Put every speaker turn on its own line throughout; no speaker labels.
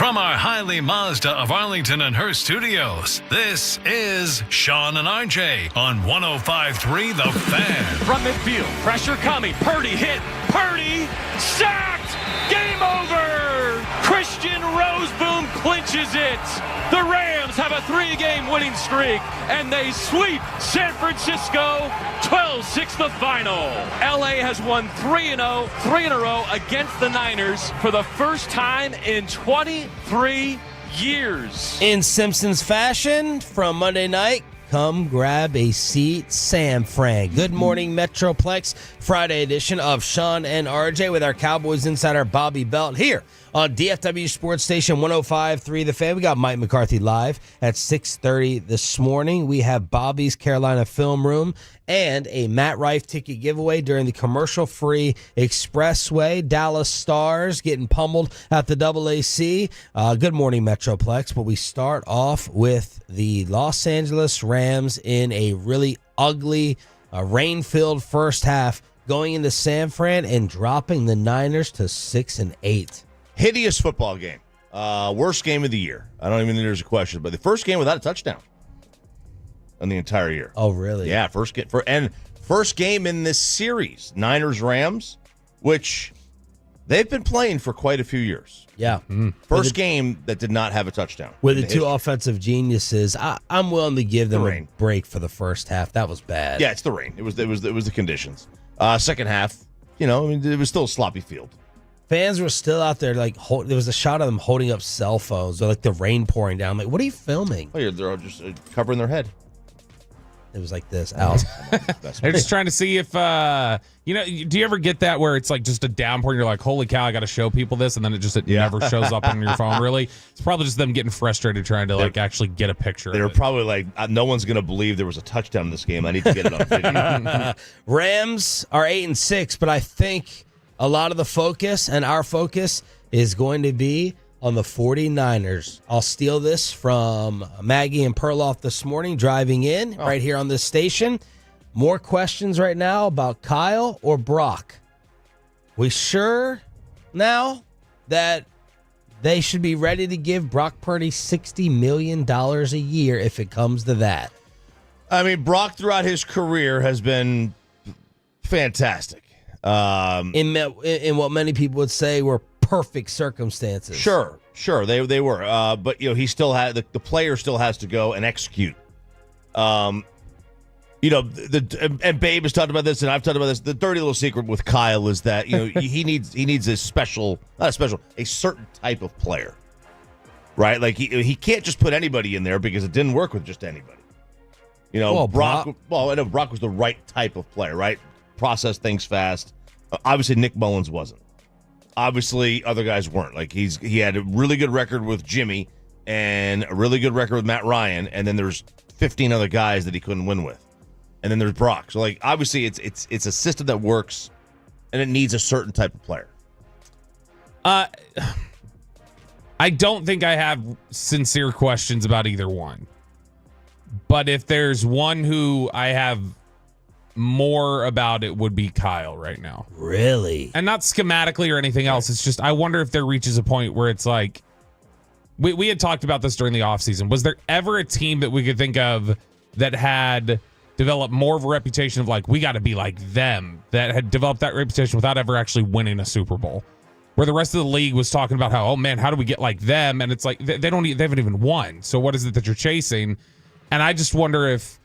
From our Highly Mazda of Arlington and Hearst studios, this is Sean and RJ on 105.3 The Fan.
From midfield, pressure coming. Purdy hit. Purdy sacked. Game over. Christian Roseboom clinches it. The Rams have a 3-game winning streak, and they sweep San Francisco 12-6 the final. LA has won 3 in a row against the Niners for the first time in 23 years.
In Simpsons fashion, from Monday night, come grab a seat, San Fran. Good morning, Metroplex. Friday edition of Sean and RJ with our Cowboys insider Bobby Belt here on DFW Sports Station 105.3 The Fan. We got Mike McCarthy live at 6:30 this morning. We have Bobby's Carolina Film Room and a Matt Rife ticket giveaway during the commercial-free Expressway. Dallas Stars getting pummeled at the AAC. Good morning, Metroplex. But we start off with the Los Angeles Rams in a really ugly, rain-filled first half, going into San Fran and dropping the Niners to 6-8.
Hideous football game. Worst game of the year. I don't even think there's a question. But the first game without a touchdown in the entire year.
Oh, really?
Yeah, first game in this series. Niners-Rams, which they've been playing for quite a few years.
Yeah.
First game that did not have a touchdown.
With the two offensive geniuses, I'm willing to give them
a
break for the first half. That was bad.
Yeah, it's the rain. It was the conditions. Second half, it was still a sloppy field.
Fans were still out there, there was a shot of them holding up cell phones or the rain pouring down. I'm like, what are you filming?
Oh, they're all just covering their head.
It was like this. Al.
They're just trying to see if, do you ever get that where it's like just a downpour and you're like, holy cow, I got to show people this, and then it never shows up on your phone, really? It's probably just them getting frustrated trying to actually get a picture of it.
They were probably like, no one's going to believe there was a touchdown in this game. I need to get it on video.
Rams are 8-6, but I think a lot of the focus and our focus is going to be on the 49ers. I'll steal this from Maggie and Perloff this morning driving in right here on this station. More questions right now about Kyle or Brock. We sure now that they should be ready to give Brock Purdy $60 million a year if it comes to that.
I mean, Brock throughout his career has been fantastic.
In what many people would say were perfect circumstances.
Sure, they were. But he still had the player still has to go and execute. And Babe has talked about this, and I've talked about this. The dirty little secret with Kyle is that he needs a certain type of player, right? Like he can't just put anybody in there because it didn't work with just anybody. Brock. Well, I know Brock was the right type of player, right? Process things fast. Obviously, Nick Mullins wasn't. Obviously, other guys weren't. Like he had a really good record with Jimmy and a really good record with Matt Ryan, and then there's 15 other guys that he couldn't win with, and then there's Brock. So obviously, it's a system that works, and it needs a certain type of player.
I don't think I have sincere questions about either one, but if there's one who I have more about, it would be Kyle right now.
Really?
And not schematically or anything else. It's just I wonder if there reaches a point where it's like we had talked about this during the offseason. Was there ever a team that we could think of that had developed more of a reputation of we got to be like them, that had developed that reputation without ever actually winning a Super Bowl? Where the rest of the league was talking about how, oh man, how do we get like them? And it's like they haven't even won. So what is it that you're chasing? And I just wonder if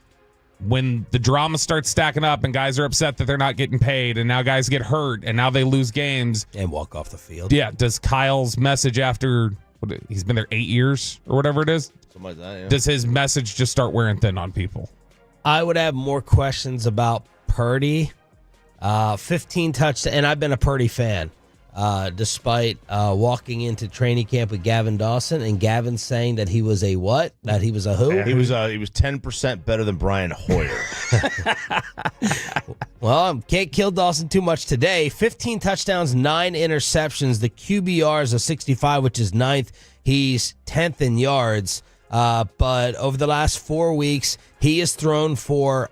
when the drama starts stacking up and guys are upset that they're not getting paid and now guys get hurt and now they lose games
and walk off the field.
Yeah. Does Kyle's message after he's been there 8 years or whatever it is?
Something like that, yeah.
Does his message just start wearing thin on people?
I would have more questions about Purdy. 15 touchdowns, and I've been a Purdy fan. Despite walking into training camp with Gavin Dawson and Gavin saying that he was a what? That he was a who?
He was 10% better than Brian Hoyer.
Well, can't kill Dawson too much today. 15 touchdowns, 9 interceptions. The QBR is a 65, which is 9th. He's 10th in yards. But over the last 4 weeks, he has thrown for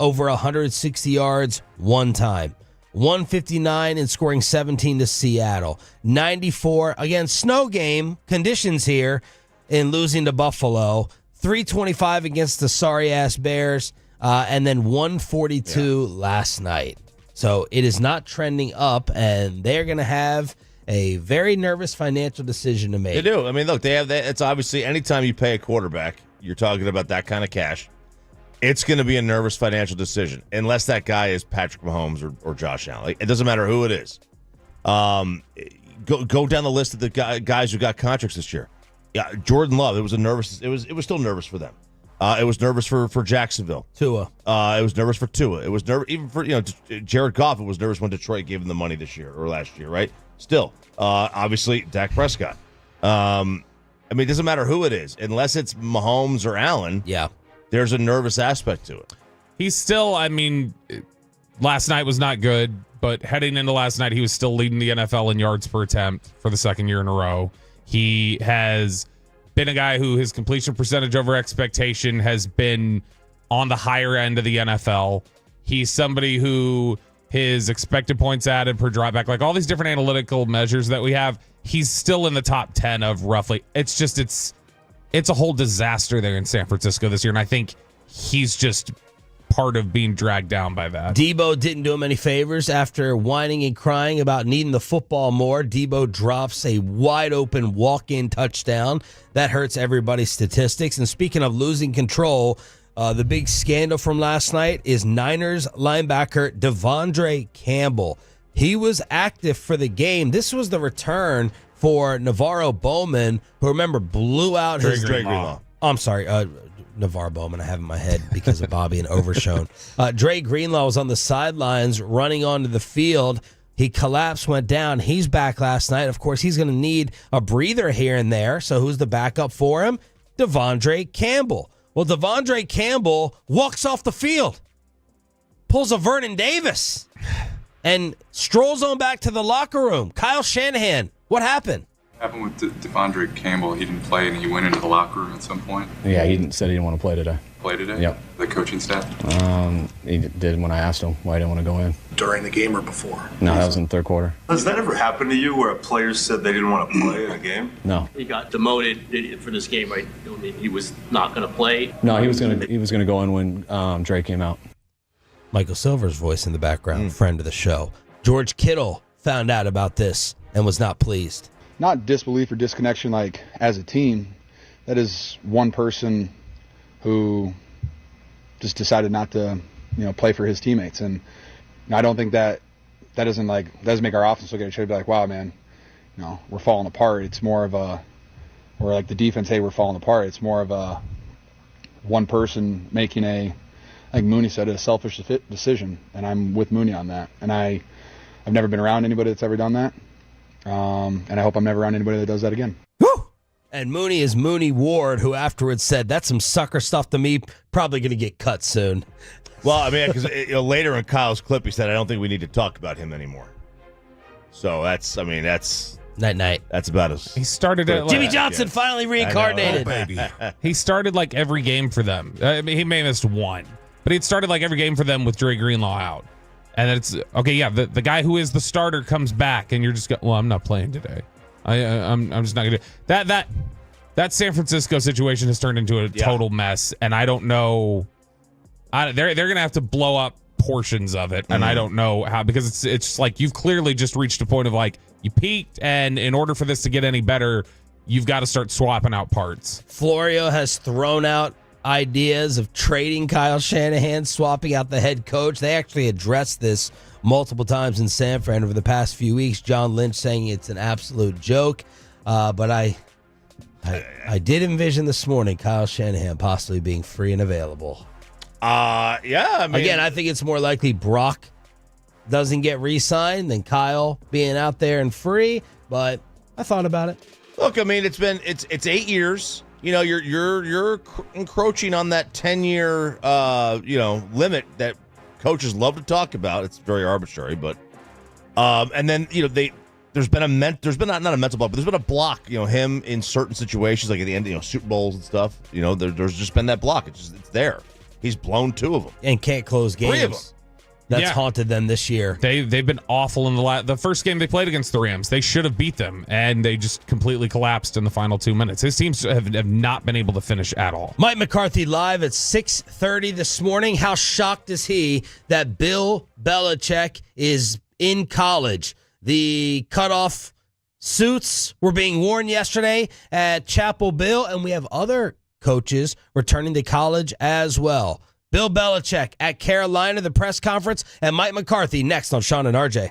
over 160 yards one time. 159 and scoring 17 to Seattle. 94, again, snow game conditions here in losing to Buffalo. 325 against the sorry-ass Bears, and then 142 last night. So it is not trending up, and they're going to have a very nervous financial decision to make.
They do. I mean, look, they have that. It's obviously anytime you pay a quarterback, you're talking about that kind of cash. It's going to be a nervous financial decision, unless that guy is Patrick Mahomes or Josh Allen. Like, it doesn't matter who it is. Go down the list of the guys who got contracts this year. Yeah, Jordan Love. It was a nervous. It was still nervous for them. It was nervous for Jacksonville.
Tua.
It was nervous for Tua. It was nervous even for Jared Goff. It was nervous when Detroit gave him the money this year or last year, right? Still, obviously Dak Prescott. I mean, it doesn't matter who it is, unless it's Mahomes or Allen.
Yeah,
there's a nervous aspect to it.
He's still. I mean, last night was not good, but heading into last night, he was still leading the NFL in yards per attempt for the second year in a row. He has been a guy who his completion percentage over expectation has been on the higher end of the NFL. He's somebody who his expected points added per dropback, like all these different analytical measures that we have, he's still in the top 10 of roughly. It's just it's a whole disaster there in San Francisco this year, and I think he's just part of being dragged down by that.
Debo didn't do him any favors after whining and crying about needing the football more. Debo drops a wide open walk-in touchdown. That hurts everybody's statistics. And speaking of losing control, the big scandal from last night is Niners linebacker Devondre Campbell. He was active for the game. This was the return for Navarro Bowman, who, remember, blew out his...
Dre Greenlaw.
I'm sorry, Navarro Bowman, I have in my head because of Bobby and Overshone. Dre Greenlaw was on the sidelines running onto the field. He collapsed, went down. He's back last night. Of course, he's going to need a breather here and there. So who's the backup for him? Devondre Campbell. Well, Devondre Campbell walks off the field, pulls a Vernon Davis, and strolls on back to the locker room. Kyle Shanahan, what happened?
Happened with Devondre Campbell. He didn't play, and he went into the locker room at some point.
Yeah, he said he didn't want to play today.
Play today?
Yep.
The coaching staff?
He did when I asked him why he didn't want to go in.
During the game or before?
No, that was in the third quarter.
Has that ever happened to you where a player said they didn't want to play in a game?
No.
He got demoted for this game, right? I mean, he was not going to play.
No, he was gonna go in when Drake came out.
Michael Silver's voice in the background, friend of the show. George Kittle found out about this and was not pleased.
Not disbelief or disconnection like as a team. That is one person who just decided not to, play for his teammates. And I don't think that doesn't make our offense look at each other and be like, wow, man, we're falling apart. It's more of a, or like the defense, hey, we're falling apart. It's more of a one person making like Mooney said, a selfish decision. And I'm with Mooney on that. And I've never been around anybody that's ever done that. And I hope I'm never around anybody that does that again.
Woo! And Mooney is Mooney Ward, who afterwards said, that's some sucker stuff to me, probably going to get cut soon.
Well, I mean, because later in Kyle's clip, he said, I don't think we need to talk about him anymore. So that's
Night.
That's about us.
He started it.
Jimmy Johnson finally reincarnated.
Baby.
He started like every game for them. I mean, he may have missed one, but he'd started like every game for them with Dre Greenlaw out. And it's okay. Yeah, the guy who is the starter comes back, and you're just well, I'm not playing today. I'm just not gonna do that. San Francisco situation has turned into a total mess, and I don't know. They're gonna have to blow up portions of it, and I don't know how, because it's like you've clearly just reached a point of like you peaked, and in order for this to get any better, you've got to start swapping out parts.
Florio has thrown out ideas of trading Kyle Shanahan, swapping out the head coach. They actually addressed this multiple times in San Fran over the past few weeks. John Lynch saying it's an absolute joke. But I did envision this morning Kyle Shanahan possibly being free and available.
Yeah. I mean,
again, I think it's more likely Brock doesn't get re-signed than Kyle being out there and free. But I thought about it.
Look, I mean, it's 8 years. You're encroaching on that 10-year limit that coaches love to talk about. It's very arbitrary, but and then there's been not a mental block, but there's been a block. Him in certain situations, like at the end, Super Bowls and stuff. There's just been that block. It's there. He's blown 2 of them
and can't close games.
3 of them.
that's haunted them this year.
They've been awful in the first game they played against the Rams. They should have beat them, and they just completely collapsed in the final 2 minutes. His teams have not been able to finish at all.
Mike McCarthy live at 6:30 this morning. How shocked is he that Bill Belichick is in college? The cutoff suits were being worn yesterday at Chapel Bill, and we have other coaches returning to college as well. Bill Belichick at Carolina, the press conference, and Mike McCarthy next on Sean and RJ.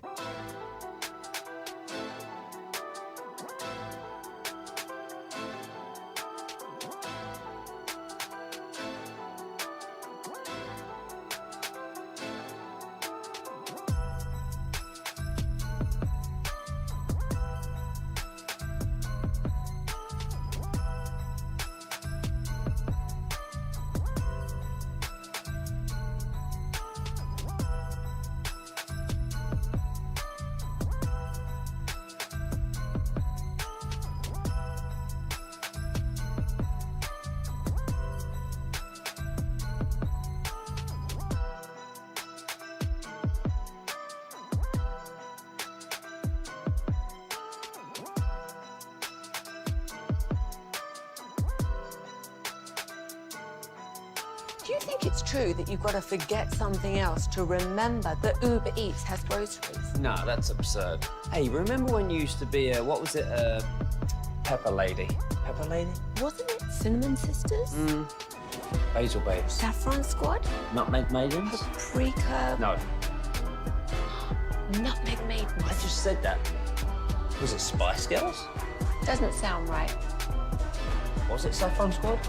Do you think it's true that you've got to forget something else to remember that Uber Eats has groceries?
No, that's absurd. Hey, remember when you used to be a pepper lady? Pepper lady?
Wasn't it Cinnamon Sisters?
Basil Babes.
Saffron Squad?
Nutmeg Maidens?
Paprika?
No.
Nutmeg Maidens?
I just said that. Was it Spice Girls?
Doesn't sound right.
Was it Saffron Squad?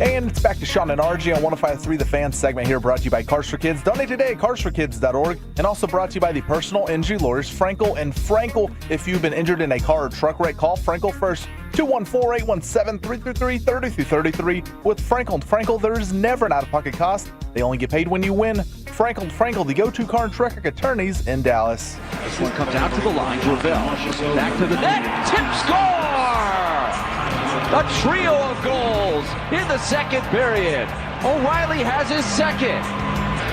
And it's back to Sean and RJ on 105.3 The Fan segment here, brought to you by Cars for Kids. Donate today at carsforkids.org. And also brought to you by the personal injury lawyers, Frankel and Frankel. If you've been injured in a car or truck wreck, call Frankel first. 214-817-333-3333. With Frankel and Frankel, there is never an out-of-pocket cost. They only get paid when you win. Frankel and Frankel, the go-to car and truck wreck attorneys in Dallas.
This one comes out to the line. Gravel back to the net. Tip score! A trio of goals in the second period. O'Reilly has his second.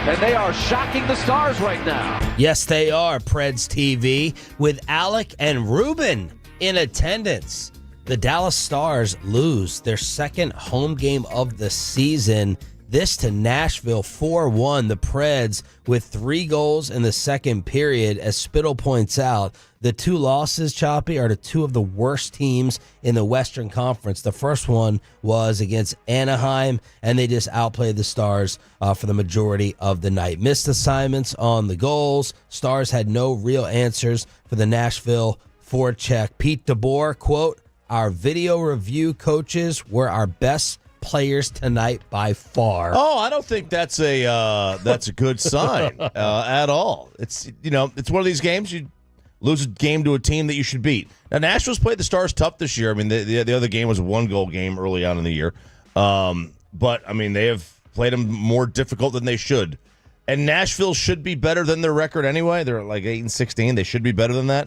And they are shocking the Stars right now.
Yes, they are, Preds TV, with Alec and Ruben in attendance. The Dallas Stars lose their second home game of the season. This to Nashville 4-1. The Preds with 3 goals in the second period. As Spittle points out, the 2 losses, Choppy, are to 2 of the worst teams in the Western Conference. The first one was against Anaheim, and they just outplayed the Stars for the majority of the night. Missed assignments on the goals. Stars had no real answers for the Nashville forecheck. Pete DeBoer, quote, "Our video review coaches were our best players tonight by far."
Oh, I don't think that's a good sign at all. It's it's one of these games you lose a game to a team that you should beat. Now Nashville's played the Stars tough this year. I mean, the other game was a 1-goal game early on in the year, but I mean they have played them more difficult than they should. And Nashville should be better than their record anyway. They're like 8-16. They should be better than that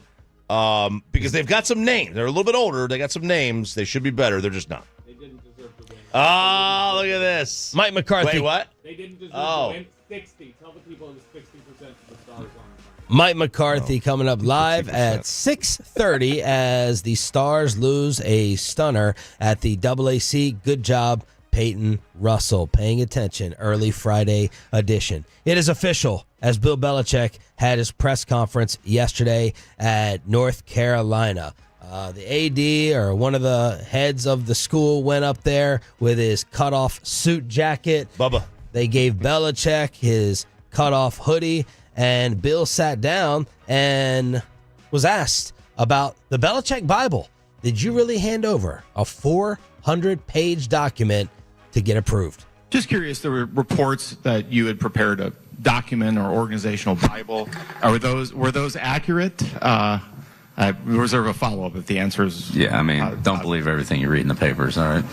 because they've got some names. They're a little bit older. They got some names. They should be better. They're just not. Oh, look at this.
Mike McCarthy.
Wait, what?
They didn't deserve to win. 60. Tell the people it was 60% of the Stars on.
Mike McCarthy coming up live at 6:30 as the Stars lose a stunner at the AAC. Good job, Peyton Russell. Paying attention, early Friday edition. It is official, as Bill Belichick had his press conference yesterday at North Carolina. The AD or one of the heads of the school went up there with his cutoff suit jacket.
Bubba.
They gave Belichick his cutoff hoodie, and Bill sat down and was asked about the Belichick Bible. Did you really hand over a 400-page document to get approved?
Just curious, there were reports that you had prepared a document or organizational Bible. Were those accurate? I reserve a follow-up if the answer is...
Yeah, I mean, don't believe everything you read in the papers, all right?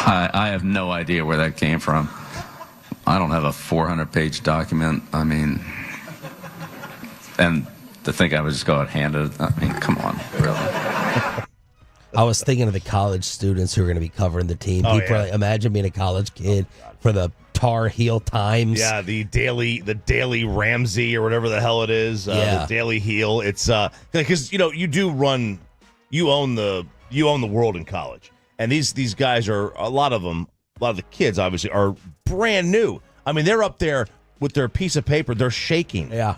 I have no idea where that came from. I don't have a 400-page document. I mean, and to think I would just go out and hand it, I mean, come on, really.
I was thinking of the college students who are going to be covering the team. Imagine being a college kid for the Tar Heel Times.
Yeah, the daily Ramsey or whatever the hell it is. The Daily Heel. It's because you own the world in college, and these guys are a lot of the kids obviously are brand new. I mean, they're up there with their piece of paper, they're shaking.
Yeah,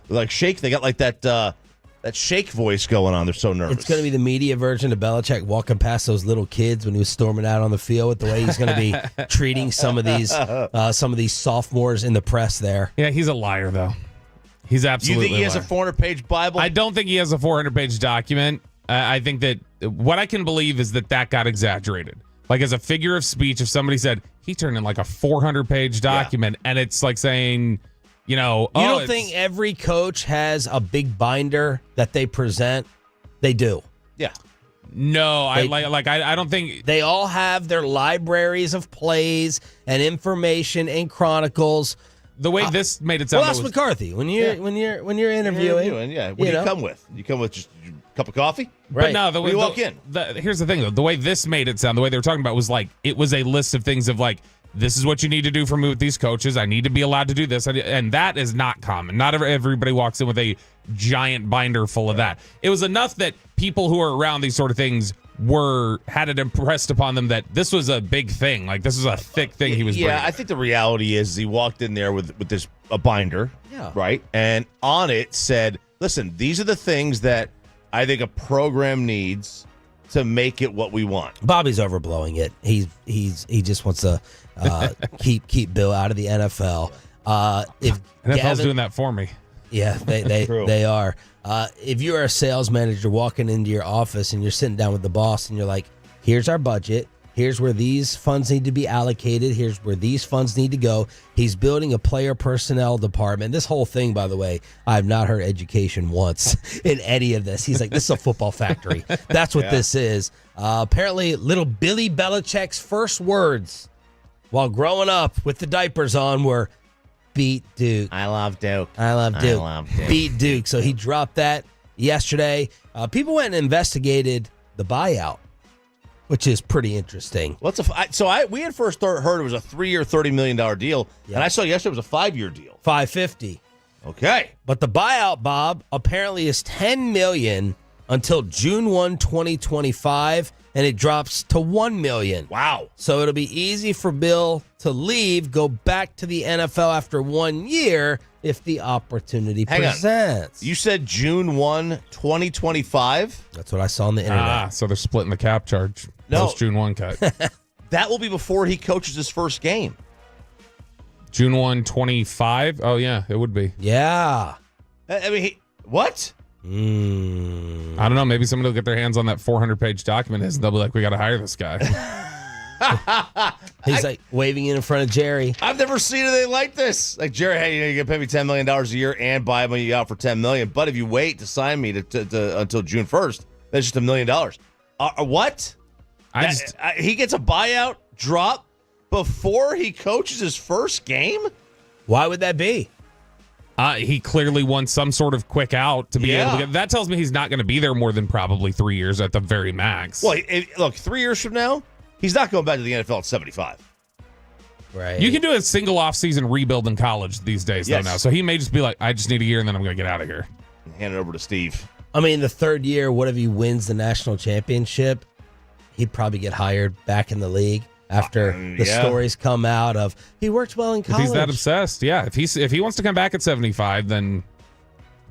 like shake. They got like that shake voice going on. They're so nervous.
It's going to be the media version of Belichick walking past those little kids when he was storming out on the field with the way he's going to be treating some of these sophomores in the press there.
Yeah, he's a liar, though. He's absolutely.
You think he has a 400-page Bible?
I don't think he has a 400-page document. I think that what I can believe is that got exaggerated. Like as a figure of speech, if somebody said he turned in like a 400-page document, and it's like saying, you don't
think every coach has a big binder that they present? They do.
Yeah.
No, I don't think
they all have their libraries of plays and information and chronicles.
The way this made it sound.
Well, that's McCarthy. When you're interviewing,
what do you come with? You come with just a cup of coffee?
Right. But no, the way
you walk in.
Here's the thing, though. The way this made it sound, the way they were talking about was like it was a list of things of like, this is what you need to do for me with these coaches. I need to be allowed to do this. And that is not common. Not everybody walks in with a giant binder full of that. It was enough that people who are around these sort of things had it impressed upon them that this was a big thing. Like this was a thick thing he was bringing.
Yeah, I think the reality is he walked in there with a binder, right? And on it said, listen, these are the things that I think a program needs to make it what we want.
Bobby's overblowing it. He just wants to keep Bill out of the NFL. If
NFL's doing that for me.
Yeah, they are. If you're a sales manager walking into your office and you're sitting down with the boss and you're like, here's our budget, Here's where these funds need to be allocated. Here's where these funds need to go. He's building a player personnel department. This whole thing, by the way, I have not heard education once in any of this. He's like, this is a football factory. That's what this is. Apparently, little Billy Belichick's first words while growing up with the diapers on were, beat Duke.
I love Duke.
I love Duke.
I love Duke.
Beat Duke. So he dropped that yesterday. People went and investigated the buyout, which is pretty interesting.
We had first heard it was a 3-year, $30 million deal, and I saw yesterday it was a 5-year deal.
$550.
Okay.
But the buyout, Bob, apparently is $10 million until June 1, 2025, and it drops to $1 million.
Wow.
So it'll be easy for Bill to leave, go back to the NFL after 1 year if the opportunity presents.
You said June 1, 2025?
That's what I saw on the internet.
So they're splitting the cap charge.
No.
Post June 1 cut.
That will be before he coaches his first game.
June 1, 25? Oh, yeah, it would be.
Yeah.
I mean, what?
I don't know. Maybe somebody will get their hands on that 400-page document and they'll be like, we got to hire this guy.
He's like waving in front of Jerry.
I've never seen anything like this. Like, Jerry, hey, you can pay me $10 million a year and buy me out for $10 million. But if you wait to sign me to until June 1st, that's just $1 million. What? He gets a buyout drop before he coaches his first game?
Why would that be?
He clearly wants some sort of quick out to be able to get. That tells me he's not going to be there more than probably 3 years at the very max.
Well, look, 3 years from now, he's not going back to the NFL at 75.
Right.
You can do a single off-season rebuild in college these days, though, now. So he may just be like, I just need a year, and then I'm going to get out of here.
Hand it over to Steve.
I mean, the third year, what if he wins the national championship? He'd probably get hired back in the league after the stories come out of he worked well in college.
If he's that obsessed, yeah. If he wants to come back at 75, then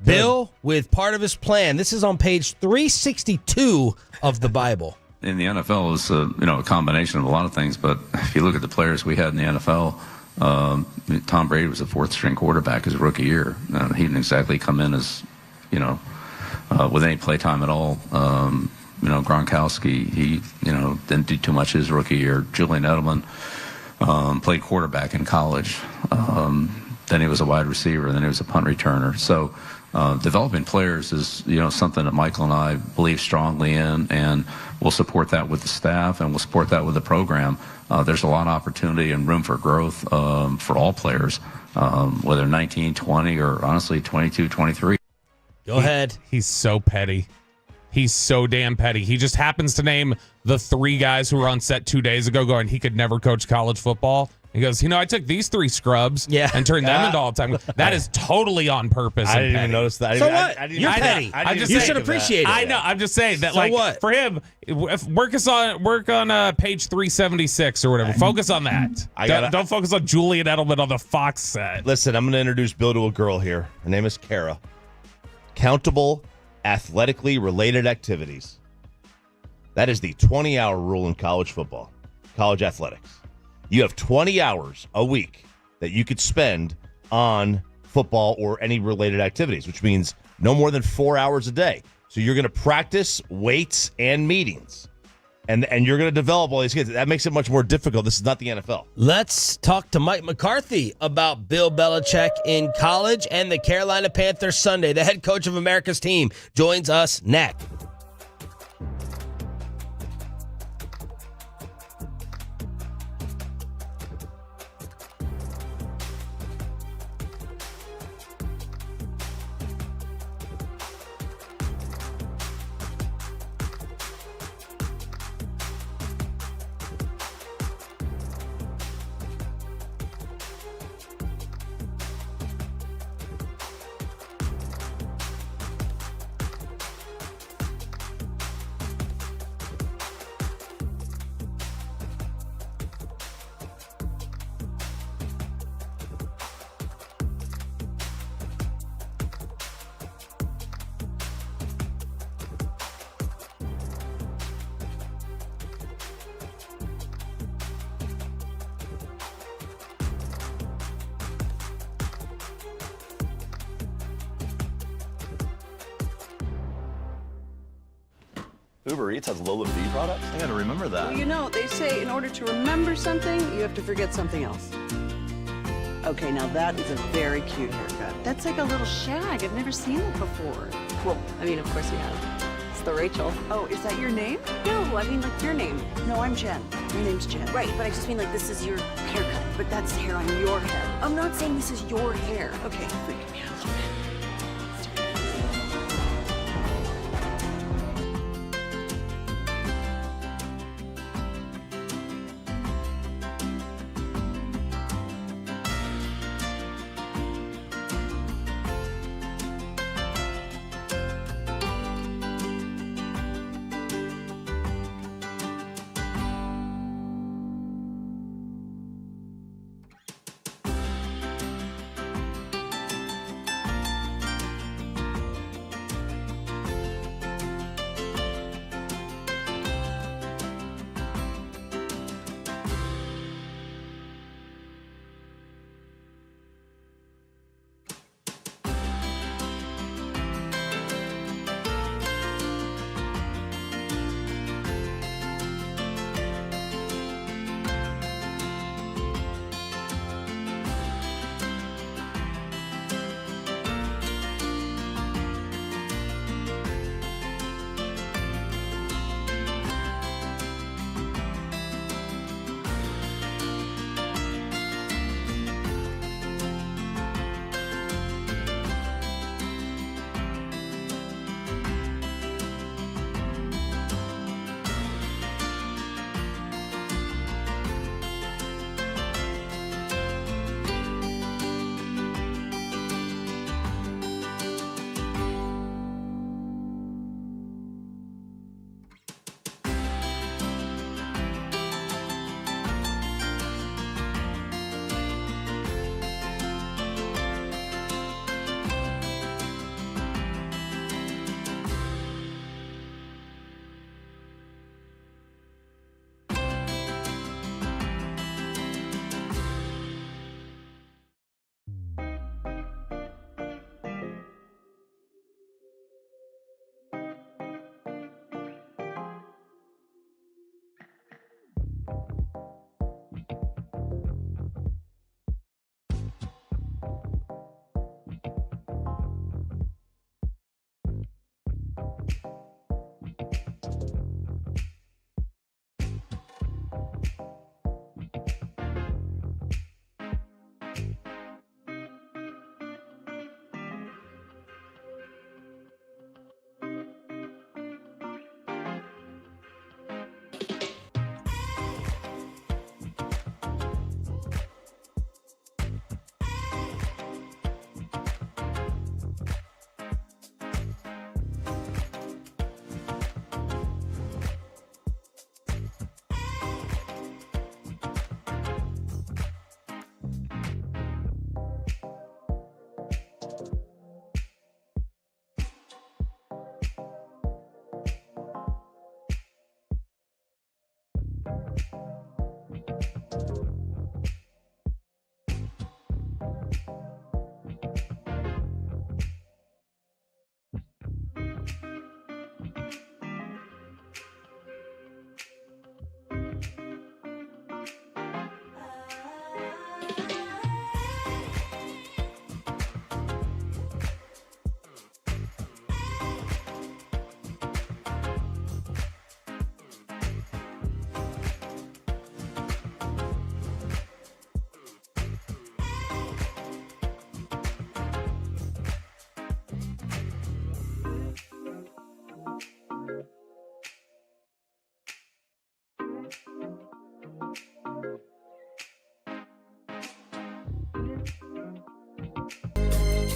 Bill, with part of his plan. This is on page 362 of the Bible.
In the NFL, it's a combination of a lot of things. But if you look at the players we had in the NFL, Tom Brady was a fourth-string quarterback his rookie year. He didn't exactly come in as, with any play time at all. Gronkowski, he didn't do too much his rookie year. Julian Edelman played quarterback in college. Then he was a wide receiver. Then he was a punt returner. So developing players is something that Michael and I believe strongly in, and we'll support that with the staff and we'll support that with the program. There's a lot of opportunity and room for growth for all players, whether 19, 20, or honestly 22, 23.
Go ahead.
He's so petty. He's so damn petty. He just happens to name the 3 guys who were on set 2 days ago going, he could never coach college football. He goes, I took these 3 scrubs and turned them into all-time. That is totally on purpose.
I didn't even notice that.
So what? You're petty. You should appreciate it.
I know. I'm just saying that,
so what?
For him, work on page 376 or whatever. Focus on that. Don't focus on Julian Edelman on the Fox set.
Listen, I'm going to introduce Bill to a girl here. Her name is Kara. Countable, athletically related activities. That is the 20-hour rule in college football, college athletics. You have 20 hours a week that you could spend on football or any related activities, which means no more than 4 hours a day. So you're going to practice weights and meetings, and you're going to develop all these kids. That makes it much more difficult. This is not the NFL.
Let's talk to Mike McCarthy about Bill Belichick in college and the Carolina Panthers Sunday. The head coach of America's team joins us next.
Uber Eats has low lipids products? I gotta remember that.
Well, you know, they say in order to remember something, you have to forget something else. Okay, now that is a very cute haircut. That's like a little shag. I've never seen it before. Well, I mean, of course you have. It's the Rachel. Oh, is that your name? No, I mean like your name. No, I'm Jen. My name's Jen. Right, but I just mean like this is your haircut. But that's hair on your head. I'm not saying this is your hair. Okay, freaking me out a little bit.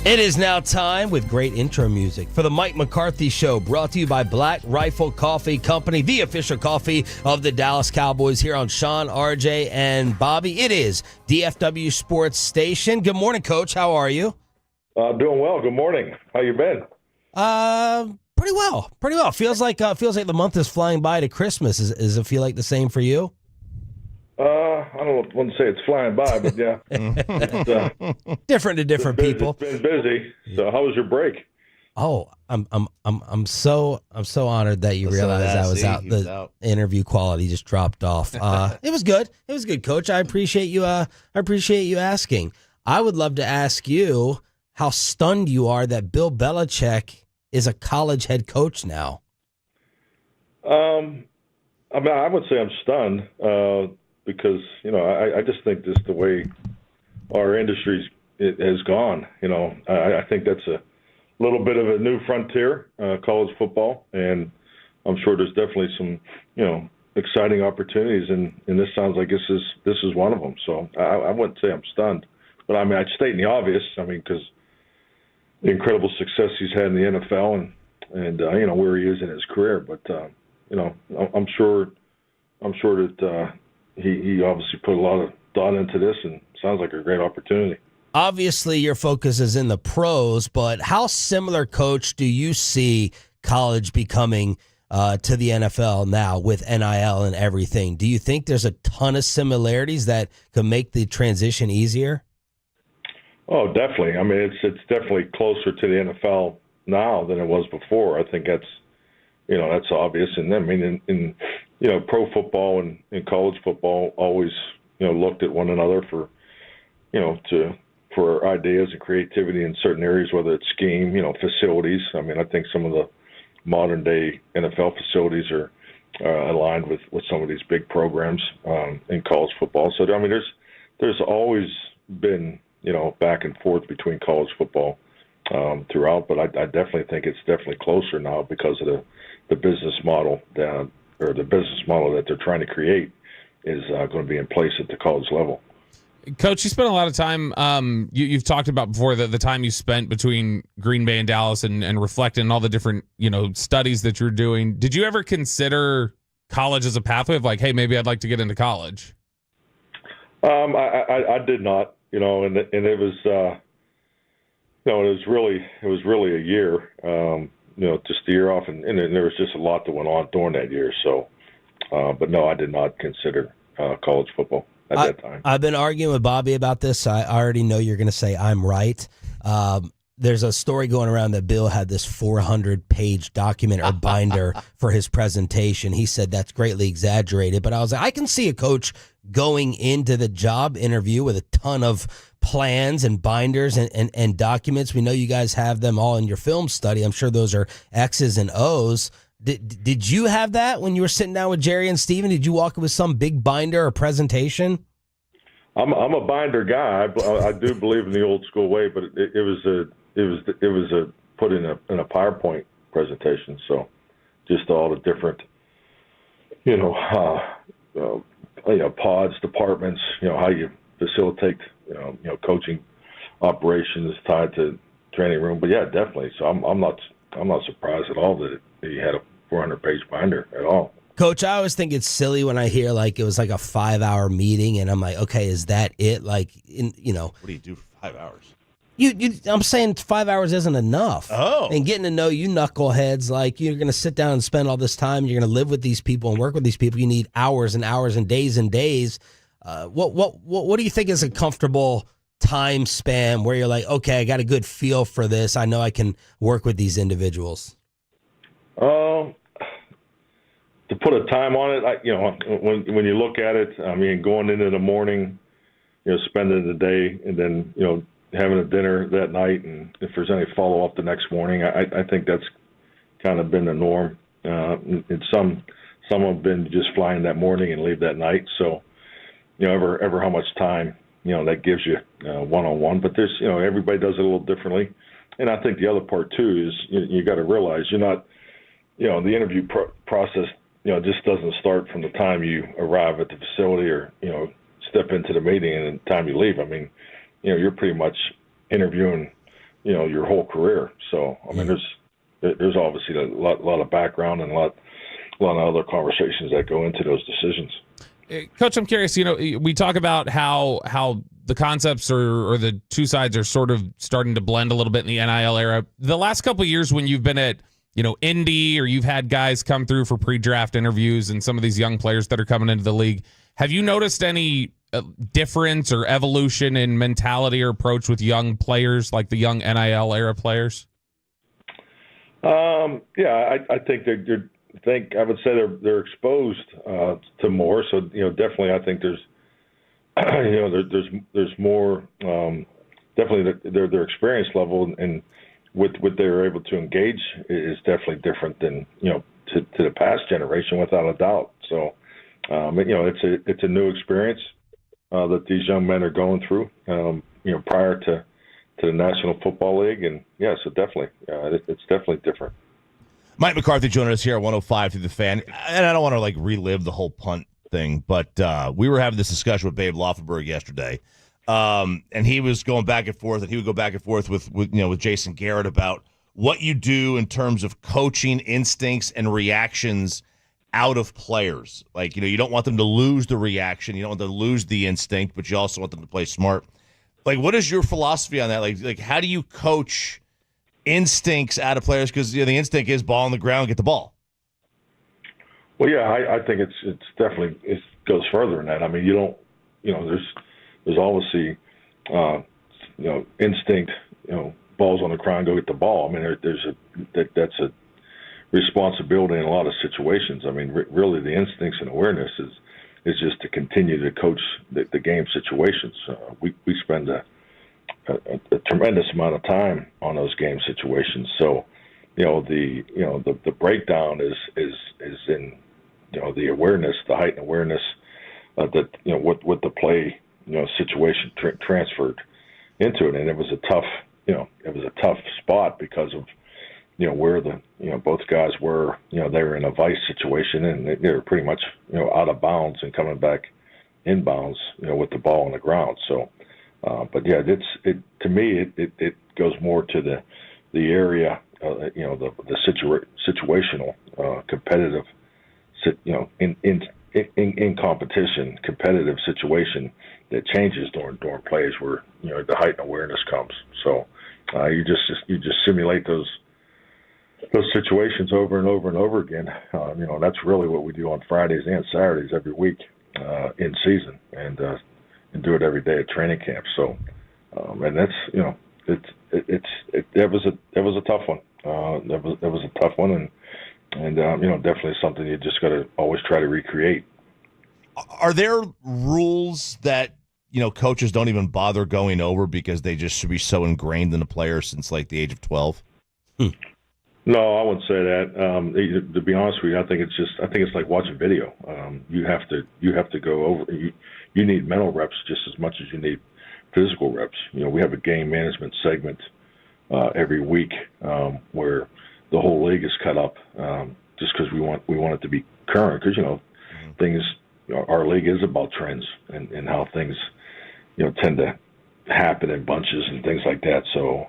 It is now time with great intro music for the Mike McCarthy Show, brought to you by Black Rifle Coffee Company, the official coffee of the Dallas Cowboys, here on Sean, RJ, and Bobby. It is DFW Sports Station. Good morning, Coach. How are you?
Doing well. Good morning. How you been?
Pretty well. Pretty well. Feels like the month is flying by to Christmas. Does it feel like the same for you?
I wouldn't say it's flying by, but yeah. It's,
different to different people.
It's been busy. So how was your break?
Oh, I'm so honored that you
Listen to
realized
that.
I was
See,
out.
he was
The
out.
interview quality just dropped off. It was good. It was good, Coach. I appreciate you. I appreciate you asking. I would love to ask you how stunned you are that Bill Belichick is a college head coach now.
I mean, I would say I'm stunned because, I just think this the way our industry has gone. I think that's a little bit of a new frontier, college football, and I'm sure there's definitely some, exciting opportunities, and this sounds like this is one of them. So I wouldn't say I'm stunned, but I mean, I'd state the obvious. I mean, because the incredible success he's had in the NFL and where he is in his career, but I'm sure that he obviously put a lot of thought into this, and sounds like a great opportunity.
Obviously, your focus is in the pros, but how similar, Coach, do you see college becoming to the NFL now with NIL and everything? Do you think there's a ton of similarities that could make the transition easier?
Oh, definitely. I mean, it's definitely closer to the NFL now than it was before. I think that's obvious. And I mean, in pro football and college football always, looked at one another for ideas and creativity in certain areas, whether it's scheme, facilities. I mean, I think some of the modern day NFL facilities are aligned with some of these big programs in college football. So, I mean, there's always been, back and forth between college football throughout, but I definitely think it's definitely closer now because of the business model that they're trying to create is going to be in place at the college level.
Coach, you spent a lot of time, you've talked about before the time you spent between Green Bay and Dallas and reflecting on all the different, studies that you're doing. Did you ever consider college as a pathway of like, hey, maybe I'd like to get into college?
I did not, and it was, it was really a year, just a year off, and there was just a lot that went on during that year. So, but no, I did not consider college football at that time.
I've been arguing with Bobby about this. I already know you're going to say I'm right. There's a story going around that Bill had this 400-page document or binder for his presentation. He said that's greatly exaggerated, but I was like, I can see a coach going into the job interview with a ton of plans and binders and documents. We know you guys have them all in your film study. I'm sure those are X's and O's. Did you have that when you were sitting down with Jerry and Steven? Did you walk with some big binder or presentation?
I'm a binder guy. I do believe in the old school way, but it was put in a PowerPoint presentation. So just all the different, pods, departments, how you facilitate, coaching operations tied to training room. But yeah, definitely. So I'm not surprised at all that he had a 400-page binder at all.
Coach, I always think it's silly when I hear like it was like a 5-hour meeting, and I'm like, okay, is that it? Like,
What do you do for 5 hours?
I'm saying 5 hours isn't enough.
Oh.
And getting to know you knuckleheads, like you're going to sit down and spend all this time. You're going to live with these people and work with these people. You need hours and hours and days and days. What do you think is a comfortable time span where you're like, okay, I got a good feel for this. I know I can work with these individuals.
To put a time on it, when you look at it, I mean, going into the morning, spending the day, and then having a dinner that night, and if there's any follow up the next morning, I think that's kind of been the norm. And some have been just flying that morning and leave that night. So, ever how much time that gives you one-on-one. But there's everybody does it a little differently, and I think the other part too is you got to realize you're not the interview process. Just doesn't start from the time you arrive at the facility or, step into the meeting and the time you leave. I mean, you're pretty much interviewing, your whole career. So, I mean, there's obviously a lot of background and a lot of other conversations that go into those decisions.
Coach, I'm curious, we talk about how the concepts or the two sides are sort of starting to blend a little bit in the NIL era. The last couple of years when you've been at Indy, or you've had guys come through for pre-draft interviews and some of these young players that are coming into the league, have you noticed any difference or evolution in mentality or approach with young players, like the young NIL era players?
Yeah, I think I would say they're exposed to more. So definitely, I think there's there's more. Definitely, their experience level and what they're able to engage is definitely different than to the past generation, without a doubt. So it's a new experience that these young men are going through. Prior to the National Football League, and so definitely, it's definitely different.
Mike McCarthy joining us here at 105 through the Fan. And I don't want to relive the whole punt thing, but we were having this discussion with Babe Laufenberg yesterday. And he was going back and forth, and he would go back and forth with Jason Garrett about what you do in terms of coaching instincts and reactions out of players. You don't want them to lose the reaction. You don't want them to lose the instinct, but you also want them to play smart. What is your philosophy on that? How do you coach instincts out of players? Because the instinct is ball on the ground, get the ball.
Well, yeah, I think it's definitely, it goes further than that. I mean, you don't, there's obviously, instinct, balls on the ground, go get the ball. I mean, that's a responsibility in a lot of situations. I mean, really the instincts and awareness is just to continue to coach the game situations. We spend a tremendous amount of time on those game situations. So, the breakdown is in, the awareness, the heightened awareness that, what the play, situation transferred into it. And it was a tough spot because of, where both guys were, they were in a vice situation, and they were pretty much, out of bounds and coming back inbounds, with the ball on the ground. So, but yeah, to me, it goes more to the area, the situational, competitive, in competition, competitive situation that changes during plays where, the heightened awareness comes. So, you just simulate those situations over and over and over again. That's really what we do on Fridays and Saturdays every week in season, and do it every day at training camp. So, and that's that was a tough one. That was a tough one, and definitely something you just got to always try to recreate.
Are there rules that coaches don't even bother going over because they just should be so ingrained in the player since the age of 12?
No, I wouldn't say that. To be honest with you, I think it's like watching video. You have to go over. You need mental reps just as much as you need physical reps. We have a game management segment every week where the whole league is cut up just because we want it to be current. Because things, our league is about trends and how things tend to happen in bunches and things like that. So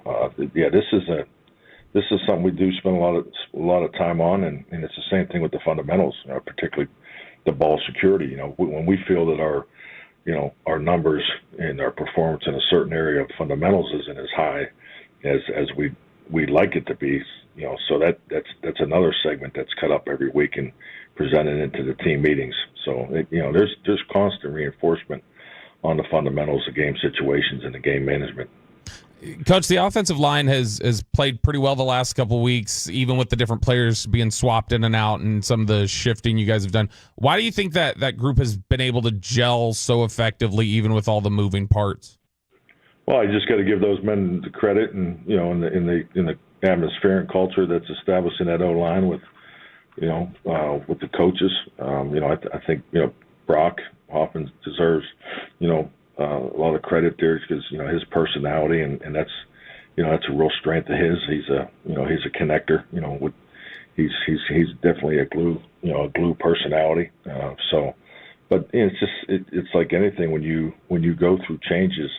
this is something we do spend a lot of time on, and it's the same thing with the fundamentals, particularly the ball security. When we feel that our numbers and our performance in a certain area of fundamentals isn't as high as we'd like it to be, so that's another segment that's cut up every week and presented into the team meetings. So there's constant reinforcement on the fundamentals, the game situations, and the game management.
Coach, the offensive line has played pretty well the last couple of weeks, even with the different players being swapped in and out and some of the shifting you guys have done. Why do you think that group has been able to gel so effectively, even with all the moving parts?
Well, you just got to give those men the credit, and in the atmosphere and culture that's established in that O line with the coaches. I think Brock Hoffman deserves a lot of credit there because his personality and that's a real strength of his. He's a connector. He's definitely a glue personality. But it's like anything when you go through changes,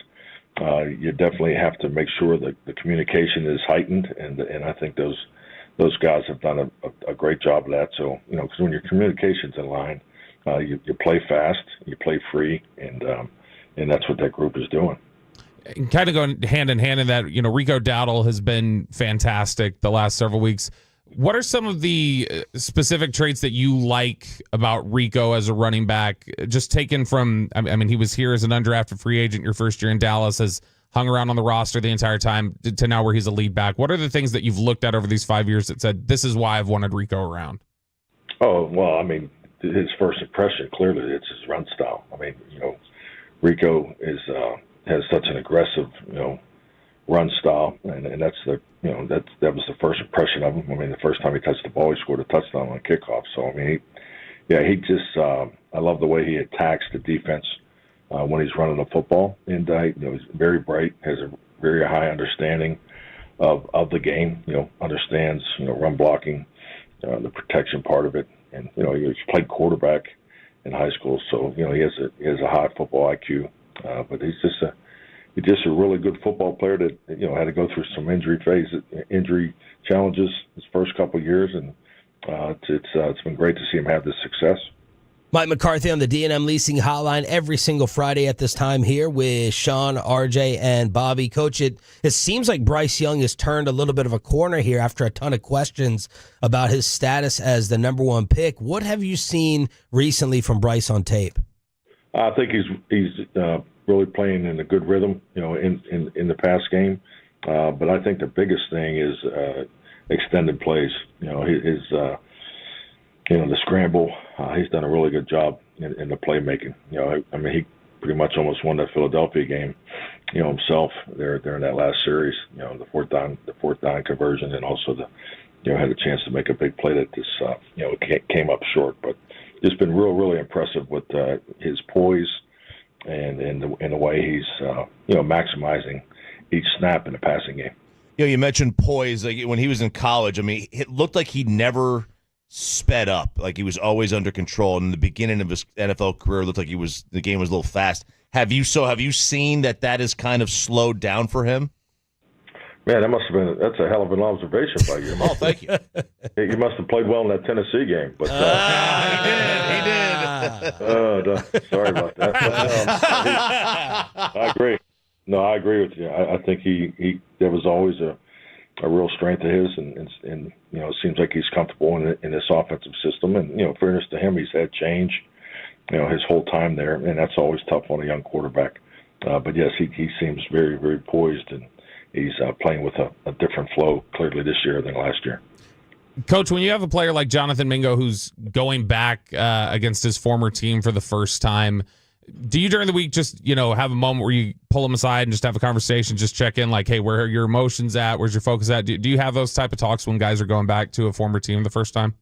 you definitely have to make sure that the communication is heightened, and I think those guys have done a great job of that. So because when your communication's in line, you play fast, you play free, and that's what that group is doing.
And kind of going hand in hand in that, Rico Dowdle has been fantastic the last several weeks. What are some of the specific traits that you like about Rico as a running back? Just taken from, I mean, he was here as an undrafted free agent your first year in Dallas, has hung around on the roster the entire time to now where he's a lead back. What are the things that you've looked at over these 5 years that said, this is why I've wanted Rico around?
Oh, well, I mean, his first impression, clearly, it's his run style. I mean, Rico has such an aggressive, run style, and that's that was the first impression of him. I mean, the first time he touched the ball, he scored a touchdown on kickoff. So, I mean, he just I love the way he attacks the defense when he's running the football, and he's very bright, has a very high understanding of the game. Understands run blocking, the protection part of it, and he played quarterback in high school, so he has a high football IQ. But he's just a really good football player that had to go through some injury challenges his first couple of years, and it's been great to see him have this success.
Mike McCarthy on the D&M Leasing Hotline every single Friday at this time here with Sean, RJ, and Bobby. Coach, it seems like Bryce Young has turned a little bit of a corner here after a ton of questions about his status as the number one pick. What have you seen recently from Bryce on tape?
I think he's really playing in a good rhythm, in the pass game. But I think the biggest thing is extended plays. The scramble. He's done a really good job in the playmaking. I mean, he pretty much almost won that Philadelphia game, himself there in that last series. The fourth down conversion, and also had a chance to make a big play that this came up short. But just been really impressive with his poise and the way he's maximizing each snap in the passing game.
You mentioned poise. Like when he was in college, I mean, it looked like he never sped up. Like he was always under control. And in the beginning of his NFL career, it looked like the game was a little fast. Have you seen that is kind of slowed down for him?
Man, that's a hell of an observation by you.
Oh, thank you.
You must have played well in that Tennessee game. But
he did.
Sorry about that. But, I agree. No, I agree with you. I think there was always a real strength of his, and it seems like he's comfortable in this offensive system. And fairness to him, he's had change, his whole time there, and that's always tough on a young quarterback. But yes, he seems very, very poised, and he's playing with a different flow clearly this year than last year.
Coach, when you have a player like Jonathan Mingo who's going back against his former team for the first time, do you during the week just, have a moment where you pull him aside and just have a conversation, just check in like, hey, where are your emotions at? Where's your focus at? Do you have those type of talks when guys are going back to a former team the first time?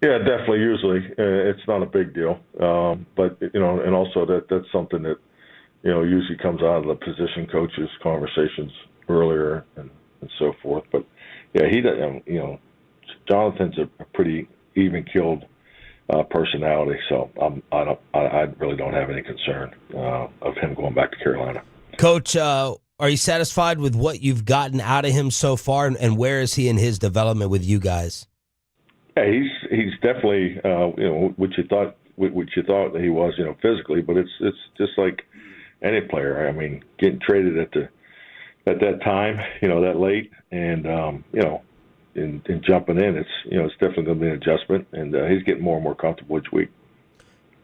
Yeah, definitely. Usually it's not a big deal. But, and also that's something that, usually comes out of the position coaches' conversations earlier and so forth. But, yeah, Jonathan's a pretty even-keeled personality, so I really don't have any concern of him going back to Carolina.
Coach, are you satisfied with what you've gotten out of him so far, and where is he in his development with you guys?
Yeah, he's definitely what you thought that he was, physically, but it's just like any player. I mean, getting traded at that time, that late, and in jumping in, it's definitely going to be an adjustment, and he's getting more and more comfortable each week.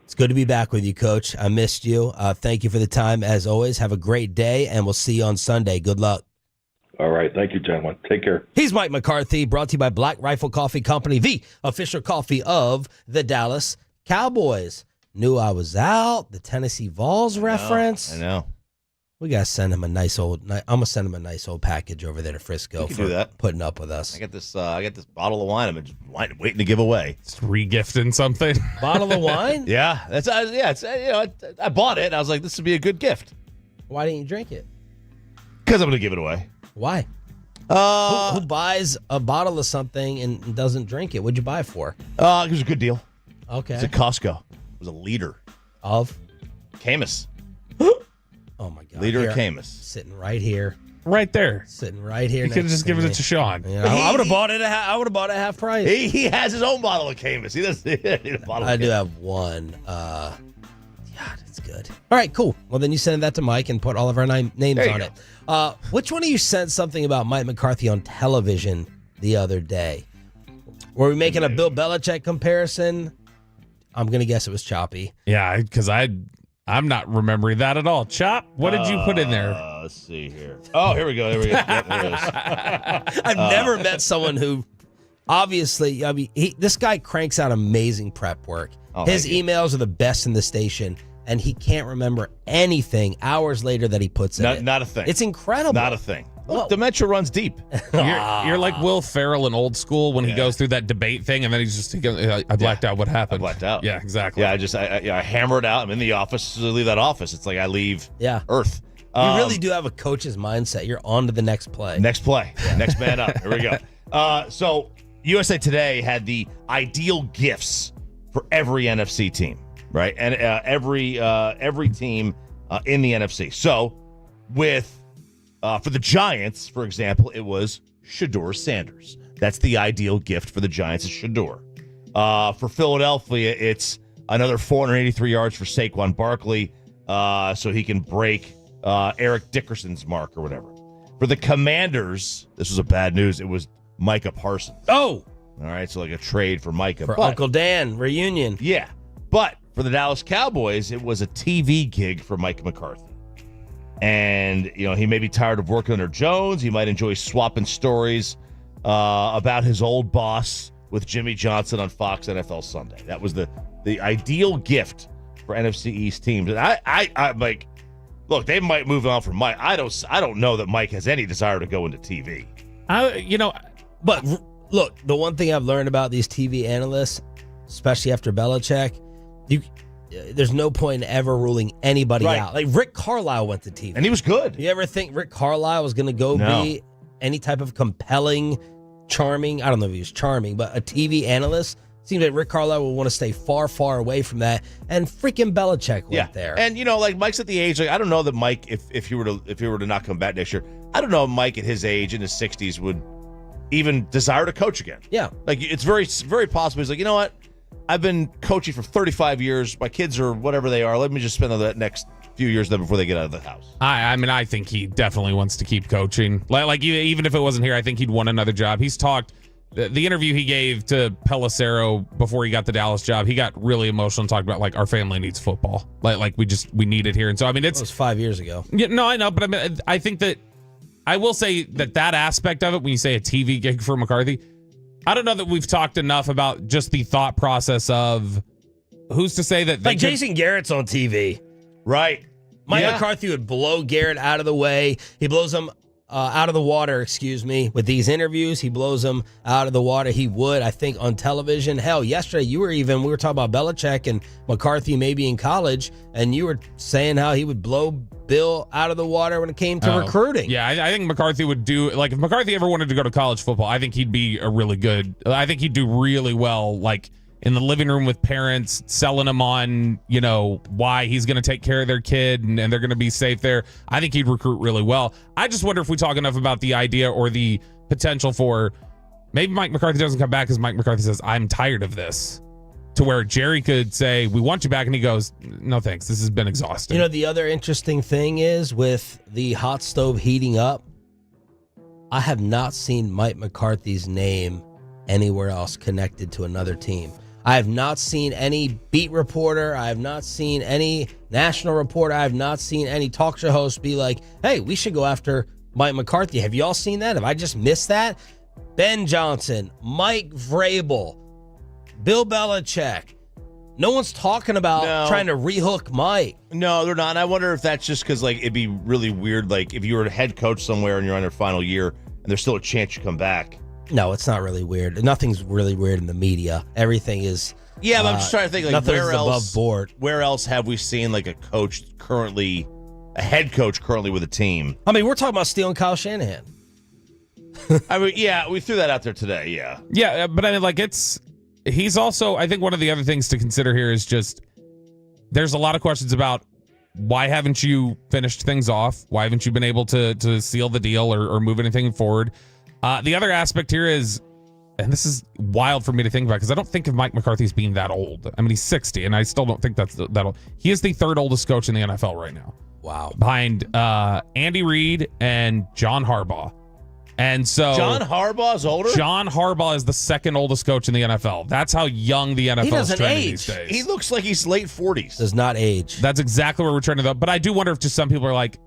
It's good to be back with you, Coach. I missed you. Thank you for the time, as always. Have a great day, and we'll see you on Sunday. Good luck.
All right. Thank you, gentlemen. Take care.
He's Mike McCarthy, brought to you by Black Rifle Coffee Company, the official coffee of the Dallas Cowboys. Knew I was out. The Tennessee Vols reference.
I know.
We got to send him a nice old. I'm going to send him a nice old package over there to Frisco for
do that.
Putting up with us.
I got this bottle of wine. I'm just waiting to give away.
Just regifting something.
Bottle of wine?
Yeah, I bought it. And I was like, this would be a good gift.
Why didn't you drink it?
Because I'm going to give it away.
Why? Who buys a bottle of something and doesn't drink it? What'd you buy it for?
It was a good deal.
Okay.
It's at Costco. It was a liter
of
Camus.
Oh my God!
Liter of Camus,
sitting right here,
right there,
sitting right here.
You could have just given it to Sean.
I would have bought it. I would have bought it half price.
He has his own bottle of Camus. He doesn't need a bottle.
I do have one. God, it's good. All right, cool. Well, then you send that to Mike and put all of our names on it. Which one of you said something about Mike McCarthy on television the other day? Were we making a Bill Belichick comparison? I'm gonna guess it was Choppy.
Yeah, because I'm not remembering that at all. Chop, what did you put in there?
Let's see here. Oh, here we go. Yep, there it is.
I've never met someone who, obviously, I mean, this guy cranks out amazing prep work. His emails are the best in the station, and he can't remember anything hours later that he puts in.
Not a thing.
It's incredible.
Not a thing. Look, dementia runs deep.
You're like Will Ferrell in Old School when he goes through that debate thing, and then he goes, I blacked out. What happened?
I blacked out.
Yeah, exactly.
Yeah, I hammer it out. I'm in the office. As I leave that office, it's like I leave Earth.
You really do have a coach's mindset. You're on to the next play.
Next play. Next man up. Here we go. So USA Today had the ideal gifts for every NFC team, right? And every team in the NFC. So for the Giants, for example, it was Shedeur Sanders. That's the ideal gift for the Giants is Shedeur. For Philadelphia, it's another 483 yards for Saquon Barkley so he can break Eric Dickerson's mark or whatever. For the Commanders, this was a bad news. It was Micah Parsons.
Oh!
All right, so like a trade for Micah.
For Uncle Dan, reunion.
Yeah. But for the Dallas Cowboys, it was a TV gig for Mike McCarthy. And, he may be tired of working under Jones. He might enjoy swapping stories about his old boss with Jimmy Johnson on Fox NFL Sunday. That was the ideal gift for NFC East teams. And I'm like, look, they might move on from Mike. I don't know that Mike has any desire to go into TV.
But look, the one thing I've learned about these TV analysts, especially after Belichick, there's no point in ever ruling anybody out. Like Rick Carlisle went to TV.
And he was good.
You ever think Rick Carlisle was going to be any type of compelling, charming, I don't know if he was charming, but a TV analyst? Seems like Rick Carlisle would want to stay far, far away from that. And freaking Belichick went there.
And like Mike's at the age, like I don't know that Mike, if he were to not come back next year, I don't know if Mike at his age in his 60s would even desire to coach again.
Yeah.
Like it's very, very possible. He's like, you know what? I've been coaching for 35 years. My kids are whatever they are. Let me just spend the next few years then before they get out of the house.
I think he definitely wants to keep coaching. Like even if it wasn't here, I think he'd want another job. He's talked. The interview he gave to Pelissero before he got the Dallas job, he got really emotional and talked about like our family needs football. Like we need it here. And so it
was 5 years ago.
Yeah, no, I know, but I think that I will say that aspect of it, when you say a TV gig for McCarthy, I don't know that we've talked enough about just the thought process of who's to say that
Jason Garrett's on TV,
right?
Mike McCarthy would blow Garrett out of the way. He blows him out of the water, with these interviews. He blows them out of the water. He would, I think, on television. Hell, yesterday we were talking about Belichick and McCarthy maybe in college, and you were saying how he would blow Bill out of the water when it came to recruiting.
Yeah, I think McCarthy would do, like, if McCarthy ever wanted to go to college football, I think he'd be I think he'd do really well, like, in the living room with parents, selling them on, why he's going to take care of their kid and they're going to be safe there. I think he'd recruit really well. I just wonder if we talk enough about the idea or the potential for maybe Mike McCarthy doesn't come back because Mike McCarthy says, I'm tired of this, to where Jerry could say, we want you back. And he goes, no, thanks. This has been exhausting.
The other interesting thing is with the hot stove heating up, I have not seen Mike McCarthy's name anywhere else connected to another team. I have not seen any beat reporter. I have not seen any national reporter. I have not seen any talk show host be like, hey, we should go after Mike McCarthy. Have y'all seen that? Have I just missed that? Ben Johnson, Mike Vrabel, Bill Belichick. No one's talking about trying to rehook Mike.
No, they're not. And I wonder if that's just because, like, it'd be really weird, like, if you were a head coach somewhere and you're on your final year and there's still a chance you come back.
No, it's not really weird. Nothing's really weird in the media. Everything is.
Yeah, but I'm just trying to think, like, where else
above board.
Where else have we seen like a head coach currently with a team?
I mean, we're talking about stealing Kyle Shanahan.
I mean, yeah, we threw that out there today. Yeah,
yeah, but I mean, like, he's also. I think one of the other things to consider here is just there's a lot of questions about why haven't you finished things off? Why haven't you been able to seal the deal or move anything forward? The other aspect here is, and this is wild for me to think about because I don't think of Mike McCarthy as being that old. I mean, he's 60, and I still don't think that's that old. He is the third oldest coach in the NFL right now.
Wow.
Behind Andy Reid and John Harbaugh. And so
John Harbaugh's older?
John Harbaugh is the second oldest coach in the NFL. That's how young the NFL is trending these days.
He looks like he's late 40s.
Does not age.
That's exactly where we're trending, though. But I do wonder if just some people are like,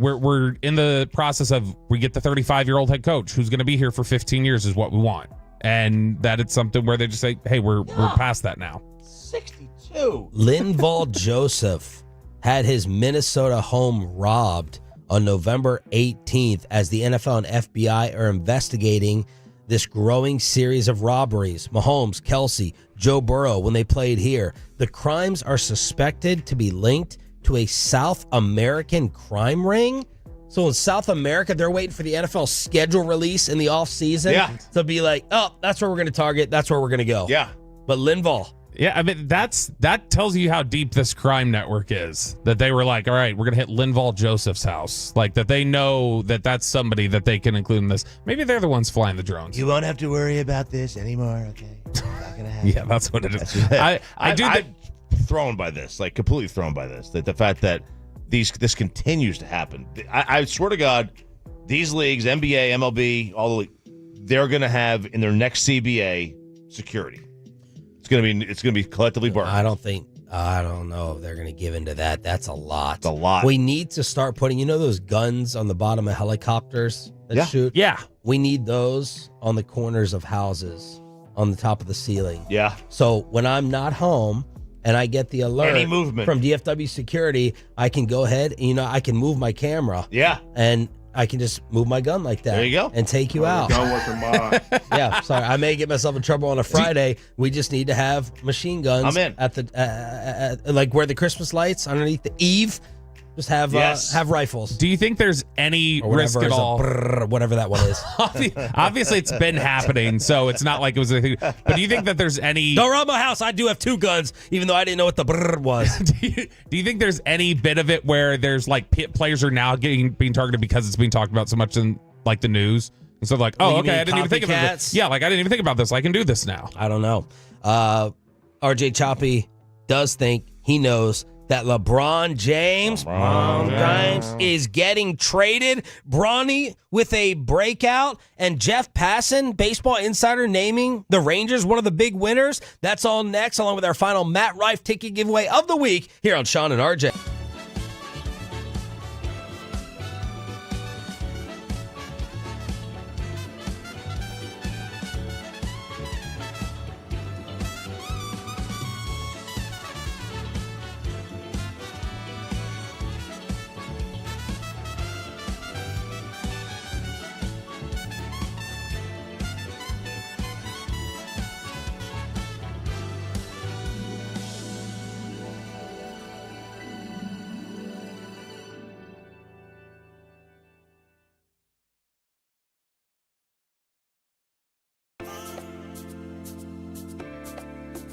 we're in the process of we get the 35-year-old head coach who's going to be here for 15 years is what we want, and that it's something where they just say, hey, we're past that now.
62.
Linval Joseph had his Minnesota home robbed on November 18th as the NFL and FBI are investigating this growing series of robberies. Mahomes, Kelsey, Joe Burrow, when they played here. The crimes are suspected to be linked to a South American crime ring. So in South America, they're waiting for the NFL schedule release in the offseason to be like, oh, that's where we're going to target. That's where we're going to go.
Yeah.
But Linval.
Yeah, I mean, that tells you how deep this crime network is. That they were like, all right, we're going to hit Linval Joseph's house. Like, that they know that that's somebody that they can include in this. Maybe they're the ones flying the drones.
You won't have to worry about this anymore, okay? It's not going to happen.
Yeah, that's what it is.
I'm thrown by this, like completely thrown by this. That the fact that this continues to happen. I swear to God, these leagues, NBA, MLB, all the leagues, they're going to have in their next CBA security. It's gonna be collectively burned.
I don't know if they're gonna give into that. That's a lot.
It's a lot.
We need to start putting, those guns on the bottom of helicopters that shoot?
Yeah.
We need those on the corners of houses, on the top of the ceiling.
Yeah.
So when I'm not home and I get the alert
Any movement
from DFW security, I can go ahead and, I can move my camera.
Yeah.
And I can just move my gun like that.
There you go.
And take you out.
Gun wasn't mine.
Yeah, sorry. I may get myself in trouble on a Friday. We just need to have machine guns.
I'm in.
At the like where the Christmas lights underneath the eave. Just have rifles.
Do you think there's any risk at all?
Whatever that one is.
Obviously, it's been happening, so it's not like it was anything. But do you think that there's any?
Don't rob my house. I do have 2 guns, even though I didn't know what the brrr was.
Do you think there's any bit of it where there's like players are now being targeted because it's being talked about so much in like the news? And so like, oh, okay, I didn't even think about this. Yeah, like I didn't even think about this. I can do this now.
I don't know. RJ Choppy does think he knows that LeBron James is getting traded. Bronny with a breakout, and Jeff Passan, Baseball Insider, naming the Rangers one of the big winners. That's all next, along with our final Matt Rife ticket giveaway of the week here on Sean and RJ.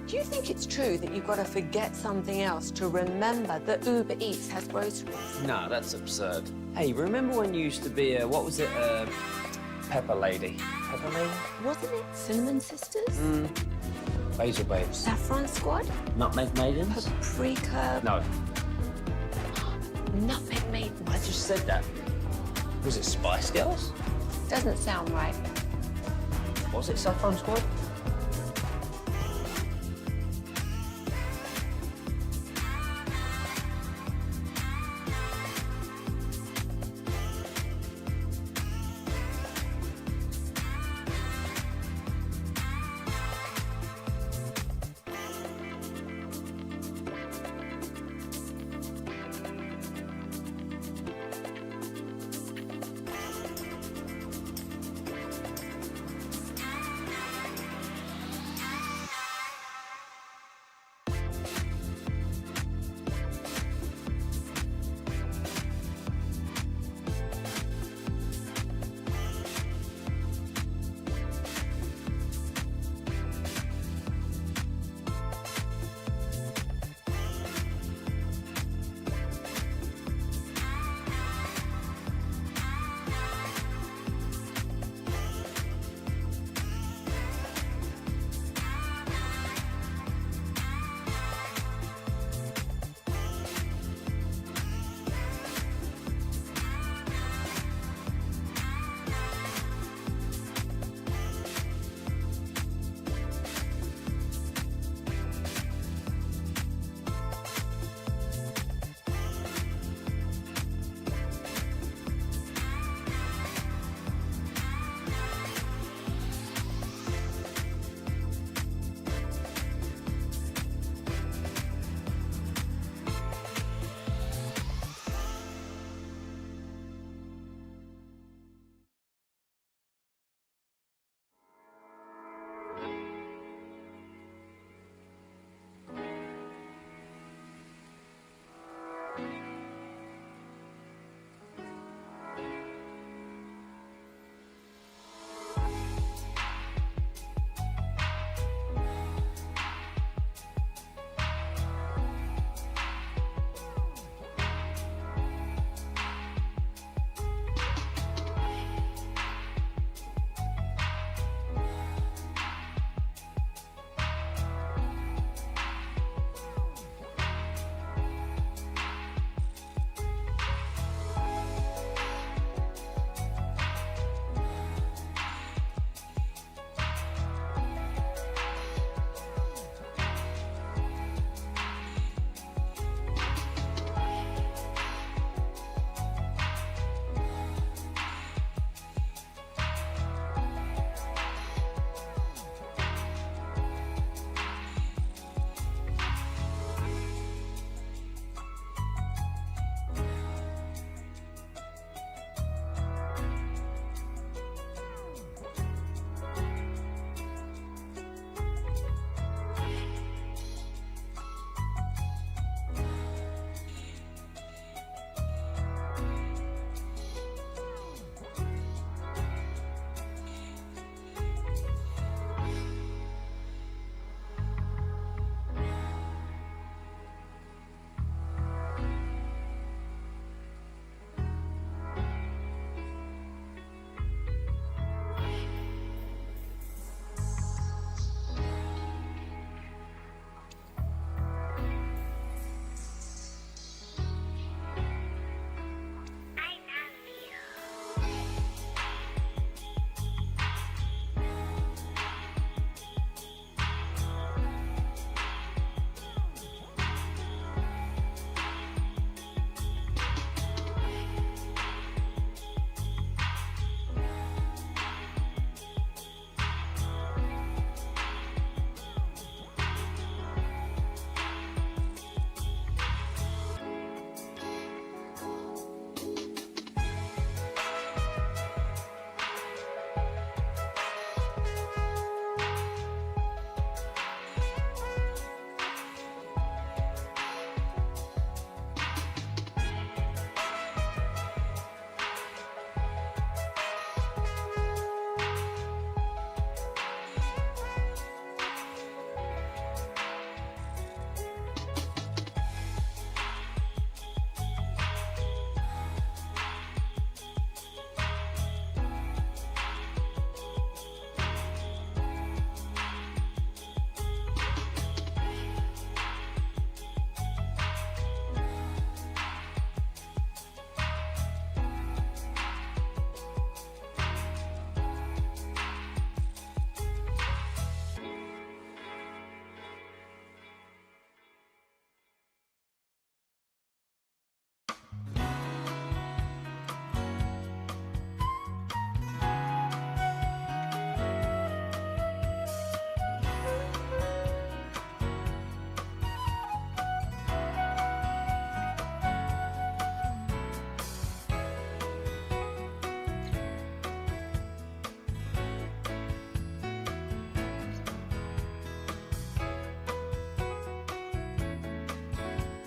Do you think it's true that you've got to forget something else to remember that Uber Eats has groceries?
No, that's absurd. Hey, remember when you used to be Pepper Lady? Pepper Lady?
Wasn't it Cinnamon Sisters?
Basil Babes.
Saffron Squad?
Nutmeg Maidens?
Paprika?
No.
Nutmeg Maidens.
I just said that. Was it Spice Girls?
Doesn't sound right.
Was it Saffron Squad?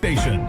Station.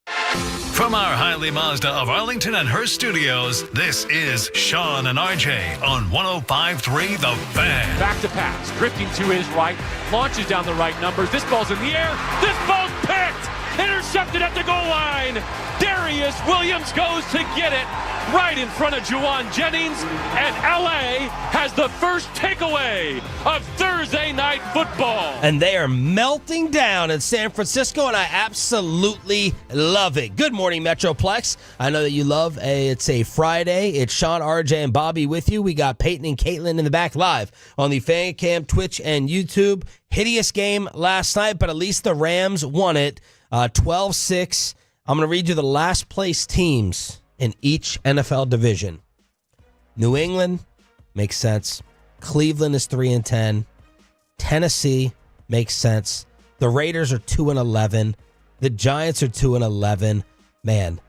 From our Highly Mazda of Arlington and Hearst studios, this is Sean and RJ on 105.3 The Fan.
Back to pass, drifting to his right, launches down the right numbers. This ball's in the air. This ball's picked. Intercepted at the goal line. Darius Williams goes to get it right in front of Juwan Jennings, and LA has the first takeaway of Thursday Night Football.
And they are melting down in San Francisco, and I absolutely love it. Good morning, Metroplex. I know that you love it's a Friday. It's Sean, RJ, and Bobby with you. We got Peyton and Caitlin in the back live on the Fan Cam, Twitch, and YouTube. Hideous game last night, but at least the Rams won it 12-6. I'm going to read you the last place teams in each NFL division. New England makes sense. Cleveland is 3-10. Tennessee makes sense. The Raiders are 2-11. The Giants are 2-11. Man,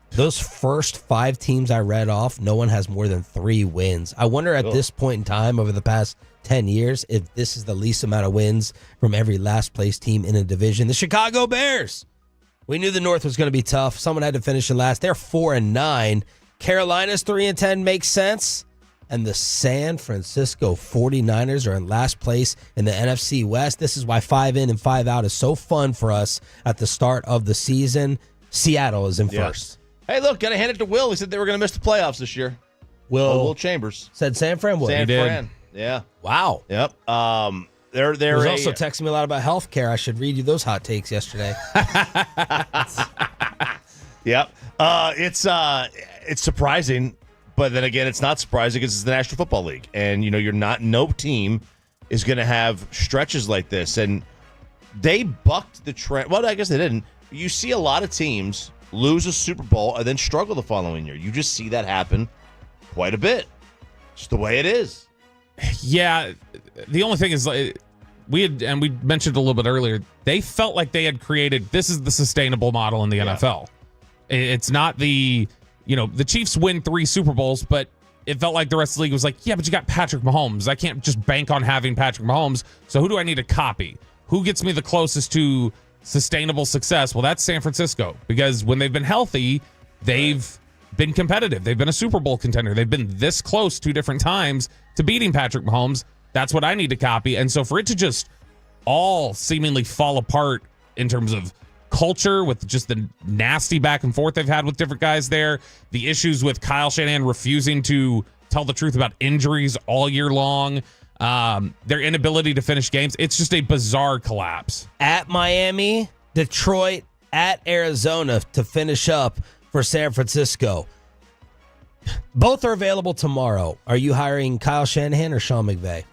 those first 5 teams I read off, no one has more than 3 wins. I wonder at this point in time over the past 10 years if this is the least amount of wins from every last place team in a division. The Chicago Bears. We knew the North was going to be tough. Someone had to finish it last. They're 4-9. Carolina's 3-10 makes sense. And the San Francisco 49ers are in last place in the NFC West. This is why 5 in and 5 out is so fun for us at the start of the season. Seattle is in first.
Hey, look, got to hand it to Will. He said they were going to miss the playoffs this year. Will
Chambers said San Fran would.
San Fran. Yeah.
Wow.
Yep. They're
he was also texting me a lot about healthcare. I should read you those hot takes yesterday.
Yep. It's surprising, but then again, it's not surprising because it's the National Football League, and no team is going to have stretches like this, and they bucked the trend. Well, I guess they didn't. You see a lot of teams lose a Super Bowl and then struggle the following year. You just see that happen quite a bit. It's the way it is.
Yeah, the only thing is we mentioned a little bit earlier, they felt like they had created, this is the sustainable model in the NFL. It's not the Chiefs win 3 Super Bowls, but it felt like the rest of the league was like, yeah, but you got Patrick Mahomes. I can't just bank on having Patrick Mahomes. So who do I need to copy? Who gets me the closest to sustainable success? Well, that's San Francisco, because when they've been healthy, they've been competitive. They've been a Super Bowl contender. They've been this close 2 different times to beating Patrick Mahomes. That's what I need to copy. And so for it to just all seemingly fall apart in terms of culture, with just the nasty back and forth they've had with different guys there, the issues with Kyle Shanahan refusing to tell the truth about injuries all year long, their inability to finish games, it's just a bizarre collapse.
At Miami, Detroit, at Arizona to finish up for San Francisco. Both are available tomorrow. Are you hiring Kyle Shanahan or Sean McVay?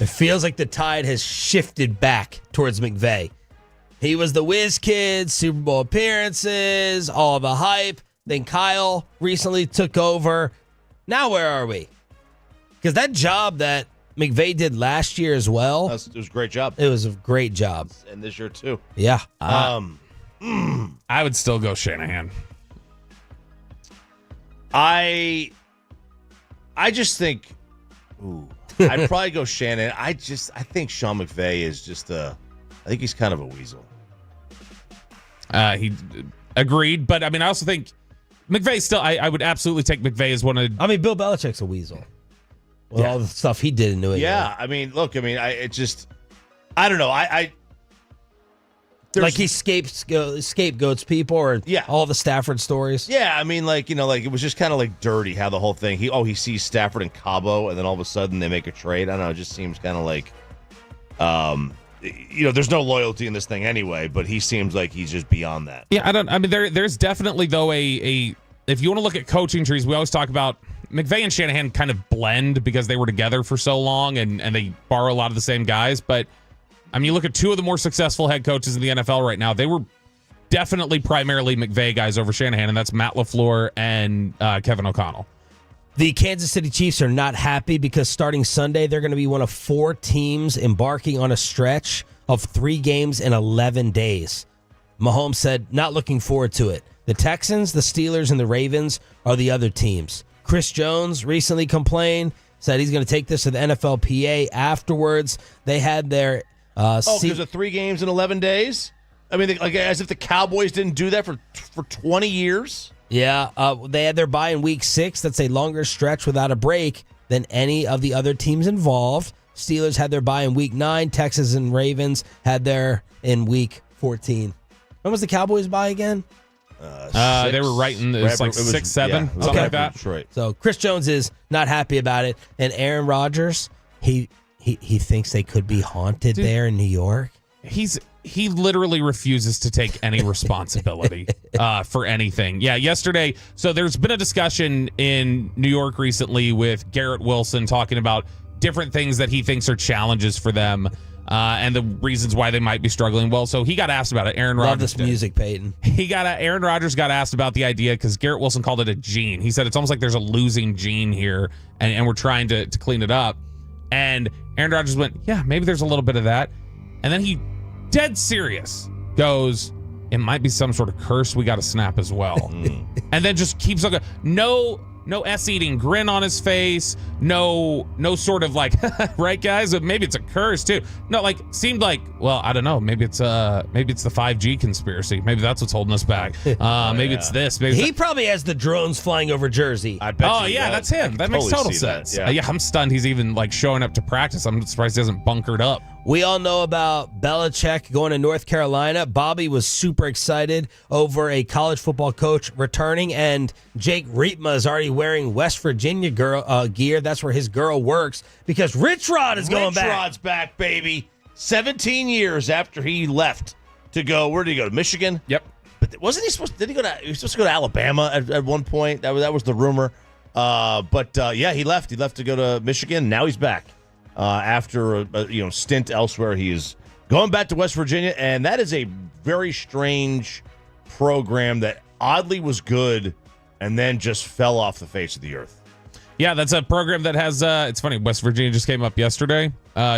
It feels like the tide has shifted back towards McVay. He was the whiz kid, Super Bowl appearances, all the hype. Then Kyle recently took over. Now where are we? Because that job that McVay did last year as well.
It was a great job.
It was a great job.
And this year too.
Yeah.
I would still go Shanahan.
I just think I'd probably go Shannon. I think Sean McVay is just I think he's kind of a weasel.
He agreed, but I also think McVay still, I would absolutely take McVay as one of...
Bill Belichick's a weasel. With all the stuff he did in New England.
Yeah, I don't know.
Like he scapegoats people, or all the Stafford stories.
Yeah, it was just kind of like dirty how the whole thing. He sees Stafford and Cabo, and then all of a sudden they make a trade. I don't know. It just seems kind of like, there's no loyalty in this thing anyway. But he seems like he's just beyond that.
Yeah, there's definitely though a if you want to look at coaching trees, we always talk about McVay and Shanahan kind of blend because they were together for so long and they borrow a lot of the same guys, but. You look at 2 of the more successful head coaches in the NFL right now. They were definitely primarily McVay guys over Shanahan, and that's Matt LaFleur and Kevin O'Connell.
The Kansas City Chiefs are not happy because starting Sunday, they're going to be one of 4 teams embarking on a stretch of 3 games in 11 days. Mahomes said, not looking forward to it. The Texans, the Steelers, and the Ravens are the other teams. Chris Jones recently complained, said he's going to take this to the NFLPA afterwards. They had their...
because of 3 games in 11 days? I mean, like as if the Cowboys didn't do that for 20 years.
Yeah, they had their bye in week 6. That's a longer stretch without a break than any of the other teams involved. Steelers had their bye in week 9. Texans and Ravens had their in week 14. When was the Cowboys bye again?
They were right in it's like 6, 7, something like that.
Detroit.
So Chris Jones is not happy about it, and Aaron Rodgers, he thinks they could be haunted there in New York.
He literally refuses to take any responsibility for anything. Yeah, yesterday. So there's been a discussion in New York recently with Garrett Wilson talking about different things that he thinks are challenges for them and the reasons why they might be struggling. Well, so he got asked about it. Aaron Rodgers.
Love this music, Peyton.
Aaron Rodgers got asked about the idea because Garrett Wilson called it a gene. He said it's almost like there's a losing gene here, and we're trying to clean it up. And Aaron Rodgers went, yeah, maybe there's a little bit of that. And then he, dead serious, goes, it might be some sort of curse we got to snap as well. And then just keeps looking. No S-eating grin on his face. No sort of like, right, guys? Maybe it's a curse too. No, like seemed like, well, I don't know. Maybe it's the 5G conspiracy. Maybe that's what's holding us back. Maybe it's this. Maybe
he probably has the drones flying over Jersey.
I bet.
Oh yeah, that's him. That makes total sense. Yeah, I'm stunned. He's even like showing up to practice. I'm surprised he hasn't bunkered up.
We all know about Belichick going to North Carolina. Bobby was super excited over a college football coach returning, and Jake Riepma is already wearing West Virginia gear. That's where his girl works because Rich Rod is going back.
Rich Rod's back, baby. 17 years after he left to go. Where did he go? To Michigan?
Yep.
But wasn't he supposed? Did he go to? He was supposed to go to Alabama at one point. That was the rumor. Yeah, he left. He left to go to Michigan. Now he's back. After a stint elsewhere, he is going back to West Virginia, and that is a very strange program that oddly was good and then just fell off the face of the earth.
Yeah, that's a program that has, it's funny, West Virginia just came up yesterday.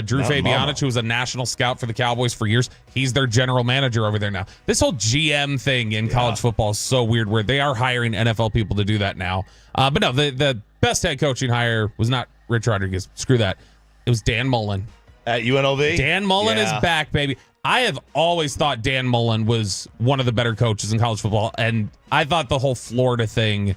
Drew Fabianich, who was a national scout for the Cowboys for years, he's their general manager over there now. This whole GM thing in college football is so weird where they are hiring NFL people to do that now. But no, the best head coaching hire was not Rich Rodriguez. Screw that. It was Dan Mullen.
At UNLV?
Dan Mullen is back, baby. I have always thought Dan Mullen was one of the better coaches in college football, and I thought the whole Florida thing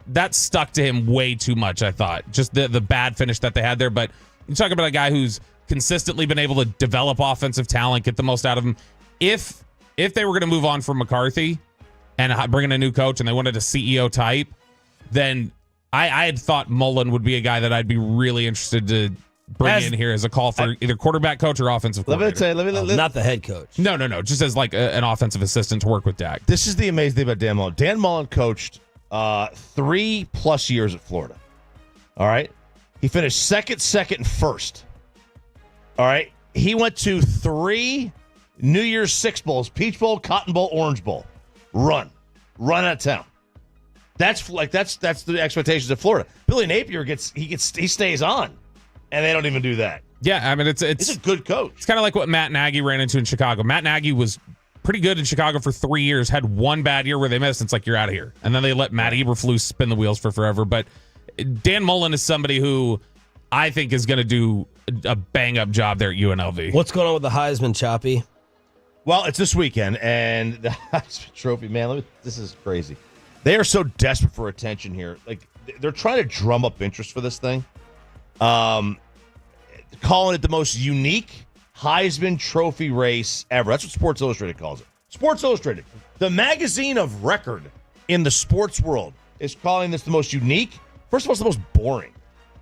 that stuck to him way too much, I thought. Just the bad finish that they had there. But you talk about a guy who's consistently been able to develop offensive talent, get the most out of him. If they were going to move on from McCarthy and bring in a new coach and they wanted a CEO type, then I had thought Mullen would be a guy that I'd be really interested to bring in here as a call for either quarterback coach or offensive coordinator.
Not the head coach.
No. Just as like an offensive assistant to work with Dak.
This is the amazing thing about Dan Mullen. Dan Mullen coached 3+ years at Florida. All right. He finished second, and first. All right. He went to 3 New Year's Six Bowls: Peach Bowl, Cotton Bowl, Orange Bowl. Run out of town. That's the expectations of Florida. Billy Napier he stays on, and they don't even do that.
Yeah, I mean it's
He's a good coach.
It's kind of like what Matt Nagy ran into in Chicago. Matt Nagy was pretty good in Chicago for 3 years. Had one bad year where they missed. It's like you're out of here, and then they let Matt Eberflus spin the wheels for forever. But Dan Mullen is somebody who I think is going to do a bang up job there at UNLV.
What's going on with the Heisman, Choppy?
Well, it's this weekend, and the Heisman Trophy, man. This is crazy. They are so desperate for attention here. Like, they're trying to drum up interest for this thing. Calling it the most unique Heisman Trophy race ever. That's what Sports Illustrated calls it. Sports Illustrated, the magazine of record in the sports world, is calling this the most unique. First of all, it's the most boring.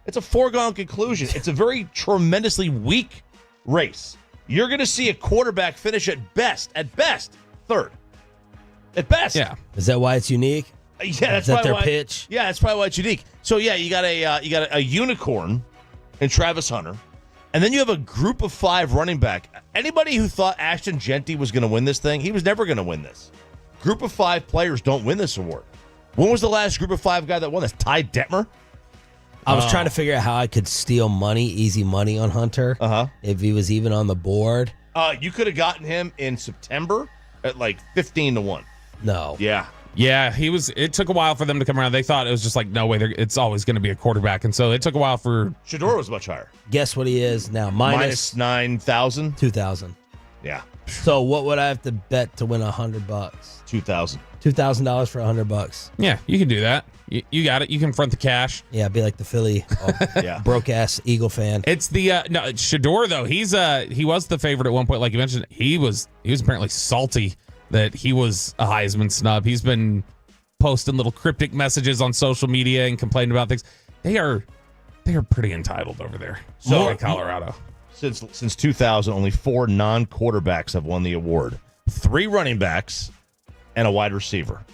It's a foregone conclusion. It's a very tremendously weak race. You're going to see a quarterback finish at best, third. At best.
Yeah.
Is that why it's unique?
Yeah, that's
Is that their
why,
pitch?
Yeah, that's probably why it's unique. So yeah, you got a unicorn in Travis Hunter, and then you have a group of 5 running back. Anybody who thought Ashton Genty was going to win this thing, he was never going to win this. Group of 5 players don't win this award. When was the last group of 5 guy that won this? Ty Detmer?
I was trying to figure out how I could steal easy money on Hunter. If he was even on the board.
You could have gotten him in September at like 15-1.
No.
Yeah.
Yeah, it took a while for them to come around. They thought it was just like, no way, it's always going to be a quarterback. And so it took a while for...
Shedeur was much higher.
Guess what he is now?
Minus 9,000?
2,000.
Yeah.
So what would I have to bet to win $100?
$2,000.
$2,000 for $100.
Yeah, you can do that. You got it. You can front the cash.
Yeah, be like the Philly broke ass Eagle fan.
It's the Shador though. He was the favorite at one point, like you mentioned. He was apparently salty that he was a Heisman snub. He's been posting little cryptic messages on social media and complaining about things. They are pretty entitled over there. So in Colorado.
Since 2000, only 4 non-quarterbacks have won the award. 3 running backs and a wide receiver.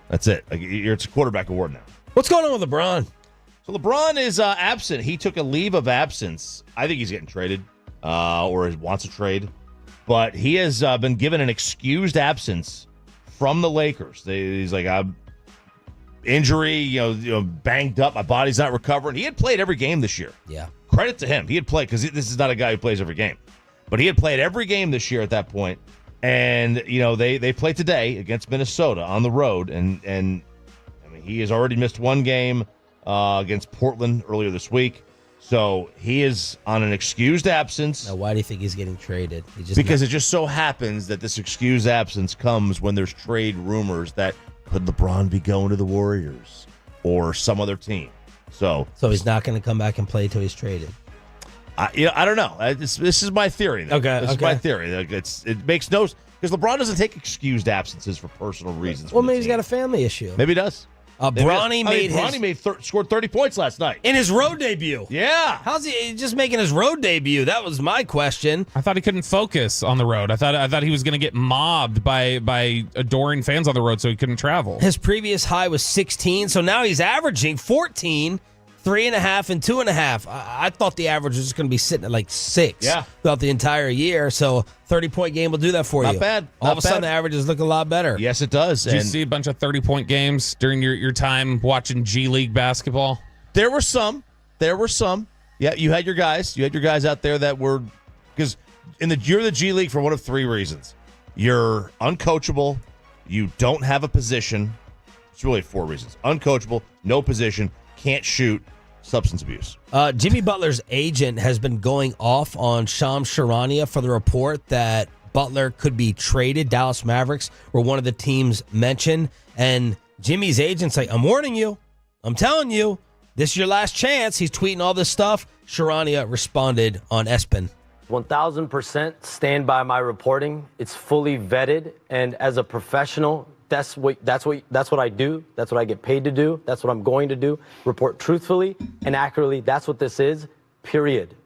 That's it. It's a quarterback award now.
What's going on with LeBron?
So LeBron is absent. He took a leave of absence. I think he's getting traded or wants a trade. But he has been given an excused absence from the Lakers. He's like, I'm injury, banged up. My body's not recovering. He had played every game this year.
Yeah.
Credit to him. He had played, because this is not a guy who plays every game. But he had played every game this year at that point. And, they played today against Minnesota on the road. And I mean, he has already missed one game against Portland earlier this week. So he is on an excused absence.
Now, why do you think he's getting traded?
Because it just so happens that this excused absence comes when there's trade rumors that could LeBron be going to the Warriors or some other team. So
he's not going to come back and play till he's traded.
I don't know. This is my theory. This is my theory. It makes no, because LeBron doesn't take excused absences for personal reasons.
Well, maybe he's got a family issue.
Maybe he does.
Bronny
scored 30 points last night
in his road debut.
Yeah.
How's he just making his road debut? That was my question.
I thought he couldn't focus on the road. I thought he was going to get mobbed by adoring fans on the road, so he couldn't travel.
His previous high was 16, so now he's averaging 14, 3.5, and 2.5. I thought the average was just going to be sitting at like 6 throughout the entire year. So 30-point game will do that for you.
Not bad.
All of a sudden, the averages look a lot better.
Yes, it does.
Did you see a bunch of 30-point games during your time watching G League basketball?
There were some. Yeah, you had your guys. You had your guys out there that were, because you're the G League for one of 3 reasons. You're uncoachable. You don't have a position. It's really 4 reasons. Uncoachable, no position, can't shoot, substance abuse.
Jimmy Butler's agent has been going off on Shams Charania for the report that Butler could be traded. Dallas Mavericks were one of the teams mentioned. And Jimmy's agent's like, I'm warning you. I'm telling you. This is your last chance. He's tweeting all this stuff. Charania responded on ESPN.
1,000% stand by my reporting. It's fully vetted. And as a professional, that's what I do. That's what I get paid to do. That's what I'm going to do. Report truthfully and accurately. That's what this is, period.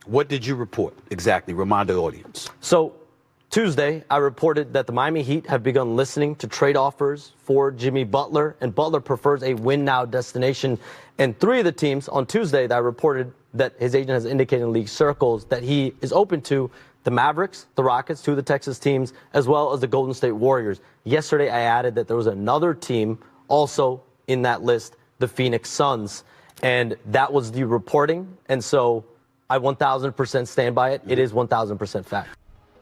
What did you report exactly? Remind the audience.
So Tuesday, I reported that the Miami Heat have begun listening to trade offers for Jimmy Butler, and Butler prefers a win-now destination. And 3 of the teams on Tuesday that I reported that his agent has indicated in league circles that he is open to: the Mavericks, the Rockets, 2 of the Texas teams, as well as the Golden State Warriors. Yesterday, I added that there was another team also in that list, the Phoenix Suns. And that was the reporting. And so I 1,000% stand by it. It is 1,000% fact.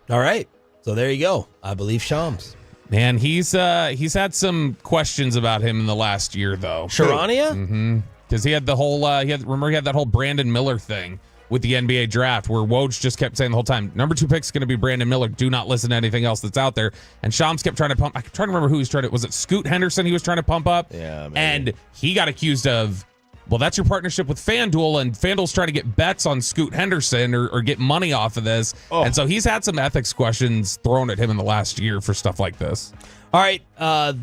All right. So there you go. I believe Shams.
Man, he's had some questions about him in the last year, though.
Charania?
Mm-hmm. Because he had the whole, he had that whole Brandon Miller thing with the NBA draft, where Woj just kept saying the whole time, number 2 pick is going to be Brandon Miller. Do not listen to anything else that's out there. And Shams kept trying to pump. I'm trying to remember who he was trying to. Was it Scoot Henderson he was trying to pump up?
Yeah, maybe.
And he got accused of, well, that's your partnership with FanDuel, and FanDuel's trying to get bets on Scoot Henderson or get money off of this. Oh. And so he's had some ethics questions thrown at him in the last year for stuff like this.
All right,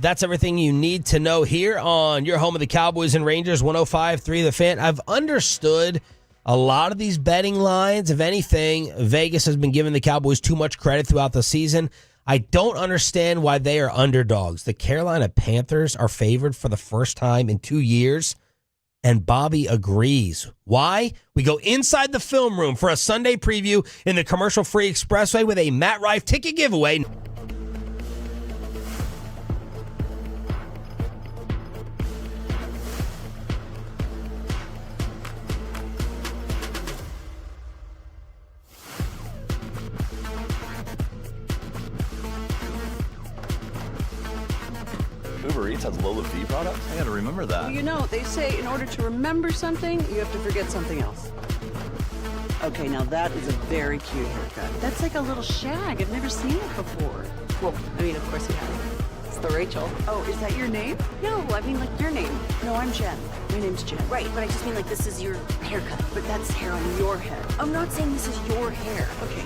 that's everything you need to know here on your home of the Cowboys and Rangers, 105.3 The Fan. I've understood a lot of these betting lines. If anything, Vegas has been giving the Cowboys too much credit throughout the season. I don't understand why they are underdogs. The Carolina Panthers are favored for the first time in 2 years, and Bobby agrees. Why? We go inside the film room for a Sunday preview in the commercial-free Expressway with a Matt Rife ticket giveaway.
Uber Eats has low fee products? I gotta remember that.
Well, they say in order to remember something, you have to forget something else. Okay, now that is a very cute haircut. That's like a little shag. I've never seen it before. Well, I mean, of course you have. It's the Rachel. Oh, is that your name? No, I mean like your name. No, I'm Jen. My name's Jen.
Right, but I just mean like this is your haircut.
But that's hair on your head.
I'm not saying this is your hair.
Okay.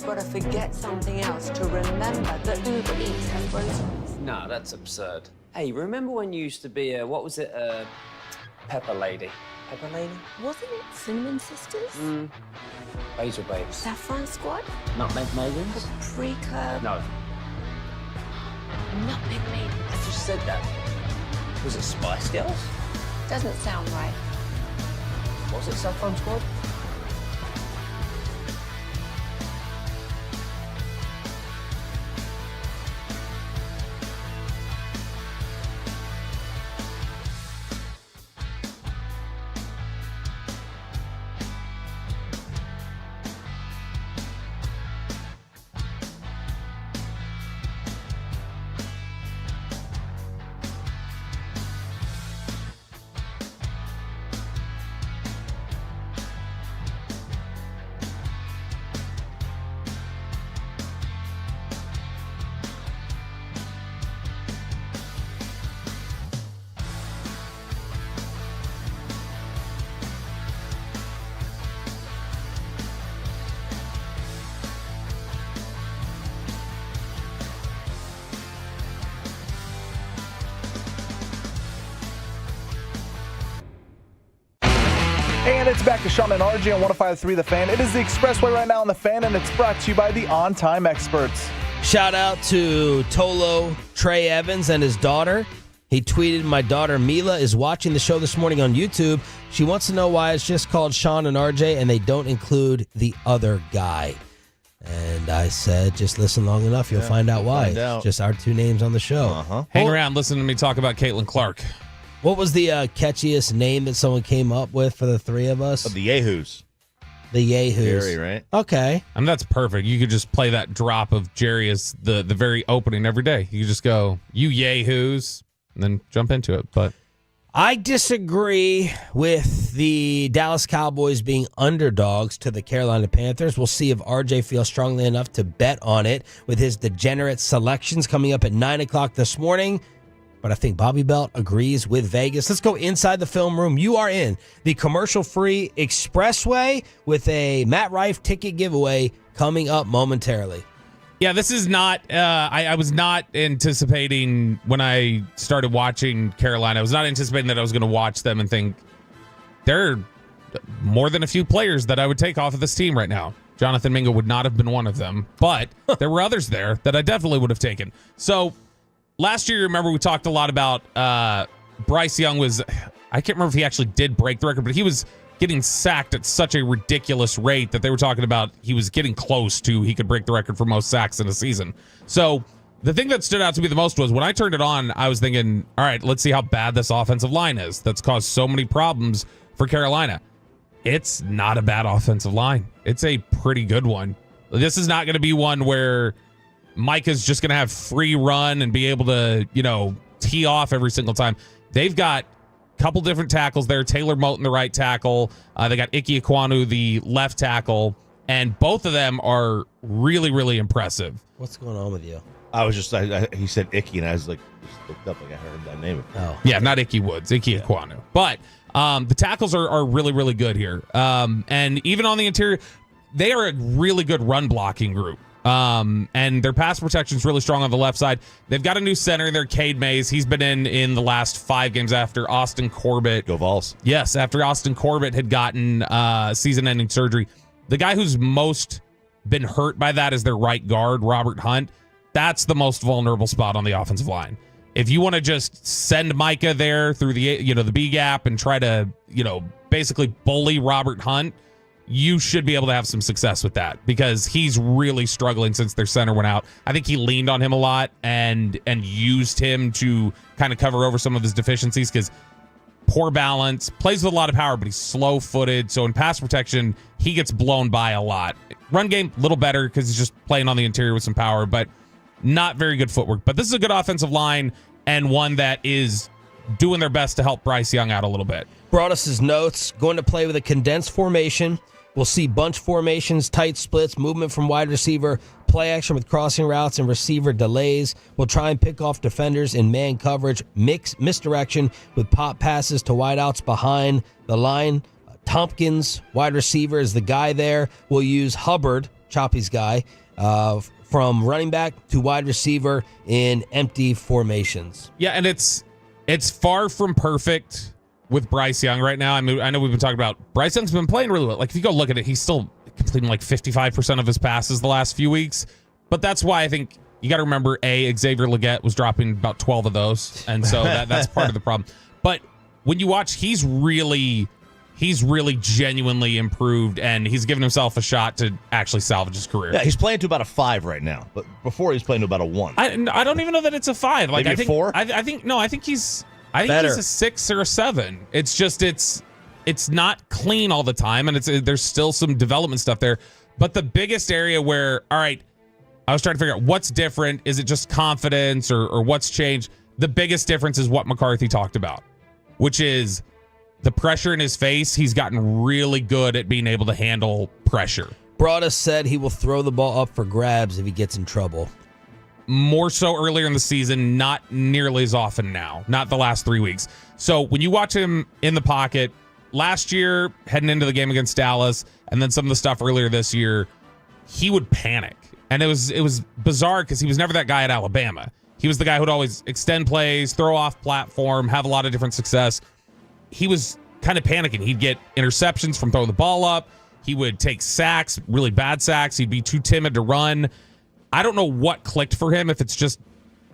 got to forget something else to remember that Uber Eats has groceries.
No, that's absurd. Hey, remember when you used to be a, what was it, Pepper Lady? Pepper Lady?
Wasn't it Cinnamon Sisters?
Basil Babes.
Saffron Squad?
Nutmeg Maidens?
Paprika?
No.
Nutmeg Maiden.
I just said that. Was it Spice Girls?
Doesn't sound right.
Was it Saffron Squad?
And it's back to Sean and RJ on 105.3 The Fan. It is the Expressway right now on The Fan, and it's brought to you by the On Time Experts.
Shout out to Tolo Trey Evans and his daughter. He tweeted, "My daughter Mila is watching the show this morning on YouTube. She wants to know why it's just called Sean and RJ and they don't include the other guy." And I said, just listen long enough, you'll find out why. It's just our two names on the show.
Hang around, listen to me talk about Caitlin Clark.
What was the catchiest name that someone came up with for the three of us?
The Yahoos.
The Yahoos.
Jerry, right?
Okay.
I mean, that's perfect. You could just play that drop of Jerry as the very opening every day. You could just go, "You Yahoos," and then jump into it. But
I disagree with the Dallas Cowboys being underdogs to the Carolina Panthers. We'll see if RJ feels strongly enough to bet on it with his degenerate selections coming up at 9 o'clock this morning. But I think Bobby Belt agrees with Vegas. Let's go inside the film room. You are in the commercial-free Expressway with a Matt Rife ticket giveaway coming up momentarily.
yeah, this is not, I was not anticipating when I started watching Carolina. I was not anticipating that I was going to watch them and think there are more than a few players that I would take off of this team right now. Jonathan Mingo would not have been one of them, but there were others there that I definitely would have taken. So last year, remember, we talked a lot about Bryce Young was, I can't remember if he actually did break the record, but he was getting sacked at such a ridiculous rate that they were talking about he was getting close to, he could break the record for most sacks in a season. So the thing that stood out to me the most was when I turned it on, I was thinking, all right, let's see how bad this offensive line is that's caused so many problems for Carolina. It's not a bad offensive line. It's a pretty good one. This is not going to be one where Micah's just going to have free run and be able to, tee off every single time. They've got a couple different tackles there. Taylor Moton, the right tackle. They got Ike Ekwonu, the left tackle. And both of them are really, really impressive.
What's going on with you?
I was just, he said Icky, and I was like, just looked up like I heard that name.
Oh.
Yeah, not Icky Woods, Ike Ekwonu. But the tackles are really, really good here. And even on the interior, they are a really good run blocking group. And their pass protection is really strong on the left side. They've got a new center there, Cade Mays. He's been in the last 5 games after Austin Corbett.
Go Vols.
Yes, after Austin Corbett had gotten season-ending surgery. The guy who's most been hurt by that is their right guard, Robert Hunt. That's the most vulnerable spot on the offensive line. If you want to just send Micah there through the B gap and try to, basically bully Robert Hunt, you should be able to have some success with that because he's really struggling since their center went out. I think he leaned on him a lot and used him to kind of cover over some of his deficiencies because poor balance, plays with a lot of power, but he's slow-footed. So in pass protection, he gets blown by a lot. Run game, a little better because he's just playing on the interior with some power, but not very good footwork. But this is a good offensive line and one that is doing their best to help Bryce Young out a little bit.
Brought us his notes. Going to play with a condensed formation. We'll see bunch formations, tight splits, movement from wide receiver, play action with crossing routes, and receiver delays. We'll try and pick off defenders in man coverage, misdirection with pop passes to wideouts behind the line. Tompkins, wide receiver, is the guy there. We'll use Hubbard Choppy's guy, from running back to wide receiver in empty formations.
Yeah, and it's far from perfect with Bryce Young right now. I mean, I know we've been talking about Bryce Young's been playing really well. Like, if you go look at it, he's still completing like 55% of his passes the last few weeks. But that's why I think you got to remember, Xavier Legette was dropping about 12 of those. And so that's part of the problem. But when you watch, he's really genuinely improved, and he's given himself a shot to actually salvage his career.
Yeah, he's playing to about a 5 right now, but before he was playing to about a 1.
I don't even know that it's a 5. Like,
Maybe
I think
a 4?
I think he's
Better.
he's a 6 or a 7. It's just it's not clean all the time, and there's still some development stuff there. But the biggest area where, all right, I was trying to figure out what's different. Is it just confidence or what's changed? The biggest difference is what McCarthy talked about, which is the pressure in his face. He's gotten really good at being able to handle pressure.
Broadus said he will throw the ball up for grabs if he gets in trouble.
More so earlier in the season, not nearly as often now, not the last 3 weeks. So when you watch him in the pocket, last year, heading into the game against Dallas, and then some of the stuff earlier this year, he would panic. And it was bizarre because he was never that guy at Alabama. He was the guy who'd always extend plays, throw off platform, have a lot of different success. He was kind of panicking. He'd get interceptions from throwing the ball up. He would take sacks, really bad sacks. He'd be too timid to run. I don't know what clicked for him, if it's just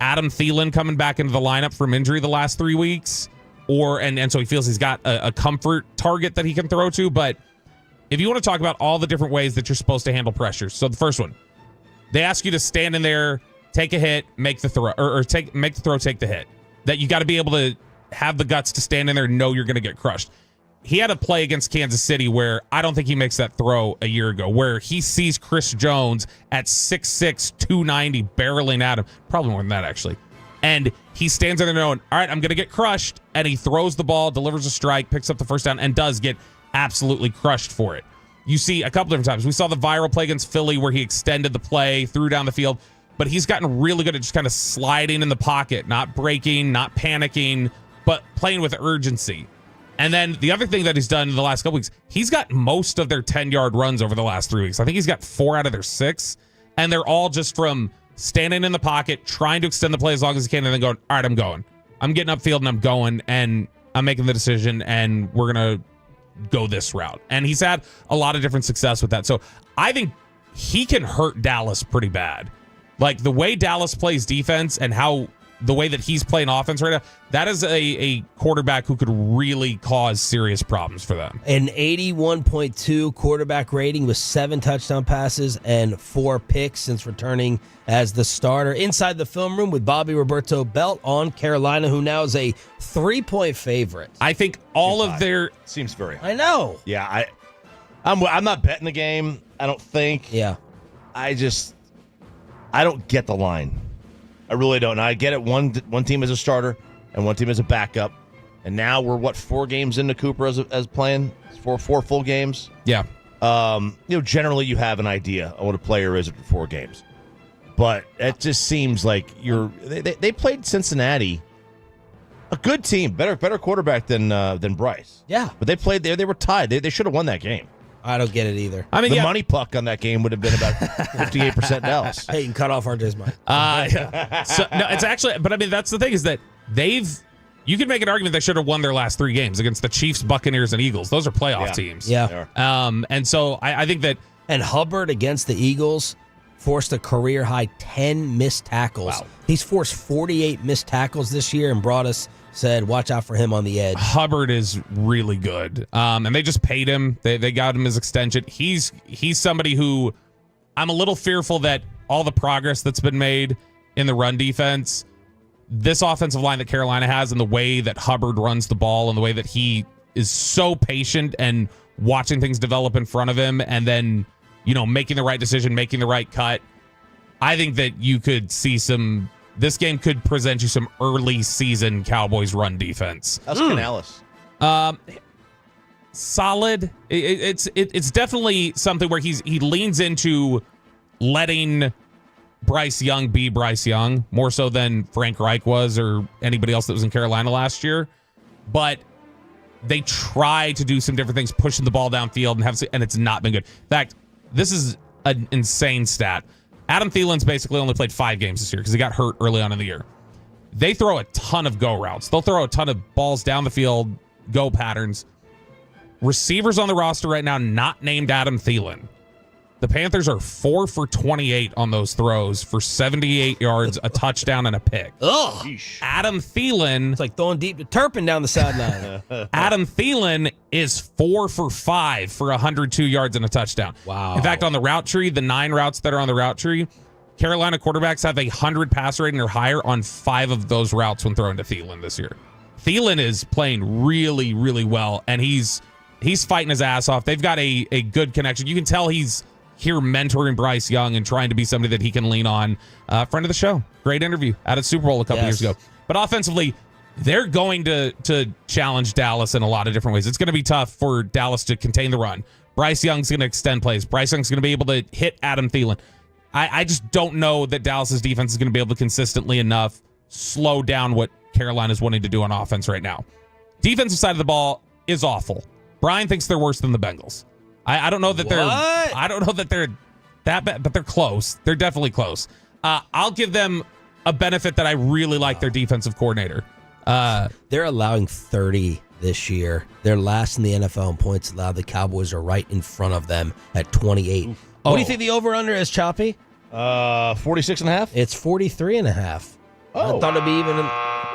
Adam Thielen coming back into the lineup from injury the last 3 weeks, and so he feels he's got a comfort target that he can throw to. But if you want to talk about all the different ways that you're supposed to handle pressure, so the first one, they ask you to stand in there, take a hit, make the throw, make the throw, take the hit. That you got to be able to have the guts to stand in there and know you're going to get crushed. He had a play against Kansas City where I don't think he makes that throw a year ago, where he sees Chris Jones at 6'6", 290 barreling at him. Probably more than that, actually. And he stands there knowing, all right, I'm going to get crushed. And he throws the ball, delivers a strike, picks up the first down, and does get absolutely crushed for it. You see a couple different times. We saw the viral play against Philly where he extended the play, threw down the field. But he's gotten really good at just kind of sliding in the pocket, not breaking, not panicking, but playing with urgency. And then the other thing that he's done in the last couple weeks, he's got most of their 10-yard runs over the last 3 weeks. I think he's got 4 out of their 6, and they're all just from standing in the pocket, trying to extend the play as long as he can, and then going, all right, I'm going. I'm getting upfield, and I'm going, and I'm making the decision, and we're going to go this route. And he's had a lot of different success with that. So I think he can hurt Dallas pretty bad. Like, the way Dallas plays defense and the way that he's playing offense right now, that is a quarterback who could really cause serious problems for them.
An 81.2 quarterback rating with 7 touchdown passes and 4 picks since returning as the starter. Inside the film room with Bobby Roberto Belt on Carolina, who now is a 3-point favorite.
I think all of their...
Seems very high.
I know.
Yeah, I'm not betting the game, I don't think.
Yeah.
I don't get the line. I really don't. Now, I get it. One team is a starter and one team is a backup. And now we're, 4 games into Cooper as playing? 4 full games?
Yeah.
Generally you have an idea of what a player is after 4 games. But it just seems like they played Cincinnati, a good team, better quarterback than Bryce.
Yeah.
But they played there. They were tied. They should have won that game.
I don't get it either.
I mean,
the money puck on that game would have been about 58% Dallas.
Peyton cut off RJ's mic.
So no, it's actually, but I mean, that's the thing, is that you can make an argument they should have won their last 3 games against the Chiefs, Buccaneers, and Eagles. Those are playoff teams.
Yeah.
And so I think that.
And Hubbard against the Eagles forced a career high 10 missed tackles.
Wow.
He's forced 48 missed tackles this year, and Broadus said, watch out for him on the edge.
Hubbard is really good. And they just paid him. They got him his extension. He's somebody who I'm a little fearful that all the progress that's been made in the run defense, this offensive line that Carolina has, and the way that Hubbard runs the ball, and the way that he is so patient and watching things develop in front of him, and then, making the right decision, making the right cut. I think that you could see this game could present you some early season Cowboys run defense.
How's Canales?
Solid. It's definitely something where he leans into letting Bryce Young be Bryce Young more so than Frank Reich was or anybody else that was in Carolina last year. But they try to do some different things, pushing the ball downfield and it's not been good. In fact, this is an insane stat. Adam Thielen's basically only played 5 games this year because he got hurt early on in the year. They throw a ton of go routes. They'll throw a ton of balls down the field, go patterns. Receivers on the roster right now not named Adam Thielen. The Panthers are 4 for 28 on those throws for 78 yards, a touchdown, and a pick.
Ugh.
Adam Thielen.
It's like throwing deep to Turpin down the sideline.
Adam Thielen is 4 for 5 for 102 yards and a touchdown.
Wow.
In fact, on the route tree, the 9 routes that are on the route tree, Carolina quarterbacks have 100 passer rating or higher on 5 of those routes when thrown to Thielen this year. Thielen is playing really, really well, and he's fighting his ass off. They've got a good connection. You can tell he's here mentoring Bryce Young and trying to be somebody that he can lean on. Friend of the show. Great interview at a Super Bowl a couple years ago. But offensively, they're going to challenge Dallas in a lot of different ways. It's going to be tough for Dallas to contain the run. Bryce Young's going to extend plays. Bryce Young's going to be able to hit Adam Thielen. I just don't know that Dallas's defense is going to be able to consistently enough slow down what Carolina's wanting to do on offense right now. Defensive side of the ball is awful. Brian thinks they're worse than the Bengals. I don't know that they're that bad, but they're close. They're definitely close. I'll give them a benefit that I really like their defensive coordinator.
They're allowing 30 this year. They're last in the NFL in points allowed. The Cowboys are right in front of them at 28. What do you think the over-under is, Choppy?
46.5?
It's 43.5.
Oh.
I thought it'd be even.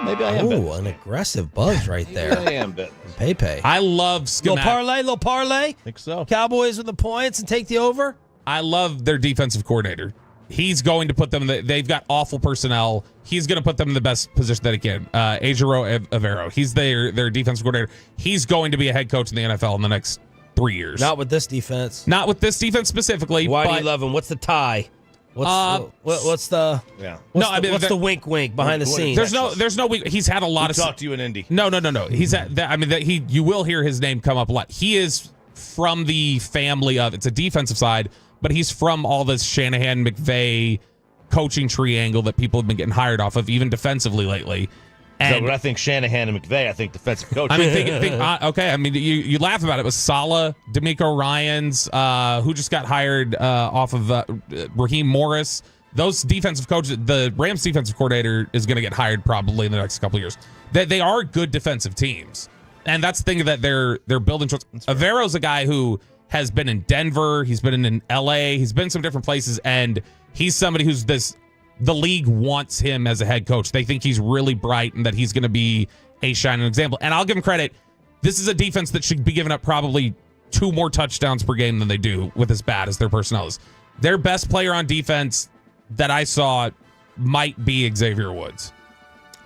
Maybe I am.
Oh, an aggressive buzz right there.
I am betting.
Pepe.
I love schematic.
Little parlay.
Think so.
Cowboys with the points and take the over.
I love their defensive coordinator. He's going to put them. They've got awful personnel. He's going to put them in the best position that he can. Ejiro Evero. He's their defensive coordinator. He's going to be a head coach in the NFL in the next 3 years.
Not with this defense.
Not with this defense specifically.
Why do you love him? What's the tie? What's the what's the wink behind the scenes?
There's no wink. He's had a lot of
talk to you in Indy.
No. He's at you will hear his name come up a lot. He is from the family of, it's a defensive side, but he's from all this Shanahan McVay coaching triangle that people have been getting hired off of, even defensively lately.
And when I think Shanahan and McVay, I think defensive coach.
I mean, okay. I mean, you laugh about it. It was Saleh, D'Amico Ryans, who just got hired off of Raheem Morris. Those defensive coaches, the Rams defensive coordinator is going to get hired probably in the next couple of years. They are good defensive teams, and that's the thing that they're building. Avero's a guy who has been in Denver. He's been in L.A. He's been in some different places, and he's somebody who's the league wants him as a head coach. They think he's really bright and that he's going to be a shining example. And I'll give him credit. This is a defense that should be giving up probably 2 more touchdowns per game than they do with as bad as their personnel is. Their best player on defense that I saw might be Xavier Woods.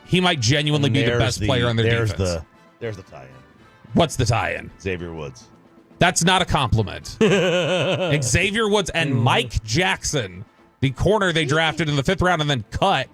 He might genuinely be the best player on their defense.
There's the tie-in.
What's the tie-in?
Xavier Woods.
That's not a compliment. Xavier Woods and Mike Jackson, the corner they drafted in the 5th round and then cut,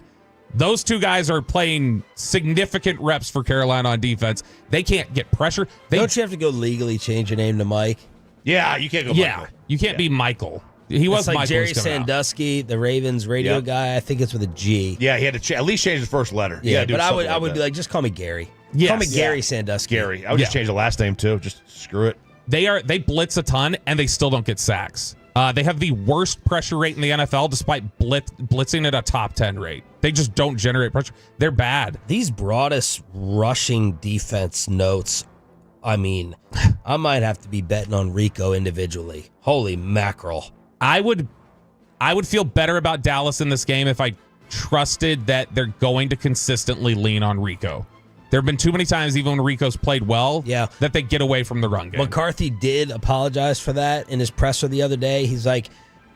those 2 guys are playing significant reps for Carolina on defense. They can't get pressure.
Don't you have to go legally change your name to Mike?
Yeah, you can't go Michael.
You can't be Michael. He was
like
Michael
Jerry Sandusky, the Ravens radio guy. I think it's with a G.
Yeah, he had to at least change his first letter.
Yeah, but I would be like, just call me Gary.
Yes.
Call me Gary Sandusky.
Gary. I would just change the last name too. Just screw it.
They blitz a ton and they still don't get sacks. They have the worst pressure rate in the NFL despite blitzing at a top 10 rate. They just don't generate pressure. They're bad.
These broadest rushing defense notes, I mean, I might have to be betting on Rico individually. Holy mackerel.
I would feel better about Dallas in this game if I trusted that they're going to consistently lean on Rico. There have been too many times, even when Rico's played well, that they get away from the run game.
McCarthy did apologize for that in his presser the other day. He's like,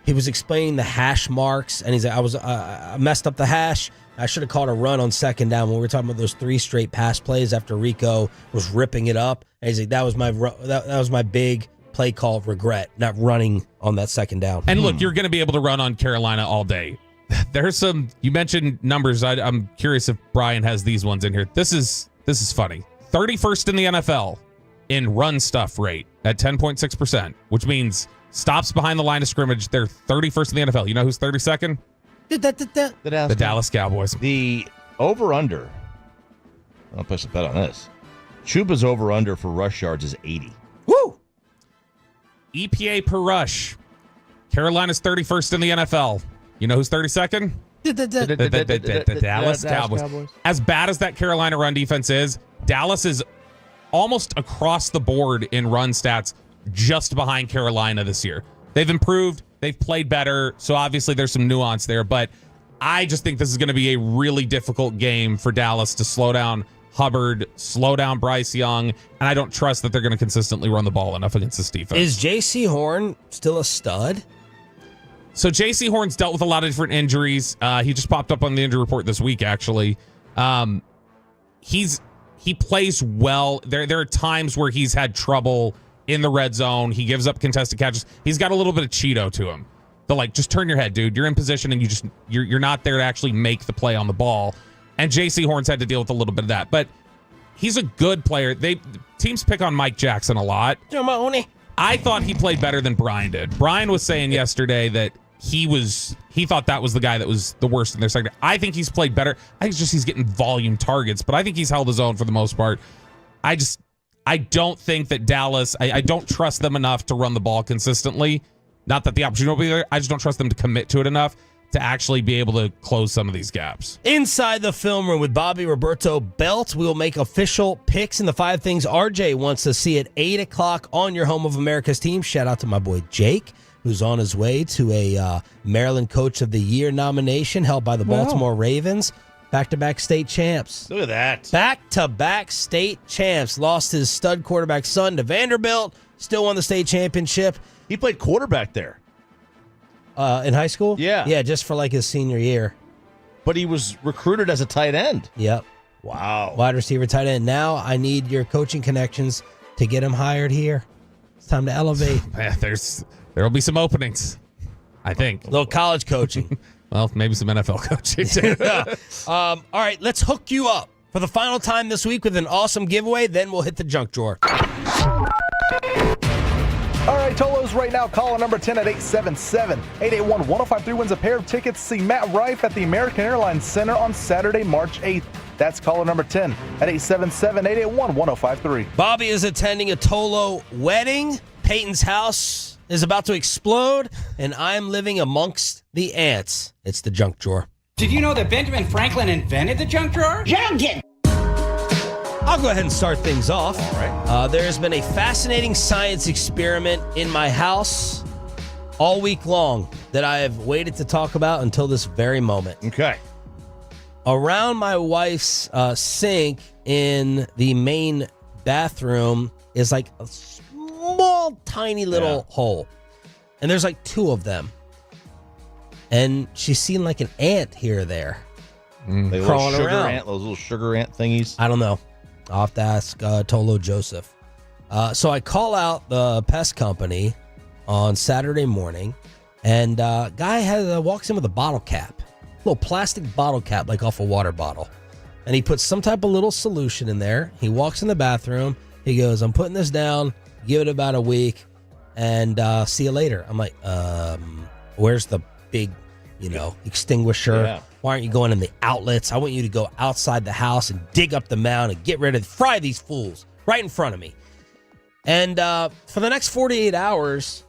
he was explaining the hash marks, and he's like, I messed up the hash. I should have called a run on 2nd down when we were talking about those 3 straight pass plays after Rico was ripping it up. And he's like, that was my big play call of regret, not running on that 2nd down.
And look, you're going to be able to run on Carolina all day. There's some, you mentioned numbers. I'm curious if Brian has these ones in here. This is funny. 31st in the NFL in run stuff rate at 10.6%, which means stops behind the line of scrimmage. They're 31st in the NFL. You know who's 32nd? The Dallas Cowboys.
The over-under, I'll place a bet on this. Chuba's over-under for rush yards is 80.
Woo!
EPA per rush. Carolina's 31st in the NFL. You know who's 32nd? The Dallas Cowboys. As bad as that Carolina run defense is, Dallas is almost across the board in run stats just behind Carolina this year. They've improved. They've played better. So obviously there's some nuance there. But I just think this is going to be a really difficult game for Dallas to slow down Hubbard, slow down Bryce Young. And I don't trust that they're going to consistently run the ball enough against this defense.
Is J.C. Horn still a stud?
So J.C. Horn's dealt with a lot of different injuries. He just popped up on the injury report this week, actually. He plays well. There are times where he's had trouble in the red zone. He gives up contested catches. He's got a little bit of Cheeto to him. They're like, just turn your head, dude. You're in position and you're not there to actually make the play on the ball. And J.C. Horn's had to deal with a little bit of that. But he's a good player. Teams pick on Mike Jackson a lot. I thought he played better than Brian did. Brian was saying yesterday that he thought that was the guy that was the worst in their sector. I think he's played better. I think it's just he's getting volume targets, but I think he's held his own for the most part. I don't think that Dallas, I don't trust them enough to run the ball consistently. Not that the opportunity will be there. I just don't trust them to commit to it enough to actually be able to close some of these gaps.
Inside the film room with Bobby Roberto Belt, we will make official picks in the 5 things RJ wants to see at 8 o'clock on your Home of America's team. Shout out to my boy Jake, who's on his way to a Maryland Coach of the Year nomination held by the Baltimore Ravens. Back-to-back state champs.
Look at that.
Back-to-back state champs. Lost his stud quarterback son to Vanderbilt. Still won the state championship.
He played quarterback there.
In high school?
Yeah.
Yeah, just for like his senior year.
But he was recruited as a tight end.
Yep.
Wow.
Wide receiver, tight end. Now I need your coaching connections to get him hired here. It's time to elevate.
Yeah, there will be some openings, I think.
A little college coaching.
Well, maybe some NFL coaching too.
All right, let's hook you up for the final time this week with an awesome giveaway. Then we'll hit the junk drawer.
All right, Tolos, right now, caller number 10 at 877-881-1053 wins a pair of tickets to see Matt Rife at the American Airlines Center on Saturday, March 8th. That's caller number 10 at 877-881-1053.
Bobby is attending a Tolo wedding. Peyton's house is about to explode, and I'm living amongst the ants. It's the junk drawer.
Did you know that Benjamin Franklin invented the junk drawer? Junkin!
I'll go ahead and start things off.
All right.
There has been a fascinating science experiment in my house all week long that I have waited to talk about until this very moment.
Okay.
Around my wife's sink in the main bathroom is like a small, tiny little hole. And there's like 2 of them. And she's seen like an ant here or there. Crawling around.
Those little sugar ant thingies.
I don't know. I'll have to ask Tolo Joseph. So I call out the pest company on Saturday morning, and guy walks in with a bottle cap, little plastic bottle cap, like off a water bottle, and he puts some type of little solution in there. He walks in the bathroom. He goes, "I'm putting this down. Give it about a week, and see you later." I'm like, "Where's the big, extinguisher?"
Yeah.
Why aren't you going in the outlets? I want you to go outside the house and dig up the mound and get rid of, fry these fools right in front of me. And for the next 48 hours,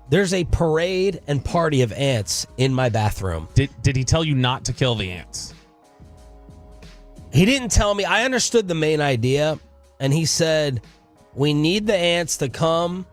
there's a parade and party of ants in my bathroom.
Did he tell you not to kill the ants?
He didn't tell me. I understood the main idea. And he said, we need the ants to come,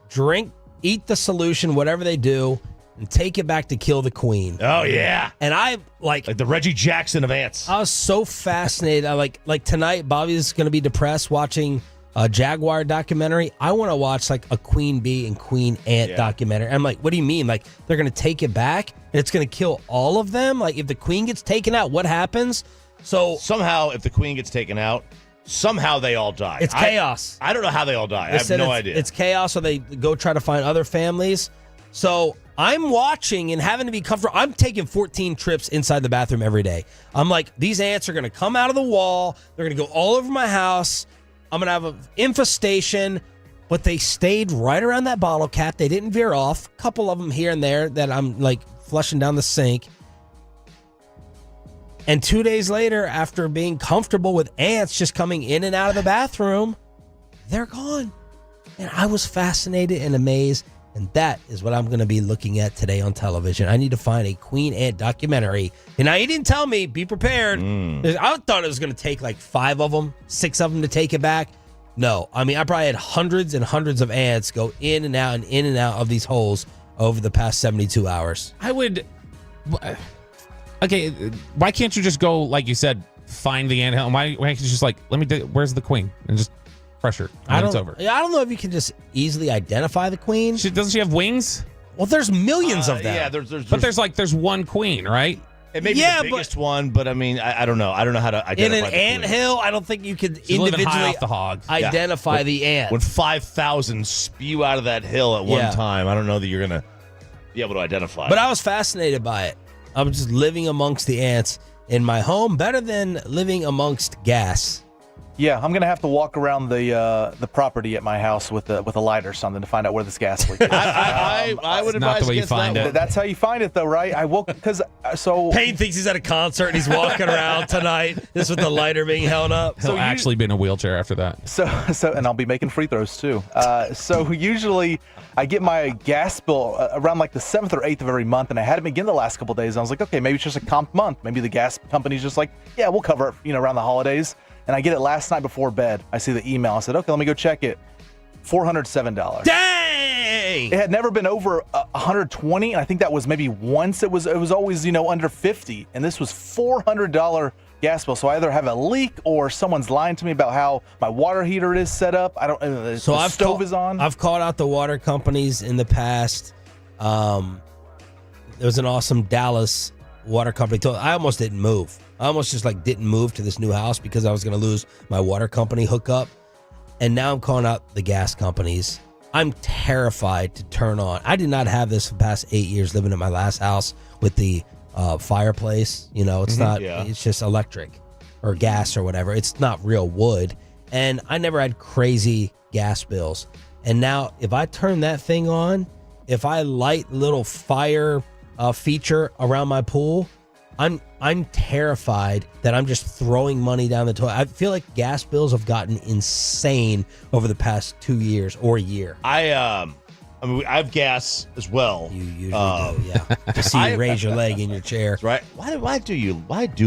drink, eat the solution, whatever they do, and take it back to kill the queen.
Oh, yeah.
And I, like
the Reggie Jackson of ants.
I was so fascinated. I like tonight, Bobby's going to be depressed watching a Jaguar documentary. I want to watch like a queen bee and queen ant documentary. I'm like, what do you mean? Like, they're going to take it back and it's going to kill all of them? Like, if the queen gets taken out, what happens? So
somehow, if the queen gets taken out, somehow they all die.
It's chaos.
I don't know how they all die. I have no idea.
It's chaos, or they go try to find other families. So I'm watching and having to be comfortable. I'm taking 14 trips inside the bathroom every day. I'm like, these ants are going to come out of the wall. They're going to go all over my house. I'm going to have an infestation. But they stayed right around that bottle cap. They didn't veer off. A couple of them here and there that I'm like flushing down the sink. And 2 days later, after being comfortable with ants just coming in and out of the bathroom, they're gone. And I was fascinated and amazed. And that is what I'm going to be looking at today on television. I need to find a queen ant documentary. And now, he didn't tell me, be prepared. I thought it was going to take like 5 of them, 6 of them to take it back. No. I mean, I probably had hundreds and hundreds of ants go in and out of these holes over the past 72 hours.
I would... Okay, why can't you just go, like you said, find the anthill? Why can't you just where's the queen? And just crush her. It's over.
I don't know if you can just easily identify the queen.
Doesn't she have wings?
Well, there's millions of them.
Yeah,
there's one queen, right?
It may be the biggest one, but I mean, I don't know. I don't know how to identify
in an anthill. I don't think you could individually
off the hog.
identify the ant.
When 5,000 spew out of that hill at one time, I don't know that you're going to be able to identify.
But I was fascinated by it. I was just living amongst the ants in my home, better than living amongst gas.
Yeah, I'm gonna have to walk around the property at my house with a light or something to find out where this gas leak is.
I would advise against that.
That's how you find it, though, right? I woke because
Payne thinks he's at a concert and he's walking around tonight. This with the lighter being held up.
He'll actually be in a wheelchair after that.
So, and I'll be making free throws too. So usually I get my gas bill around like the 7th or 8th of every month, and I hadn't begin the last couple of days. I was like, okay, maybe it's just a comp month. Maybe the gas company's just like, yeah, we'll cover it, around the holidays. And I get it last night before bed. I see the email. I said, okay, let me go check it. $407.
Dang!
It had never been over 120, and I think that was maybe once. It was always under 50, and this was $400 gas bill. So I either have a leak or someone's lying to me about how my water heater is set up. I don't. The stove is on.
I've called out the water companies in the past. There was an awesome Dallas water company. I almost didn't move. I almost just didn't move to this new house because I was going to lose my water company hookup. And now I'm calling out the gas companies. I'm terrified to turn on. I did not have this for the past 8 years living in my last house with the fireplace. It's not, it's just electric or gas or whatever. It's not real wood. And I never had crazy gas bills. And now if I turn that thing on, if I light little fire feature around my pool, I'm terrified that I'm just throwing money down the toilet. I feel like gas bills have gotten insane over the past 2 years or a year.
I have gas as well.
You usually do, yeah. To see you raise your leg in your chair.
Right. Why do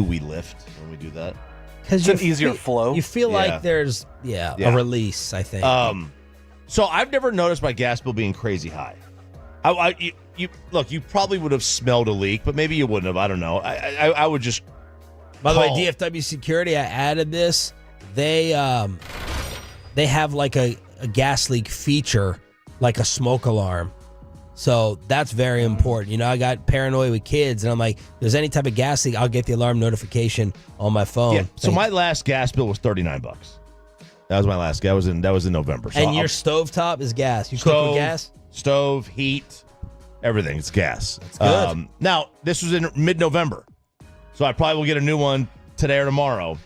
we lift when we do that?
Because
it's an easier flow.
You feel like there's a release, I think.
So I've never noticed my gas bill being crazy high. You probably would have smelled a leak, but maybe you wouldn't have. I don't know. I would just.
By the way, DFW Security, I added this. They have like a gas leak feature, like a smoke alarm. So that's very important. I got paranoid with kids, and I'm like, if there's any type of gas leak, I'll get the alarm notification on my phone.
Yeah. So my last gas bill was $39. That was my last. That was in November. So
and your stovetop is gas. You cook with gas?
Stove, heat. Everything. It's gas.
That's good.
Now, this was in mid-November, so I probably will get a new one today or tomorrow.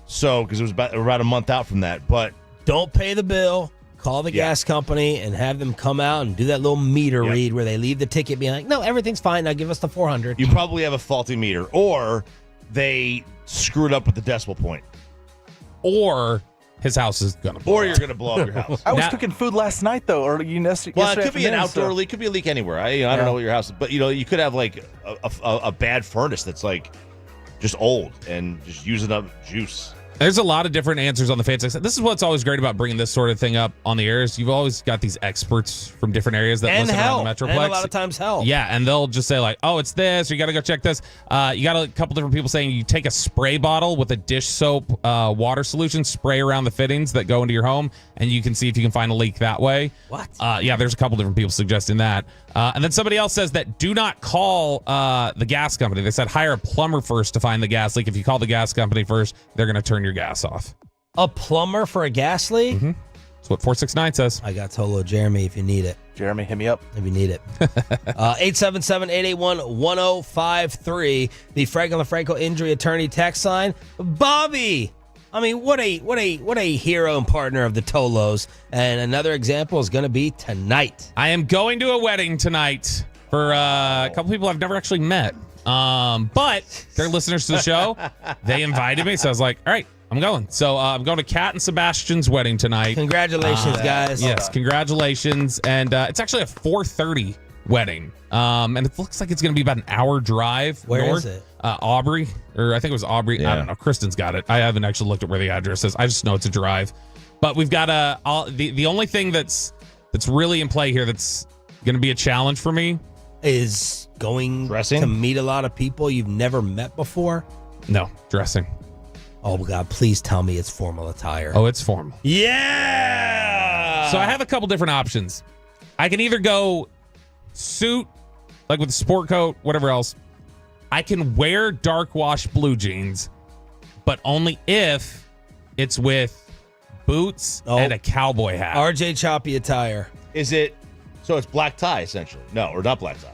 So, because it was about a month out from that. But
don't pay the bill. Call the gas company and have them come out and do that little meter read where they leave the ticket being like, no, everything's fine. Now give us the $400.
You probably have a faulty meter, or they screwed up with the decimal point.
Or his house is going to blow
you're going to blow up your house.
I was cooking food last night, though. Or
it could be an outdoor leak. Could be a leak anywhere. I don't know what your house is. But, you could have, a bad furnace that's, just old and just using up juice.
There's a lot of different answers on the fan section. This is what's always great about bringing this sort of thing up on the air is you've always got these experts from different areas that listen around the Metroplex.
And a lot of times help.
Yeah, and they'll just say oh, it's this, or you got to go check this. You got a couple different people saying you take a spray bottle with a dish soap water solution, spray around the fittings that go into your home, and you can see if you can find a leak that way.
What?
Yeah, there's a couple different people suggesting that. And then somebody else says that do not call the gas company. They said hire a plumber first to find the gas leak. If you call the gas company first, they're going to turn your gas off.
A plumber for a gas leak?
Mm-hmm. That's what 469 says.
I got Tolo Jeremy if you need it.
Jeremy, hit me up.
If you need it. 877-881-1053. The Franklin Franco Injury Attorney text line. Bobby! I mean, what a hero and partner of the Tolos. And another example is going to be tonight.
I am going to a wedding tonight for a couple people I've never actually met. But they're listeners to the show. They invited me, so I was like, all right, I'm going. So I'm going to Kat and Sebastian's wedding tonight.
Congratulations, guys.
Yes, congratulations. And it's actually a 4:30 wedding. And it looks like it's going to be about an hour drive.
Where
north.
is it?
Aubrey, or I think it was Aubrey.
Yeah.
I don't know. Kristen's got it. I haven't actually looked at where the address is. I just know it's a drive. But we've got the only thing that's really in play here that's going to be a challenge for me
is going to meet a lot of people you've never met before.
No, dressing.
Oh, God, please tell me it's formal attire.
Oh, it's formal.
Yeah!
So I have a couple different options. I can either go suit, like with a sport coat, whatever else. I can wear dark wash blue jeans, but only if it's with boots and a cowboy hat.
RJ Choppy attire.
Is it, so it's black tie, essentially? No, or not black tie.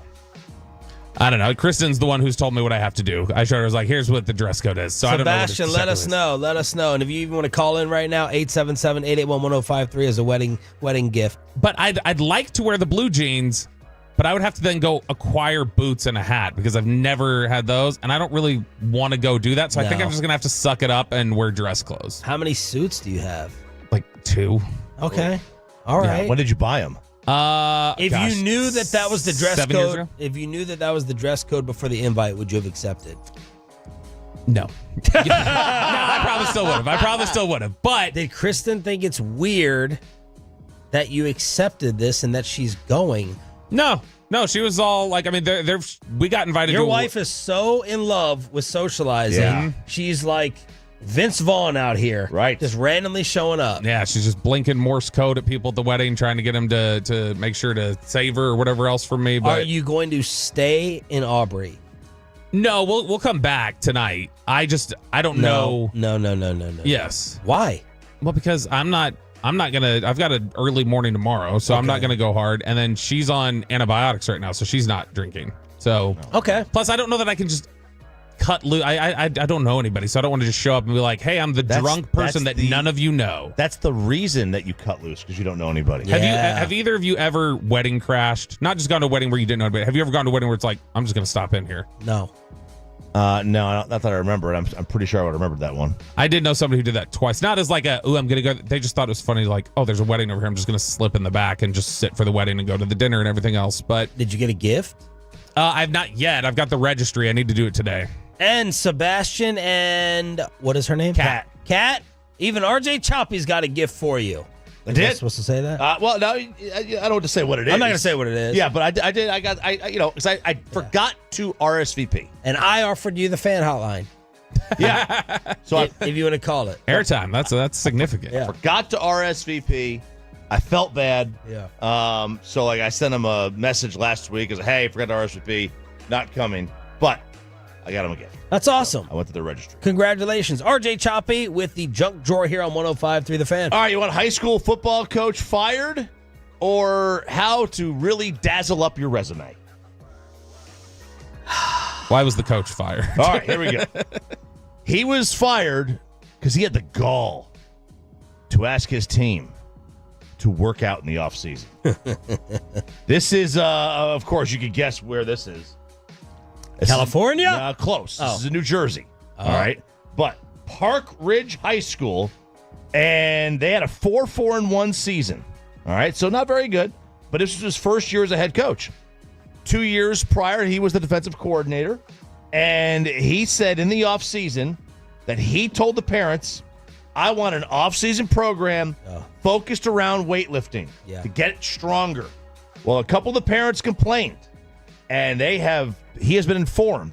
I don't know. Kristen's the one who's told me what I have to do. I showed her, I was like, here's what the dress code is. So
Sebastian,
I don't know
let us know. Let us know. And if you even want to call in right now, 877-881-1053 is a wedding gift.
But I'd like to wear the blue jeans, but I would have to then go acquire boots and a hat because I've never had those, and I don't really want to go do that. So I think I'm just going to have to suck it up and wear dress clothes.
How many suits do you have?
Like 2.
Okay. All right.
Yeah, when did you buy them?
If you knew that was the dress
7 years
code,
ago?
if you knew that was the dress code before the invite, would you have accepted?
No. No, I probably still would have. But
did Kristen think it's weird that you accepted this and that she's going?
No, she was all like, I mean, we got invited.
Your wife is so in love with socializing.
Yeah.
She's like Vince Vaughn out here.
Right.
Just randomly showing up.
Yeah, she's just blinking Morse code at people at the wedding, trying to get them to make sure to save her or whatever else from me. But
are you going to stay in Aubrey?
No, we'll come back tonight. I don't know.
No.
Yes.
Why?
Well, because I'm not gonna. I've got an early morning tomorrow, so I'm not gonna go hard. And then she's on antibiotics right now, so she's not drinking. So
okay.
Plus, I don't know that I can just cut loose. I don't know anybody, so I don't want to just show up and be like, "Hey, I'm the drunk person that none of you know."
That's the reason that you cut loose, because you don't know anybody.
Yeah.
Have either of you ever wedding crashed? Not just gone to a wedding where you didn't know anybody. Have you ever gone to a wedding where it's like, I'm just gonna stop in here?
No.
No, not that I remember it. I'm pretty sure I would have remembered that one.
I did know somebody who did that twice. Not as like I'm gonna go. They just thought it was funny, like, oh, there's a wedding over here. I'm just gonna slip in the back and just sit for the wedding and go to the dinner and everything else. But
did you get a gift?
I've not yet. I've got the registry. I need to do it today.
And Sebastian and what is her name?
Kat.
Even RJ Choppy's got a gift for you.
I did.
Supposed to say that?
Well, no, I don't want to say what it is.
I'm not going to say what it is.
Yeah, but I did. Because I forgot to RSVP.
And I offered you the fan hotline.
Yeah. So
if you want to call it.
Airtime. That's significant.
Yeah.
Forgot to RSVP. I felt bad.
Yeah.
So I sent him a message last week. I said, hey, forgot to RSVP. Not coming. But I got him a gift.
That's awesome.
I went to the registry.
Congratulations. RJ Choppy with the junk drawer here on 105.3 The Fan.
All right, you want high school football coach fired or how to really dazzle up your resume?
Why was the coach fired?
All right, here we go. He was fired because he had the gall to ask his team to work out in the offseason. This is, of course, you could guess where this is.
California?
Close.
Oh.
This is in New Jersey. All right. But Park Ridge High School, and they had a 4-4-1 season. All right. So not very good, but this was his first year as a head coach. 2 years prior, he was the defensive coordinator. And he said in the offseason that he told the parents, I want an offseason program focused around weightlifting to get it stronger. Well, a couple of the parents complained, and he has been informed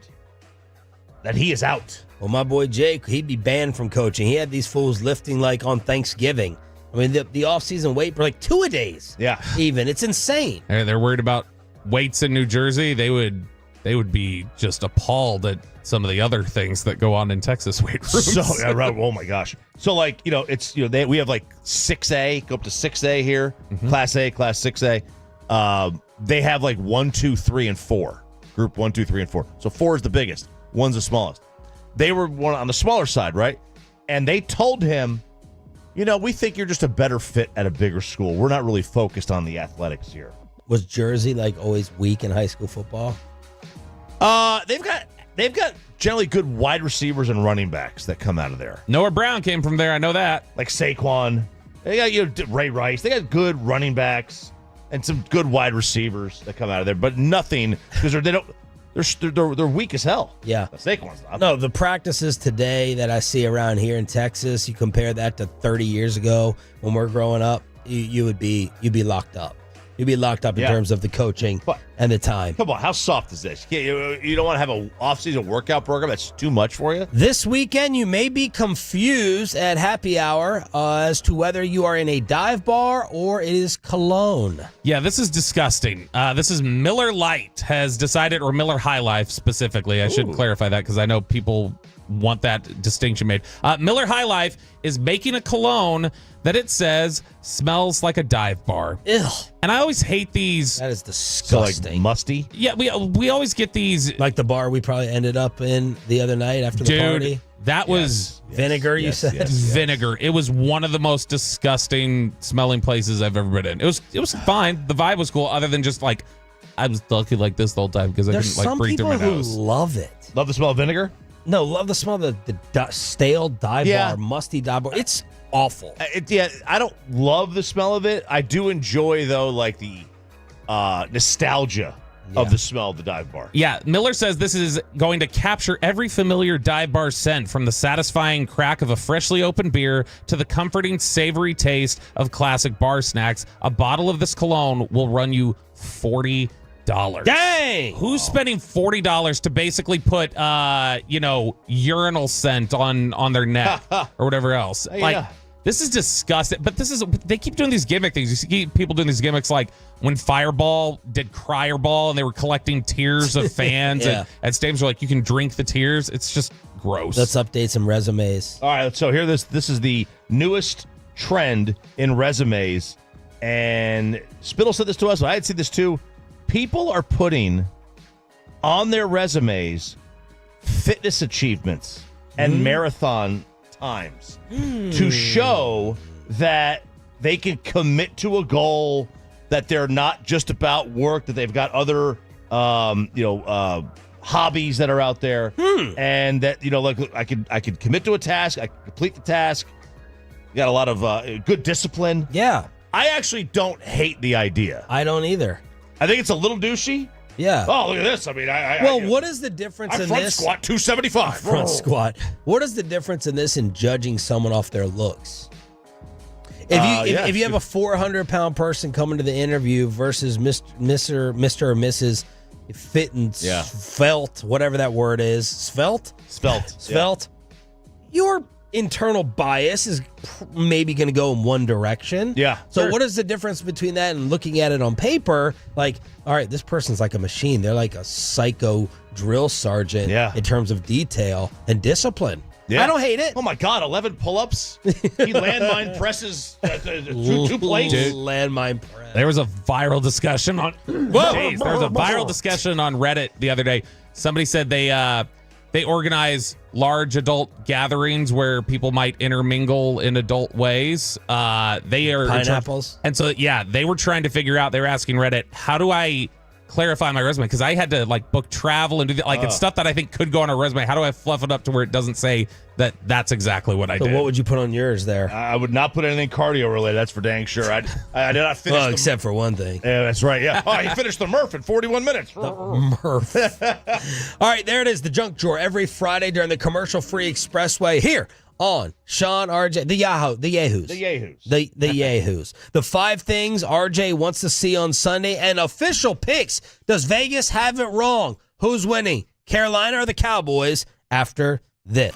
that he is out.
Well, my boy Jake, he'd be banned from coaching. He had these fools lifting like on Thanksgiving. I mean, the off-season weight for like 2-a-days.
Yeah.
Even. It's insane.
They're worried about weights in New Jersey. They would be just appalled at some of the other things that go on in Texas weight rooms.
So, oh my gosh. So it's, we have like 6A, go up to 6A here, Class A, Class 6A. They have like 1, 2, 3, and 4. Group 1, 2, 3, and 4. So 4 is the biggest. 1's the smallest. They were one on the smaller side, right? And they told him, we think you're just a better fit at a bigger school. We're not really focused on the athletics here.
Was Jersey like always weak in high school football?
They They've got generally good wide receivers and running backs that come out of there.
Noah Brown came from there. I know that.
Like Saquon. They got Ray Rice. They got good running backs and some good wide receivers that come out of there, but nothing because they're weak as hell.
Yeah.
Saquon's not.
No, the practices today that I see around here in Texas, you compare that to 30 years ago when we're growing up, you'd be locked up. You'd be locked up in terms of the coaching and the time.
Come on, how soft is this? You don't want to have an off-season workout program that's too much for you?
This weekend, you may be confused at happy hour as to whether you are in a dive bar or it is Cologne.
Yeah, this is disgusting. This is Miller Lite has decided, or Miller High Life specifically. I should clarify that because I know people want that distinction made. Miller High Life is making a cologne that it says smells like a dive bar.
Ew.
And I always hate these.
That is disgusting.
So like musty?
Yeah, we always get these.
Like the bar we probably ended up in the other night after the party.
That was
vinegar, you said?
Vinegar. It was one of the most disgusting smelling places I've ever been in. It was fine. The vibe was cool, other than just like I was lucky like this the whole time because I
There's
didn't like breathe through my nose.
some people who love it.
Love the smell of vinegar?
No, love the smell of the stale dive bar, musty dive bar. It's awful.
I don't love the smell of it. I do enjoy, though, like the nostalgia of the smell of the dive bar.
Yeah, Miller says this is going to capture every familiar dive bar scent, from the satisfying crack of a freshly opened beer to the comforting, savory taste of classic bar snacks. A bottle of this cologne will run you $40.
Dang!
Who's spending $40 to basically put urinal scent on their neck or whatever else? This is disgusting. But they keep doing these gimmick things. You see people doing these gimmicks like when Fireball did Crier Ball and they were collecting tears of fans and stadiums were like, you can drink the tears. It's just gross.
Let's update some resumes.
All right, so here this is the newest trend in resumes. And Spittle said this to us, but I had seen this too. People are putting on their resumes fitness achievements and marathon times to show that they can commit to a goal, that they're not just about work, that they've got other hobbies that are out there, and that like I could commit to a task, I can complete the task. You got a lot of good discipline.
Yeah,
I actually don't hate the idea.
I don't either.
I think it's a little douchey.
Yeah.
Oh, look at this. I mean,
what is the difference in
front
this?
Squat 275.
Front squat. What is the difference in this in judging someone off their looks? If you have a 400-pound person coming to the interview versus Mr. or Mrs. Fit and Svelte, whatever that word is, Svelte, your internal bias is maybe going to go in one direction.
Yeah.
So what is the difference between that and looking at it on paper? Like, all right, this person's like a machine. They're like a psycho drill sergeant in terms of detail and discipline.
Yeah.
I don't hate it.
Oh, my God, 11 pull-ups? He landmine presses two plates?
Landmine press.
There was a viral discussion on there was a viral discussion on Reddit the other day. Somebody said they organize large adult gatherings where people might intermingle in adult ways. They are
pineapples.
And so, they were trying to figure out, they were asking Reddit, how do I clarify my resume? Because I had to book travel and do that. It's stuff that I think could go on a resume. How do I fluff it up to where it doesn't say that that's exactly what I did?
What would you put on yours there?
I would not put anything cardio related. That's for dang sure. I did not finish.
Well, except for one thing.
Yeah, that's right. Yeah. Oh, you finished the Murph in 41 minutes.
Murph. All right, there it is. The Junk Drawer every Friday during the commercial-free expressway here on Sean, RJ, the Yahoos. The 5 things RJ wants to see on Sunday, and official picks. Does Vegas have it wrong? Who's winning, Carolina or the Cowboys, after this?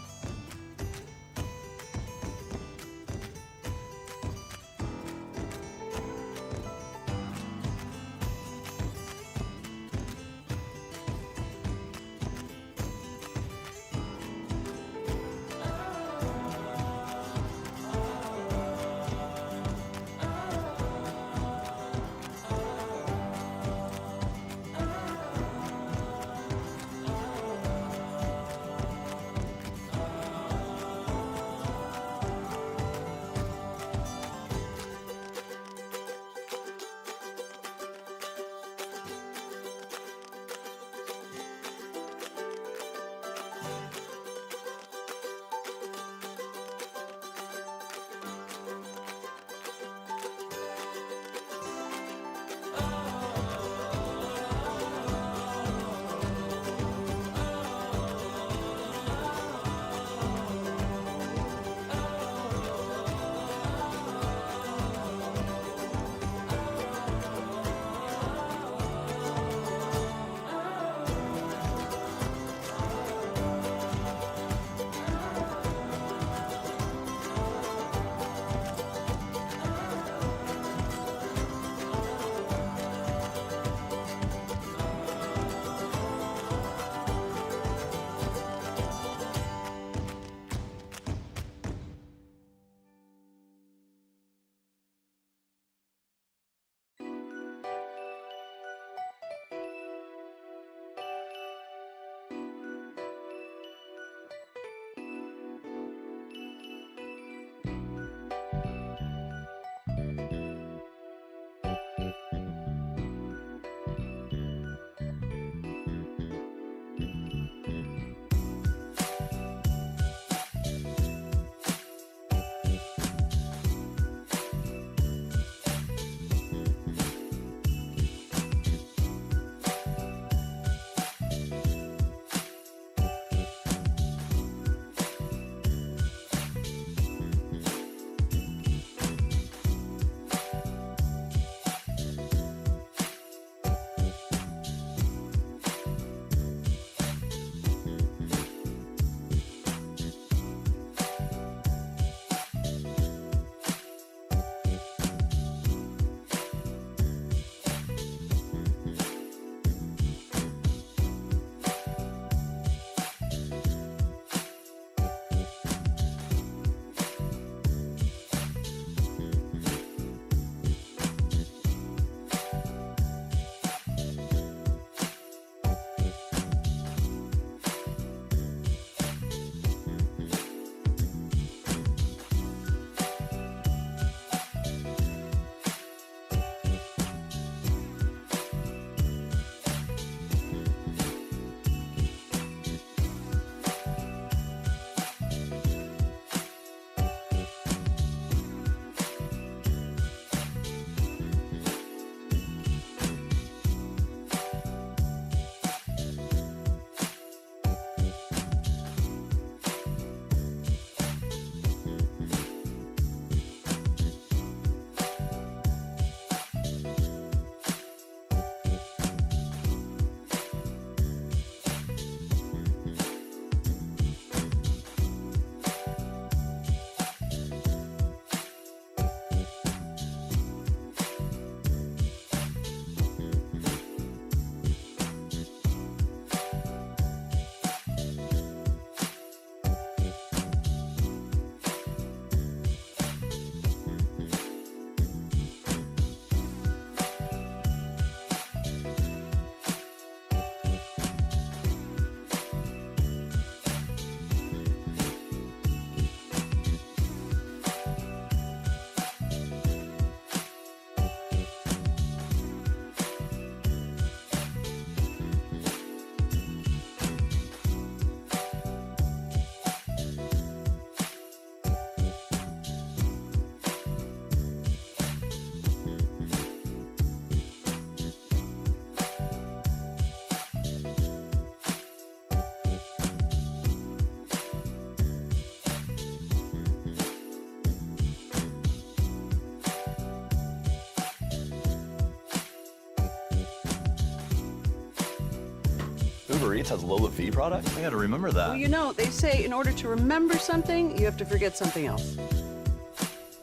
Uber Eats has low fee products? I gotta remember that.
Well, you know, they say in order to remember something, you have to forget something else.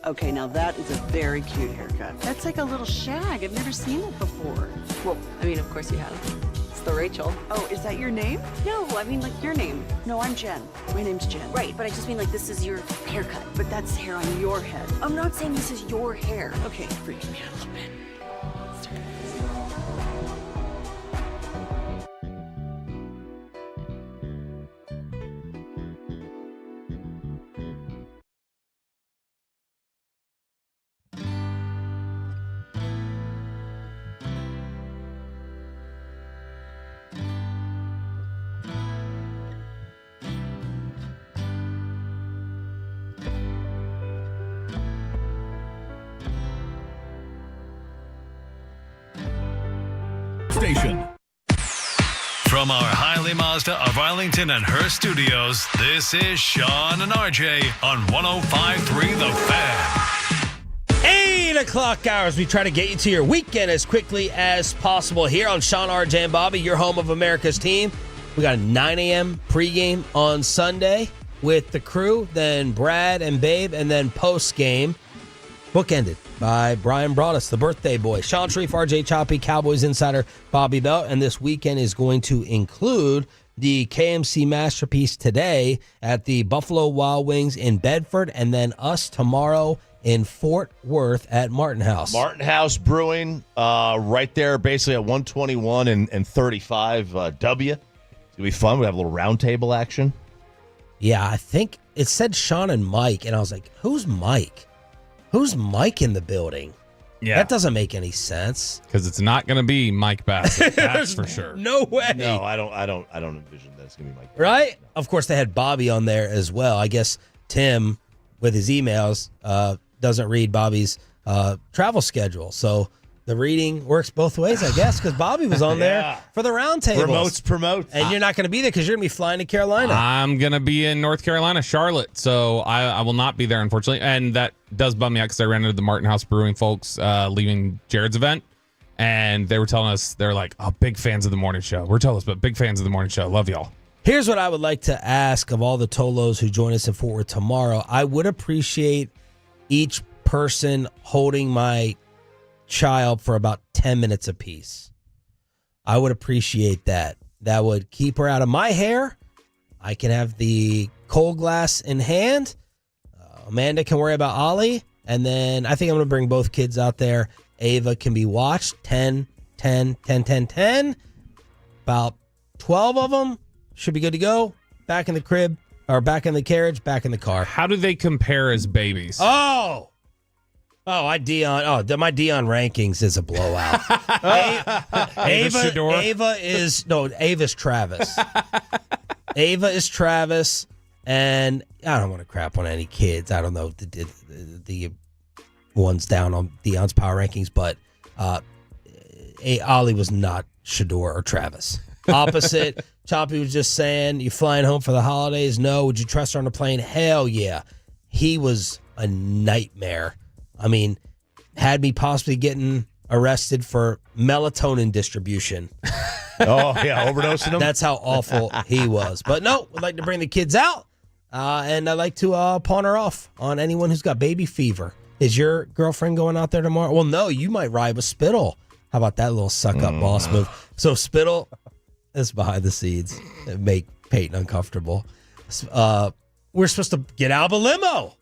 Okay, now that is a very cute haircut. That's like a little shag. I've never seen it before.
Well, I mean, of course you have. It's the Rachel.
Oh, is that your name?
No, I mean like your name.
No, I'm Jen. My name's Jen.
Right, but I just mean like this is your haircut.
But that's hair on your head.
I'm not saying this is your hair.
Okay, freaking me out a little bit.
Station. From our Highly Mazda of Arlington and Hearst studios, this is Sean and RJ on 105.3 The Fan.
8 o'clock hours. We try to get you to your weekend as quickly as possible here on Sean, RJ, and Bobby, your home of America's team. We got a 9 a.m. pregame on Sunday with the crew, then Brad and Babe, and then postgame. Bookended by Brian Broaddus, the birthday boy. Sean Sharif, RJ Choppy, Cowboys insider Bobby Belt. And this weekend is going to include the KMC Masterpiece today at the Buffalo Wild Wings in Bedford, and then us tomorrow in Fort Worth at Martin House.
Martin House Brewing, right there basically at 121 and 35 W. It's going to be fun. We have a little round table action.
Yeah, I think it said Sean and Mike, and I was like, who's Mike? Who's Mike in the building?
Yeah.
That doesn't make any sense.
Because it's not going to be Mike Bassett. That's for sure.
No way.
No, I don't envision that it's going to be Mike.
Right? No. Of course, they had Bobby on there as well. I guess Tim, with his emails, doesn't read Bobby's travel schedule. So the reading works both ways, I guess, because Bobby was on there for the roundtables.
Promotes.
And you're not going to be there because you're going to be flying to Carolina.
I'm going to be in North Carolina, Charlotte. So I will not be there, unfortunately. And that does bum me out because I ran into the Martin House Brewing folks leaving Jared's event. And they were telling us, they're like, oh, big fans of the morning show. We're telling us, but big fans of the morning show. Love y'all.
Here's what I would like to ask of all the Tolos who join us in Fort Worth tomorrow. I would appreciate each person holding my child for about 10 minutes apiece. I would appreciate that. That would keep her out of my hair. I can have the cold glass in hand. Amanda can worry about Ollie. And then I think I'm going to bring both kids out there. Ava can be watched. 10. About 12 of them should be good to go. Back in the crib, or back in the carriage, back in the car.
How do they compare as babies?
My Dion rankings is a blowout. Ava's Travis. Ava is Travis, and I don't want to crap on any kids. I don't know the ones down on Dion's power rankings, but Ollie was not Shador or Travis. Opposite. Choppy was just saying, you flying home for the holidays? No. Would you trust her on the plane? Hell yeah. He was a nightmare. I mean, had me possibly getting arrested for melatonin distribution.
Overdosing him?
That's how awful he was. But no, we'd like to bring the kids out, and I'd like to pawn her off on anyone who's got baby fever. Is your girlfriend going out there tomorrow? Well, no, you might ride with Spittle. How about that little suck-up boss move? So Spittle is behind the scenes and make Peyton uncomfortable. We're supposed to get out of a limo.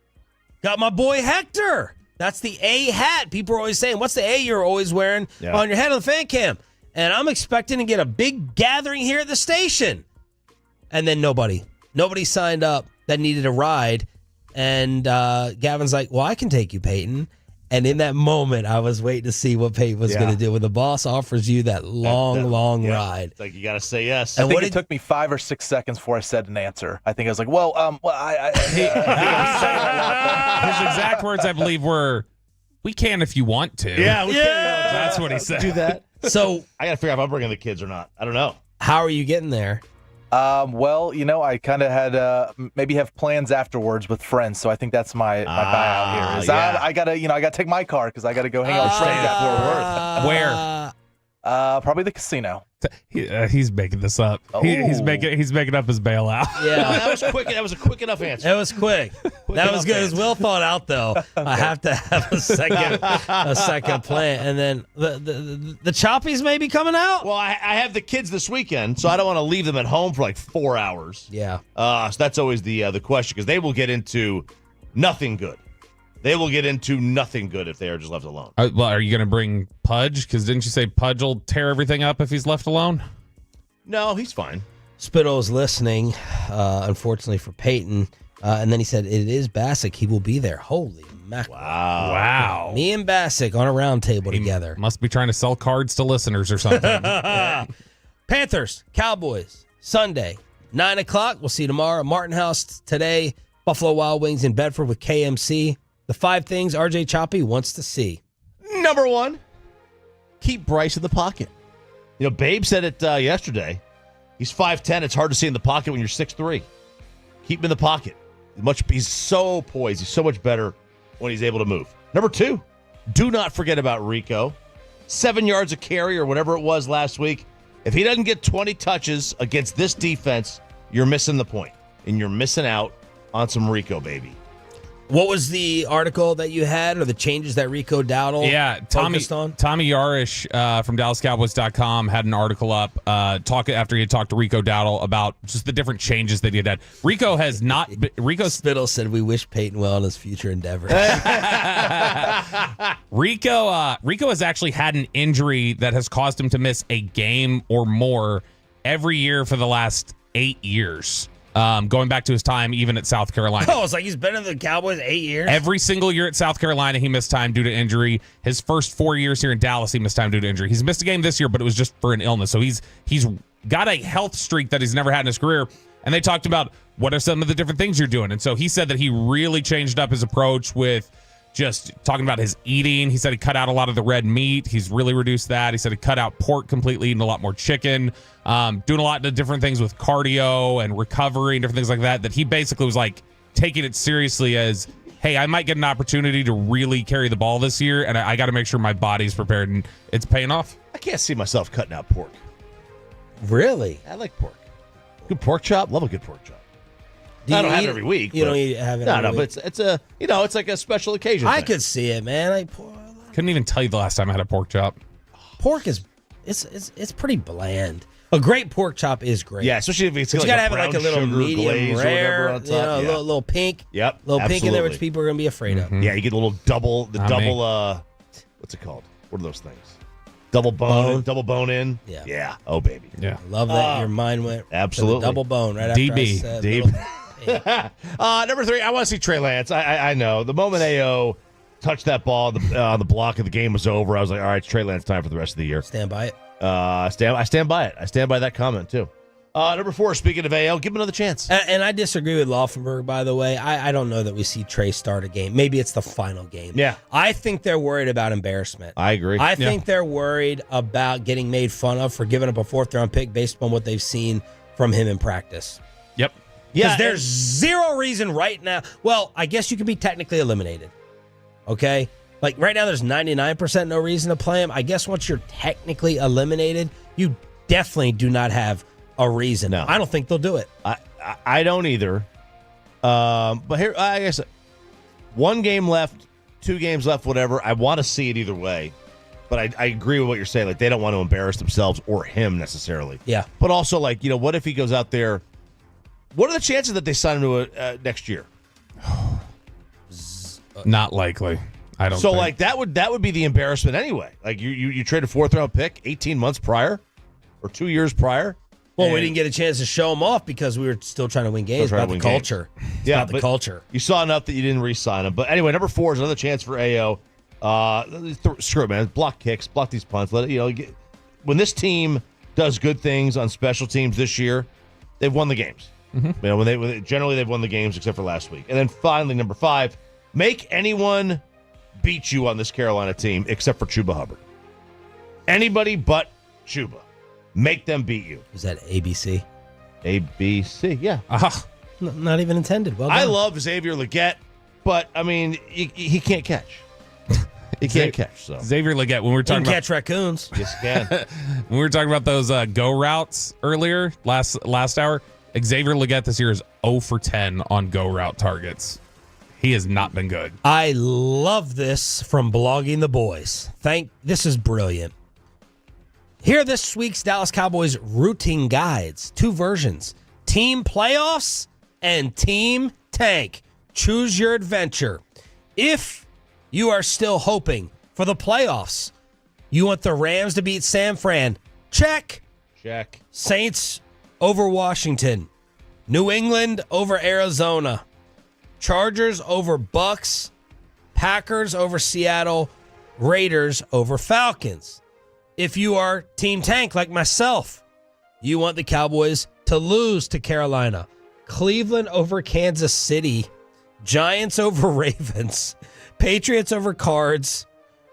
Got my boy Hector. That's the A hat. People are always saying, what's the A you're always wearing on your head on the fan cam? And I'm expecting to get a big gathering here at the station. And then nobody signed up that needed a ride. And Gavin's like, well, I can take you, Peyton. And in that moment, I was waiting to see what Peyton was going to do. When the boss offers you that long ride.
It's like, you got to say yes.
I think it took me 5 or 6 seconds before I said an answer. I think I was like,
His exact words, I believe, were, we can if you want to.
Yeah.
That's what he said.
Do that.
So
I got to figure out if I'm bringing the kids or not. I don't know.
How are you getting there?
I kind of had maybe have plans afterwards with friends, so I think that's my buyout here. I gotta take my car because I gotta go hang out with friends at Fort Worth.
Where?
Probably the casino.
He's making this up. He's making up his bailout.
Yeah,
that was quick. That was a quick enough answer.
It was quick. That was good. It was well thought out, though. I have to have a second plan, and then the choppies may be coming out.
Well, I have the kids this weekend, so I don't want to leave them at home for like 4 hours.
Yeah.
So that's always the question, because they will get into nothing good. They will get into nothing good if they are just left alone.
Well, are you going to bring Pudge? Because didn't you say Pudge will tear everything up if he's left alone?
No, he's fine.
Spittle's listening, unfortunately for Peyton. And then he said, it is Bassick. He will be there. Holy mackerel.
Wow.
Me and Bassick on a round table together.
Must be trying to sell cards to listeners or something.
Panthers, Cowboys, Sunday, 9 o'clock. We'll see you tomorrow. Martin House today. Buffalo Wild Wings in Bedford with KMC. The 5 things RJ Choppy wants to see.
Number 1, keep Bryce in the pocket. You know, Babe said it yesterday. He's 5'10". It's hard to see in the pocket when you're 6'3". Keep him in the pocket. He's so poised. He's so much better when he's able to move. Number 2, do not forget about Rico. 7 yards a carry or whatever it was last week. If he doesn't get 20 touches against this defense, you're missing the point. And you're missing out on some Rico, baby.
What was the article that you had, or the changes that Rico Dowdle focused on?
Tommy Yarish from DallasCowboys.com had an article up after he had talked to Rico Dowdle about just the different changes that he had. Rico has not. Rico
Spittle said, "We wish Peyton well in his future endeavors."
Rico has actually had an injury that has caused him to miss a game or more every year for the last 8 years. Going back to his time even at South Carolina.
Oh, it's like he's been in the Cowboys 8 years?
Every single year at South Carolina, he missed time due to injury. His first 4 years here in Dallas, he missed time due to injury. He's missed a game this year, but it was just for an illness. So he's got a health streak that he's never had in his career. And they talked about what are some of the different things you're doing. And so he said that he really changed up his approach with just talking about his eating. He said he cut out a lot of the red meat. He's really reduced that. He said he cut out pork completely, eating a lot more chicken, doing a lot of different things with cardio and recovery and different things like that, that he basically was like taking it seriously as, hey, I might get an opportunity to really carry the ball this year, and I got to make sure my body's prepared, and it's paying off.
I can't see myself cutting out pork.
Really?
I like pork. Good pork chop. Love a good pork chop. I don't have it every week.
You don't have it every week?
But it's like a special occasion.
I could see it, man.
Couldn't even tell you the last time I had a pork chop.
Pork is it's pretty bland. A great pork chop is great.
Yeah, especially if it's
but
like
you gotta
a
have it like a little medium rare,
on top.
A little pink.
Yep,
little pink in there, which people are gonna be afraid of.
Yeah, you get a little double. What's it called? What are those things? Double bone in. Yeah. Oh baby.
Yeah.
Love that your mind went
absolutely
to the double bone right after I said
Number 3, I want to see Trey Lance. I know the moment AO touched that ball on the block and the game was over, I was like, all right, it's Trey Lance time for the rest of the year.
Stand by it.
I stand by it. I stand by that comment too. Number 4, speaking of AO, give him another chance.
And I disagree with Laufenberg, by the way. I don't know that we see Trey start a game. Maybe it's the final game.
Yeah.
I think they're worried about embarrassment.
I agree.
I think they're worried about getting made fun of for giving up a 4th-round pick based upon what they've seen from him in practice.
Yep.
Because there's zero reason right now. Well, I guess you can be technically eliminated. Okay? Like right now there's 99% no reason to play him. I guess once you're technically eliminated, you definitely do not have a reason.
No.
I don't think they'll do it.
I don't either. But here, I guess 1 game left, 2 games left, whatever. I want to see it either way. But I agree with what you're saying. Like, they don't want to embarrass themselves or him necessarily.
Yeah.
But also, like, what if he goes out there? What are the chances that they sign him to next year?
Not likely. I don't.
So,
think.
like, that would be the embarrassment anyway. Like, you traded a 4th-round pick 18 months prior or 2 years prior.
Well, we didn't get a chance to show him off because we were still trying to win games. About the culture. It's about the culture.
You saw enough that you didn't re-sign him. But anyway, number 4 is another chance for AO. Screw it, man. Block kicks, block these punts. Let it. When this team does good things on special teams this year, they've won the games. Mm-hmm. Generally they've won the games except for last week. And then finally, number 5, make anyone beat you on this Carolina team except for Chuba Hubbard. Anybody but Chuba. Make them beat you.
Is that ABC?
ABC, yeah.
Not even intended. Well done.
I love Xavier Legette, but, I mean, he can't catch. He can't catch. So
Xavier Legette, when we were talking about
catch raccoons.
Yes, you can.
when we were talking about those go routes earlier last hour, Xavier Legette this year is 0 for 10 on go route targets. He has not been good.
I love this from Blogging the Boys. This is brilliant. Here are this week's Dallas Cowboys routine guides. 2 versions. Team playoffs and team tank. Choose your adventure. If you are still hoping for the playoffs, you want the Rams to beat San Fran. Check. Saints over Washington. New England over Arizona. Chargers over Bucks. Packers over Seattle. Raiders over Falcons. If you are team tank like myself, you want the Cowboys to lose to Carolina. Cleveland over Kansas City. Giants over Ravens. Patriots over Cards.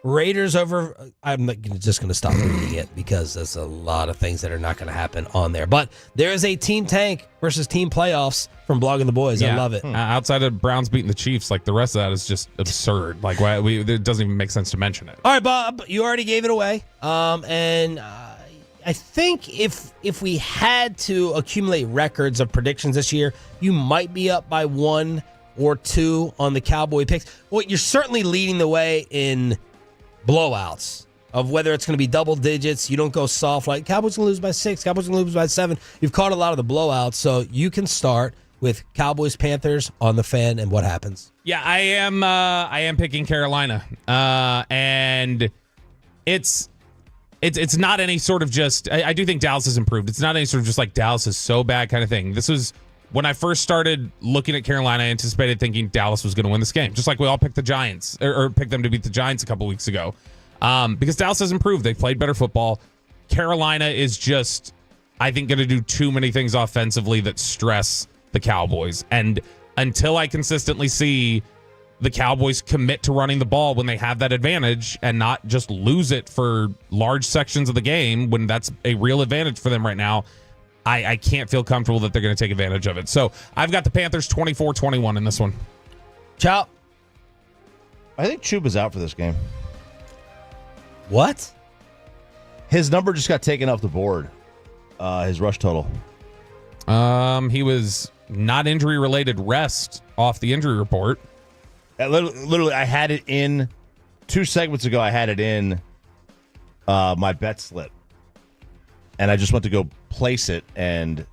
Raiders over... I'm just going to stop reading it because there's a lot of things that are not going to happen on there. But there is a team tank versus team playoffs from Blogging the Boys. I love it.
Outside of Browns beating the Chiefs, like the rest of that is just absurd. Like it doesn't even make sense to mention it.
All right, Bob, you already gave it away. I think if we had to accumulate records of predictions this year, you might be up by 1 or 2 on the Cowboy picks. Well, you're certainly leading the way in blowouts of whether it's going to be double digits. You don't go soft like Cowboys going to lose by 6, Cowboys going to lose by 7. You've caught a lot of the blowouts, so you can start with Cowboys-Panthers on the fan and what happens.
Yeah, I am picking Carolina, and it's not any sort of just. I do think Dallas has improved. It's not any sort of just like Dallas is so bad kind of thing. This was when I first started looking at Carolina. I anticipated thinking Dallas was going to win this game, just like we all picked the Giants or picked them to beat the Giants a couple weeks ago, because Dallas has improved. They played better football. Carolina is just, I think, going to do too many things offensively that stress the Cowboys. And until I consistently see the Cowboys commit to running the ball when they have that advantage and not just lose it for large sections of the game when that's a real advantage for them right now, I can't feel comfortable that they're going to take advantage of it. So I've got the Panthers 24-21 in this one.
Ciao.
I think Chuba's out for this game.
What?
His number just got taken off the board. His rush total.
He was not injury-related rest off the injury report.
Literally, I had it in 2 segments ago. I had it in my bet slip, and I just went to go place it, and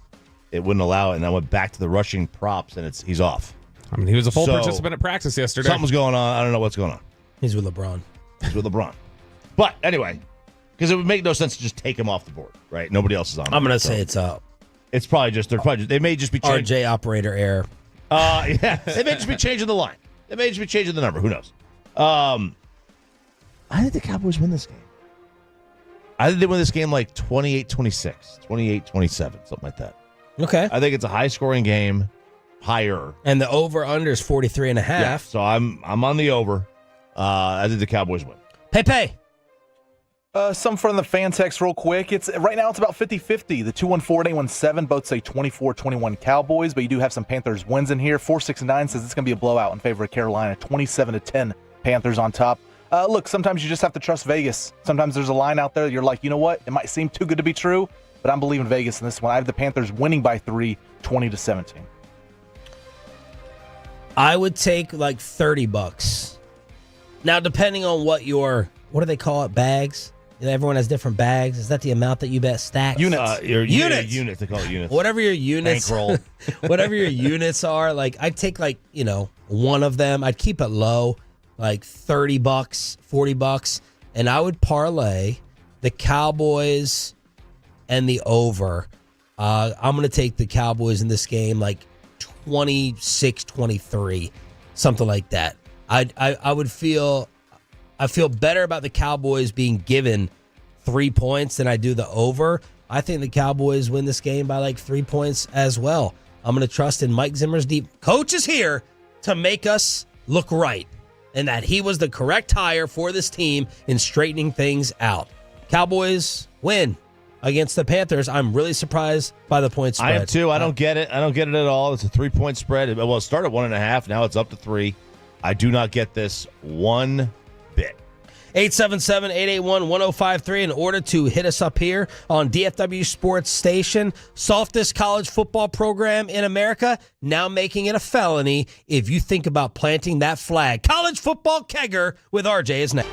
it wouldn't allow it. And I went back to the rushing props, and he's off.
I mean, he was a full participant at practice yesterday.
Something's going on. I don't know what's going on.
He's with LeBron.
But anyway, because it would make no sense to just take him off the board, right? Nobody else is on.
I'm going to say it's out.
It's probably just they may just be changing.
RJ operator error.
Yeah, they may just be changing the line. They may just be changing the number. Who knows? I think the Cowboys win this game. I think they win this game like 28-26, 28-27, something like that.
Okay.
I think it's a high-scoring game, higher.
And the over-under is 43.5.
Yeah, so I'm on the over. I think the Cowboys win.
Pepe.
Some from the fan text real quick. Right now it's about 50-50. The 214 and 817 both say 24-21 Cowboys, but you do have some Panthers wins in here. 469 says it's going to be a blowout in favor of Carolina. 27-10 Panthers on top. Look, sometimes you just have to trust Vegas. Sometimes there's a line out there. You're like, you know what? It might seem too good to be true, but I'm believing Vegas in this one. I have the Panthers winning by 3, 20-17.
I would take like $30. Now, depending on what do they call it? Bags? Everyone has different bags. Is that the amount that you bet stacks?
Units. Units. They call it units.
Whatever your units,
bankroll.
Whatever your units are, like I'd take one of them. I'd keep it low, like $30, $40, and I would parlay the Cowboys and the over. I'm going to take the Cowboys in this game, like 26-23, something like that. I feel better about the Cowboys being given 3 points than I do the over. I think the Cowboys win this game by like 3 points as well. I'm going to trust in Mike Zimmer's deep. Coach is here to make us look right and that he was the correct hire for this team in straightening things out. Cowboys win against the Panthers. I'm really surprised by the point spread.
I am too. I don't get it. I don't get it at all. It's a 3-point spread. Well, it started at 1.5. Now it's up to 3. I do not get this one bit.
877-881-1053 in order to hit us up here on DFW Sports Station. Softest college football program in America, now making it a felony if you think about planting that flag. College football kegger with RJ is next.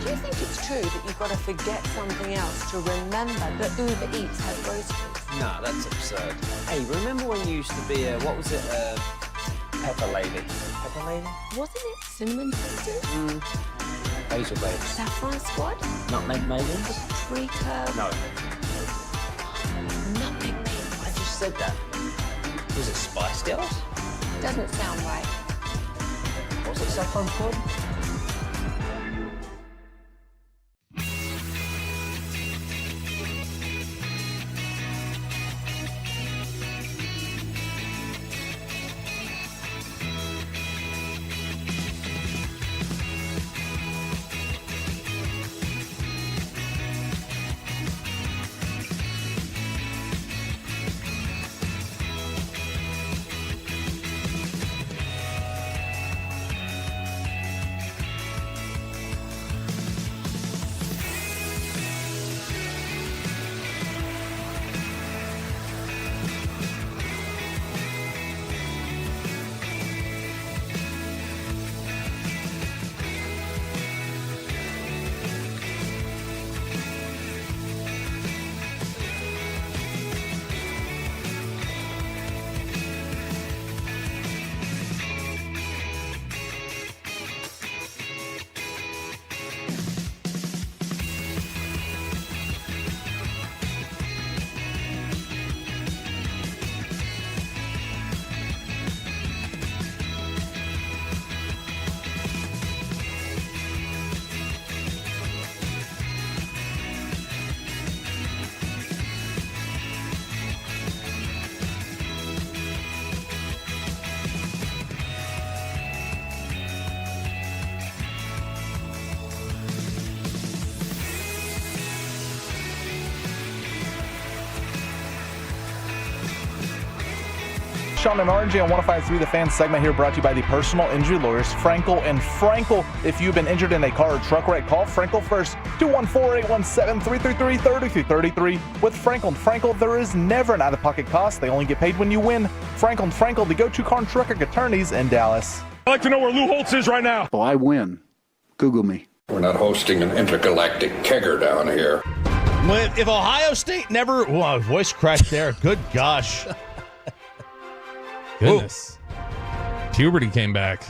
Do you think it's true that you've got to forget something else to remember that Uber Eats has groceries?
No, that's absurd. Hey, remember when you used to be a, what was it, Pepper Lady? Pepper Lady?
Wasn't it Cinnamon Sisters?
Basil Babes.
Saffron Squad?
Nutmeg Maidens?
Pre-curb?
No.
Nutmeg Maidens?
I just said that. Was it Spice Girls?
Doesn't sound right.
Was it Saffron Squad?
Sean and RJ on 105.3 The Fan segment here brought to you by the personal injury lawyers, Frankel and Frankel. If you've been injured in a car or truck wreck, call Frankel first, 214-817-333-3333. With Frankel and Frankel, there is never an out-of-pocket cost. They only get paid when you win. Frankel and Frankel, the go-to car and truck wreck attorneys in Dallas.
I'd like to know where Lou Holtz is right now.
Well, I win. Google me.
We're not hosting an intergalactic kegger down here.
If Ohio State never... Wow, voice cracked there. Good gosh.
Goodness. Puberty came back.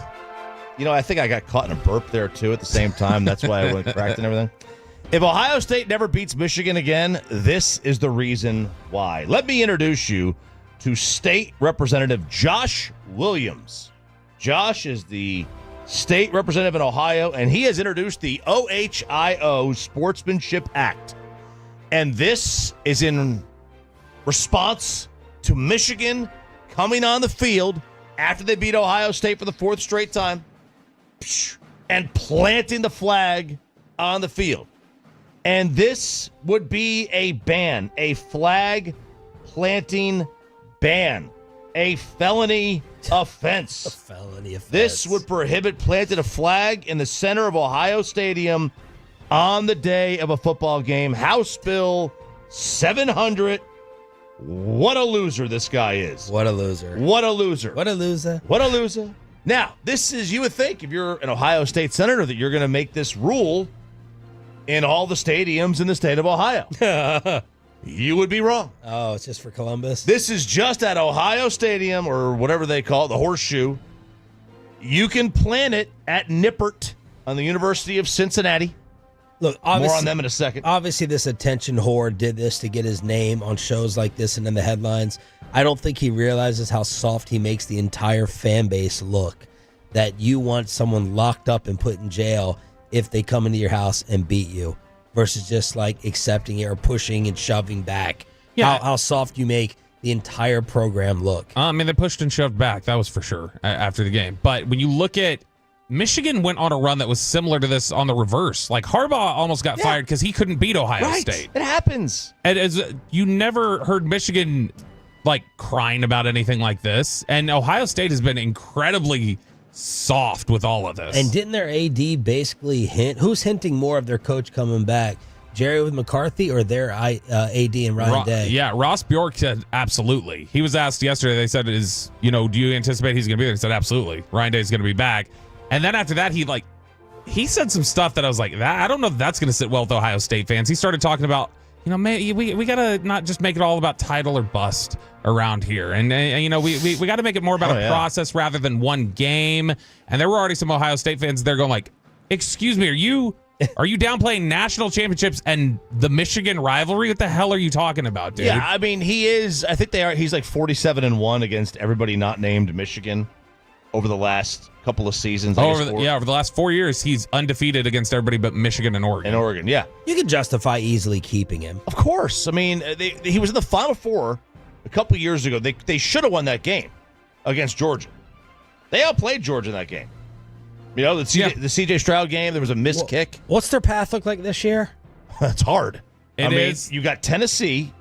You know, I think I got caught in a burp there, too, at the same time. That's why I went cracked and everything. If Ohio State never beats Michigan again, this is the reason why. Let me introduce you to State Representative Josh Williams. Josh is the state representative in Ohio, and he has introduced the OHIO Sportsmanship Act. And this is in response to Michigan coming on the field after they beat Ohio State for the fourth straight time and planting the flag on the field. And this would be a ban, a flag planting ban, a felony offense.
A felony offense.
This would prohibit planting a flag in the center of Ohio Stadium on the day of a football game. House Bill 700. What a loser this guy is.
What a loser.
What a loser.
What a loser.
What a loser. Now, this is, you would think, if you're an Ohio State senator, that you're going to make this rule in all the stadiums in the state of Ohio. You would be wrong.
Oh, it's just for Columbus?
This is just at Ohio Stadium, or whatever they call it, the Horseshoe. You can plant it at Nippert on the University of Cincinnati.
Look,
more on them in a second.
Obviously, this attention whore did this to get his name on shows like this and in the headlines. I don't think he realizes how soft he makes the entire fan base look. That you want someone locked up and put in jail if they come into your house and beat you, versus just like accepting it or pushing and shoving back.
Yeah.
How soft you make the entire program look.
I mean, they pushed and shoved back. That was for sure after the game. But when you look at Michigan went on a run that was similar to this on the reverse. Like Harbaugh almost got fired because he couldn't beat Ohio State.
It happens.
And you never heard Michigan like crying about anything like this. And Ohio State has been incredibly soft with all of this.
And didn't their AD basically hint? Who's hinting more of their coach coming back? Jerry with McCarthy or their AD and Ryan Day?
Yeah, Ross Bjork said absolutely. He was asked yesterday. They said, do you anticipate he's going to be there? He said, absolutely. Ryan Day is going to be back. And then after that, he said some stuff that I was like, I don't know if that's going to sit well with Ohio State fans. He started talking about, we got to not just make it all about title or bust around here. And we got to make it more about a process rather than one game. And there were already some Ohio State fans there going like, excuse me, are you downplaying national championships and the Michigan rivalry? What the hell are you talking about, dude?
Yeah, I mean, he's like 47-1 against everybody not named Michigan over the last couple of seasons.
Over the last 4 years, he's undefeated against everybody but Michigan and Oregon.
Yeah.
You can justify easily keeping him.
Of course. I mean, he was in the Final Four a couple of years ago. They should have won that game against Georgia. They outplayed Georgia in that game. The CJ Stroud game, there was a missed kick.
What's their path look like this year?
That's hard.
It is.
You got Tennessee.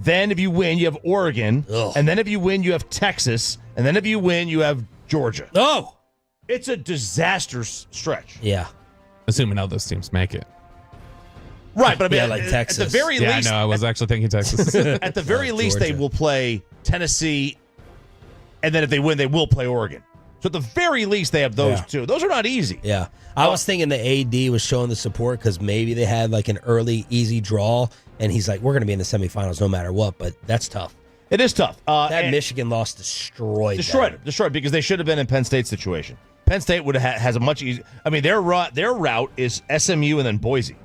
Then if you win, you have Oregon.
Ugh.
And then if you win, you have Texas. And then if you win, you have Georgia.
Oh!
It's a disastrous stretch.
Yeah.
Assuming all those teams make it.
Right, but I mean,
like Texas.
At the very least.
I know. I was actually thinking Texas.
At the very least, they will play Tennessee. And then if they win, they will play Oregon. So at the very least, they have those two. Those are not easy.
Yeah. I was thinking the AD was showing the support because maybe they had like an early, easy draw. And he's like, we're going to be in the semifinals no matter what. But that's tough.
It is tough.
That Michigan loss destroyed
because they should have been in Penn State's situation. Penn State has a much easier. I mean, their route is SMU and then Boise.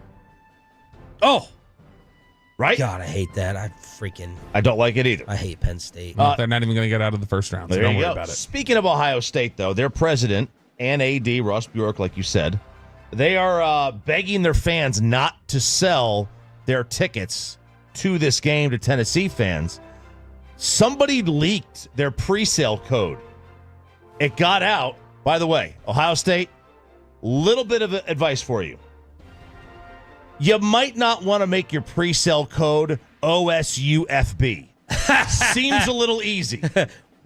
Oh,
right.
God, I hate that.
I don't like it either.
I hate Penn State.
They're not even going to get out of the first round. So don't worry about it.
Speaking of Ohio State, though, their president and AD Ross Bjork, like you said, they are begging their fans not to sell their tickets to this game to Tennessee fans. Somebody leaked their pre-sale code. It got out. By the way, Ohio State, little bit of advice for you. You might not want to make your pre-sale code OSUFB. Seems a little easy.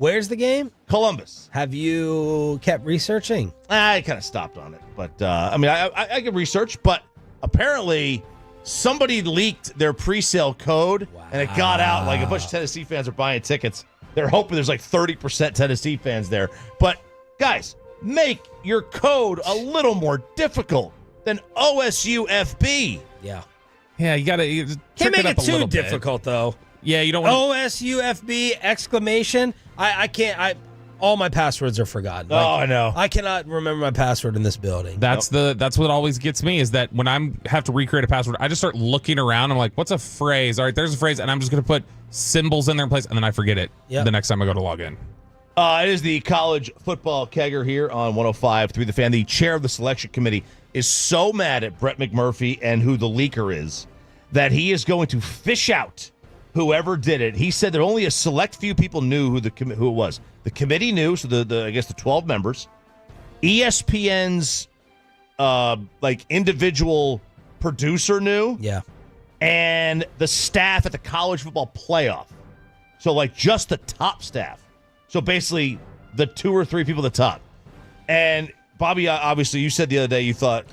Where's the game?
Columbus.
Have you kept researching?
I kind of stopped on it, but I can research. But apparently, somebody leaked their pre-sale code, and it got out. Like a bunch of Tennessee fans are buying tickets. They're hoping there's like 30% Tennessee fans there. But guys, make your code a little more difficult than OSUFB.
Yeah.
Yeah, you got to
Can't make it too difficult, though.
Yeah, you don't want
OSUFB exclamation. I can't. All my passwords are forgotten.
I know.
I cannot remember my password in this building.
That's what always gets me is that when I have to recreate a password, I just start looking around. I'm like, what's a phrase? All right, there's a phrase, and I'm just going to put symbols in there in place, and then I forget it the next time I go to log in.
It is the college football kegger here on 105.3 The Fan. The chair of the selection committee is so mad at Brett McMurphy and who the leaker is that he is going to fish out whoever did it. He said that only a select few people knew who it was. The committee knew, so the 12 members. ESPN's individual producer knew.
Yeah.
And the staff at the college football playoff. So just the top staff. So basically the 2 or 3 people at the top. And Bobby, obviously you said the other day you thought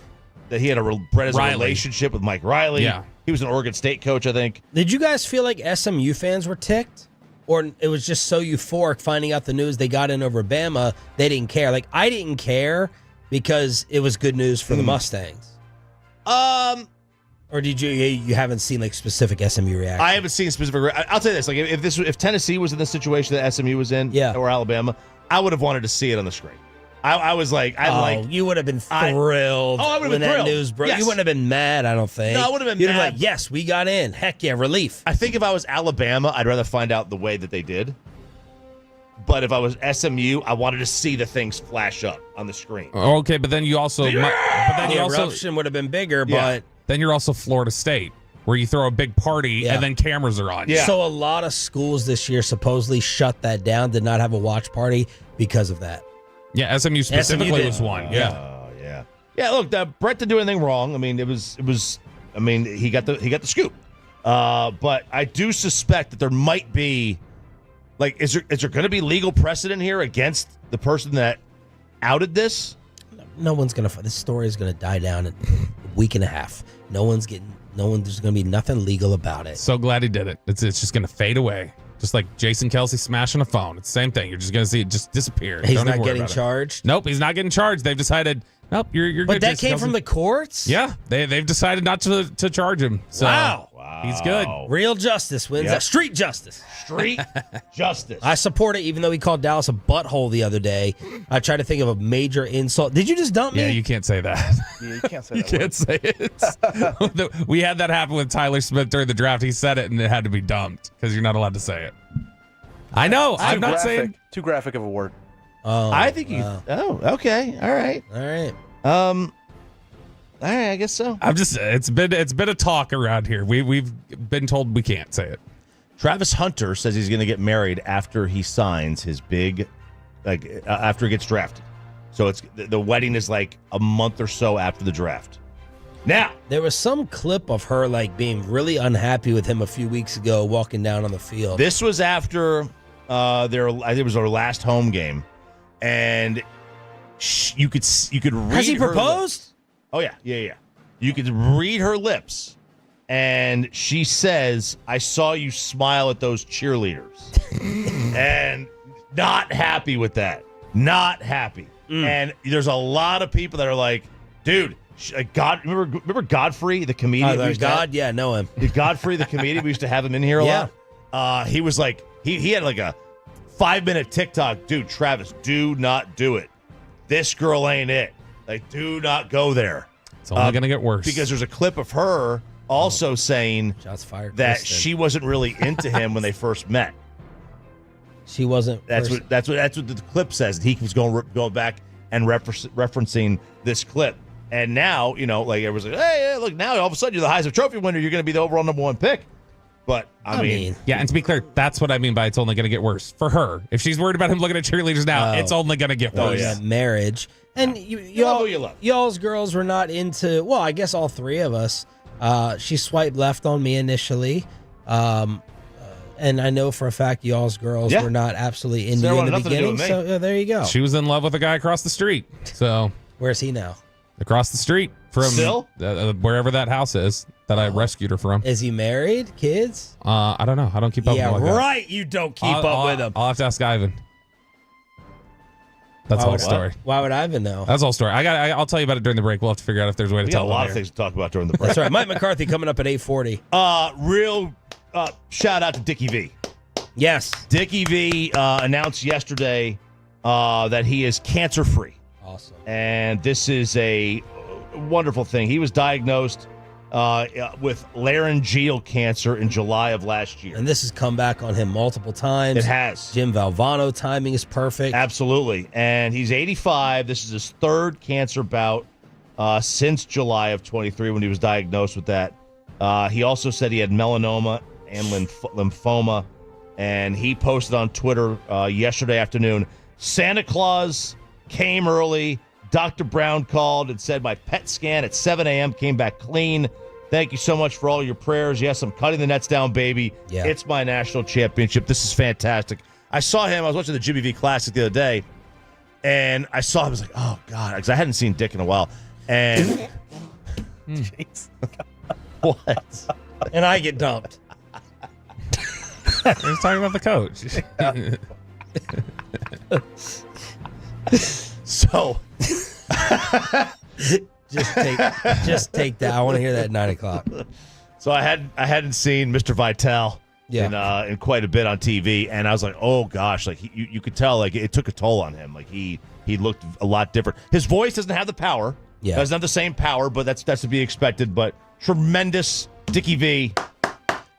that he had a relationship with Mike Riley.
Yeah.
He was an Oregon State coach, I think.
Did you guys feel like SMU fans were ticked? Or it was just so euphoric finding out the news they got in over Bama, they didn't care? Like, I didn't care because it was good news for the Mustangs. Or did you haven't seen specific SMU reaction?
I haven't seen specific. I'll tell you this: if Tennessee was in the situation that SMU was in, or Alabama, I would have wanted to see it on the screen. I was like,
you would have been thrilled.
I would have
when
been
that
thrilled.
news broke.
Yes.
You wouldn't have been mad, I don't think.
No, I would have been
You'd
mad.
have yes, we got in. Heck yeah, relief.
I think if I was Alabama, I'd rather find out the way that they did. But if I was SMU, I wanted to see the things flash up on the screen.
Okay, but then you also,
The eruption would have been bigger, but
then you're also Florida State, where you throw a big party and then cameras are on.
Yeah. So a lot of schools this year supposedly shut that down, did not have a watch party because of that.
Yeah, SMU specifically was one.
Yeah. Look, Brett didn't do anything wrong. I mean, it was. I mean, he got the scoop. But I do suspect that there might be, is there going to be legal precedent here against the person that outed this?
No one's gonna. This story is gonna die down in a week and a half. There's gonna be nothing legal about it.
So glad he did it. It's just gonna fade away. Just like Jason Kelsey smashing a phone. It's the same thing. You're just going to see it just disappear.
He's not getting charged?
Nope, he's not getting charged. They've decided, nope, you're good.
But that
Jason
came
Kelsey.
from the courts?
Yeah, they've decided not to charge him. So
wow.
He's good.
Real justice wins.
Yep.
Street justice.
Street justice.
I support it, even though he called Dallas a butthole the other day. I tried to think of a major insult. Did you just dump me?
Yeah, you can't say that.
Yeah, you can't say that.
You can't say it. We had that happen with Tyler Smith during the draft. He said it, and it had to be dumped because you're not allowed to say it. I know. I'm not saying
too graphic of a word.
Oh,
I think you. Oh, okay. All right. All right. I guess so.
I'm just. It's been a talk around here. We've been told we can't say it.
Travis Hunter says he's going to get married after he signs his big, after he gets drafted. So it's the wedding is a month or so after the draft. Now,
there was some clip of her being really unhappy with him a few weeks ago, walking down on the field.
This was after I think it was our last home game, and you could read.
Has he
her
proposed?
Lips. Oh yeah. You could read her lips, and she says, "I saw you smile at those cheerleaders," and not happy with that. Not happy. And there's a lot of people that are like, "Dude." Remember Godfrey, the comedian?
Yeah, know him.
Godfrey, the comedian, we used to have him in here a lot. He was he had a 5-minute TikTok. Dude, Travis, do not do it. This girl ain't it. Do not go there.
It's only going to get worse.
Because there's a clip of her also saying
shots fired
that she wasn't really into him when they first met.
She wasn't.
That's what the clip says. He was going back and referencing this clip. And now, everyone's like, hey, look, now all of a sudden you're the Heisman Trophy winner. You're going to be the overall number 1 pick. But, I mean.
Yeah, and to be clear, that's what I mean by it's only going to get worse. For her. If she's worried about him looking at cheerleaders now, it's only going to get worse.
Yeah. Marriage. And y'all's girls were not into, well, I guess all three of us. She swiped left on me initially. And I know for a fact y'all's girls were not absolutely into you in the beginning. So there you go.
She was in love with a guy across the street. So
where's he now?
Across the street from wherever that house is that I rescued her from.
Is he married? Kids?
I don't know. I don't keep up with him like that.
Right. You don't keep up with him.
I'll have to ask Ivan. That's the whole story.
Why would Ivan know?
That's the whole story. I'll tell you about it during the break. We'll have to figure out if there's a way to tell.
We got a lot of things to talk about during the break.
That's right. Mike McCarthy coming up at 8:40.
Real shout out to Dickie V.
Yes.
Dickie V announced yesterday that he is cancer-free.
Awesome.
And this is a wonderful thing. He was diagnosed with laryngeal cancer in July of last year.
And this has come back on him multiple times.
It has.
Jim Valvano timing is perfect.
Absolutely. And he's 85. This is his third cancer bout since July of 23 when he was diagnosed with that. He also said he had melanoma and lymphoma. And he posted on Twitter yesterday afternoon, Santa Claus came early. Dr. Brown called and said my PET scan at 7 a.m. came back clean. Thank you so much for all your prayers. Yes, I'm cutting the nets down, baby.
Yeah.
It's my national championship. This is fantastic. I saw him. I was watching the Jimmy V Classic the other day, and I saw him. I was like, oh, God, because I hadn't seen Dick in a while. And
Jeez.
What?
And I get dumped.
He's talking about the coach.
So
just take that. I want to hear that at 9 o'clock.
So I hadn't seen Mr. Vitale in quite a bit on TV, and I was like, oh gosh, like you could tell like it took a toll on him. Like he looked a lot different. His voice doesn't have the power.
Yeah,
doesn't have the same power, but that's to be expected. But tremendous Dickie V.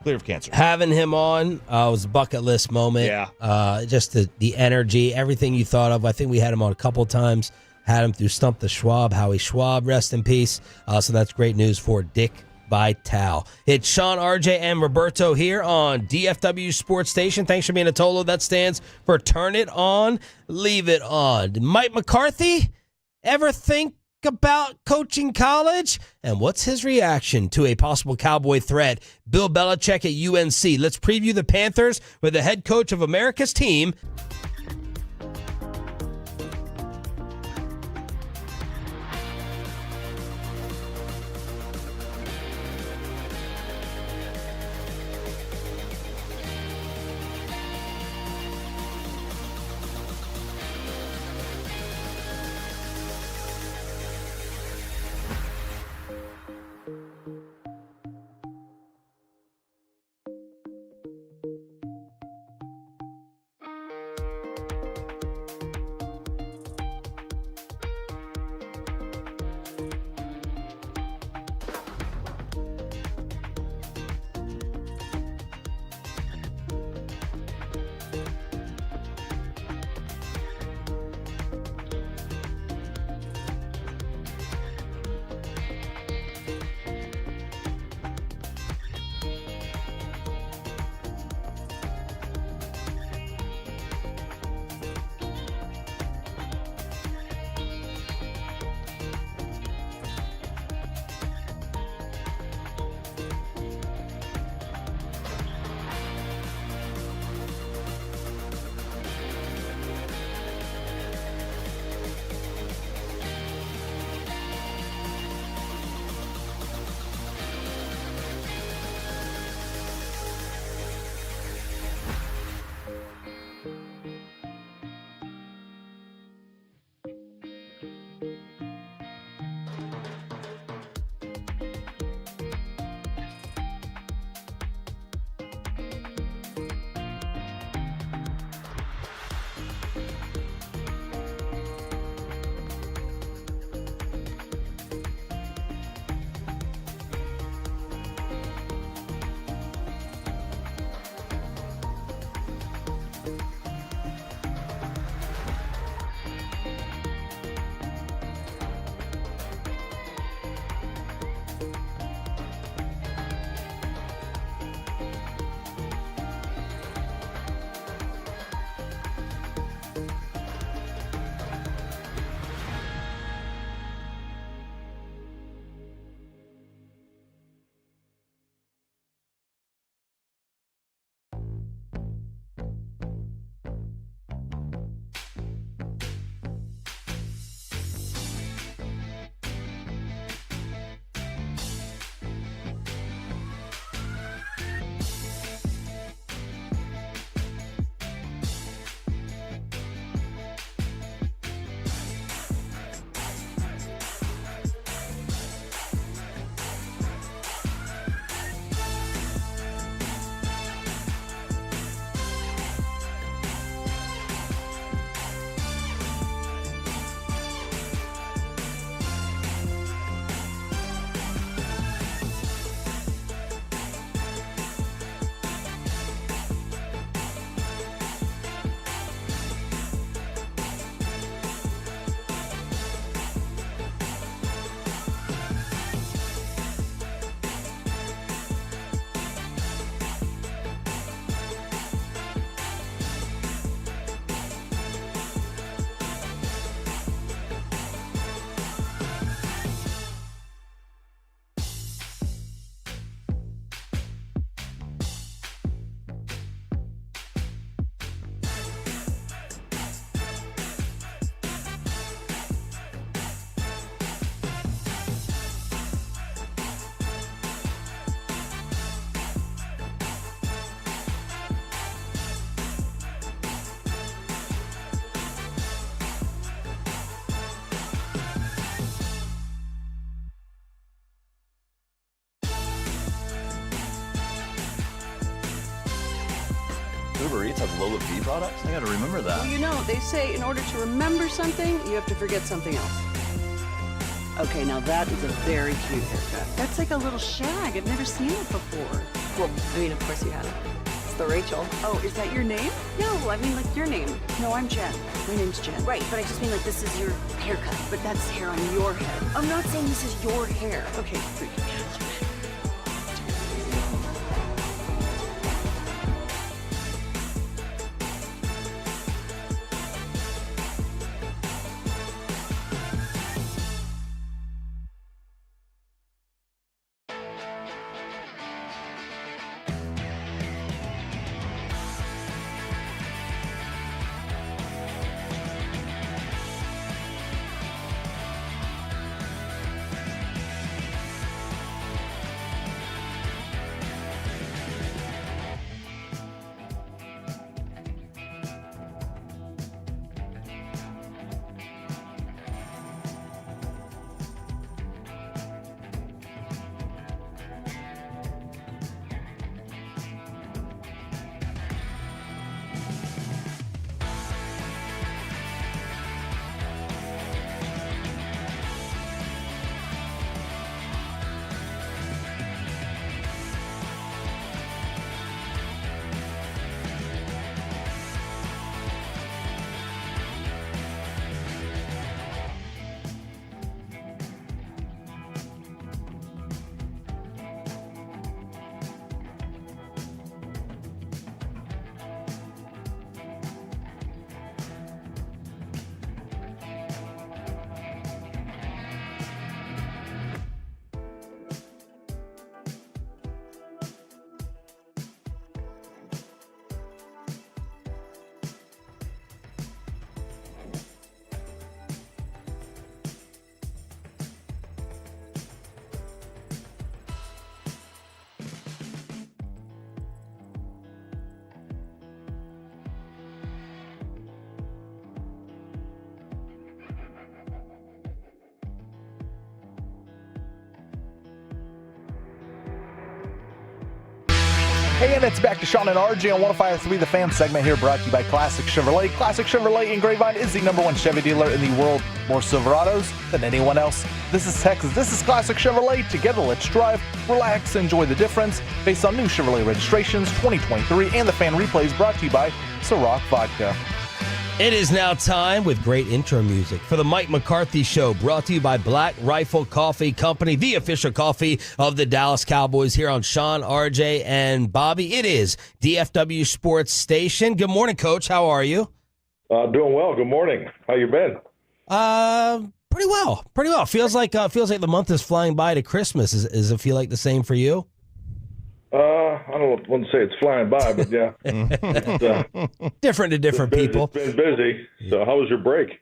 Clear of cancer.
Having him on was a bucket list moment.
Yeah.
Just the energy, everything you thought of. I think we had him on a couple of times. Had him through Stump the Schwab, Howie Schwab, rest in peace. So that's great news for Dick Vitale. It's Sean, RJ, and Roberto here on DFW Sports Station. Thanks for being a Tolo. That stands for Turn It On, Leave It On. Did Mike McCarthy ever think about coaching college? And what's his reaction to a possible Cowboy threat? Bill Belichick at UNC. Let's preview the Panthers with the head coach of America's team.
Uber Eats has low fee products? I gotta remember that.
Well, you know, they say in order to remember something, you have to forget something else. Okay, now that is a very cute haircut. That's like a little shag. I've never seen it before.
Well, I mean, of course you have. It's the Rachel.
Oh, is that your name?
No, I mean like your name.
No, I'm Jen. My name's Jen.
Right, but I just mean like this is your haircut.
But that's hair on your head.
I'm not saying this is your hair.
Okay, freak.
Hey, and it's back to Sean and RJ on 105.3 The Fan segment here, brought to you by Classic Chevrolet. Classic Chevrolet in Grapevine is the #1 Chevy dealer in the world. More Silverados than anyone else. This is Texas. This is Classic Chevrolet. Together, let's drive, relax, enjoy the difference. Based on new Chevrolet registrations 2023 and the fan replays, brought to you by Ciroc Vodka.
It is now time with great intro music for the Mike McCarthy Show, brought to you by Black Rifle Coffee Company, the official coffee of the Dallas Cowboys, here on Sean, RJ, and Bobby. It is DFW Sports Station. Good morning, Coach. How are you?
Doing well. Good morning. How you been?
Pretty well. Pretty well. Feels like the month is flying by to Christmas. Does it feel like the same for you?
I wouldn't say it's flying by, but yeah.
Different to different people.
It's been busy. So how was your break?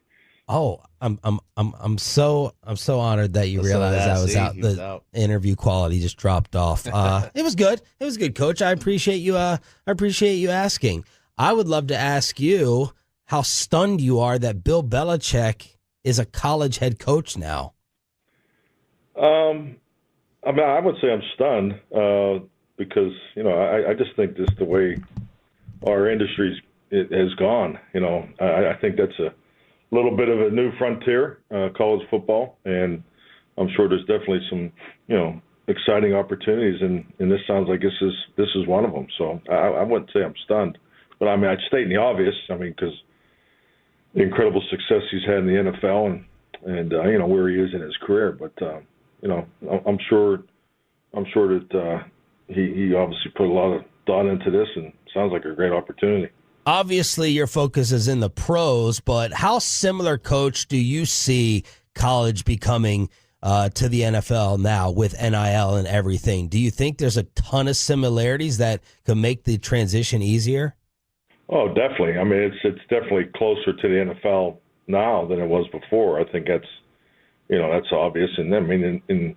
Oh, I'm so honored that you realized I was out. The interview quality just dropped off. It was good. It was good, Coach. I appreciate you. I appreciate you asking. I would love to ask you how stunned you are that Bill Belichick is a college head coach now.
I mean, I would say I'm stunned because I just think this is the way our industry has gone. I think that's a little bit of a new frontier, college football, and I'm sure there's definitely some exciting opportunities, and this sounds like this is one of them. So I wouldn't say I'm stunned, but I mean I'd state the obvious. I mean, because the incredible success he's had in the NFL and where he is in his career, but I'm sure that he obviously put a lot of thought into this, and sounds like a great opportunity.
Obviously, your focus is in the pros, but how similar, Coach, do you see college becoming to the NFL now with NIL and everything? Do you think there's a ton of similarities that could make the transition easier?
Oh, definitely. I mean, it's definitely closer to the NFL now than it was before. I think that's obvious. And I mean, in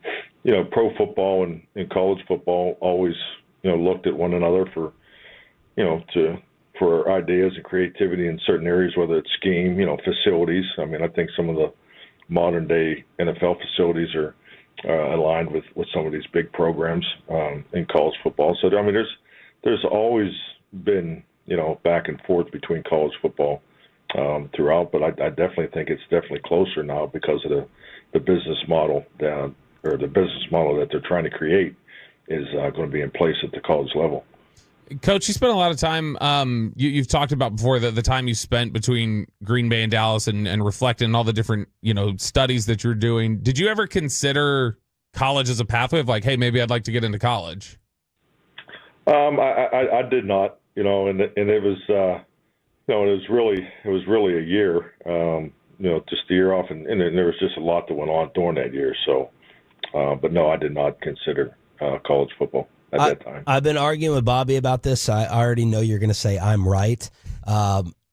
pro football and college football always, looked at one another for ideas and creativity in certain areas, whether it's scheme, facilities. I mean, I think some of the modern day NFL facilities are aligned with some of these big programs in college football. So, I mean, there's always been, back and forth between college football throughout. But I definitely think it's definitely closer now because of the business model or the business model that they're trying to create is going to be in place at the college level.
Coach, you spent a lot of time. You've talked about before the time you spent between Green Bay and Dallas and reflecting on all the different studies that you're doing. Did you ever consider college as a pathway of like, hey, maybe I'd like to get into college?
I did not, and it was it was really a year, just a year off, and there was just a lot that went on during that year. So, but no, I did not consider college football at that time.
I've been arguing with Bobby about this. I already know you're going to say I'm right.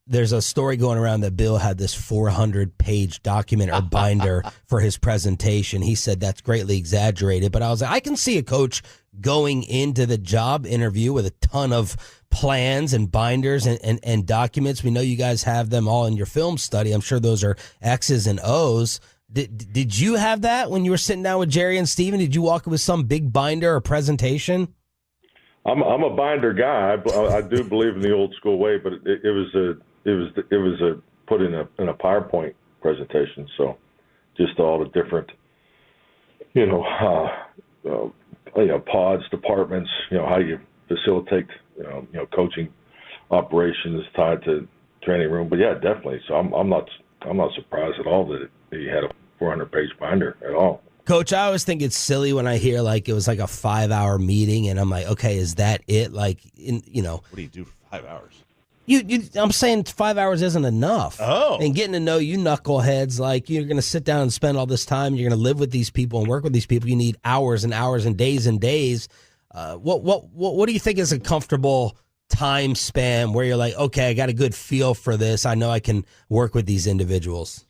There's a story going around that Bill had this 400-page document or binder for his presentation. He said that's greatly exaggerated, but I was like, I can see a coach going into the job interview with a ton of plans and binders and documents. We know you guys have them all in your film study. I'm sure those are X's and O's. Did you have that when you were sitting down with Jerry and Steven? Did you walk with some big binder or presentation?
I'm a binder guy. I do believe in the old school way, but it was put in a PowerPoint presentation. So just all the different pods, departments, how you facilitate coaching operations tied to training room. But yeah, definitely. So I'm not surprised at all that he had a 400-page binder at all.
Coach, I always think it's silly when I hear like it was like a 5-hour meeting, and I'm like, okay, is that it? Like,
What do you do for 5 hours?
I'm saying 5 hours isn't enough.
Oh.
And getting to know you knuckleheads, like you're going to sit down and spend all this time. You're going to live with these people and work with these people. You need hours and hours and days. What do you think is a comfortable time span where you're like, okay, I got a good feel for this. I know I can work with these individuals.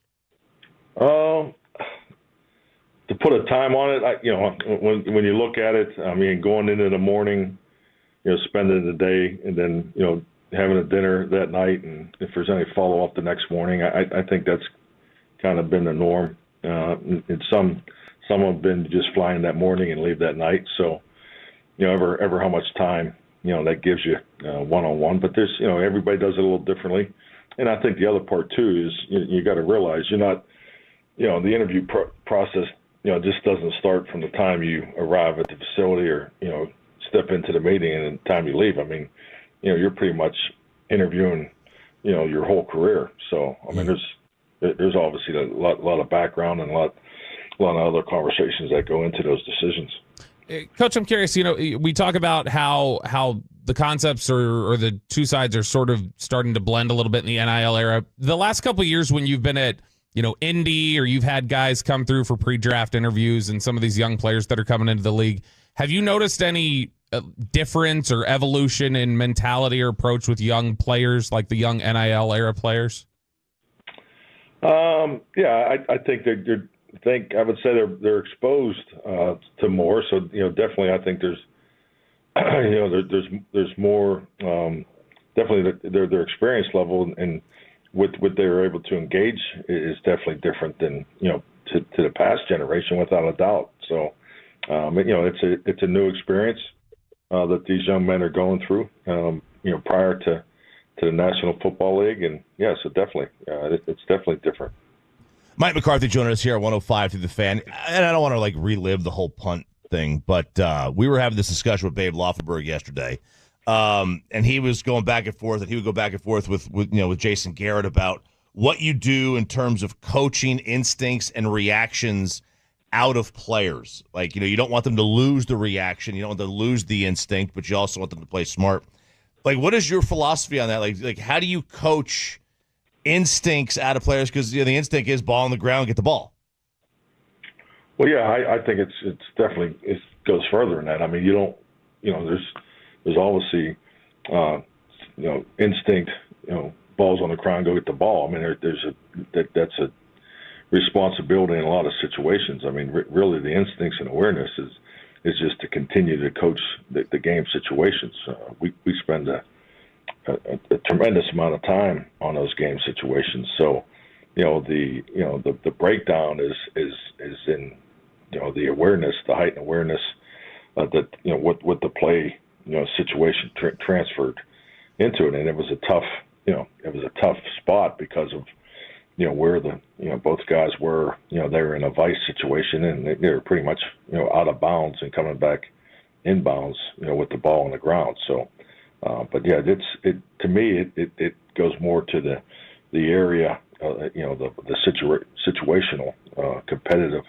To put a time on it, when you look at it, I mean, going into the morning, spending the day, and then having a dinner that night, and if there's any follow up the next morning, I think that's kind of been the norm. And some have been just flying that morning and leave that night. So, ever how much time that gives you one on one. But there's everybody does it a little differently, and I think the other part too is you got to realize you're not the interview process. Just doesn't start from the time you arrive at the facility or, step into the meeting and the time you leave. I mean, you're pretty much interviewing, your whole career. So, I mean, there's obviously a lot of background and a lot of other conversations that go into those decisions.
Coach, I'm curious, we talk about how the concepts or the two sides are sort of starting to blend a little bit in the NIL era. The last couple of years when you've been at Indy, or you've had guys come through for pre-draft interviews and some of these young players that are coming into the league, have you noticed any difference or evolution in mentality or approach with young players, like the young NIL era players?
Yeah, I think I would say they're exposed to more. So definitely, I think there's there's more. Definitely, their experience level and what they're able to engage is definitely different than to the past generation, without a doubt. So it's a new experience that these young men are going through. Prior to the National Football League, and so definitely it's definitely different.
Mike McCarthy joining us here at 105 through the Fan, and I don't want to relive the whole punt thing, but we were having this discussion with Babe Loffenberg yesterday. And he was going back and forth, and he would go back and forth with Jason Garrett about what you do in terms of coaching instincts and reactions out of players. Like, you don't want them to lose the reaction. You don't want them to lose the instinct, but you also want them to play smart. Like, what is your philosophy on that? Like how do you coach instincts out of players? Because the instinct is ball on the ground, get the ball.
Well, yeah, I think it's definitely, it goes further than that. I mean, you don't, there's obviously, instinct, balls on the ground, go get the ball. I mean, that's a responsibility in a lot of situations. I mean, really the instincts and awareness is just to continue to coach the game situations. We spend a tremendous amount of time on those game situations. So, the breakdown is in, the awareness, the heightened awareness that, what the play, situation transferred into it, and it was a tough spot because of where both guys were. They were in a vice situation, and they were pretty much out of bounds and coming back inbounds with the ball on the ground. So, but yeah, to me it goes more to the area, the situational, competitive,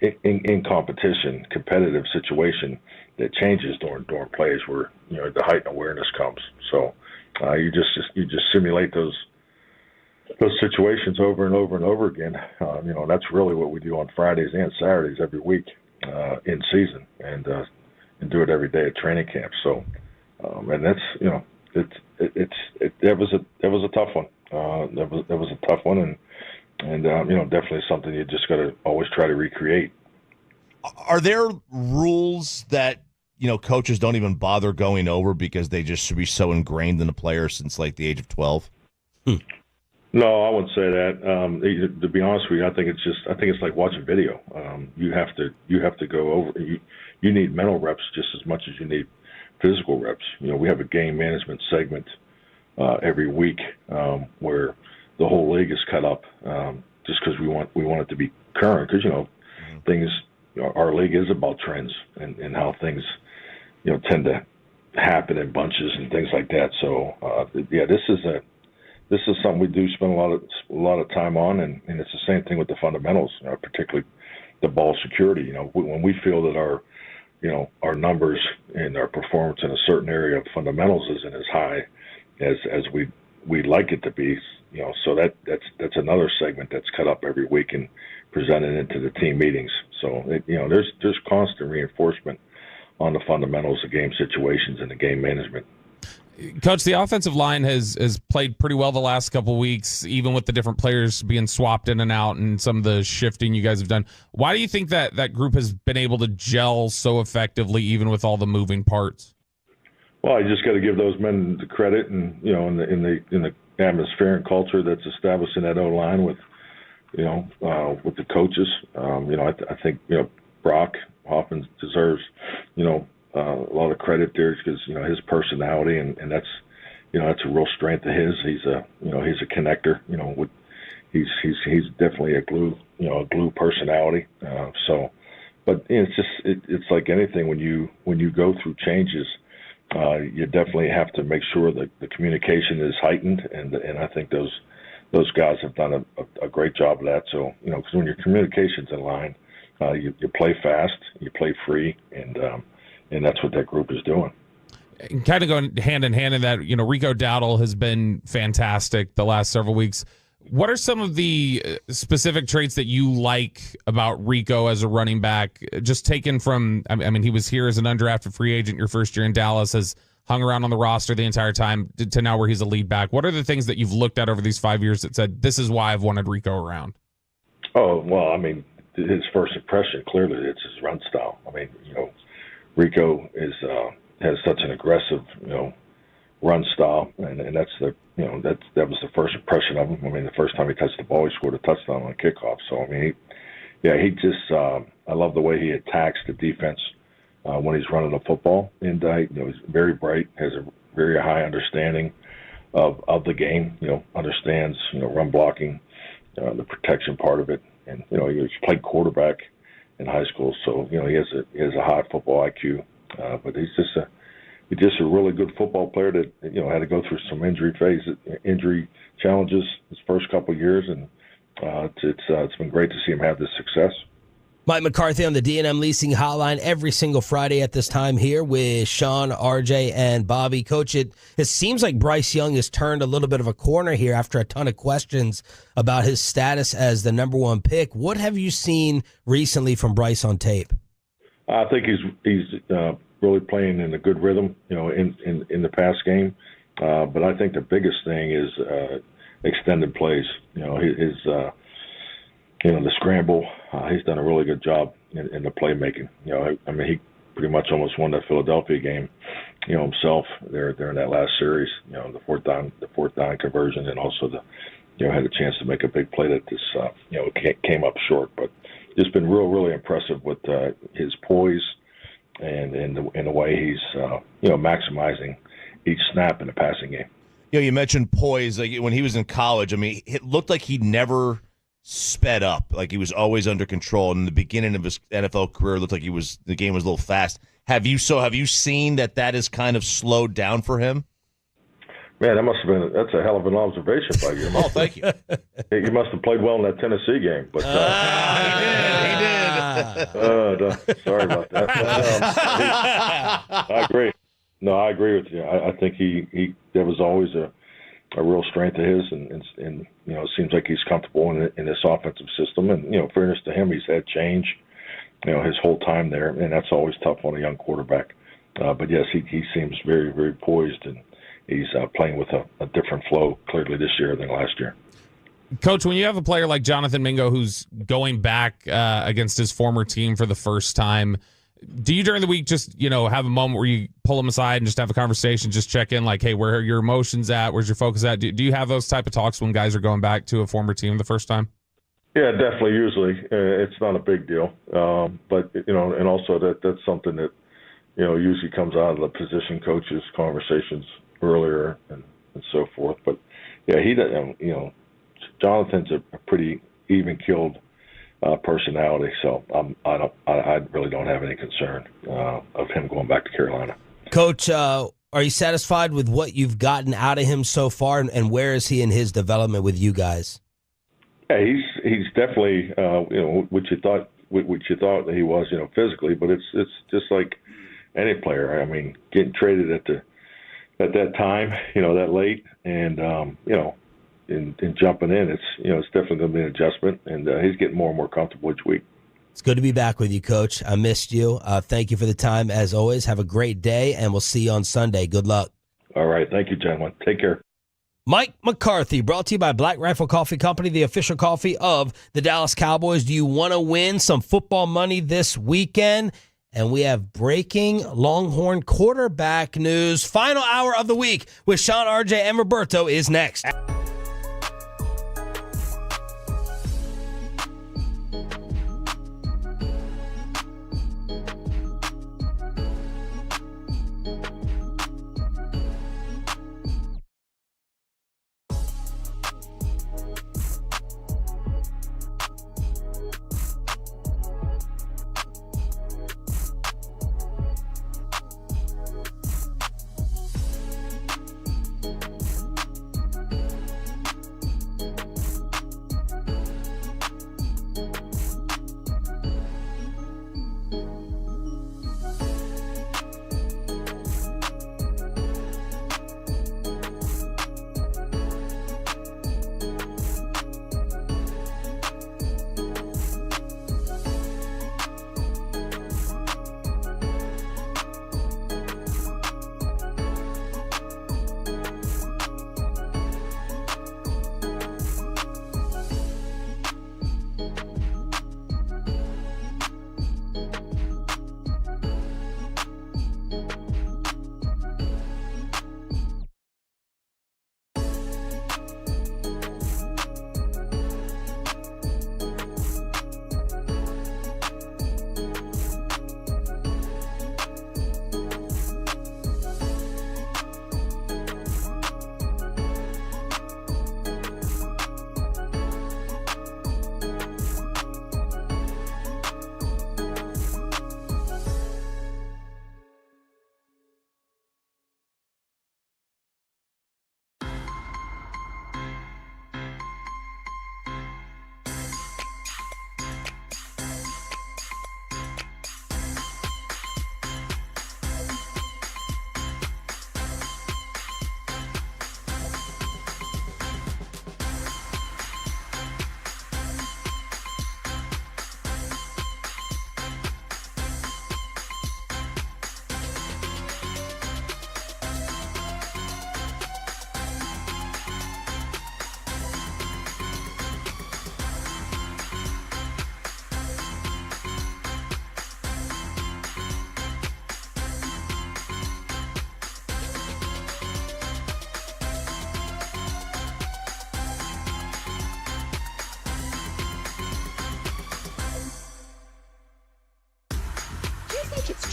in competition, competitive situation that changes during plays where the heightened awareness comes. So you just simulate those situations over and over and over again. That's really what we do on Fridays and Saturdays every week in season, and do it every day at training camp. So and that's that was a tough one. That was a tough one, and definitely something you just got to always try to recreate.
Are there rules that coaches don't even bother going over because they just should be so ingrained in the player since like the age of 12?
No, I wouldn't say that. To be honest with you, I think it's like watching video. You have to go over. You need mental reps just as much as you need physical reps. We have a game management segment every week where the whole league is cut up just because we want it to be current. Because things, our league is about trends and how things tend to happen in bunches and things like that. So yeah, this is something we do spend a lot of time on, and it's the same thing with the fundamentals, particularly the ball security. When we feel that our numbers and our performance in a certain area of fundamentals isn't as high as we'd like it to be, so that's another segment that's cut up every week and presented into the team meetings. So there's constant reinforcement on the fundamentals of game situations and the game management.
Coach, the offensive line has played pretty well the last couple of weeks, even with the different players being swapped in and out and some of the shifting you guys have done. Why do you think that group has been able to gel so effectively, even with all the moving parts?
Well, you just got to give those men the credit, and in the atmosphere and culture that's established in that O line with the coaches. I think Brock Hoffman deserves a lot of credit there because his personality and that's that's a real strength of his. He's a connector. He's definitely a glue personality. But it's like anything when you go through changes, you definitely have to make sure that the communication is heightened, and I think those guys have done a great job of that. So because when your communication's in line, you play fast, you play free, and that's what that group is doing.
Kind of going hand in hand in that, Rico Dowdle has been fantastic the last several weeks. What are some of the specific traits that you like about Rico as a running back? Just taken from, he was here as an undrafted free agent your first year in Dallas, has hung around on the roster the entire time to now where he's a lead back. What are the things that you've looked at over these 5 years that said, this is why I've wanted Rico around?
Oh, well, his first impression, clearly, it's his run style. Rico has such an aggressive, run style, and that's that was the first impression of him. The first time he touched the ball, he scored a touchdown on a kickoff. So he just I love the way he attacks the defense when he's running the football, and he's very bright, has a very high understanding of the game. Understands run blocking, the protection part of it, and he played quarterback in high school, so he has a high football IQ. But he's just a really good football player that had to go through some injury challenges his first couple of years, and it's been great to see him have this success.
Mike McCarthy on the D&M Leasing Hotline every single Friday at this time here with Sean, RJ, and Bobby. Coach, it seems like Bryce Young has turned a little bit of a corner here after a ton of questions about his status as the number one pick. What have you seen recently from Bryce on tape?
I think he's really playing in a good rhythm, in the pass game. But I think the biggest thing is extended plays. The scramble, he's done a really good job in the playmaking. He pretty much almost won that Philadelphia game, himself there in that last series. The fourth down conversion, and also had a chance to make a big play that this came up short. But just been really impressive with his poise and the way he's maximizing each snap in the passing game.
You know, you mentioned poise. Like when he was in college, I mean, it looked like he never sped up. Like he was always under control. And in the beginning of his NFL career, it looked like the game was a little fast. Have you seen that has kind of slowed down for him?
Man, that's a hell of an observation by you.
Oh, thank you.
He must have played well in that Tennessee game. But he did. Sorry about that. I agree. No, I agree with you. I think there was always a real strength of his, and you know, it seems like he's comfortable in this offensive system. And you know, fairness to him, he's had change, you know, his whole time there, and that's always tough on a young quarterback. But yes, he seems very, very poised, and he's playing with a different flow clearly this year than last year.
Coach, when you have a player like Jonathan Mingo who's going back against his former team for the first time, do you during the week just, you know, have a moment where you pull him aside and just have a conversation, just check in like, hey, where are your emotions at? Where's your focus at? Do you have those type of talks when guys are going back to a former team the first time?
Yeah, definitely. Usually it's not a big deal. But, you know, and also that's something that, you know, usually comes out of the position coaches' conversations earlier and so forth. But, yeah, you know, Jonathan's a pretty even-keeled personality, so I really don't have any concern of him going back to Carolina.
Coach, are you satisfied with what you've gotten out of him so far, and where is he in his development with you guys?
Yeah, he's definitely you know, what you thought that he was, you know, physically, but it's just like any player. I mean, getting traded at that time, you know, that late, and you know, in jumping in, it's definitely going to be an adjustment, and he's getting more and more comfortable each week.
It's good to be back with you, Coach. I missed you. Thank you for the time, as always. Have a great day, and we'll see you on Sunday. Good luck.
All right. Thank you, gentlemen. Take care.
Mike McCarthy, brought to you by Black Rifle Coffee Company, the official coffee of the Dallas Cowboys. Do you want to win some football money this weekend? And we have breaking Longhorn quarterback news. Final hour of the week with Sean, RJ, and Roberto is next.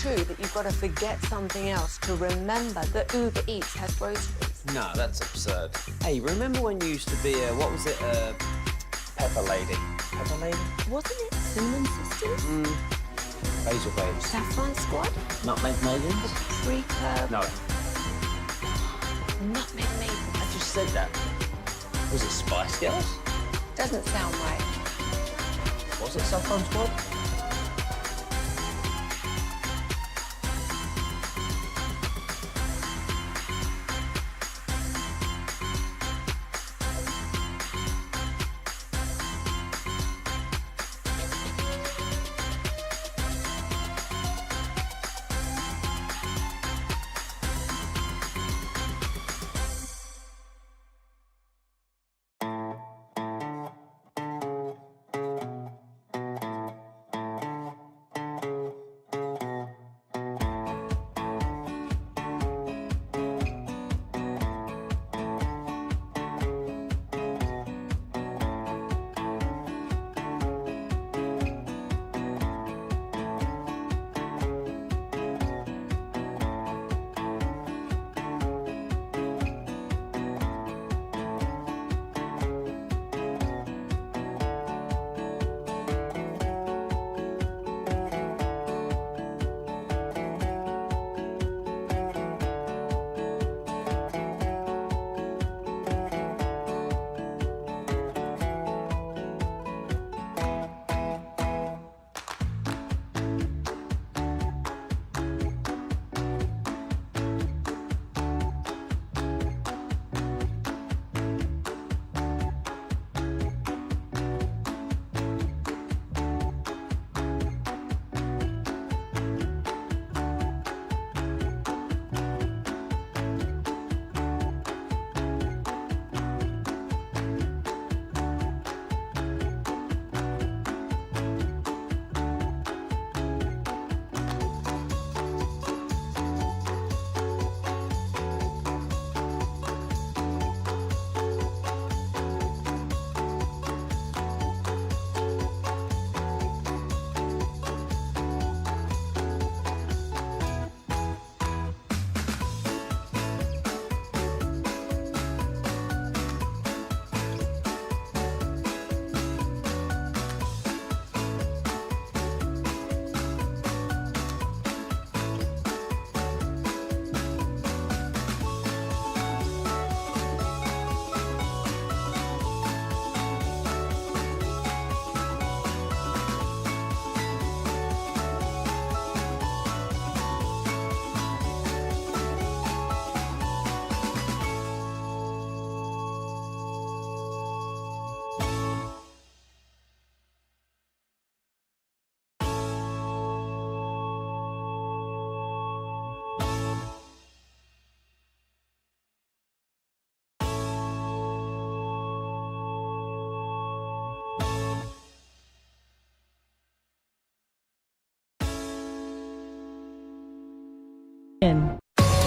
true that you've got to forget something else to remember that Uber Eats has groceries?
No, that's absurd. Hey, remember when you used to be a, what was it, Pepper Lady? Pepper Lady?
Wasn't it Cinnamon Sisters?
Basil Babes.
Saffron Squad?
Nutmeg Maidens?
Pre-curb?
No,
Nutmeg Maiden?
I just said that. Was it Spice Girls?
Doesn't sound right.
Was it Saffron Squad?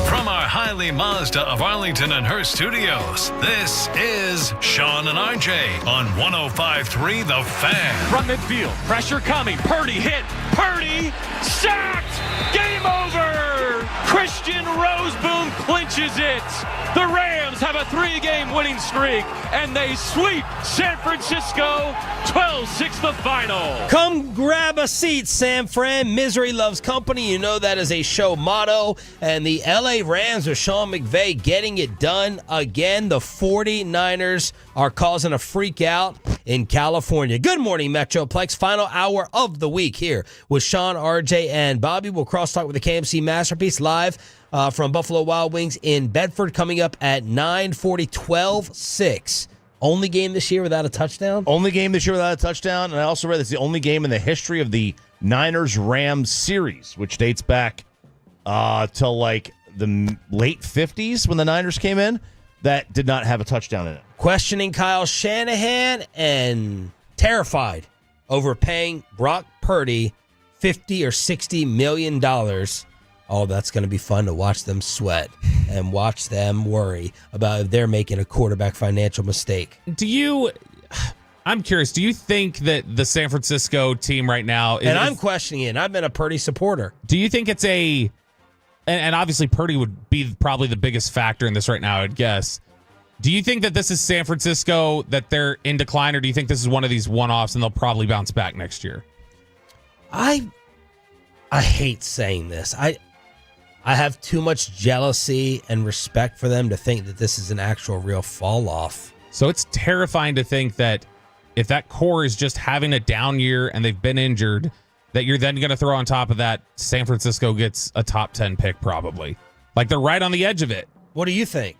From our Hiley Mazda of Arlington and her studios, this is Sean and RJ on 105.3 The Fan.
From midfield, pressure coming. Purdy hit. Purdy sacked. Game over. Christian Roseboom clinches it. The Rams have a 3-game winning streak, and they sweep San Francisco 12-6 the final.
Come grab a seat, Sam Fran. Misery loves company. You know that is a show motto. And the LA Rams with Sean McVay getting it done again. The 49ers are causing a freak out in California. Good morning, Metroplex. Final hour of the week here with Sean, RJ, and Bobby. We'll crosstalk with the KMC Masterpiece live from Buffalo Wild Wings in Bedford coming up at 9:40, 12-6. Only game this year without a touchdown?
Only game this year without a touchdown. And I also read it's the only game in the history of the Niners-Rams series, which dates back till like the late 50s when the Niners came in, that did not have a touchdown in it.
Questioning Kyle Shanahan and terrified over paying Brock Purdy $50 or $60 million. Oh, that's going to be fun to watch them sweat and watch them worry about if they're making a quarterback financial mistake.
Do you I'm curious. Do you think that the San Francisco team right now
and I'm questioning it. I've been a Purdy supporter.
Do you think it's and obviously Purdy would be probably the biggest factor in this right now, I'd guess. Do you think that this is San Francisco, that they're in decline, or do you think this is one of these one-offs and they'll probably bounce back next year?
I hate saying this. I have too much jealousy and respect for them to think that this is an actual real fall off.
So it's terrifying to think that if that core is just having a down year and they've been injured, that you're then going to throw on top of that San Francisco gets a top 10 pick probably. Like they're right on the edge of it.
What do you think?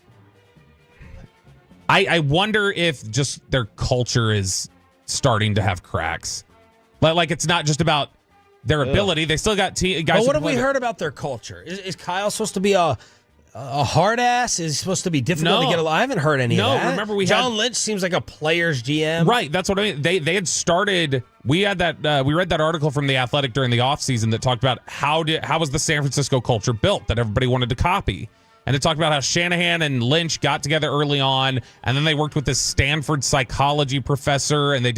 I wonder if just their culture is starting to have cracks. Like it's not just about their ability. They still got guys.
But what have we heard about their culture? Is Kyle supposed to be a hard ass? Is he supposed to be difficult to get along? I haven't heard any of that.
No, remember
John Lynch seems like a player's GM.
Right, that's what I mean. They had started. We had that. We read that article from The Athletic during the offseason that talked about how was the San Francisco culture built that everybody wanted to copy. And it talked about how Shanahan and Lynch got together early on, and then they worked with this Stanford psychology professor, and they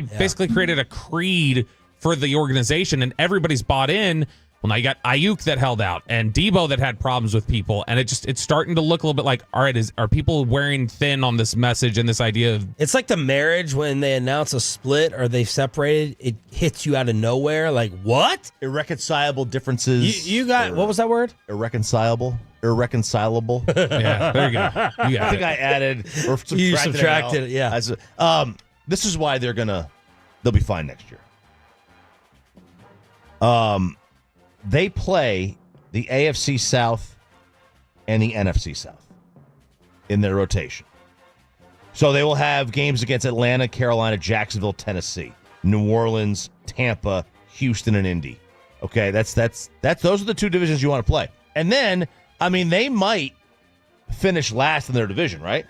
basically created a creed for the organization, and everybody's bought in. Well, now you got Ayuk that held out, and Debo that had problems with people, and it's starting to look a little bit like, all right, are people wearing thin on this message and this idea of...
It's like the marriage when they announce a split or they've separated, it hits you out of nowhere. Like, what?
Irreconcilable differences.
You got, what was that word?
Irreconcilable.
Yeah, there you go.
I think I added or
subtracted it, yeah.
This is why they'll be fine next year. They play the AFC South and the NFC South in their rotation. So they will have games against Atlanta, Carolina, Jacksonville, Tennessee, New Orleans, Tampa, Houston, and Indy. Okay, that's those are the two divisions you want to play. And then, I mean, they might finish last in their division, right?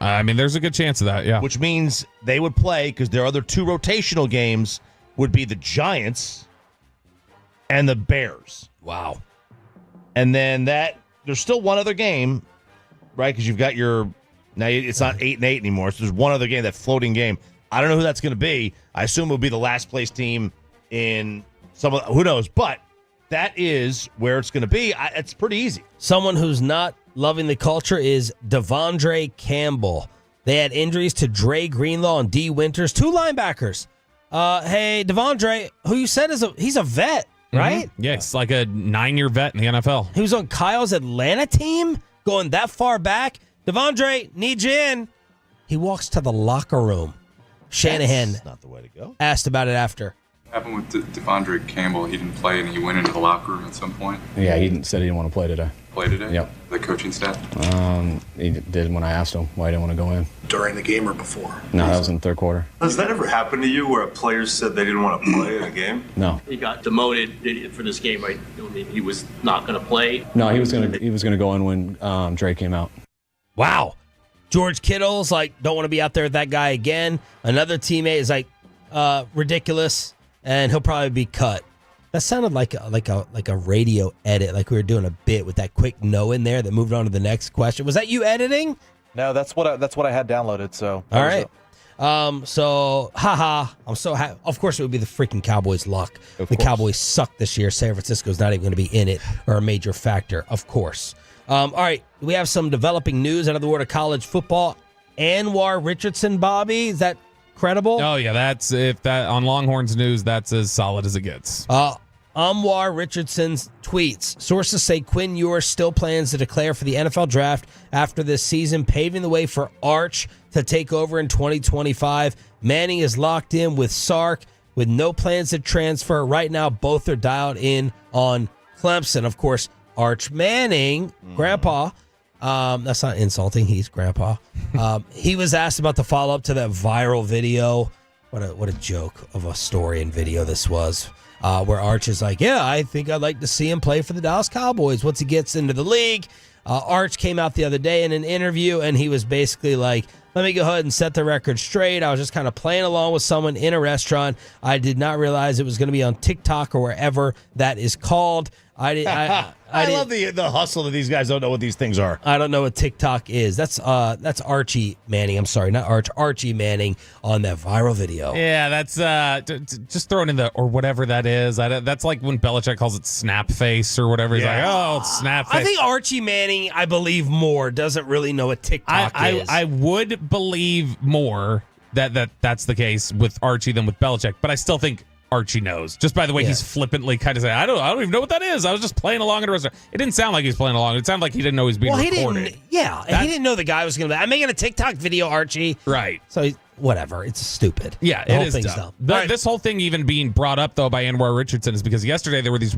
I mean, there's a good chance of that, yeah.
Which means they would play, because their other two rotational games would be the Giants and the Bears.
Wow.
And then there's still one other game, right? Because you've got now it's not 8-8 anymore. So there's one other game, that floating game. I don't know who that's going to be. I assume it'll be the last place team in who knows? But that is where it's going to be. It's pretty easy.
Someone who's not loving the culture is Devondre Campbell. They had injuries to Dre Greenlaw and D. Winters, two linebackers. Hey, Devondre, who you said he's a vet, right?
Mm-hmm. Yeah, it's like a 9-year vet in the NFL.
He was on Kyle's Atlanta team, going that far back. Devondre, need you in. He walks to the locker room. Shanahan
That's not the way to go.
Asked about it after.
Happened with Devondre Campbell. He didn't play, and he went into the locker room at some point.
Yeah, he said he didn't want to play today.
Play today?
Yep.
The coaching staff?
He did when I asked him why he didn't want to go in.
During the game or before?
No, that was in the third quarter.
Has that ever happened to you where a player said they didn't want to play in a game?
No.
He got demoted for this game, right? I mean, he was not going to play.
No, he was gonna go in when Dre came out.
Wow. George Kittle's like, don't want to be out there with that guy again. Another teammate is like, ridiculous, and he'll probably be cut. That sounded like a radio edit, like we were doing a bit with that quick no in there that moved on to the next question. Was that you editing?
No, that's what I had downloaded. So
all right. So I'm so happy. Of course, it would be the freaking Cowboys' luck. The Cowboys suck this year. San Francisco's not even going to be in it or a major factor. Of course. All right, we have some developing news out of the world of college football. Anwar Richardson, Bobby, is that credible?
Oh yeah, that's if that on Longhorns news, that's as solid as it gets.
Anwar Richardson's tweets. Sources say Quinn Ewers still plans to declare for the NFL draft after this season, paving the way for Arch to take over in 2025. Manning is locked in with Sark with no plans to transfer. Right now, both are dialed in on Clemson. Of course, Arch Manning, Grandpa. That's not insulting. He's Grandpa. He was asked about the follow-up to that viral video. What a joke of a story and video this was. Where Arch is like, yeah, I think I'd like to see him play for the Dallas Cowboys once he gets into the league. Arch came out the other day in an interview, and he was basically like, let me go ahead and set the record straight. I was just kind of playing along with someone in a restaurant. I did not realize it was going to be on TikTok or wherever that is called. I
love the hustle that these guys don't know what these things are.
I don't know what TikTok is. That's Archie Manning. I'm sorry, not Archie Manning on that viral video.
Yeah, that's just throwing in the or whatever that is. That's like when Belichick calls it snap face or whatever. He's like, oh, it's snap face.
I think Archie Manning, I believe more, doesn't really know what TikTok is.
I would believe more that's the case with Archie than with Belichick, but I still think Archie knows. Just by the way he's flippantly kind of saying, I don't even know what that is. I was just playing along at a restaurant. It didn't sound like he was playing along. It sounded like he didn't know he was being recorded.
He didn't know the guy was going to be. I'm making a TikTok video, Archie.
Right.
So whatever. It's stupid.
Yeah,
the whole
is
thing's
dumb.
dumb.
This whole thing even being brought up, though, by Anwar Richardson is because yesterday there were these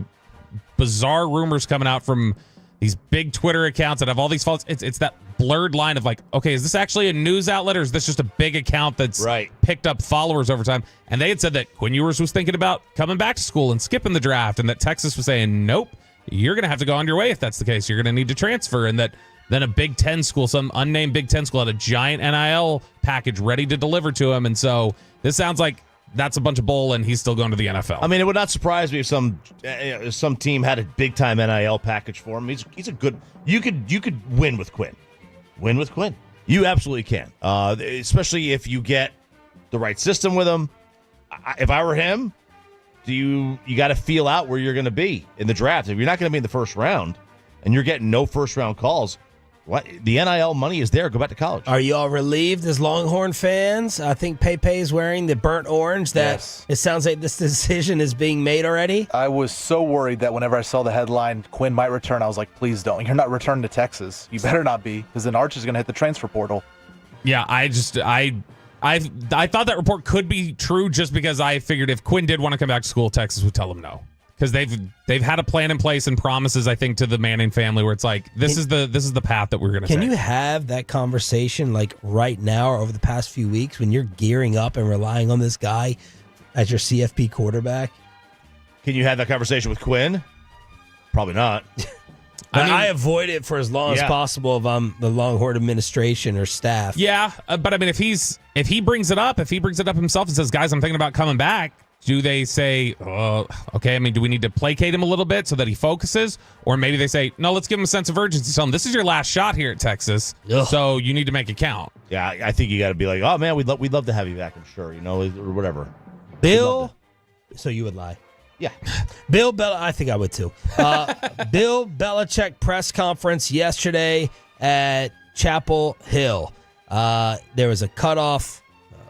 bizarre rumors coming out from these big Twitter accounts that have all these faults. It's that blurred line of like, okay, is this actually a news outlet or is this just a big account that's picked up followers over time? And they had said that Quinn Ewers was thinking about coming back to school and skipping the draft, and that Texas was saying, nope, you're going to have to go on your way if that's the case. You're going to need to transfer. And that then a Big Ten school, some unnamed Big Ten school, had a giant NIL package ready to deliver to him. And so this sounds like that's a bunch of bull, and he's still going to the NFL.
I mean, it would not surprise me if some team had a big time NIL package for him. He's a good. You could win with Quinn. Win with Quinn. You absolutely can. Especially if you get the right system with him. If I were him, you got to feel out where you're going to be in the draft. If you're not going to be in the first round, and you're getting no first round calls. What the NIL money is there. Go back to college.
Are you all relieved as Longhorn fans? I think Pepe is wearing the burnt orange. It sounds like this decision is being made already.
I was so worried that whenever I saw the headline, Quinn might return, I was like, please don't. You're not returning to Texas. You better not be, because then Arch is going to hit the transfer portal.
Yeah, I thought that report could be true just because I figured if Quinn did want to come back to school, Texas would tell him no. Because they've had a plan in place and promises, I think, to the Manning family where it's like this is the path that we're going to take.
Can you have that conversation like right now or over the past few weeks when you're gearing up and relying on this guy as your CFP quarterback?
Can you have that conversation with Quinn? Probably not.
I avoid it for as long as possible if I'm the Longhorn administration or staff.
Yeah, but I mean, if he brings it up himself and says, "Guys, I'm thinking about coming back." Do they say, oh, okay, I mean, do we need to placate him a little bit so that he focuses? Or maybe they say, no, let's give him a sense of urgency. Tell him, this is your last shot here at Texas, so you need to make it count.
Yeah, I think you got to be like, oh, man, we'd love to have you back, I'm sure, or whatever.
Bill, so you would lie.
Yeah.
Bill I think I would too. Bill Belichick press conference yesterday at Chapel Hill. There was a cutoff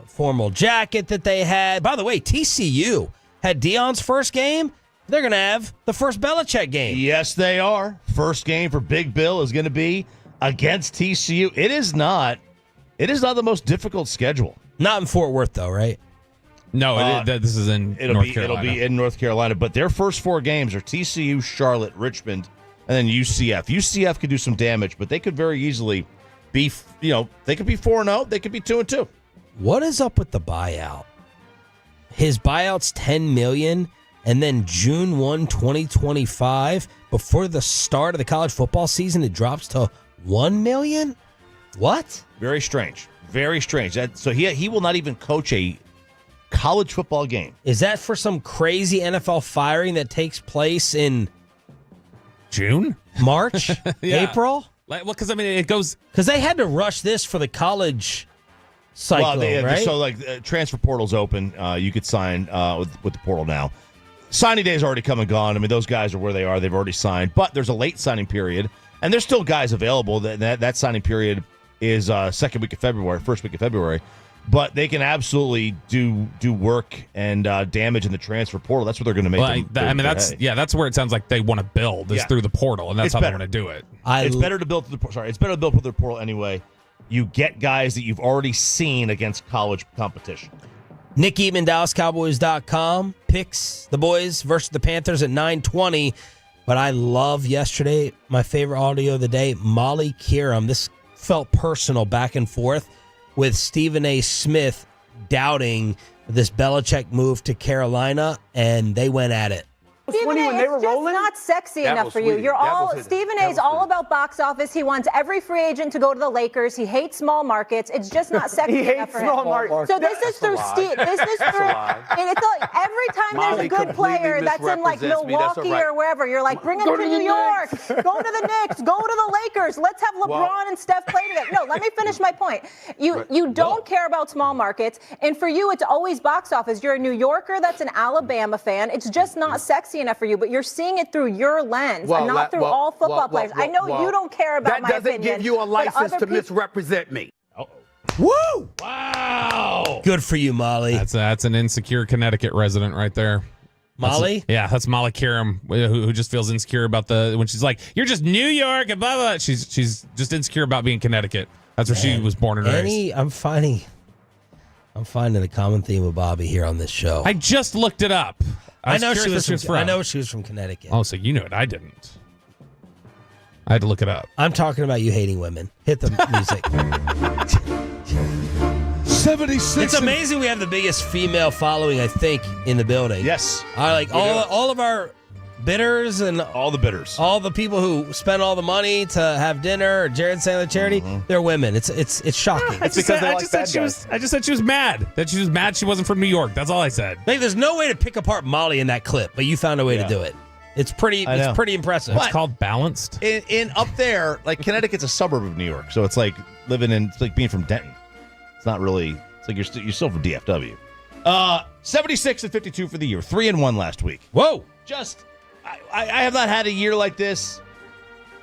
formal jacket that they had. By the way, TCU had Deion's first game. They're going to have the first Belichick game.
Yes, they are. First game for Big Bill is going to be against TCU. It is not the most difficult schedule.
Not in Fort Worth, though, right?
No, this is in North Carolina.
It'll be in North Carolina, but their first four games are TCU, Charlotte, Richmond, and then UCF. UCF could do some damage, but they could very easily be, they could be 4-0, they could be 2-2.
What is up with the buyout? His buyout's $10 million, and then June 1, 2025, before the start of the college football season, it drops to $1 million? What?
Very strange. Very strange. So he will not even coach a college football game.
Is that for some crazy NFL firing that takes place in
June?
March? April?
Well, because, I mean, it goes...
Because they had to rush this for the college cycle, right?
So, transfer portal's open. You could sign with the portal now. Signing day is already come and gone. I mean, those guys are where they are. They've already signed. But there's a late signing period, and there's still guys available. That signing period is second week of February, first week of February. But they can absolutely do work and damage in the transfer portal. That's what they're going to make.
That's where it sounds like they want to build is through the portal, and that's how they want to do it.
It's better to build through the portal anyway. You get guys that you've already seen against college competition.
Nick Eatman, DallasCowboys.com picks the boys versus the Panthers at 9:20. But I love yesterday, my favorite audio of the day, Molly Kieram. This felt personal back and forth with Stephen A. Smith doubting this Belichick move to Carolina, and they went at it.
Stephen A, it's just not sexy enough for you. Stephen A is all about box office. He wants every free agent to go to the Lakers. He hates small markets. It's just not sexy enough for him. So this is through Steve. This is through. And it's like every time there's a good player that's in like Milwaukee or wherever, you're like, bring him to New York. Go to the Knicks. Go to the Lakers. Let's have LeBron and Steph play together. No, let me finish my point. You don't care about small markets, and for you, it's always box office. You're a New Yorker that's an Alabama fan. It's just not sexy enough for you, but you're seeing it through your lens and not through all football players. I know you don't care about my opinion.
That doesn't give you a license to misrepresent me.
Woo!
Wow!
Good for you, Molly.
That's an insecure Connecticut resident right there.
Molly?
That's Molly Karam, who just feels insecure about when she's like, you're just New York and blah, blah. She's just insecure about being Connecticut. That's where she was born and raised.
I'm finding a common theme with Bobby here on this show.
I just looked it up.
I know she was from Connecticut.
Oh, so you knew it. I didn't. I had to look it up.
I'm talking about you hating women. Hit the music.
76.
It's amazing we have the biggest female following, I think, in the building.
Yes.
I like all of our bidders and
all the bidders.
All the people who spend all the money to have dinner or Jared Sandler charity, they're women. It's shocking.
I just said she was mad. That she was mad she wasn't from New York. That's all I said.
Like, there's no way to pick apart Molly in that clip, but you found a way to do it. It's pretty impressive.
It's called balanced.
In up there, like Connecticut's a suburb of New York, so it's like it's like being from Denton. It's not really. It's like you're still from DFW. 76 and 52 for the year. 3-1 last week.
Whoa!
I have not had a year like this.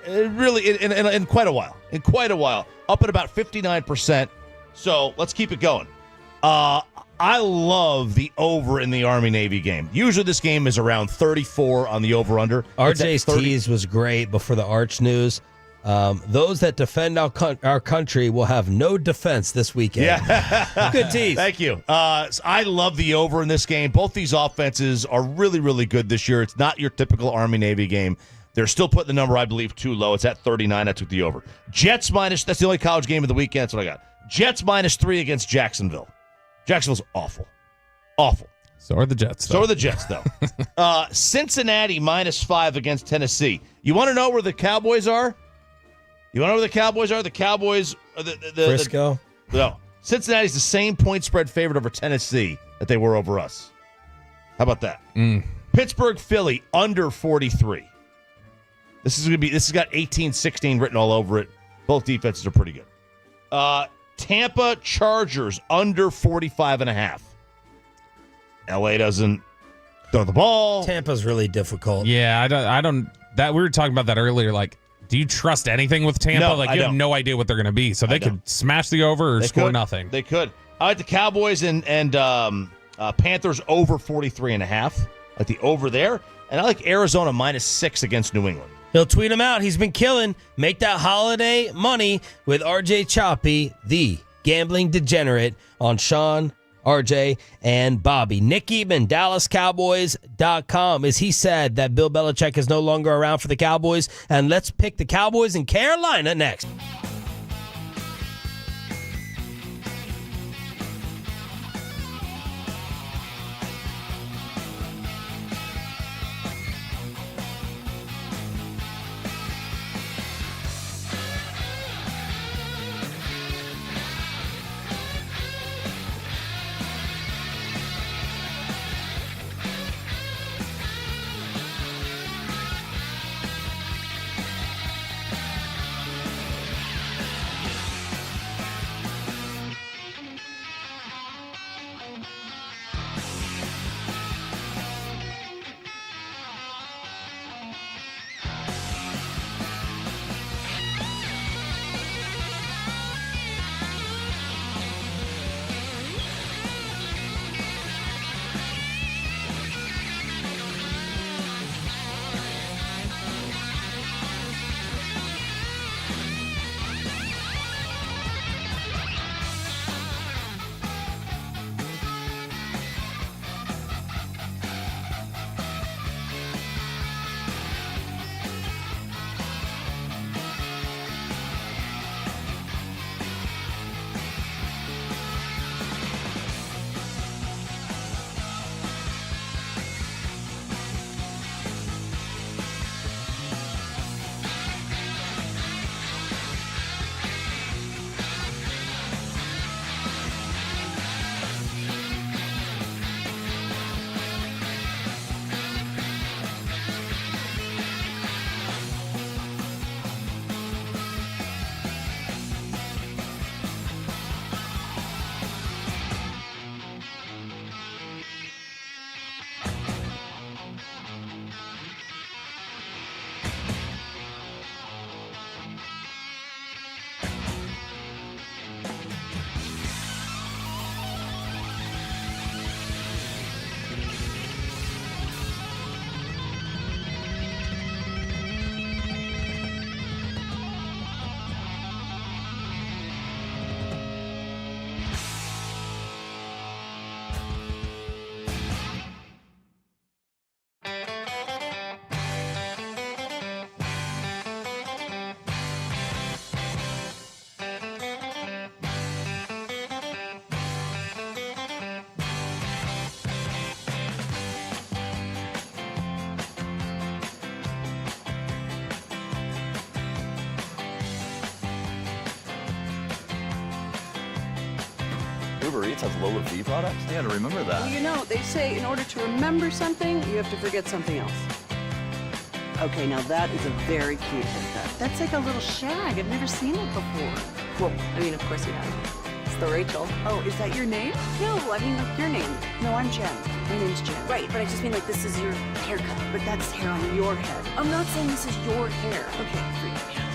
Really, in quite a while. Up at about 59%. So let's keep it going. I love the over in the Army-Navy game. Usually this game is around 34 on the over-under.
RJ's tease was great before the Arch news. Those that defend our country will have no defense this weekend.
Yeah.
Good tease.
Thank you. I love the over in this game. Both these offenses are really, really good this year. It's not your typical Army-Navy game. They're still putting the number, I believe, too low. It's at 39. I took the over. Jets minus, that's the only college game of the weekend. That's what I got. Jets -3 against Jacksonville. Jacksonville's awful. Awful.
So are the Jets,
though. Cincinnati -5 against Tennessee. You want to know where the Cowboys are? The Cowboys are
Frisco?
No. Cincinnati's the same point spread favorite over Tennessee that they were over us. How about that? Pittsburgh, Philly, under 43. This has got 18-16 written all over it. Both defenses are pretty good. Tampa, Chargers, under 45.5. LA doesn't throw the ball.
Tampa's really difficult.
Yeah, I don't. That we were talking about that earlier. Like, do you trust anything with Tampa?
No,
like, you have no idea what they're going to be. So they could smash the over or score nothing.
They could. I like the Cowboys and Panthers over 43.5. Like the over there. And I like Arizona -6 against New England.
He'll tweet him out. He's been killing. Make that holiday money with RJ Choppy, the gambling degenerate, on Sean, RJ, and Bobby. Nick Eatman, DallasCowboys.com. As he said that Bill Belichick is no longer around for the Cowboys. And let's pick the Cowboys in Carolina next.
Uber Eats has low fee products? I gotta remember that.
Well, you know, they say in order to remember something, you have to forget something else. Okay, now that is a very cute haircut. That's like a little shag. I've never seen it before. Well, I mean, of course you have. It's the Rachel. Oh, is that your name? No, I mean, like your name. No, I'm Jen. My name's Jen. Right, but I just mean like this is your haircut. But that's hair on your head. I'm not saying this is your hair. Okay, freak me out.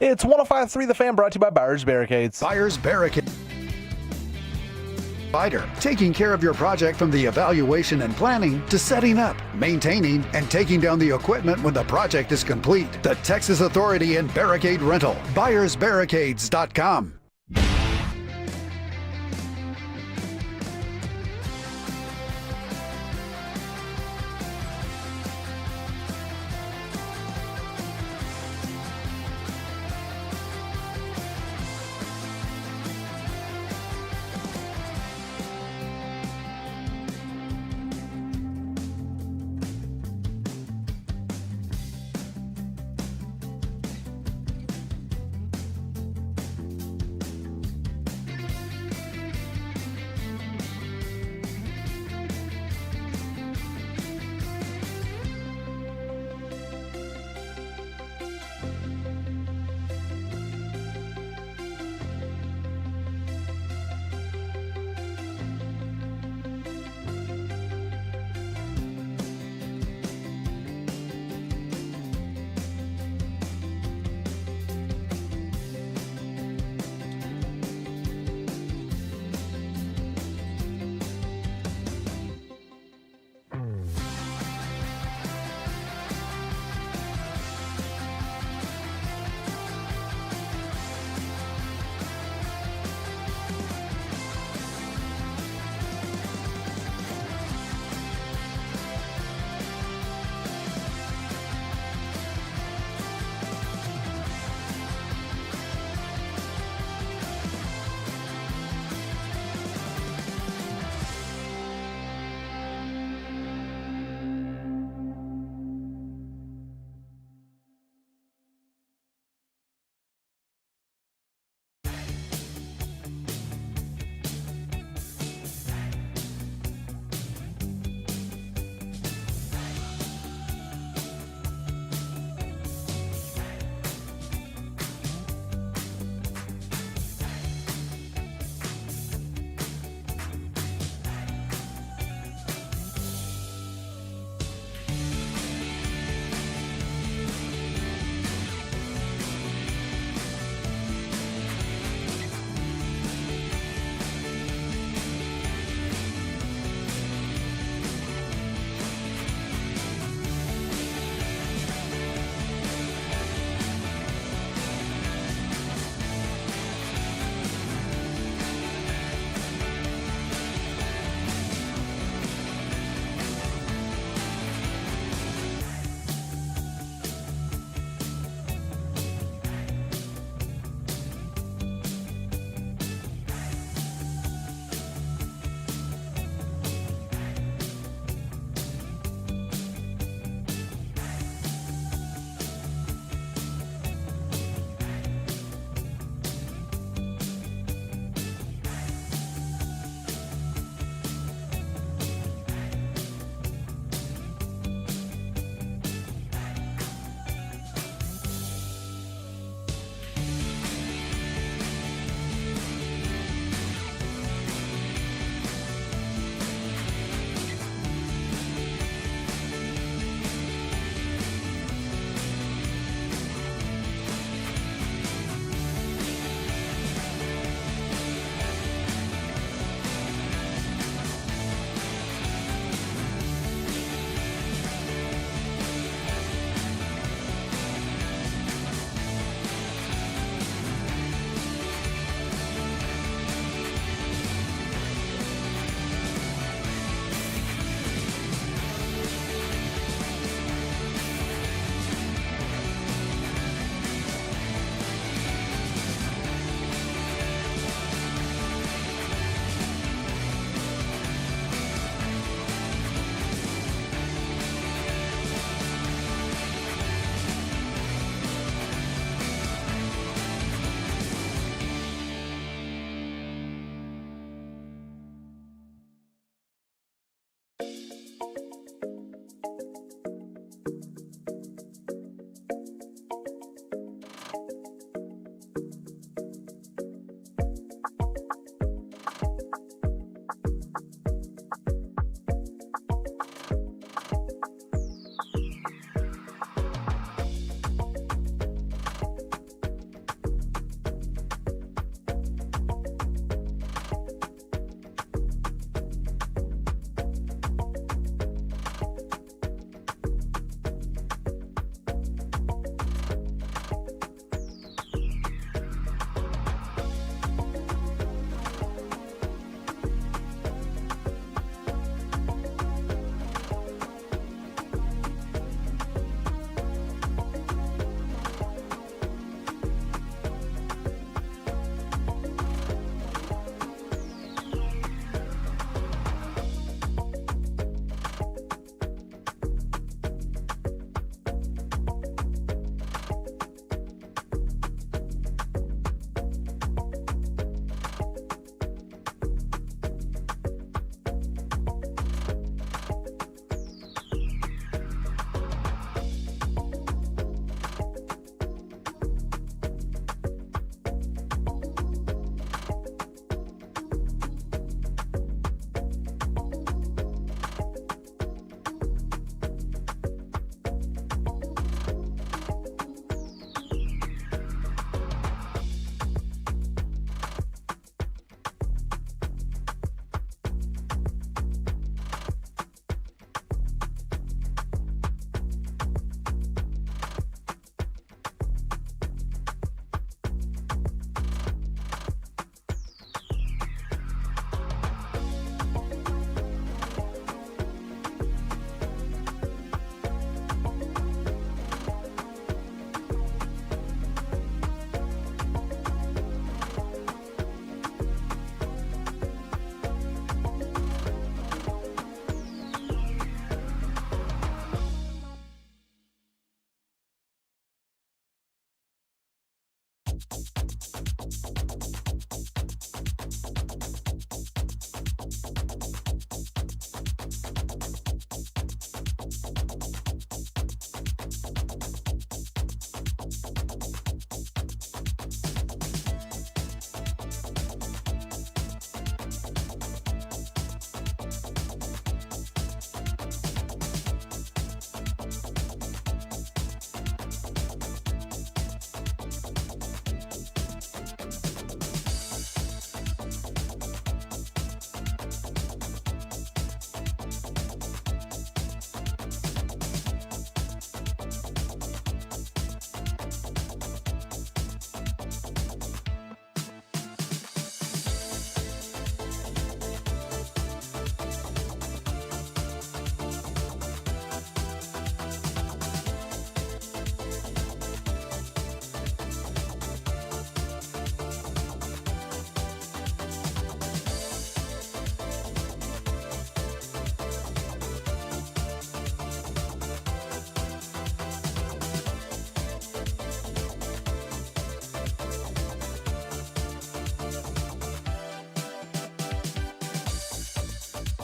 It's 105.3 The Fan, brought to you by Buyers Barricades.
Buyers Barricades. Taking care of your project from the evaluation and planning to setting up, maintaining, and taking down the equipment when the project is complete. The Texas Authority in Barricade Rental. BuyersBarricades.com.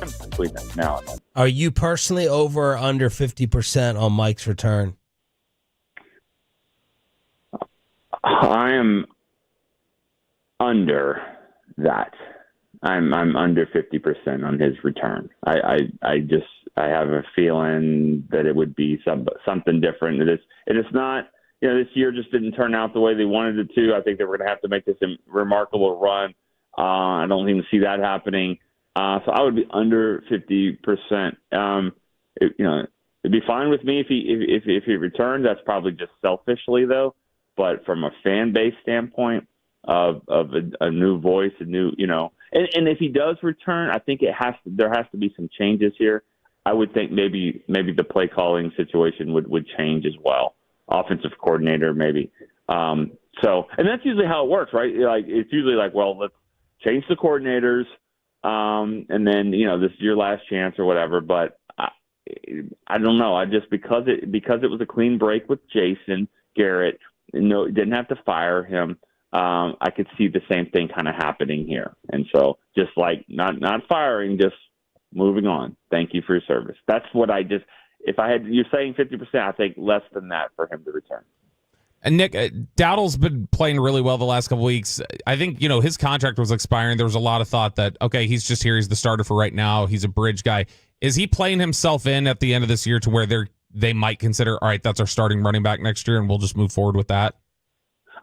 between now and then.
Are you personally over or under 50% on Mike's return?
I am under that. I'm under 50% on his return. I have a feeling that it would be something different. It is not. This year just didn't turn out the way they wanted it to. I think they were going to have to make this a remarkable run. I don't even see that happening. So I would be under 50%. It'd be fine with me if he returns. That's probably just selfishly though. But from a fan base standpoint of a new voice, a new, and if he does return, I think there has to be some changes here. I would think maybe the play calling situation would change as well. Offensive coordinator, maybe. And that's usually how it works, right? Like it's usually like, well, let's change the coordinators, and then this is your last chance or whatever. But I don't know. I just because it was a clean break with Jason Garrett. No, didn't have to fire him. I could see the same thing kind of happening here, and so just like not firing, just moving on. Thank you for your service. That's what I just. If I had, you're saying 50%, I think less than that for him to return.
And Nick, Dowdle's been playing really well the last couple weeks. I think, his contract was expiring. There was a lot of thought that, okay, he's just here. He's the starter for right now. He's a bridge guy. Is he playing himself in at the end of this year to where they might consider, all right, that's our starting running back next year, and we'll just move forward with that?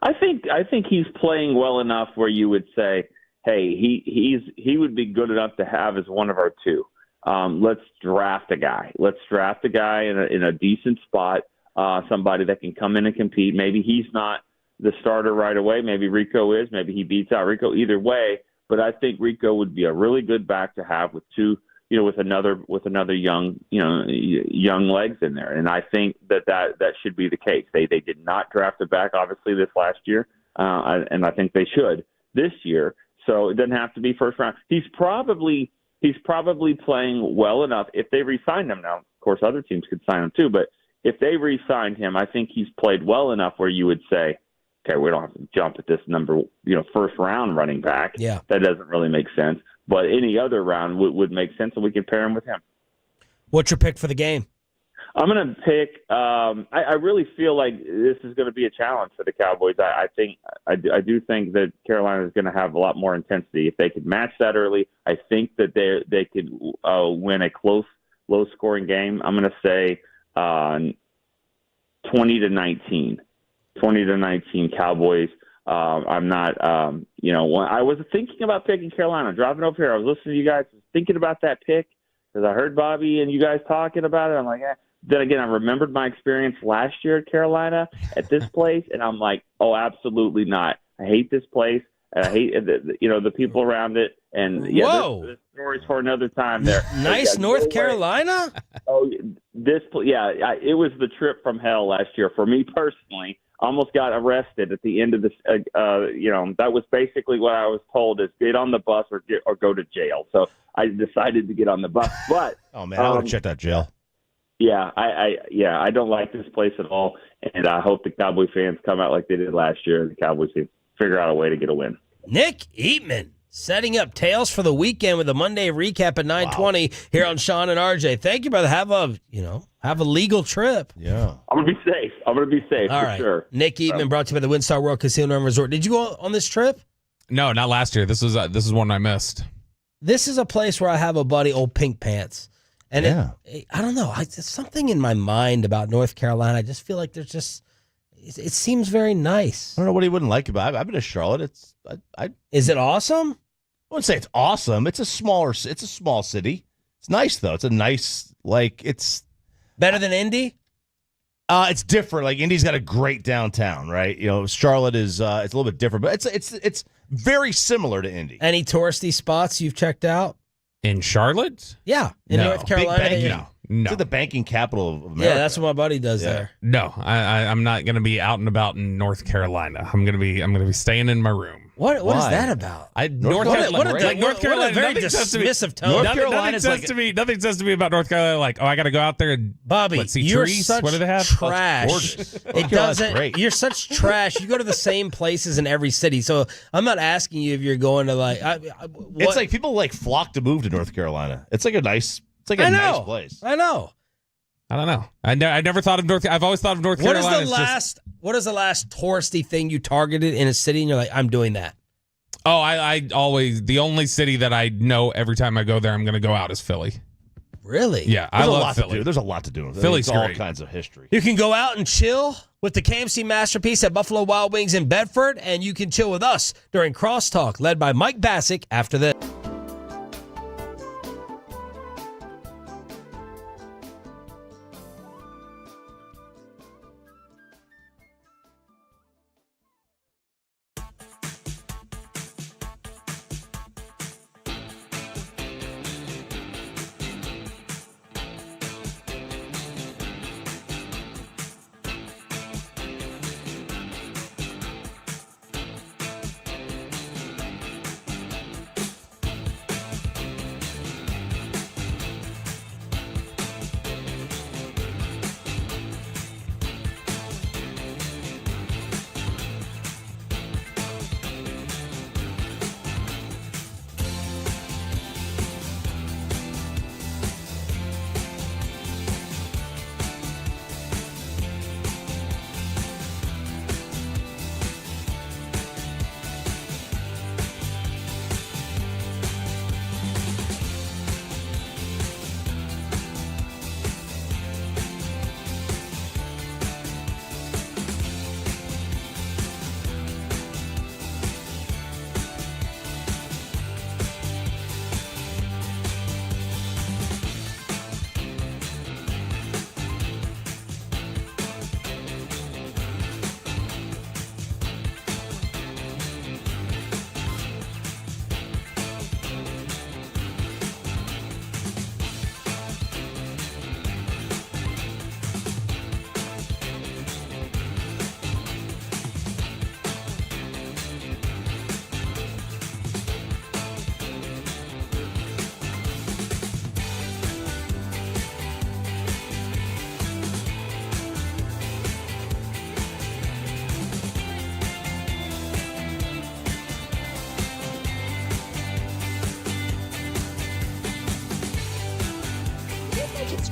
I think he's playing well enough where you would say, hey, he would be good enough to have as one of our two. Let's draft a guy. Let's draft a guy in a decent spot, somebody that can come in and compete. Maybe he's not the starter right away. Maybe Rico is. Maybe he beats out Rico. Either way, but I think Rico would be a really good back to have with two, with another young, young legs in there. And I think that should be the case. They did not draft a back, obviously, this last year, and I think they should this year. So it doesn't have to be first round. He's probably playing well enough if they re-sign him. Now, of course, other teams could sign him too, but if they re-signed him, I think he's played well enough where you would say, okay, we don't have to jump at this number, first round running back.
Yeah.
That doesn't really make sense. But any other round would make sense, and we could pair him with him.
What's your pick for the game?
I'm going to pick. I really feel like this is going to be a challenge for the Cowboys. I do think that Carolina is going to have a lot more intensity. If they could match that early, I think that they could win a close, low-scoring game. I'm going to say 20-19. 20-19 Cowboys. I'm not. I was thinking about picking Carolina. Driving over here, I was listening to you guys, thinking about that pick because I heard Bobby and you guys talking about it. I'm like, Then again, I remembered my experience last year at Carolina at this place, and I'm like, oh, absolutely not. I hate this place, and I hate the people around it. And this story's for another time. There,
nice North Carolina.
Oh, it was the trip from hell last year for me personally. Almost got arrested at the end of this. That was basically what I was told: is get on the bus or go to jail. So I decided to get on the bus. But
oh man, I would have checked out jail.
Yeah, I don't like this place at all, and I hope the Cowboy fans come out like they did last year, and the Cowboys can figure out a way to get a win.
Nick Eatman setting up tails for the weekend with a Monday recap at 9:20 here on Sean and RJ. Thank you, brother. Have a legal trip.
Yeah,
I'm gonna be safe. All
right.
Sure.
Nick Eatman brought to you by the WinStar World Casino and Resort. Did you go on this trip?
No, not last year. This is one I missed.
This is a place where I have a buddy, old Pink Pants. And I don't know. There's something in my mind about North Carolina. I just feel like it seems very nice.
I don't know what he wouldn't like about it. I've been to Charlotte.
Is it awesome?
I wouldn't say it's awesome. It's a small city. It's nice though. It's a nice, it's
better than Indy.
It's different. Like Indy's got a great downtown, right? Charlotte is it's a little bit different, but it's very similar to Indy.
Any touristy spots you've checked out?
In Charlotte?
Yeah. In North Carolina?
No. It's like the banking capital of America.
Yeah, that's what my buddy does there.
No, I'm not going to be out and about in North Carolina. I'm going to be staying in my room.
What is that about?
North Carolina.
North Carolina, very dismissive tone.
Nothing says to me about North Carolina like, I got to go out there and
Bobby,
see
you're
trees.
such
What do they have?
Trash. It doesn't. You're such trash. You go to the same places in every city. So I'm not asking you if you're going to like.
It's like people like flock to move to North Carolina. It's like a nice. It's like a nice place.
I know.
I don't know. I never thought of North. I've always thought of North Carolina.
What is the last touristy thing you targeted in a city and you're like, I'm doing that?
Oh, I always, the only city that I know every time I go there I'm going to go out is Philly.
Really?
Yeah, I love Philly.
There's a lot to do.
Philly's
all
great.
kinds of history.
You can go out and chill with the KMC Masterpiece at Buffalo Wild Wings in Bedford, and you can chill with us during Crosstalk, led by Mike Bassick after this.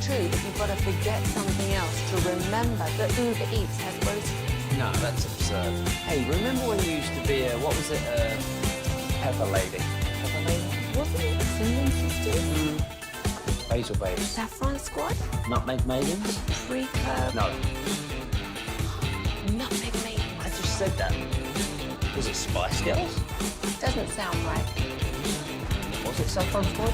True that you've got to forget something else to remember that Uber Eats has groceries.
No, that's absurd. Hey, remember when you used to be what was it, Pepper Lady? Pepper Lady?
Wasn't it Cinnamon Sisters?
Basil Baby.
Saffron Squad?
Nutmeg Maidens?
Pre-curb?
No.
Nutmeg Maidens.
I just said that. Was it Spice Girls?
Doesn't sound right.
Was it Saffron Squad?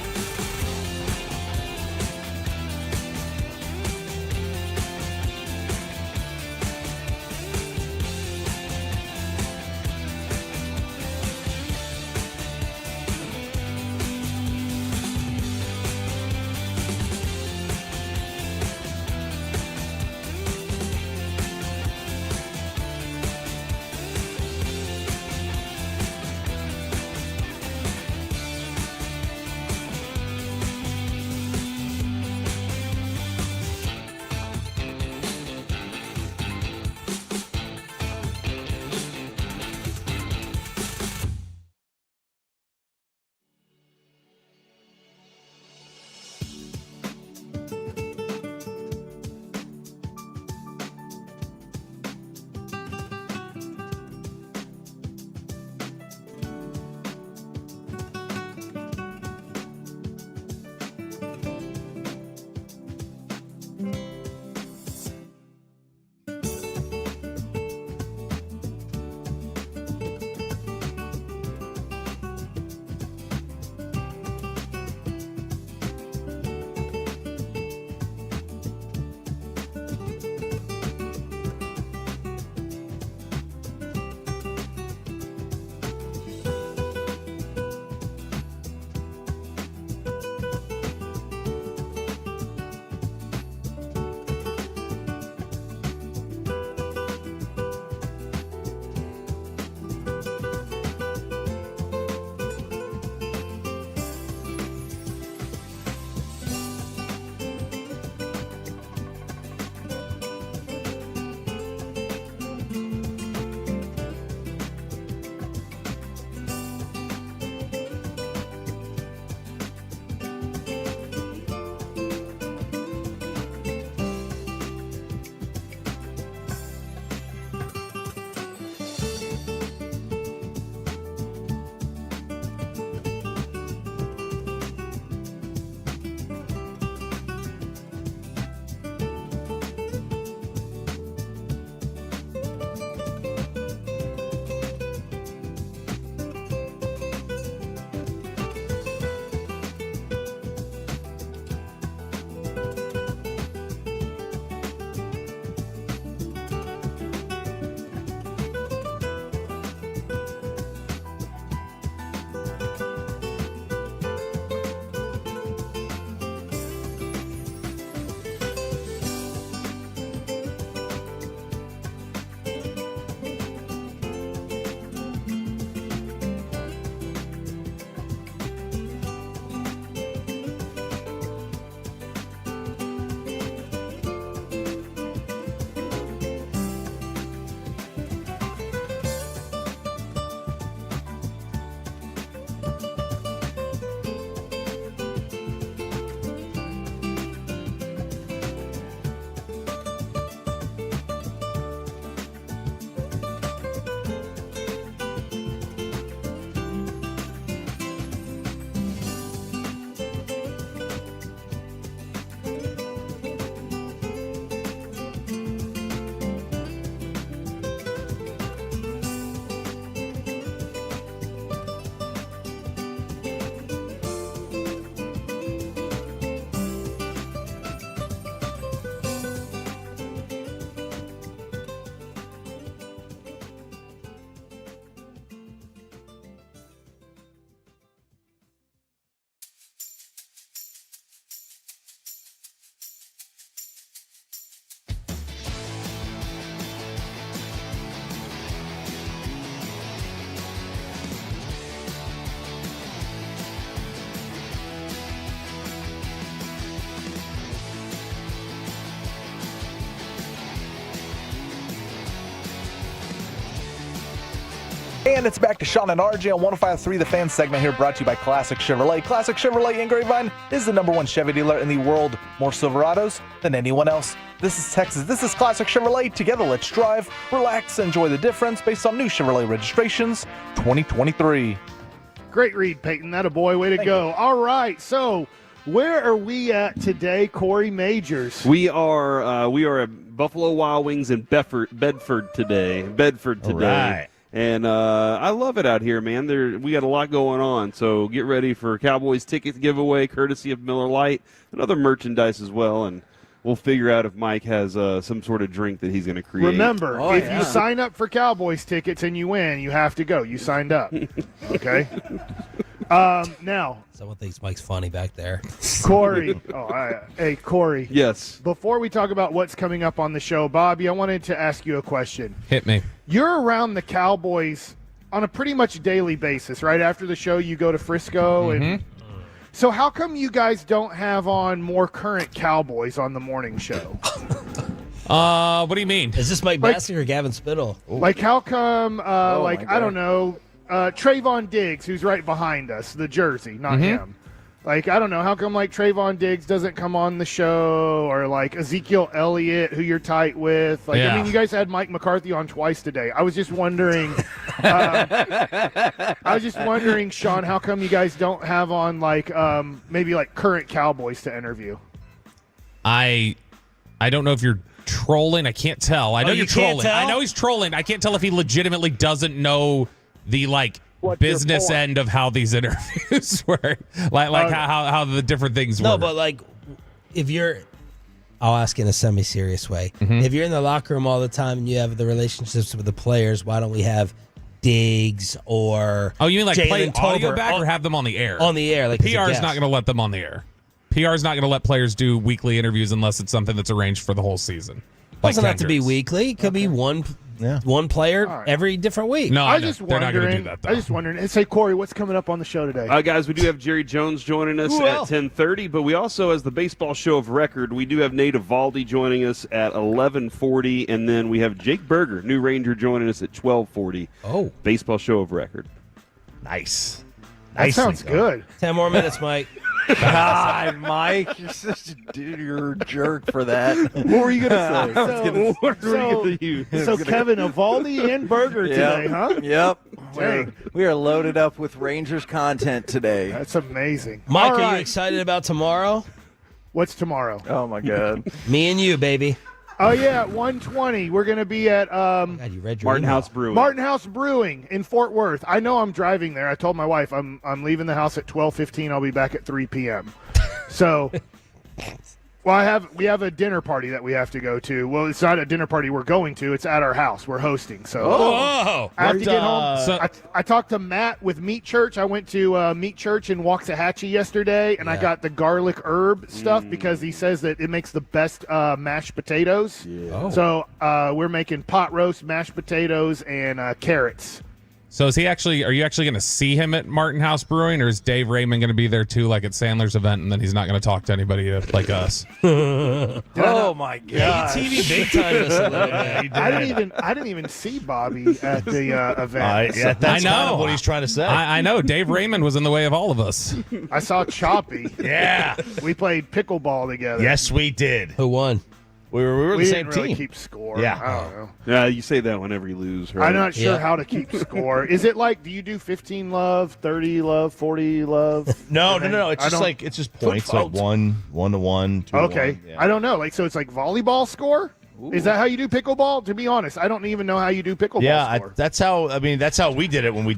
And it's back to Sean and RJ on 105.3 The Fan segment here, brought to you by Classic Chevrolet. Classic Chevrolet in Grapevine is the #1 Chevy dealer in the world. More Silverados than anyone else. This is Texas. This is Classic Chevrolet. Together, let's drive, relax, enjoy the difference based on new Chevrolet registrations 2023.
Great read, Peyton. That a boy. Way to go. All right. So, where are we at today, Corey Majors?
We are at Buffalo Wild Wings in Bedford today.
All right.
And I love it out here, man. We got a lot going on, so get ready for Cowboys ticket giveaway, courtesy of Miller Lite, and other merchandise as well. And we'll figure out if Mike has some sort of drink that he's going to create.
Remember, if you sign up for Cowboys tickets and you win, you have to go. You signed up. Okay? Now.
Someone thinks Mike's funny back there.
Corey. Hey, Corey.
Yes.
Before we talk about what's coming up on the show, Bobby, I wanted to ask you a question.
Hit me.
You're around the Cowboys on a pretty much daily basis, right? After the show, you go to Frisco. And so how come you guys don't have on more current Cowboys on the morning show?
What do you mean?
Is this Mike Bassett or Gavin Spittle?
Like, how come, I don't know, Trayvon Diggs, who's right behind us, the jersey, not him. Like, I don't know, how come, like, Trayvon Diggs doesn't come on the show, or, like, Ezekiel Elliott, who you're tight with? Like, I mean, you guys had Mike McCarthy on twice today. I was just wondering, Sean, how come you guys don't have on, like, maybe, like, current Cowboys to interview?
I don't know if you're trolling. I can't tell. I know you're trolling. I know he's trolling. I can't tell if he legitimately doesn't know the, like, business end of how these interviews work, like how the different things work.
No, but like, if you're, I'll ask in a semi-serious way. If you're in the locker room all the time and you have the relationships with the players, why don't we have Diggs or
you mean like
Jalen
play audio
Tolbert
back or have them on the air?
On the air, like
PR is not going to let them on the air. PR is not going to let players do weekly interviews unless it's something that's arranged for the whole season.
Doesn't have to be weekly. It could be one player every different week.
No,
I was just
they're not going to do that, though.
I just wondering. And say, Corey, what's coming up on the show today?
Guys, we do have Jerry Jones joining us at 10:30, but we also, as the baseball show of record, we do have Nate Evaldi joining us at 11:40, and then we have Jake Berger, new Ranger, joining us at 12:40.
Oh.
Baseball show of record.
Nice.
That sounds good.
10 more minutes, Mike.
God, Mike, you're a jerk for that.
What were you going to say? So Kevin, Evaldi and Berger today, huh?
Yep. We are loaded up with Rangers content today.
That's amazing.
Mike, are you excited about tomorrow?
What's tomorrow?
Oh, my God.
Me and you, baby.
Oh, yeah, at 1:20. We're going to be at
God, you read your
Martin
email.
House Brewing.
Martin House Brewing in Fort Worth. I know I'm driving there. I told my wife I'm leaving the house at 12:15. I'll be back at 3 p.m. So, we have a dinner party that we have to go to. Well, it's not a dinner party we're going to. It's at our house. We're hosting. So I have to get home. I talked to Matt with Meat Church. I went to Meat Church in Waxahachie yesterday, and I got the garlic herb stuff because he says that it makes the best mashed potatoes. So we're making pot roast, mashed potatoes, and carrots.
So are you actually going to see him at Martin House Brewing, or is Dave Raymond going to be there too, like at Sandler's event, and then he's not going to talk to anybody like us?
Oh my God!
TV big time us a little bit.
I didn't even see Bobby at the event.
That's
I know
kind of what he's trying to say.
I know Dave Raymond was in the way of all of us.
I saw Choppy.
Yeah.
We played pickleball together.
Yes, we did.
Who won?
We were the same
didn't really
team.
keep score.
Yeah.
I don't know.
Yeah, you say that whenever you lose, right?
I'm not sure how to keep score. Is it like, do you do 15 love, 30 love, 40 love?
No. It's just points. Like 1 to 1, 2 to 1.
Okay. I don't know. Like, so it's like volleyball score? Ooh. Is that how you do pickleball? To be honest, I don't even know how you do pickleball score.
That's how we did it when we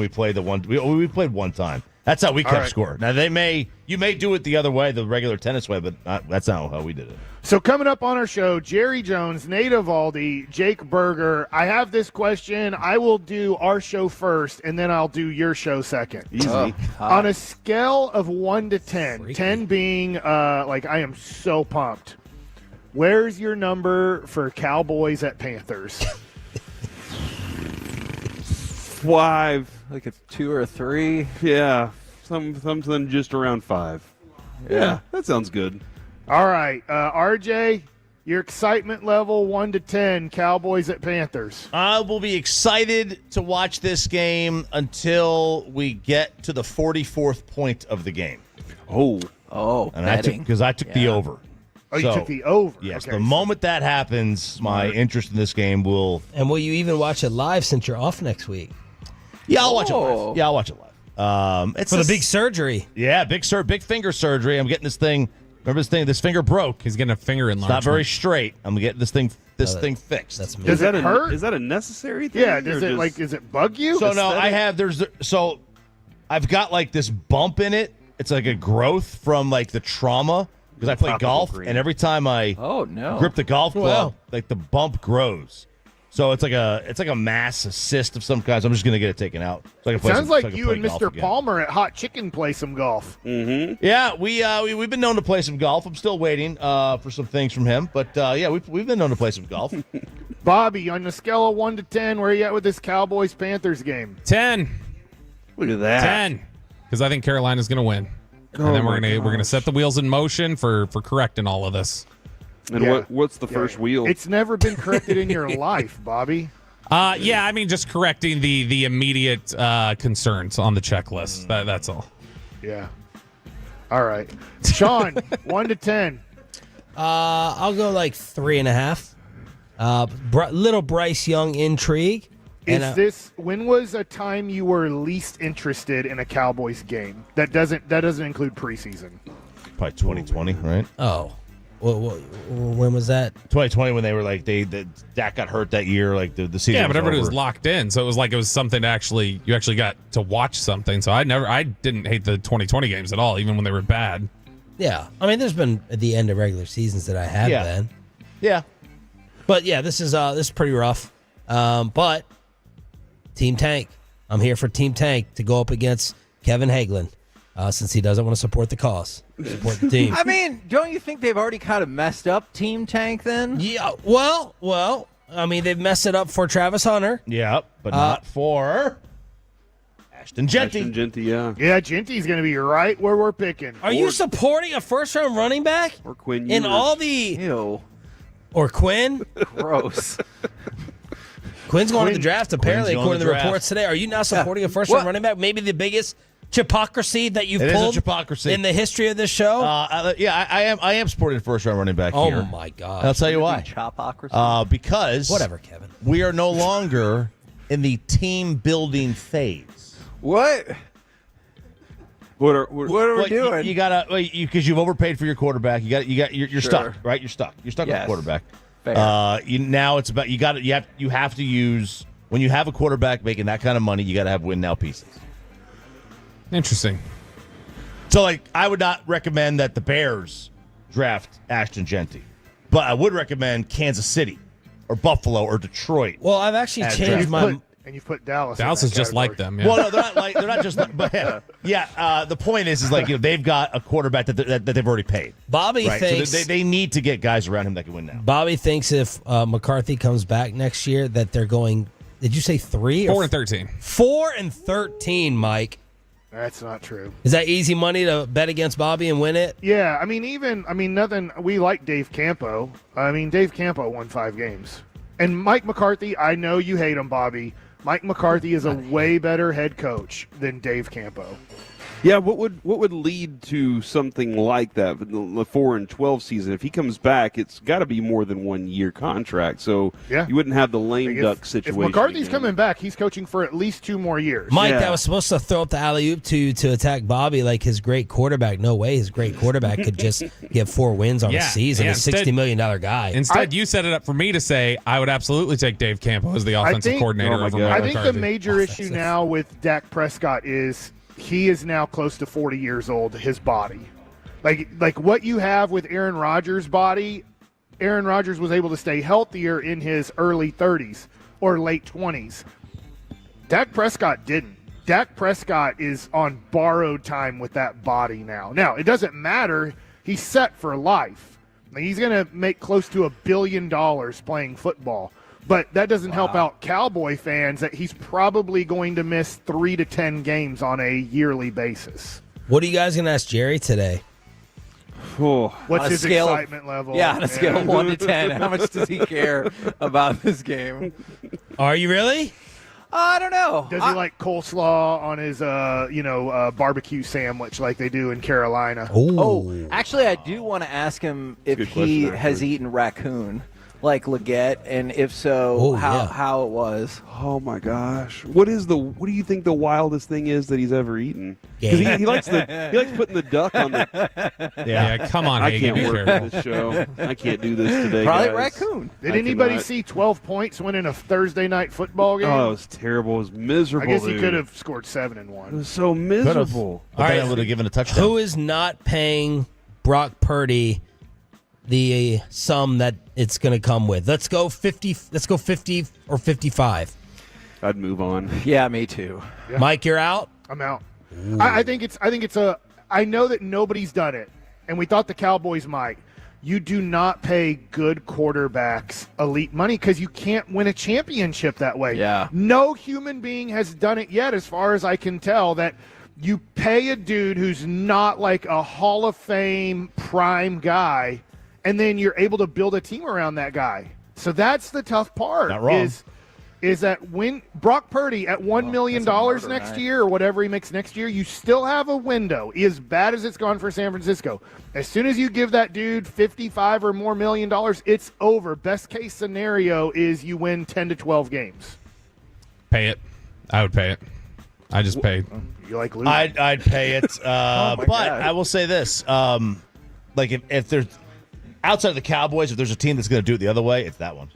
played the one. We played one time. That's how we kept score. Now you may do it the other way, the regular tennis way, but that's not how we did it.
So coming up on our show, Jerry Jones, Nate Evaldi, Jake Berger. I have this question. I will do our show first, and then I'll do your show second.
Easy.
On a scale of 1 to 10, 10 being like I am so pumped. Where's your number for Cowboys at Panthers?
5. Like a 2 or a 3.
Yeah, something just around 5. Yeah, that sounds good.
All right, RJ, your excitement level 1 to 10, Cowboys at Panthers.
I will be excited to watch this game until we get to the 44th point of the game.
Oh,
and I took the over.
Oh, you took the over.
Yes,
Okay.
the moment that happens, my interest in this game will.
And will you even watch it live since you're off next week?
Yeah, I'll watch it live. Yeah, I'll watch it live. It's
For the big surgery.
Yeah, big finger surgery. I'm getting this thing. Remember this finger broke.
He's getting a finger enlargement.
It's not very straight. I'm getting this thing fixed.
That's me.
Does it hurt?
Is that a necessary thing?
Yeah. Does it bug you?
So no, I've got like this bump in it. It's like a growth from like the trauma because I play golf, and every time I grip the golf club, like the bump grows. So it's like a mass cyst of some kind. So I'm just gonna get it taken out. So I can play
Sounds
so I
like
can
you
play
and
golf
Mr.
again.
Palmer at Hot Chicken play some golf.
Mm-hmm.
Yeah, we've been known to play some golf. I'm still waiting for some things from him, but yeah, we've been known to play some golf.
Bobby, on the scale of 1 to 10, where are you at with this Cowboys-Panthers game?
10.
Look at that.
10. Because I think Carolina's going to win. And then we're gonna set the wheels in motion for correcting all of this.
And what's the first wheel?
It's never been corrected in your life, Bobby.
Yeah, I mean just correcting the immediate concerns on the checklist. That's all.
Yeah. All right. Sean, 1 to 10.
I'll go like 3.5. Little Bryce Young intrigue.
When was a time you were least interested in a Cowboys game? That doesn't include preseason.
Probably 2020, right?
Oh. When was that?
2020 when they were like Dak got hurt that year, like the season.
Yeah, but everybody
over.
was locked in, so it was like it was something you actually got to watch something. So I didn't hate the 2020 games at all, even when they were bad.
Yeah, I mean, there's been at the end of regular seasons that I have been.
Yeah,
but yeah, this is pretty rough. But Team Tank, I'm here for Team Tank to go up against Kevin Hagelin. Since he doesn't want to support the cause, support the team.
I mean, don't you think they've already kind of messed up Team Tank then?
Yeah, well, I mean, they've messed it up for Travis Hunter.
Yeah, but not for Ashton Genty.
Yeah, Genty's going to be right where we're picking.
Are you supporting a first-round running back?
Or Quinn
In
Ewers.
all the...
Ew.
Or Quinn?
Gross.
Quinn's going to the draft, apparently,
Quinn's going
according to
to
the
the draft.
reports today. Are you now supporting a first-round running back? Maybe the biggest hypocrisy that you've
It is a
pulled
hypocrisy.
in the history of this show?
I am supporting a first-round running back here.
Oh, my God.
And I'll tell you why.
Chopocracy?
Because...
Whatever, Kevin.
We are no longer in the team-building phase.
What?
What are
we doing?
You gotta because you've overpaid for your quarterback. You're stuck, right? You're stuck. You're stuck with
Yes.
a quarterback.
Fair.
Now it's about you have to use when you have a quarterback making that kind of money. You got to have win now pieces.
Interesting.
So I would not recommend that the Bears draft Ashton Genty, but I would recommend Kansas City or Buffalo or Detroit.
Well, I've actually
as
changed
draft.
my...
And you put Dallas.
Dallas
in
is
that
just
category.
like them. Yeah.
Well, no, they're not just. But the point is they've got a quarterback that they've already paid.
Bobby
right?
thinks
So they need to get guys around him that can win now.
Bobby thinks if McCarthy comes back next year that they're going. Did you say 3 or
4-13?
4-13, Mike.
That's not true.
Is that easy money to bet against Bobby and win it?
Yeah, I mean, nothing. We like Dave Campo. I mean, Dave Campo won 5 games. And Mike McCarthy, I know you hate him, Bobby. Mike McCarthy is a way better head coach than Dave Campo.
Yeah, what would lead to something like that? The 4-12 season, if he comes back, it's got to be more than 1 year contract. So you wouldn't have the lame duck situation.
If McCarthy's
again.
coming back, he's coaching for at least 2 more years.
Mike, that was supposed to throw up the alley-oop to attack Bobby like his great quarterback. No way his great quarterback could just get 4 wins on a season. A $60 million guy.
Instead, you set it up for me to say I would absolutely take Dave Campo as the offensive coordinator over Mike
I think
McCarthy.
the major issue now with Dak Prescott is he is now close to 40 years old, his body. Like what you have with Aaron Rodgers' body, Aaron Rodgers was able to stay healthier in his early 30s or late 20s. Dak Prescott didn't. Dak Prescott is on borrowed time with that body now. Now, it doesn't matter. He's set for life. He's going to make close to $1 billion playing football. But that doesn't help out Cowboy fans that he's probably going to miss 3 to 10 games on a yearly basis.
What are you guys going to ask Jerry today?
What's his excitement level?
Yeah, on a scale of 1 to 10, how much does he care about this game?
Are you really?
I don't know.
Does he like coleslaw on his, barbecue sandwich like they do in Carolina?
Oh, actually, I do want to ask him if he has eaten raccoon, like Leggett, and if so, how it was.
Oh my gosh! What do you think the wildest thing is that he's ever eaten? Because he likes putting the duck on the.
Yeah, come on,
I
Hagen,
can't
be
work
careful.
this show. I can't do this today.
Probably
guys.
raccoon.
Did anybody see 12 points winning a Thursday night football game?
Oh, it was terrible. It was miserable.
I guess he
dude.
could have scored 7 and 1.
It was so miserable.
But then I would have given a touchdown.
Who is not paying Brock Purdy the sum that it's going to come with? Let's go 50. Let's go 50 or 55.
I'd move on.
Yeah, me too.
Yeah.
Mike, you're out.
I'm out. I think it's I know that nobody's done it, and we thought the Cowboys might. You do not pay good quarterbacks elite money because you can't win a championship that way.
Yeah.
No human being has done it yet, as far as I can tell, that you pay a dude who's not like a Hall of Fame prime guy, and then you're able to build a team around that guy. So that's the tough part.
Not wrong.
Is that when Brock Purdy at $1 million next year or whatever he makes next year, you still have a window. As bad as it's gone for San Francisco, as soon as you give that dude $55 or more million, it's over. Best case scenario is you win 10 to 12 games.
Pay it. I would pay it. I just paid.
You like losing?
I'd pay it. But
God.
I will say this: like if there's outside of the Cowboys, if there's a team that's going to do it the other way, it's that one.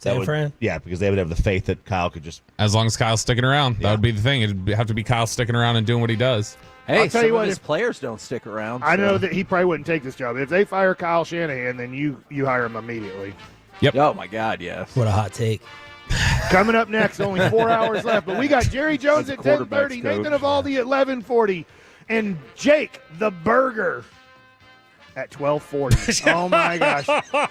San Fran?
Yeah, because they would have the faith that Kyle could just.
As long as Kyle's sticking around, that would be the thing. It'd have to be Kyle sticking around and doing what he does.
Hey,
I'll tell you what,
his
if-
players don't stick around.
I know
so-
that he probably wouldn't take this job. If they fire Kyle Shanahan, then you hire him immediately.
Yep.
Oh my God, yes.
What a hot take.
Coming up next, only 4 hours left, but we got Jerry Jones at 10:30, Nathan Evaldi at 11:40, and Jake the Burger at 12:40. Oh my gosh!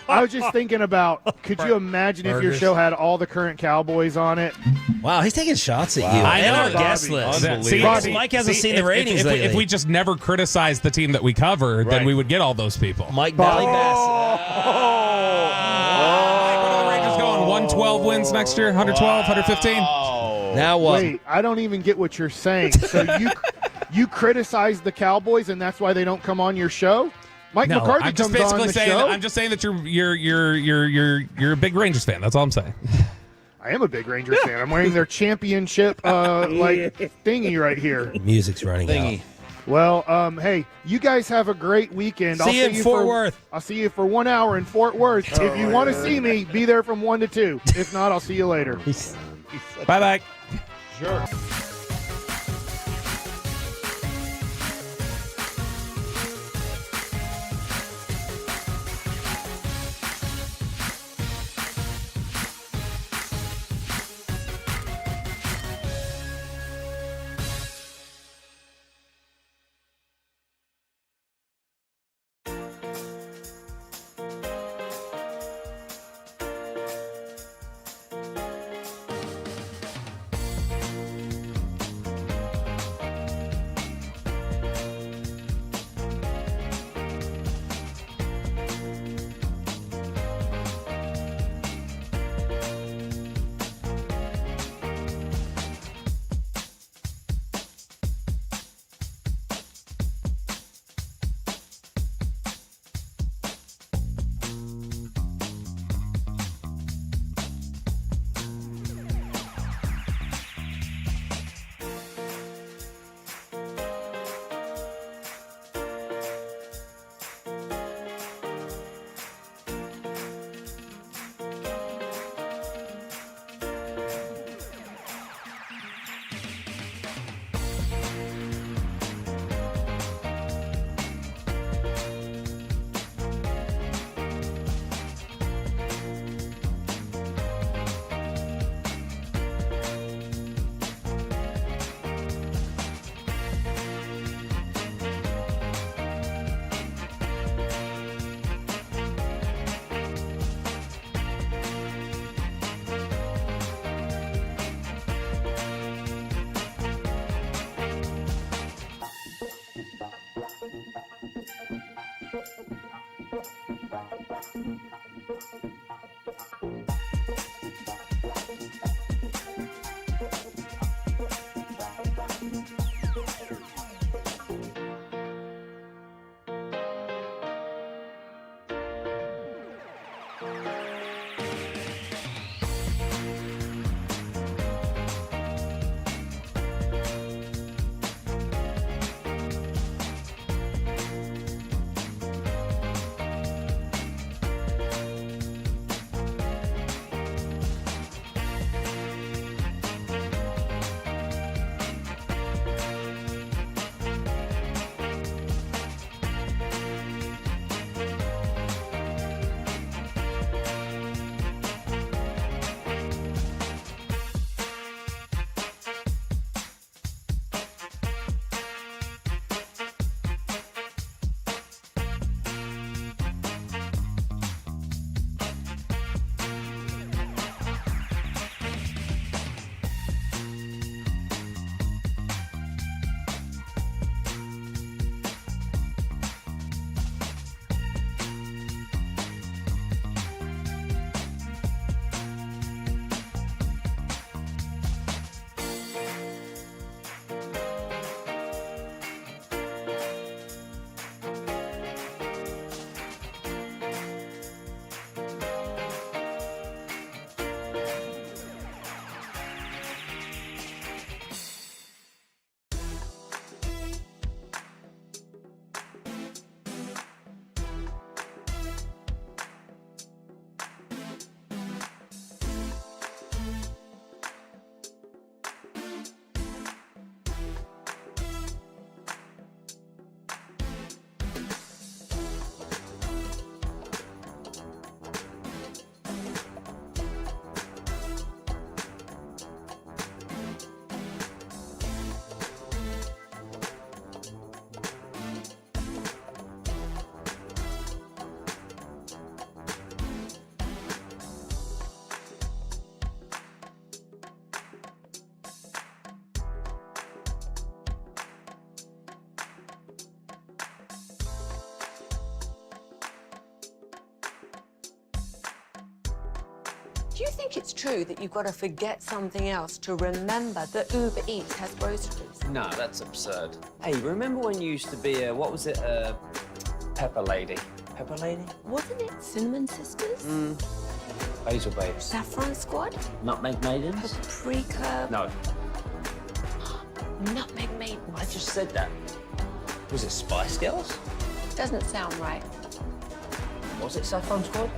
I was just thinking about, could you imagine if your
Burgers.
show had all the current Cowboys on it?
Wow, he's taking shots at you.
I
And
know.
our guest list.
See,
Mike hasn't seen the ratings lately.
If we just never criticized the team that we cover, then we would get all those people.
Mike Belly Bass.
What are the Rangers going? 112 wins next year? 112, 115?
Now what?
Wait, I don't even get what you're saying. So you criticize the Cowboys, and that's why they don't come on your show? Mike
No,
McCarthy
I'm just
comes on
basically
the
saying.
show.
I'm just saying that you're a big Rangers fan. That's all I'm saying.
I am a big Rangers fan. I'm wearing their championship thingy right here.
Music's running out.
Well, hey, you guys have a great weekend.
See you in Fort Worth.
I'll see you for 1 hour in Fort Worth. If you want to see me, be there from 1 to 2. If not, I'll see you later.
Bye-bye.
Sure.
Do you think it's true that you've got to forget something else to remember that Uber Eats has groceries?
No, that's absurd. Hey, remember when you used to be a, what was it, Pepper Lady? Pepper Lady?
Wasn't it Cinnamon Sisters?
Basil Babes.
Saffron Squad?
Nutmeg Maidens?
Paprika?
No,
Nutmeg Maidens?
I just said that. Was it Spice Girls?
Doesn't sound right.
Was it Saffron Squad?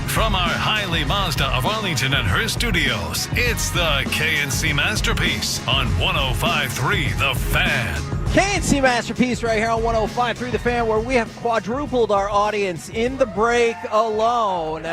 From our Hiley Mazda of Arlington and her studios, it's the KNC Masterpiece on 105.3 The Fan.
KNC Masterpiece right here on 105.3 The Fan, where we have quadrupled our audience in the break alone.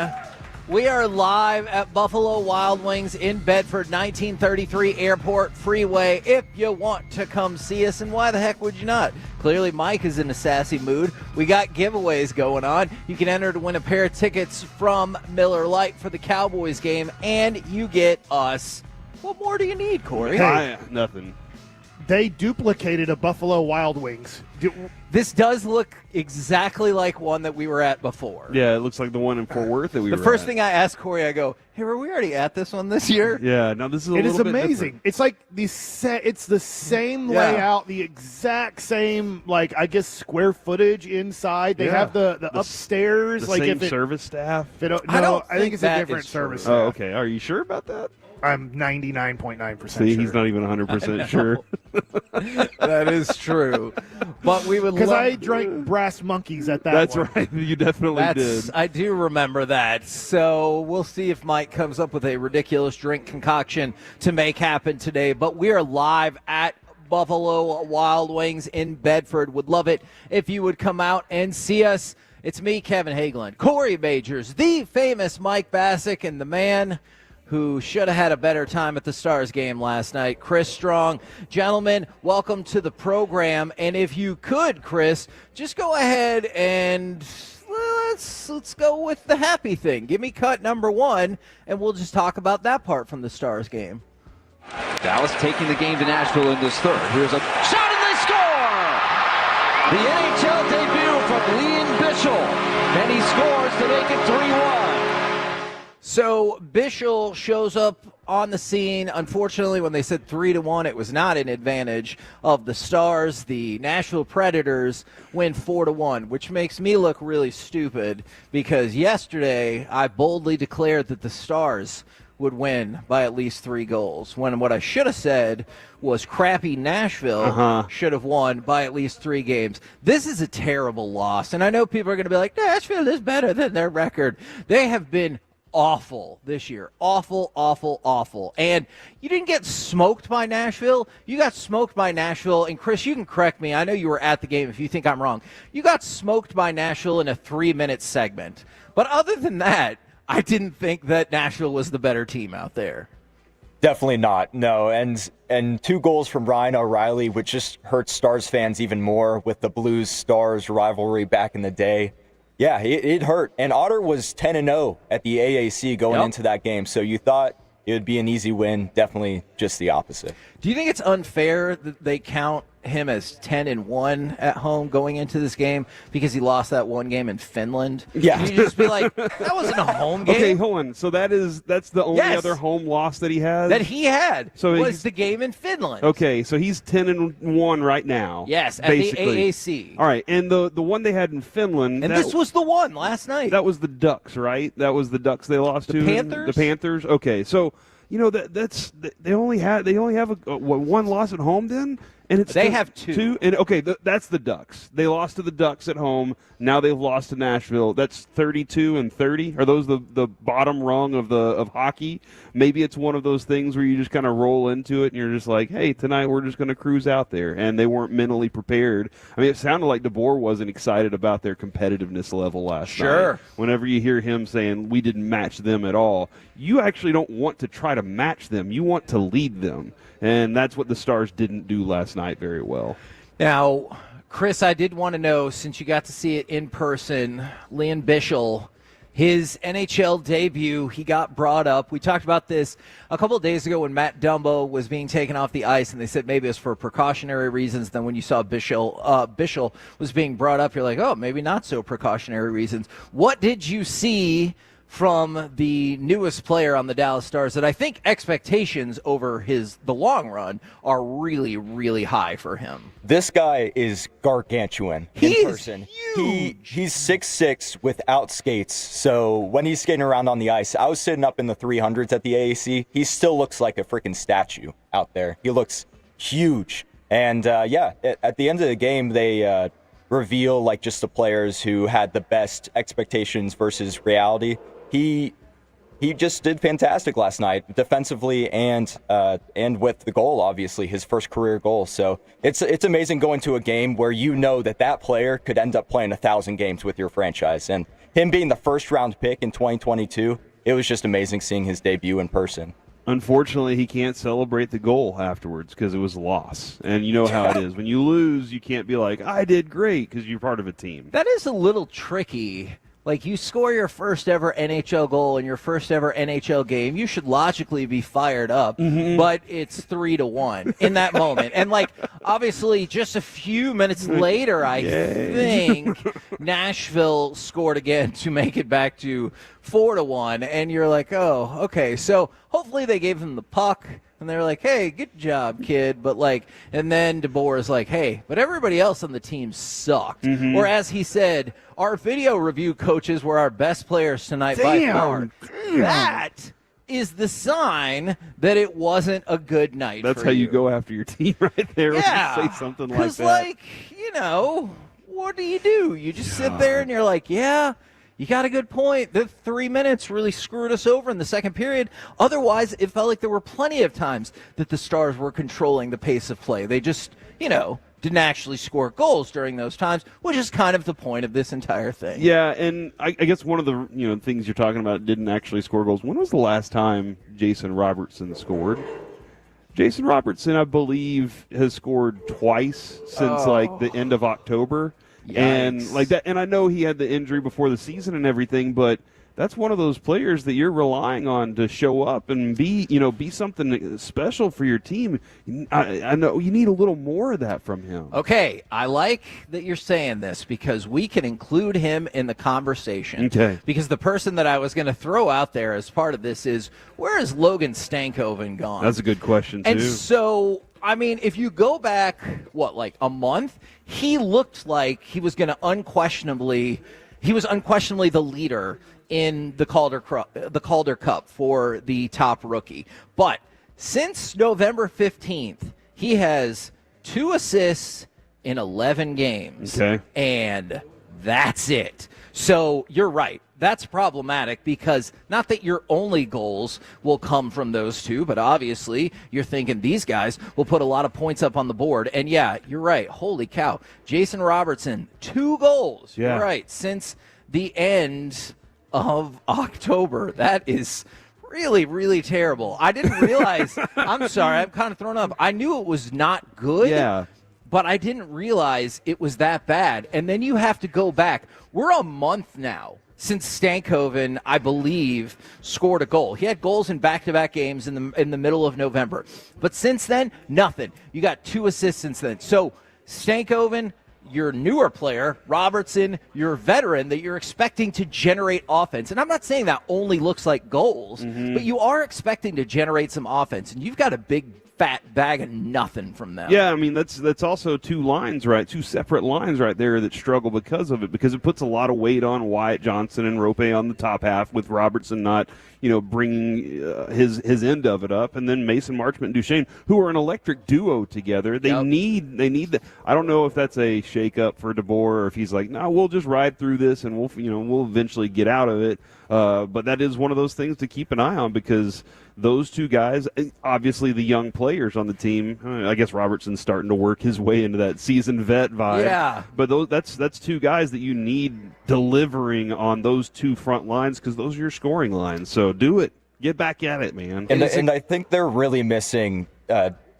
We are live at Buffalo Wild Wings in Bedford, 1933 Airport Freeway. If you want to come see us, and why the heck would you not? Clearly, Mike is in a sassy mood. We got giveaways going on. You can enter to win a pair of tickets from Miller Lite for the Cowboys game, and you get us. What more do you need, Corey?
Nothing.
They duplicated a Buffalo Wild Wings.
This does look exactly like one that we were at before.
Yeah, it looks like the one in Fort Worth that we were at.
The
First thing I asked Corey, I go, hey, were we already at this one this year?
Yeah, no, this is
It is
little bit
amazing.
different.
It's like it's the same layout, the exact same, like, I guess, square footage inside. They have the upstairs.
The
like
same
if it,
service staff?
I think it's a different service staff.
Oh, okay. Are you sure about that?
I'm 99.9%
See,
sure.
he's not even 100% sure.
That is true. But we would
Because
love
I drank Brass Monkeys at that
That's
one.
right. You definitely did.
I do remember that. So we'll see if Mike comes up with a ridiculous drink concoction to make happen today. But we are live at Buffalo Wild Wings in Bedford. Would love it if you would come out and see us. It's me, Kevin Hagelin, Corey Majors, the famous Mike Bassick, and the man who should have had a better time at the Stars game last night, Chris Strong. Gentlemen, welcome to the program. And if you could, Chris, just go ahead and let's go with the happy thing. Give me cut number one, and we'll just talk about that part from the Stars game.
Dallas taking the game to Nashville in this third. Here's a shot, and they score! The NHL debut from Liam Bichel, and he scores to make it 3-1.
So Bichel shows up on the scene. Unfortunately, when they said 3-1, it was not an advantage of the Stars. The Nashville Predators win 4-1, which makes me look really stupid because yesterday I boldly declared that the Stars would win by at least 3 goals, when what I should have said was crappy Nashville should have won by at least 3 games. This is a terrible loss, and I know people are going to be like, Nashville is better than their record. They have been awful this year. Awful, awful, awful. And you didn't get smoked by Nashville. You got smoked by Nashville. And, Chris, you can correct me. I know you were at the game if you think I'm wrong. You got smoked by Nashville in a 3-minute segment. But other than that, I didn't think that Nashville was the better team out there.
Definitely not. No. And 2 goals from Ryan O'Reilly, which just hurts Stars fans even more with the Blues-Stars rivalry back in the day. Yeah, it hurt. And Otter was 10-0 at the AAC going into that game, so you thought it would be an easy win. Definitely just the opposite.
Do you think it's unfair that they count him as 10-1 at home going into this game because he lost that one game in Finland?
Yeah.
Can you just be like, that wasn't a home game?
Okay, hold on. So that's the only other home loss that he has?
That he had was the game in Finland.
Okay, so he's 10-1 right now.
Yes, at
basically.
the AAC.
All right, and the one they had in Finland.
And this was the one last night.
That was the Ducks, right? That was the Ducks they lost to.
Panthers?
The Panthers. Okay, so that's they only have one loss at home then. And
they have 2.
And okay, that's the Ducks. They lost to the Ducks at home. Now they've lost to Nashville. That's 32-30. Are those the bottom rung of hockey? Maybe it's one of those things where you just kind of roll into it and you're just like, hey, tonight we're just going to cruise out there. And they weren't mentally prepared. I mean, it sounded like DeBoer wasn't excited about their competitiveness level last night. Whenever you hear him saying we didn't match them at all, you actually don't want to try to match them. You want to lead them. And that's what the Stars didn't do last night very well.
Now, Chris, I did want to know, since you got to see it in person, Liam Bichel, his NHL debut, he got brought up. We talked about this a couple of days ago when Matt Dumbo was being taken off the ice, and they said maybe it was for precautionary reasons. Then when you saw Bichel was being brought up, you're like, oh, maybe not so precautionary reasons. What did you see from the newest player on the Dallas Stars that I think expectations over the long run are really, really high for him?
This guy is gargantuan in person.
Huge.
He's 6'6" without skates. So when he's skating around on the ice, I was sitting up in the 300s at the AAC. He still looks like a freaking statue out there. He looks huge. And at the end of the game, they reveal like just the players who had the best expectations versus reality. He just did fantastic last night, defensively and with the goal, obviously, his first career goal. So it's amazing going to a game where you know that player could end up playing 1,000 games with your franchise. And him being the first-round pick in 2022, it was just amazing seeing his debut in person.
Unfortunately, he can't celebrate the goal afterwards because it was a loss. And you know how it is. When you lose, you can't be like, I did great, because you're part of a team.
That is a little tricky. Like, you score your first ever NHL goal in your first ever NHL game, you should logically be fired up, but it's 3-1 in that moment. And, like, obviously, just a few minutes later, I think, Nashville scored again to make it back to 4-1. And you're like, oh, okay. So hopefully they gave him the puck. And they're like, hey, good job, kid. But, like, and then DeBoer is like, hey, but everybody else on the team sucked. Or as he said, our video review coaches were our best players tonight by far. That is the sign that it wasn't a good night.
That's
for
how you go after your team right there.
Yeah.
When you say something like that.
Because, like, you know, what do? You just sit there and you're like, yeah. You got a good point. The 3 minutes really screwed us over in the second period. Otherwise, it felt like there were plenty of times that the Stars were controlling the pace of play. They just, didn't actually score goals during those times, which is kind of the point of this entire thing.
Yeah, and I guess one of the things you're talking about didn't actually score goals. When was the last time Jason Robertson scored? Jason Robertson, I believe, has scored twice since the end of October.
Yikes.
And like that, and I know he had the injury before the season and everything, but that's one of those players that you're relying on to show up and be something special for your team. I know you need a little more of that from him.
Okay, I like that you're saying this because we can include him in the conversation.
Okay.
Because the person that I was going to throw out there as part of this is, where is Logan Stankoven gone?
That's a good question, too.
And so, I mean, if you go back, a month, he looked like he was going to unquestionably the leader in the Calder Cup for the top rookie. But since November 15th, he has 2 assists in 11 games.
Okay.
And that's it. So you're right. That's problematic because not that your only goals will come from those two, but obviously you're thinking these guys will put a lot of points up on the board. And yeah, you're right. Holy cow. Jason Robertson, 2 goals.
Yeah.
You're right. Since the end of October. That is really, really terrible. I didn't realize. I'm sorry. I'm kind of thrown up. I knew it was not good.
Yeah.
But I didn't realize it was that bad. And then you have to go back. We're a month now since Stankoven, I believe, scored a goal. He had goals in back-to-back games in the middle of November. But since then, nothing. You got 2 assists since then. So Stankoven, your newer player, Robertson, your veteran that you're expecting to generate offense. And I'm not saying that only looks like goals, but you are expecting to generate some offense. And you've got a big fat bag of nothing from them.
Yeah, I mean, that's also 2 lines, right? 2 separate lines right there that struggle because of it, because it puts a lot of weight on Wyatt Johnson and Rope on the top half with Robertson not, bringing his end of it up, and then Mason Marchment and Duchesne, who are an electric duo together. They need the, I don't know if that's a shake-up for DeBoer or if he's like, no, we'll just ride through this and we'll eventually get out of it. But that is one of those things to keep an eye on because those 2 guys, obviously the young players on the team, I guess Robertson's starting to work his way into that seasoned vet vibe.
Yeah.
But that's 2 guys that you need delivering on those 2 front lines because those are your scoring lines. So do it. Get back at it, man.
And I think they're really missing Pavelski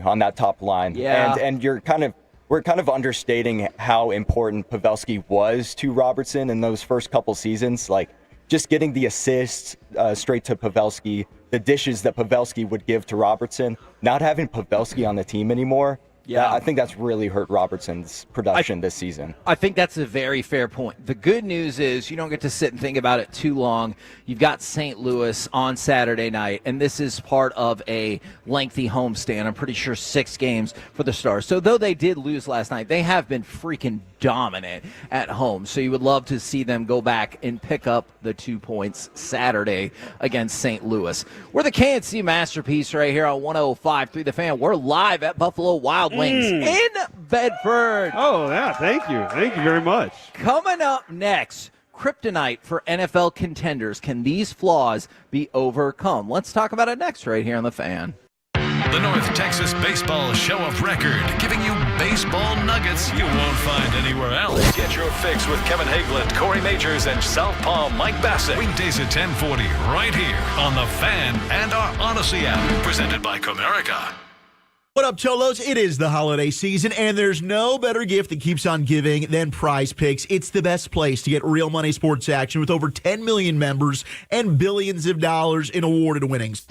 on that top line.
Yeah.
And we're kind of understating how important Pavelski was to Robertson in those first couple seasons. Like, just getting the assists straight to Pavelski, the dishes that Pavelski would give to Robertson, not having Pavelski on the team anymore, I think that's really hurt Robertson's production this season.
I think that's a very fair point. The good news is you don't get to sit and think about it too long. You've got St. Louis on Saturday night, and this is part of a lengthy homestand. I'm pretty sure 6 games for the Stars. So though they did lose last night, they have been freaking dominant at home. So you would love to see them go back and pick up the 2 points Saturday against St. Louis. We're the KNC Masterpiece right here on 105.3 The Fan. We're live at Buffalo Wild Wings in Bedford.
Oh, yeah. Thank you. Thank you very much.
Coming up next, kryptonite for NFL contenders. Can these flaws be overcome? Let's talk about it next right here on The Fan.
The North Texas Baseball Show of Record, giving you baseball nuggets you won't find anywhere else. Get your fix with Kevin Hageland, Corey Majors, and Southpaw Mike Bassett. Weekdays at 10:40 right here on The Fan and our Odyssey app. Presented by Comerica.
What up, Cholos? It is the holiday season, and there's no better gift that keeps on giving than Prize Picks. It's the best place to get real money sports action with over 10 million members and billions of dollars in awarded winnings.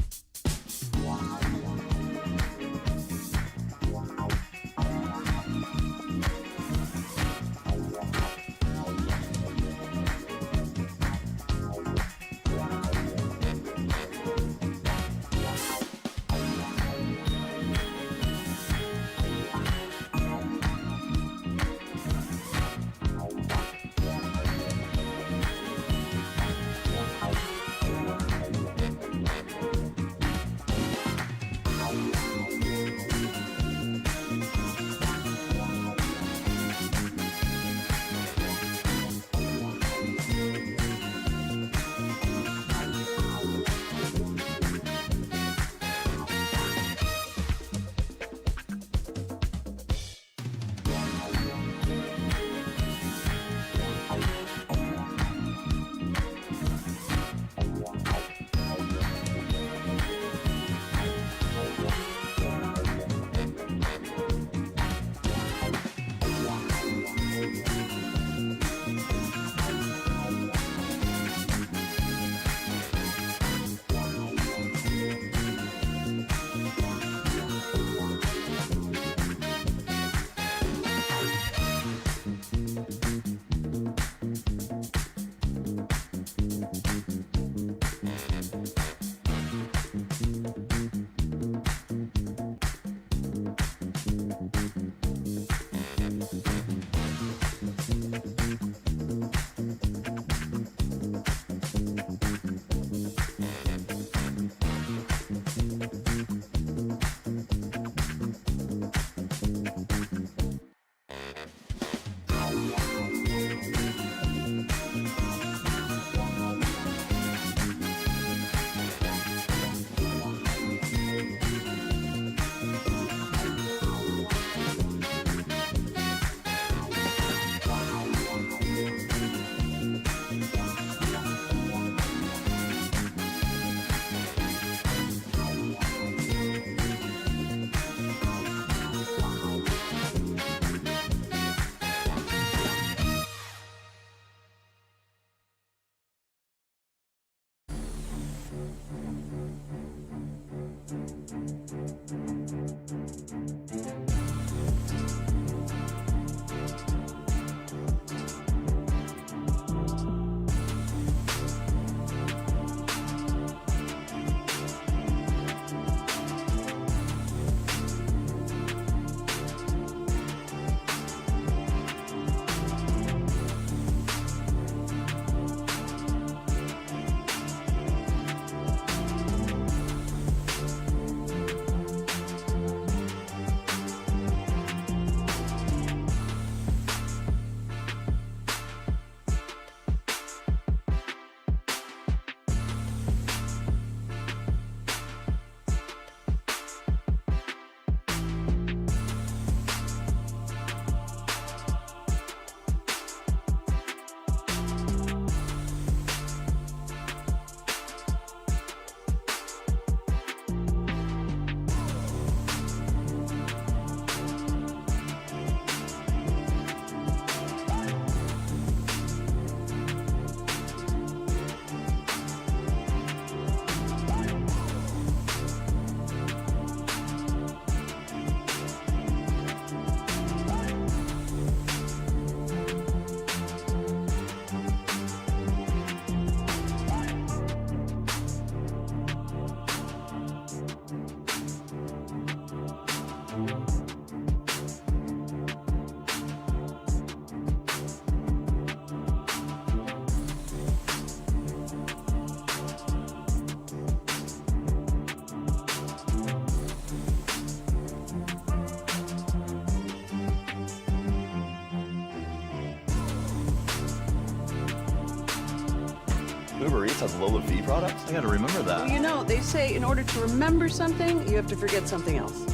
Uber Eats has low fee products? I gotta remember that.
Well, you know, they say in order to remember something, you have to forget something else.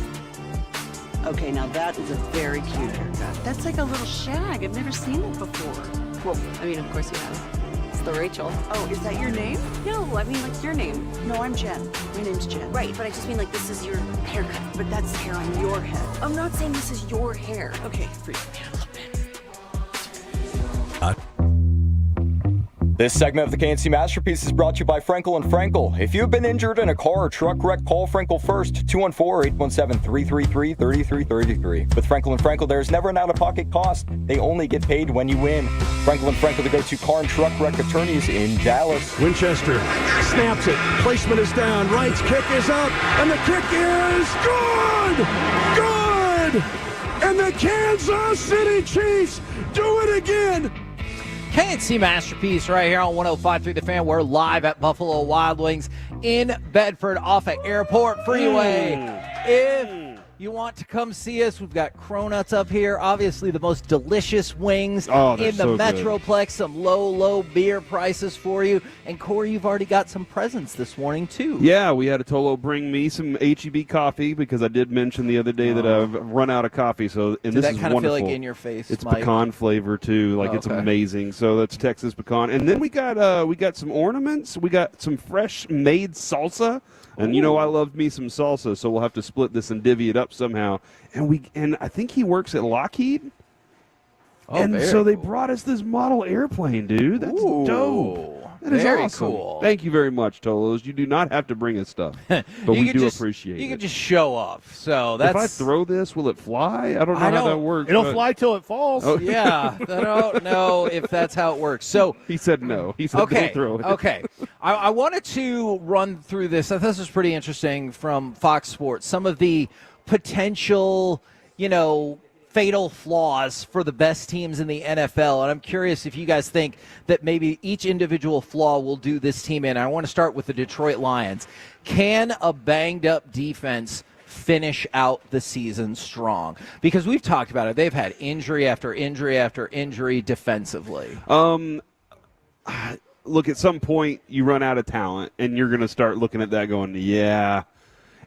Okay, now that is a very cute haircut. That's like a little shag. I've never seen it before.
Well, I mean, of course you have. It's the Rachel.
Oh, is that your name?
No, I mean, like your name.
No, I'm Jen. My name's Jen.
Right, but I just mean like this is your haircut.
But that's hair on your head.
I'm not saying this is your hair.
Okay, freak me out a little bit.
This segment of the KNC Masterpiece is brought to you by Frankel & Frankel. If you've been injured in a car or truck wreck, call Frankel first, 214-817-333-3333. With Frankel & Frankel, there's never an out-of-pocket cost. They only get paid when you win. Frankel & Frankel, the go-to car and truck wreck attorneys in Dallas.
Winchester snaps it. Placement is down. Wright's kick is up, and the kick is good! Good! And the Kansas City Chiefs do it again!
KNC Masterpiece right here on 105.3 The Fan. We're live at Buffalo Wild Wings in Bedford off at Airport Freeway. If you want to come see us, we've got cronuts up here. Obviously, the most delicious wings in the
so
Metroplex. Some low beer prices for you. And, Corey, you've already got some presents this morning, too.
Yeah, we had a Tolo bring me some HEB coffee because I did mention the other day that I've run out of coffee. So, and
Did
this
that
is
kind
wonderful.
of feel like in your face,
It's
Mike?
pecan flavor too. Like it's amazing. So that's Texas pecan. And then we got some ornaments. We got some fresh made salsa. And you know I love me some salsa, so we'll have to split this and divvy it up somehow. And I think he works at Lockheed.
Oh,
and
very
so they
cool.
brought us this model airplane, dude. That's dope. That is
very
awesome.
cool.
Thank you very much, Tolos. You do not have to bring us stuff, but we do appreciate it.
You can just show off. So that's.
If I throw this, will it fly? I don't know how that works.
It'll fly till it falls.
Oh.
Yeah, I don't know if that's how it works. So
he said no. He said don't throw it.
Okay. I wanted to run through this. I thought this was pretty interesting from Fox Sports. Some of the potential, fatal flaws for the best teams in the NFL. And I'm curious if you guys think that maybe each individual flaw will do this team in. I want to start with the Detroit Lions. Can a banged-up defense finish out the season strong? Because we've talked about it. They've had injury after injury after injury defensively.
Look, at some point you run out of talent, and you're going to start looking at that going, yeah.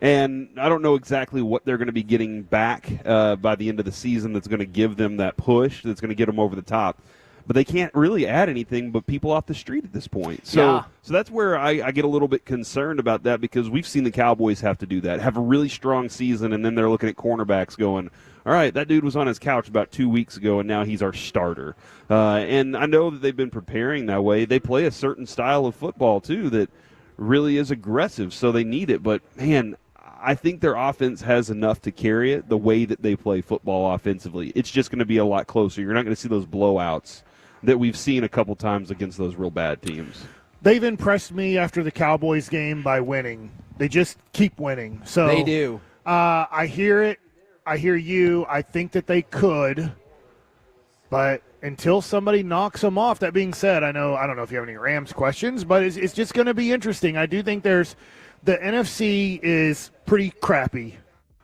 And I don't know exactly what they're going to be getting back by the end of the season that's going to give them that push, that's going to get them over the top. But they can't really add anything but people off the street at this point. So that's where I get a little bit concerned about that, because we've seen the Cowboys have to do that, have a really strong season, and then they're looking at cornerbacks going, all right, that dude was on his couch about 2 weeks ago, and now he's our starter. And I know that they've been preparing that way. They play a certain style of football, too, that really is aggressive, so they need it. But, man, I think their offense has enough to carry it the way that they play football offensively. It's just going to be a lot closer. You're not going to see those blowouts that we've seen a couple times against those real bad teams.
They've impressed me after the Cowboys game by winning. They just keep winning. So
they do.
I hear it. I hear you. I think that they could. But until somebody knocks them off, that being said, I don't know if you have any Rams questions, but it's just going to be interesting. I do think the NFC is pretty crappy.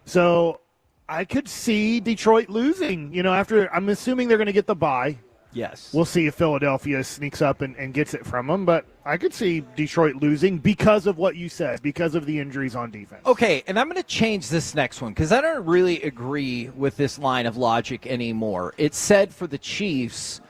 So I could see Detroit losing, after I'm assuming they're going to get the bye.
Yes.
We'll see if Philadelphia sneaks up and gets it from them, but I could see Detroit losing because of what you said, because of the injuries on defense.
Okay, and I'm going to change this next one because I don't really agree with this line of logic anymore. It said for the Chiefs,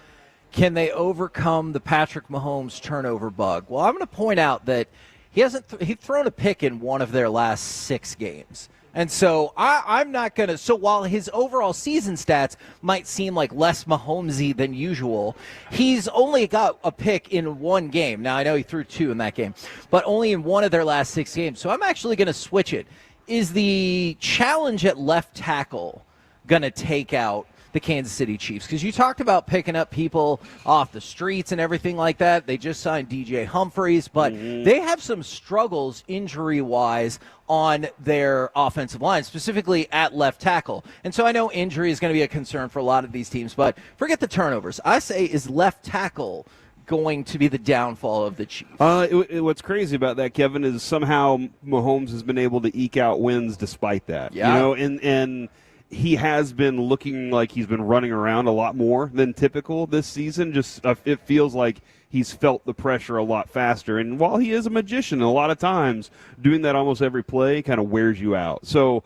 can they overcome the Patrick Mahomes turnover bug? Well, I'm going to point out that he's thrown a pick in one of their last 6 games. And so I'm not going to – so while his overall season stats might seem like less Mahomesy than usual, he's only got a pick in 1 game. Now, I know he threw 2 in that game, but only in 1 of their last 6 games. So I'm actually going to switch it. Is the challenge at left tackle going to take out the Kansas City Chiefs? Because you talked about picking up people off the streets and everything like that. They just signed DJ Humphries, but they have some struggles injury-wise on their offensive line, specifically at left tackle. And so I know injury is going to be a concern for a lot of these teams, but forget the turnovers. I say, is left tackle going to be the downfall of the Chiefs?
What's crazy about that, Kevin, is somehow Mahomes has been able to eke out wins despite that.
Yeah.
And he has been looking like he's been running around a lot more than typical this season. Just it feels like he's felt the pressure a lot faster. And while he is a magician, a lot of times doing that almost every play kind of wears you out. So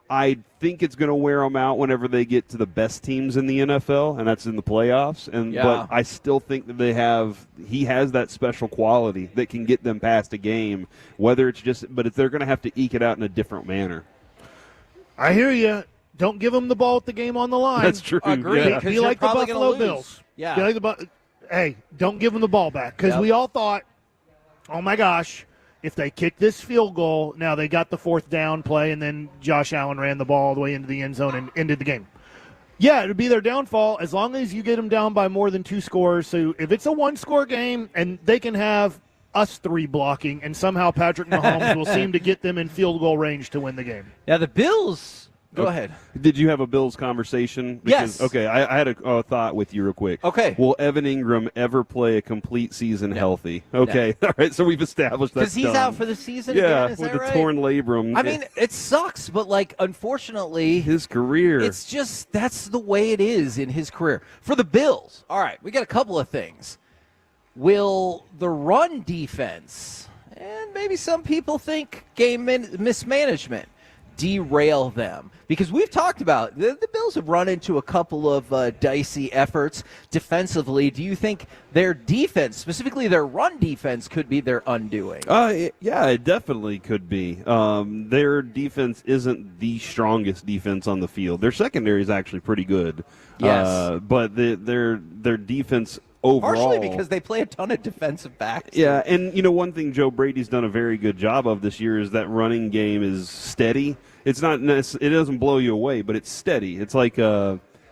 I think it's going to wear them out whenever they get to the best teams in the NFL, and that's in the playoffs. But I still think that he has that special quality that can get them past a game, but they're going to have to eke it out in a different manner.
I hear you. Don't give them the ball with the game on the line.
That's true.
Agreed.
Yeah.
Be like the Buffalo Bills.
Yeah.
Be like hey, don't give them the ball back because we all thought, oh my gosh, if they kick this field goal, now they got the fourth down play, and then Josh Allen ran the ball all the way into the end zone and ended the game. Yeah, it would be their downfall as long as you get them down by more than 2 scores. So if it's a 1-score game and they can have us 3 blocking, and somehow Patrick Mahomes will seem to get them in field goal range to win the game.
Now the Bills. Go ahead.
Did you have a Bills conversation?
Yes.
Okay, I had a thought with you real quick.
Okay.
Will Evan Ingram ever play a complete season healthy? Okay. No. All right, so we've established that.
Because he's out for the season
yeah,
again, is
with
that
the
right?
torn labrum.
I mean, it sucks, but, unfortunately,
his career.
It's just that's the way it is in his career. For the Bills, all right, we got a couple of things. Will the run defense, and maybe some people think game mismanagement, derail them? Because we've talked about the Bills have run into a couple of dicey efforts defensively. Do you think their defense, specifically their run defense, could be their undoing?
Yeah, it definitely could be. Their defense isn't the strongest defense on the field. Their secondary is actually pretty good.
Yes.
But their defense overall.
Partially because they play a ton of defensive backs.
Yeah, and one thing Joe Brady's done a very good job of this year is that running game is steady. It's not it doesn't blow you away, but it's steady. It's like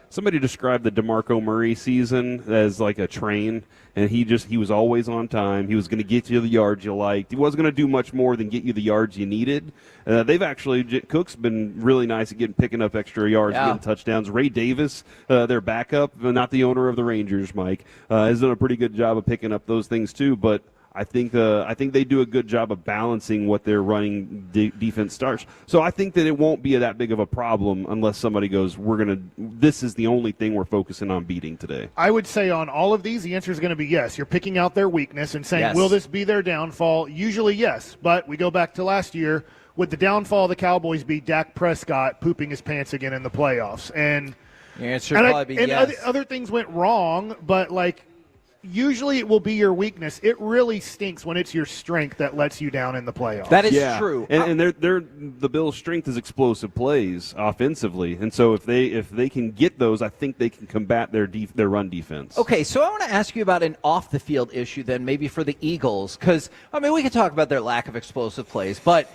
somebody described the DeMarco Murray season as like a train, and he was always on time. He was going to get you the yards you liked. He wasn't going to do much more than get you the yards you needed. Cook's been really nice at picking up extra yards, getting touchdowns. Ray Davis, their backup, not the owner of the Rangers, Mike, has done a pretty good job of picking up those things too. But I think they do a good job of balancing what their running defense starts. So I think that it won't be that big of a problem unless somebody goes, this is the only thing we're focusing on beating today.
I would say on all of these, the answer is going to be yes. You're picking out their weakness and saying, will this be their downfall? Usually yes, but we go back to last year. Would the downfall of the Cowboys be Dak Prescott pooping his pants again in the playoffs? And
the answer would probably be yes.
Other things went wrong, but usually it will be your weakness. It really stinks when it's your strength that lets you down in the playoffs.
That is true.
And the Bills' strength is explosive plays offensively. And so if they can get those, I think they can combat their run defense.
Okay, so I want to ask you about an off-the-field issue then, maybe for the Eagles. Because, we could talk about their lack of explosive plays, but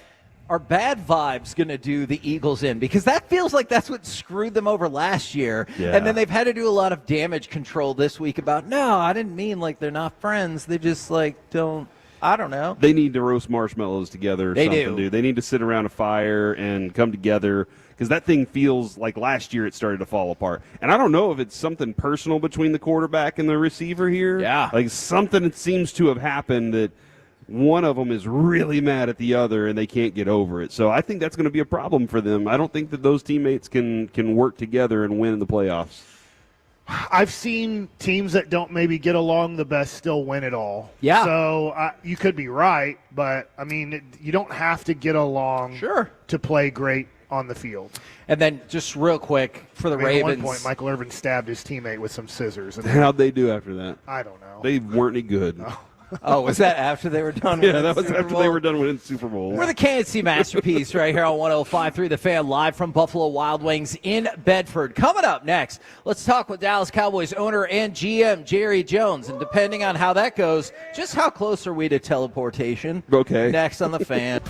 are bad vibes going to do the Eagles in? Because that feels like that's what screwed them over last year.
Yeah.
And then they've had to do a lot of damage control this week about, no, I didn't mean they're not friends. They just don't, I don't know.
They need to roast marshmallows together or something,
do.
dude. They need to sit around a fire and come together because that thing feels like last year it started to fall apart. And I don't know if it's something personal between the quarterback and the receiver here.
Yeah.
Something seems to have happened that one of them is really mad at the other and they can't get over it. So I think that's going to be a problem for them. I don't think that those teammates can work together and win in the playoffs.
I've seen teams that don't maybe get along the best still win it all.
Yeah.
So you could be right, but, you don't have to get along to play great on the field.
And then just real quick for the Ravens.
At one point, Michael Irvin stabbed his teammate with some scissors. And
how'd they do after that?
I don't know.
They weren't any good.
No.
Oh, was that after they were done?
Yeah, that was after they were done winning Super Bowl.
We're the KNC Masterpiece right here on 105.3 The Fan, live from Buffalo Wild Wings in Bedford. Coming up next, let's talk with Dallas Cowboys owner and GM Jerry Jones. And depending on how that goes, just how close are we to teleportation?
Okay.
Next on The Fan.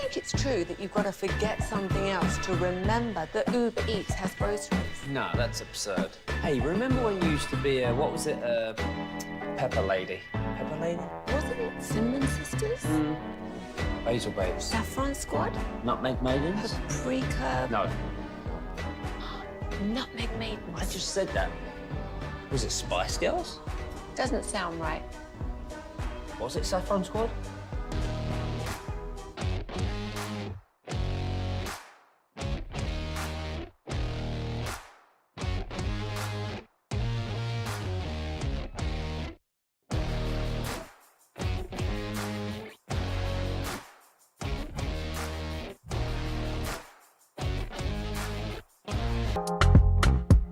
think it's true that you've got to forget something else to remember that Uber Eats has groceries?
No, that's absurd. Hey, remember when you used to be a, what was it, Pepper Lady? Pepper Lady?
Wasn't it Cinnamon Sisters?
Basil Babes.
Saffron Squad?
Nutmeg Maidens?
Paprika?
No.
Nutmeg Maidens?
I just said that. Was it Spice Girls?
Doesn't sound right.
Was it Saffron Squad?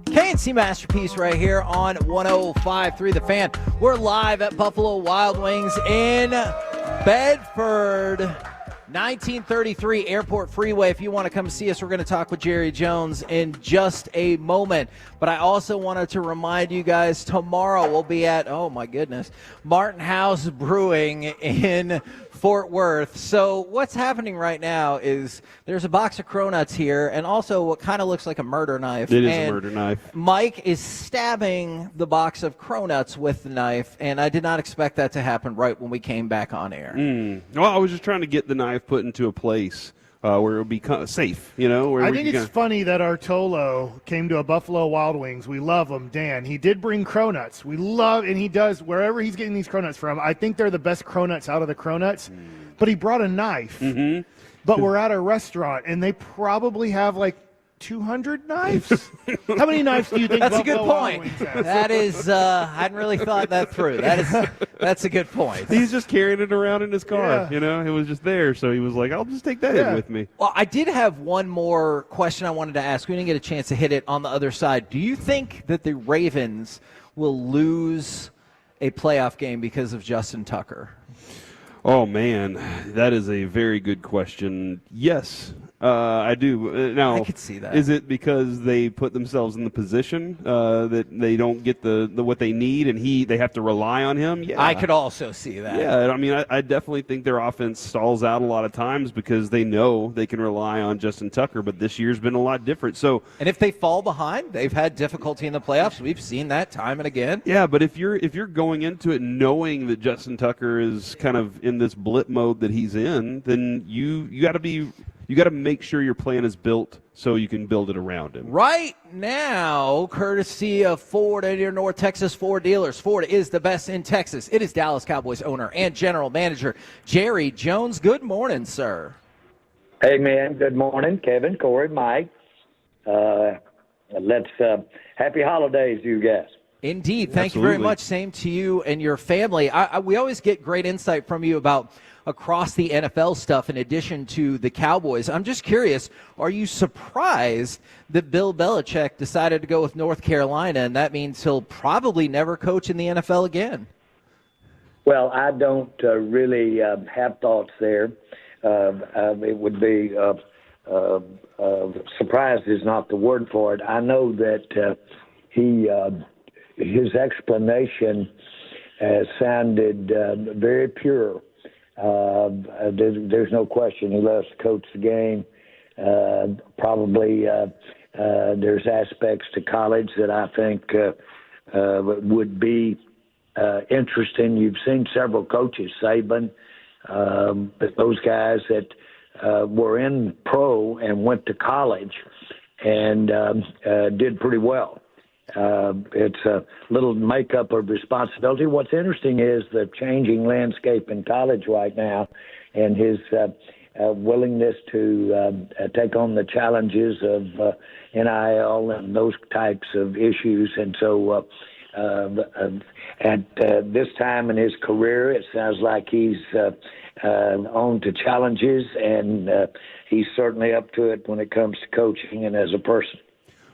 KNC Masterpiece right here on 105.3 The Fan. We're live at Buffalo Wild Wings in Bedford, 1933 Airport Freeway. If you want to come see us, we're going to talk with Jerry Jones in just a moment. But I also wanted to remind you guys, tomorrow we'll be at, oh my goodness, Martin House Brewing in Fort Worth. So what's happening right now is there's a box of cronuts here and also what kind of looks like a murder knife.
It is a murder knife.
Mike is stabbing the box of cronuts with the knife, and I did not expect that to happen right when we came back on air.
Well, I was just trying to get the knife put into a place where it would be safe, you know? Where
I think it's funny that Artolo came to a Buffalo Wild Wings. We love him, Dan. He did bring cronuts. We love, and he does, wherever he's getting these cronuts from, I think they're the best cronuts out of the cronuts. But he brought a knife. But we're at a restaurant, and they probably have like 200 knives? How many knives do you think
That's
Buffalo
a good
Wild
point.
Wings has?
That is, I hadn't really thought that through. That's a good point.
He's just carrying it around in his car, you know? It was just there, so he was like, I'll just take that in with me.
Well, I did have one more question I wanted to ask. We didn't get a chance to hit it on the other side. Do you think that the Ravens will lose a playoff game because of Justin Tucker?
Oh, man, that is a very good question. Yes, I do. Now,
I could see that.
Is it because they put themselves in the position that they don't get the what they need and they have to rely on him? Yeah,
I could also see that.
Yeah, I mean, I definitely think their offense stalls out a lot of times because they know they can rely on Justin Tucker, but this year's been a lot different. So,
and if they fall behind, they've had difficulty in the playoffs. We've seen that time and again.
Yeah, but if you're going into it knowing that Justin Tucker is kind of in this blip mode that he's in, then you got to make sure your plan is built so you can build it around him.
Right now, courtesy of Ford and your North Texas Ford dealers, Ford is the best in Texas. It is Dallas Cowboys owner and general manager Jerry Jones. Good morning, sir.
Hey, man. Good morning, Kevin, Corey, Mike. Happy holidays, you guys.
Indeed. Thank you very much. Same to you and your family. We always get great insight from you about across the NFL stuff in addition to the Cowboys. I'm just curious, are you surprised that Bill Belichick decided to go with North Carolina, and that means he'll probably never coach in the NFL again?
Well, I don't really have thoughts there. It would be surprised is not the word for it. I know that his explanation sounded very pure. There's no question he loves to coach the game. Probably there's aspects to college that I think would be interesting. You've seen several coaches, Saban, but those guys that were in pro and went to college and did pretty well. It's a little makeup of responsibility. What's interesting is the changing landscape in college right now and his willingness to take on the challenges of NIL and those types of issues. And so at this time in his career, it sounds like he's on to challenges, and he's certainly up to it when it comes to coaching and as a person.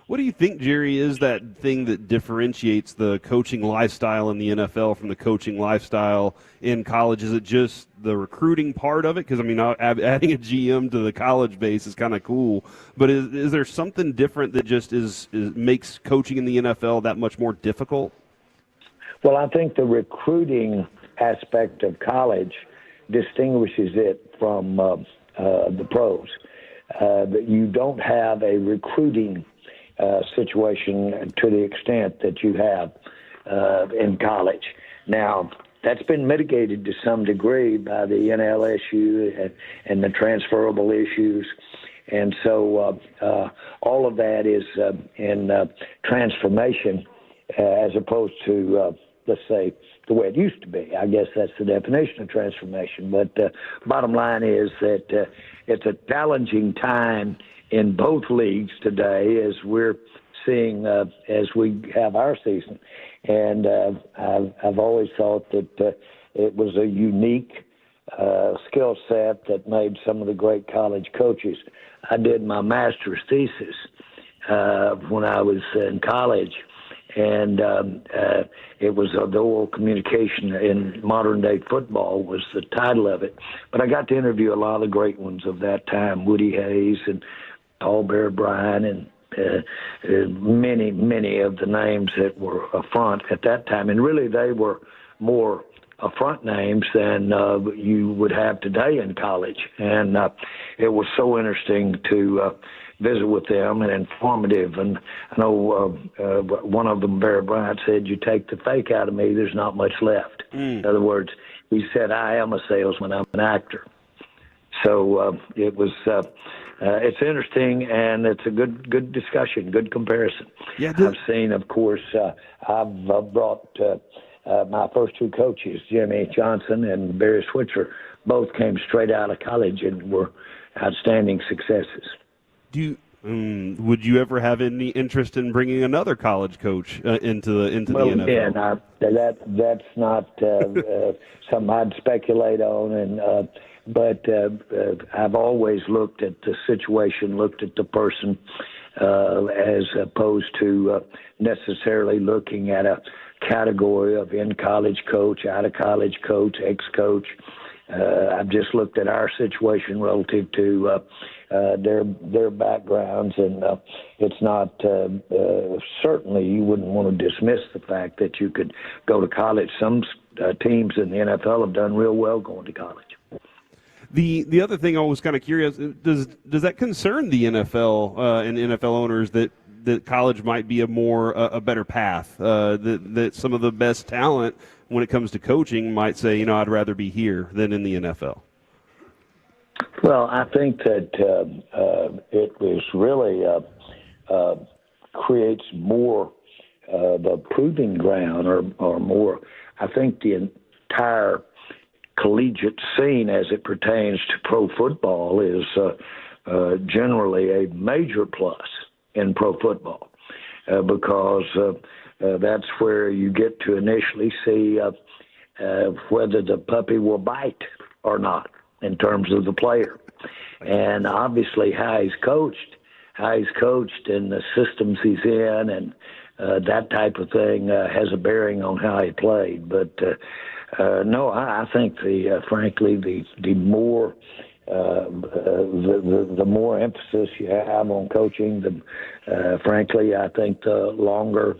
What do you think, Jerry, is that thing that differentiates the coaching lifestyle in the NFL from the coaching lifestyle in college? Is it just the recruiting part of it? Because, I mean, adding a GM to the college base is kind of cool. But is there something different that just makes coaching in the NFL that much more difficult?
Well, I think the recruiting aspect of college distinguishes it from the pros. That you don't have a recruiting situation to the extent that you have in college. Now, that's been mitigated to some degree by the NLSU and the transferable issues. And so all of that is in transformation as opposed to, let's say, the way it used to be. I guess that's the definition of transformation. But bottom line is that it's a challenging time in both leagues today as we're seeing as we have our season. And I've always thought that it was a unique skill set that made some of the great college coaches. I did my master's thesis when I was in college, and it was the oral communication in modern-day football was the title of it. But I got to interview a lot of the great ones of that time, Woody Hayes and Paul Bear Bryant and many of the names that were affront at that time. And really they were more affront names than you would have today in college. And it was so interesting to visit with them and informative. And I know one of them, Bear Bryant, said, "You take the fake out of me, there's not much left." In other words, he said, "I am a salesman, I'm an actor." So it was it's interesting, and it's a good discussion, good comparison. Yeah, I've seen, of course, I've brought my first two coaches, Jimmy Johnson and Barry Switzer, both came straight out of college and were outstanding successes.
Would you ever have any interest in bringing another college coach into the NFL?
Again, that's not something I'd speculate on, and but I've always looked at the situation, looked at the person, as opposed to necessarily looking at a category of in-college coach, out-of-college coach, ex-coach. I've just looked at our situation relative to their backgrounds, and it's not certainly you wouldn't want to dismiss the fact that you could go to college. Some teams in the NFL have done real well going to college.
The other thing I was kind of curious, does that concern the NFL and NFL owners that college might be a better path, that some of the best talent when it comes to coaching might say, I'd rather be here than in the NFL?
Well, I think that it was really creates more the proving ground or more. I think the entire collegiate scene as it pertains to pro football is generally a major plus in pro football because that's where you get to initially see whether the puppy will bite or not in terms of the player. And obviously how he's coached and the systems he's in and that type of thing has a bearing on how he played. But no, I think frankly the more the more emphasis you have on coaching, frankly, I think the longer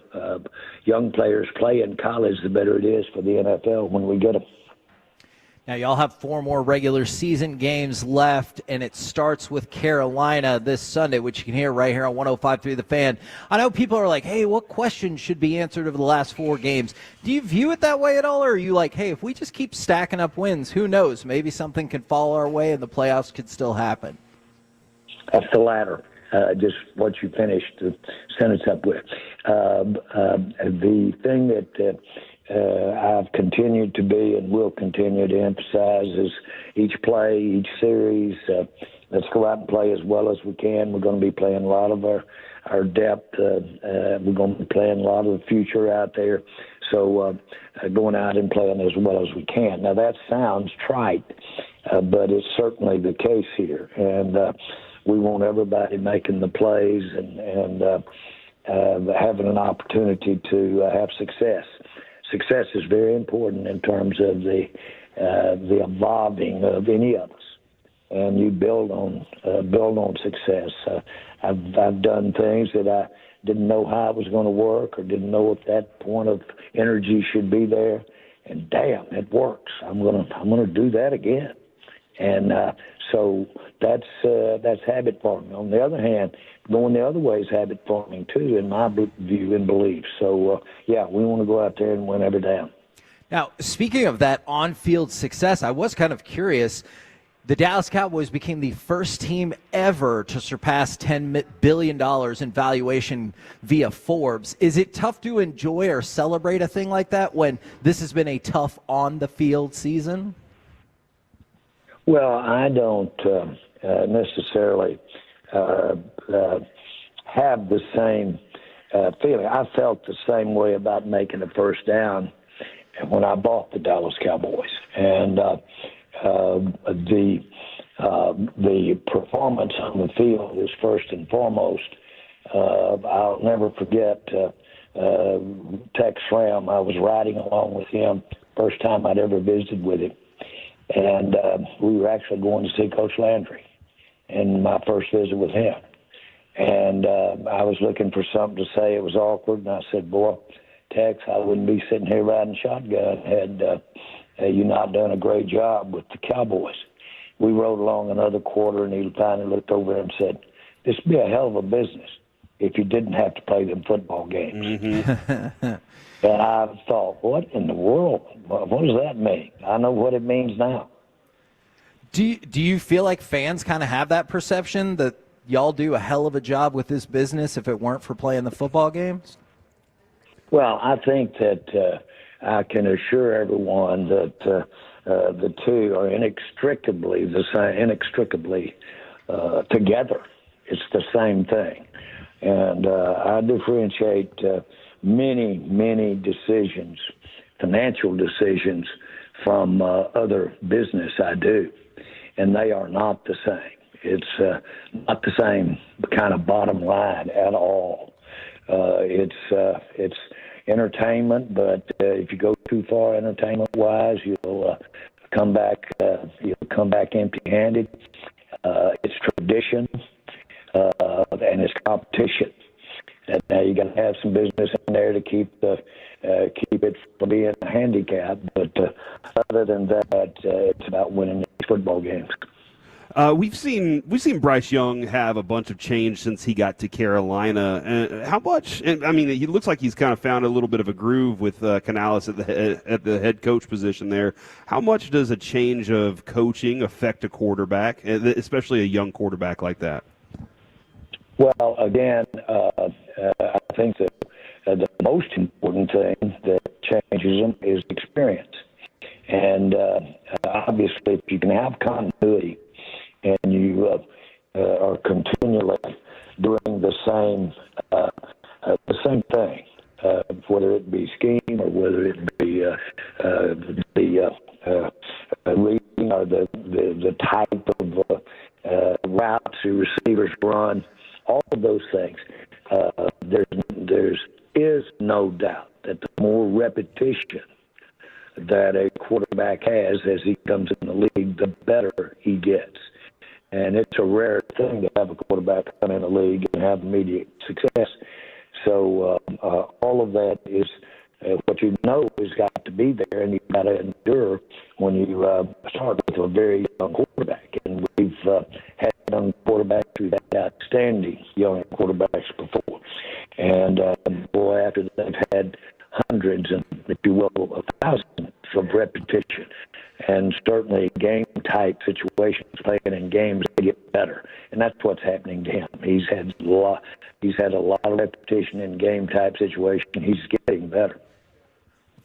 young players play in college, the better it is for the NFL when we get them.
Now, y'all have 4 more regular season games left, and it starts with Carolina this Sunday, which you can hear right here on 105.3 The Fan. I know people are like, hey, what questions should be answered over the last 4 games? Do you view it that way at all, or are you like, hey, if we just keep stacking up wins, who knows? Maybe something can fall our way and the playoffs could still happen.
That's the latter. Just what you finished the sentence up with. The thing that I've continued to be and will continue to emphasize is each play, each series, let's go out and play as well as we can. We're going to be playing a lot of our depth. We're going to be playing a lot of the future out there. So going out and playing as well as we can. Now, that sounds trite, but it's certainly the case here. And we want everybody making the plays and having an opportunity to have success. Success is very important in terms of the evolving of any of us, and you build on success. I've done things that I didn't know how it was going to work, or didn't know if that point of energy should be there, and damn, it works. I'm gonna do that again. And So that's habit forming. On the other hand, going the other way is habit forming too, in my view and belief. So yeah, we want to go out there and win every down.
Now, speaking of that on-field success, I was kind of curious. The Dallas Cowboys became the first team ever to surpass $10 billion in valuation via Forbes. Is it tough to enjoy or celebrate a thing like that when this has been a tough on-the-field season?
Well, I don't necessarily have the same feeling. I felt the same way about making a first down when I bought the Dallas Cowboys. And the performance on the field is first and foremost. I'll never forget Tex Schramm. I was riding along with him first time I'd ever visited with him, and we were actually going to see Coach Landry in my first visit with him. And I was looking for something to say. It was awkward, and I said, "Boy, Tex, I wouldn't be sitting here riding shotgun had you not done a great job with the Cowboys." We rode along another quarter, and he finally looked over and said, "This would be a hell of a business if you didn't have to play them football games." Mm-hmm. And I thought, what in the world? What does that mean? I know what it means now.
Do you feel like fans kind of have that perception that y'all do a hell of a job with this business if it weren't for playing the football games?
Well, I think that I can assure everyone that the two are inextricably together. It's the same thing. And I differentiate many decisions, financial decisions, from other business I do. And they are not the same. It's not the same kind of bottom line at all. It's entertainment, but if you go too far entertainment-wise, you'll come back empty-handed. It's tradition, and it's competition. And now you got to have some business in there to keep it from being a handicap. But other than that, it's about winning these football games.
We've seen Bryce Young have a bunch of change since he got to Carolina. How much? And I mean, it looks like he's kind of found a little bit of a groove with Canales at the head coach position there. How much does a change of coaching affect a quarterback, especially a young quarterback like that?
Well, again, I think that the most important thing that changes them is experience. And obviously, if you can have continuity and you are continually doing the same thing, whether it be scheme or whether it be the reading or the type of routes the receivers run, all of those things, there is no doubt that the more repetition that a quarterback has as he comes in the league, the better he gets. And it's a rare thing to have a quarterback come in the league and have immediate success. So all of that is what you know has got to be there, and you've got to endure when you start with a very young quarterback. And we've had young quarterbacks, we've had outstanding young quarterbacks before. And boy, after they've had hundreds and, if you will, thousands of repetition, and certainly game-type situations, playing in games, they get better, and that's what's happening to him. He's had a lot of repetition in game-type situations. He's getting better.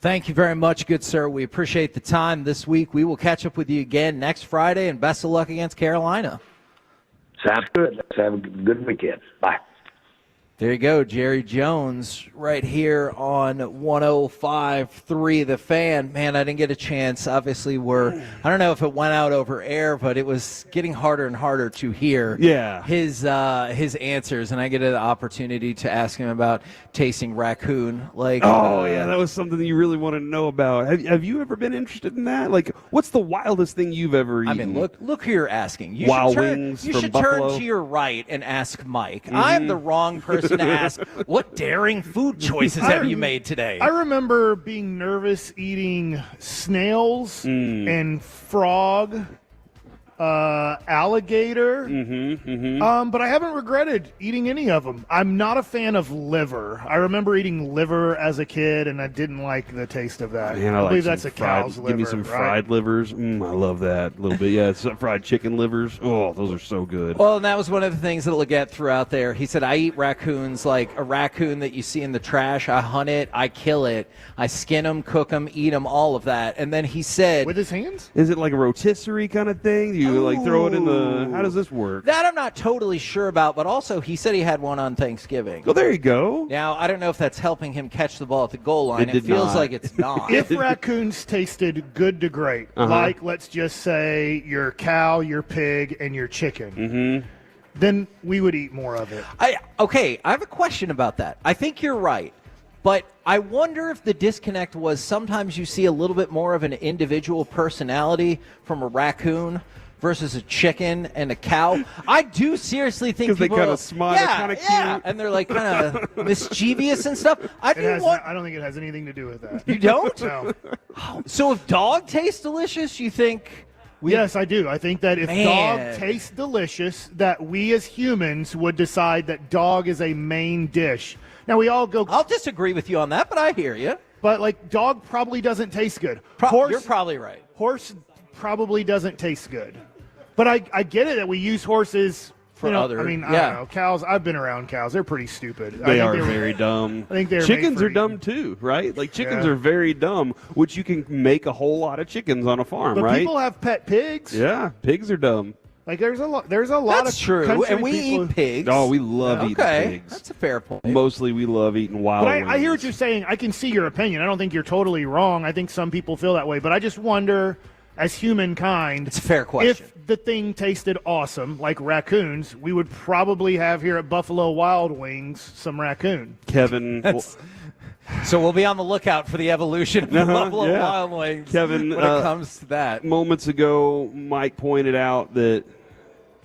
Thank you very much, good sir. We appreciate the time this week. We will catch up with you again next Friday, and best of luck against Carolina.
Sounds good. Let's have a good weekend. Bye.
There you go, Jerry Jones, right here on 105.3 The Fan. Man, I didn't get a chance. Obviously, I don't know if it went out over air, but it was getting harder and harder to hear his answers, and I get an opportunity to ask him about tasting raccoon.
That was something that you really wanted to know about. Have you ever been interested in that? Like, what's the wildest thing you've ever eaten?
I mean, look who you're asking. You
wings
you
from
should
Buffalo?
turn to your right and ask Mike. Mm-hmm. I'm the wrong person to ask, what daring food choices have you made today?
I remember being nervous eating snails and frog alligator. But I haven't regretted eating any of them. I'm not a fan of liver. I remember eating liver as a kid, and I didn't like the taste of that.
Man,
I
like
believe
some
that's a
fried,
cow's liver.
Give me some
right?
fried livers. I love that a little bit. Yeah, some fried chicken livers. Oh, those are so good.
Well, and that was one of the things that Leggett threw out there. He said, I eat raccoons like a raccoon that you see in the trash. I hunt it, I kill it, I skin them, cook them, eat them, all of that. And then he said...
With his hands?
Is it like a rotisserie kind of thing? Do you like throw it in the... How does this work?
That I'm not totally sure about, but also he said he had one on Thanksgiving.
Oh, there you go.
Now, I don't know if that's helping him catch the ball at the goal line.
It
feels
not.
like it's not.
If raccoons tasted good to great, like, let's just say, your cow, your pig, and your chicken, then we would eat more of it.
Okay, I have a question about that. I think you're right. But I wonder if the disconnect was sometimes you see a little bit more of an individual personality from a raccoon versus a chicken and a cow. I do seriously think
because they
people
kind of smile, kind of cute,
and they're like kind of mischievous and stuff. I
don't think it has anything to do with that.
You don't?
No.
So if dog tastes delicious, you think?
Yes, I do. I think that if
Man.
dog tastes delicious, that we as humans would decide that dog is a main dish. Now, we all go...
I'll disagree with you on that, but I hear you.
But, like, dog probably doesn't taste good.
You're probably right.
Horse probably doesn't taste good. But I get it that we use horses...
For other...
I mean, I don't know. Cows, I've been around cows. They're pretty stupid.
They are very dumb.
I think they're
chickens are dumb, too, right? Like, chickens are very dumb, which you can make a whole lot of chickens on a farm,
but
right?
people have pet pigs.
Yeah, pigs are dumb.
Like, there's a lot
That's
of
true,
country
and we
people...
eat pigs.
Oh, we love eating pigs.
That's a fair point.
Mostly we love eating wild
But
wings.
I hear what you're saying. I can see your opinion. I don't think you're totally wrong. I think some people feel that way. But I just wonder, as humankind,
it's a fair question.
If the thing tasted awesome, like raccoons, we would probably have here at Buffalo Wild Wings some raccoon.
Kevin...
So we'll be on the lookout for the evolution of the Buffalo Wild Wings
Kevin,
when it comes to that.
Moments ago, Mike pointed out that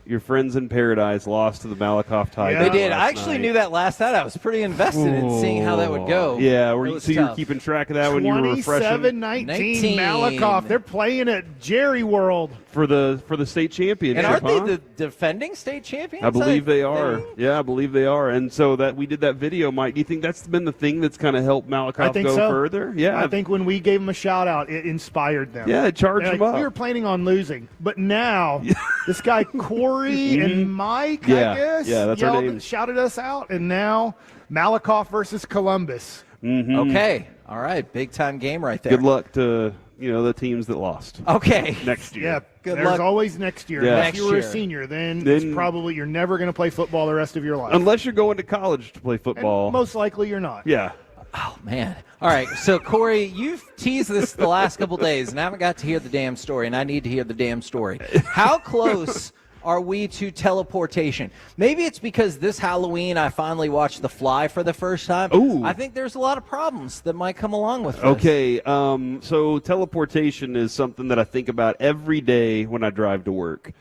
your friends in Paradise lost to the Malakoff Tigers.
They did. I actually knew that last night. I was pretty invested in seeing how that would go.
Yeah,
So
you were keeping track of that when you were refreshing?
27-19 Malakoff. They're playing at Jerry World.
For the state championship.
And aren't they the defending state champions?
I believe they are. Yeah, I believe they are. And so that we did that video, Mike. Do you think that's been the thing that's kind of helped Malakoff go further? Yeah.
I think when we gave them a shout out, it inspired them.
Yeah, it charged them up.
We were planning on losing, but now this guy Corey and Mike, I guess,
that's our names.
shouted us out, and now Malakoff versus Columbus.
Okay. All right. Big time game right there.
Good luck to the teams that lost.
Okay.
Next year.
Yeah.
Good
There's
luck.
always next year.
Yeah.
Unless
Next
you were a
year.
senior, then it's probably you're never going to play football the rest of your life.
Unless you're going to college to play football.
And most likely you're not.
Yeah.
Oh, man. All right. So, Corey, you've teased this the last couple days, and I haven't got to hear the damn story, and I need to hear the damn story. How close are we to teleportation? Maybe it's because this Halloween I finally watched The Fly for the first time.
Ooh.
I think there's a lot of problems that might come along with this.
Okay, so teleportation is something that I think about every day when I drive to work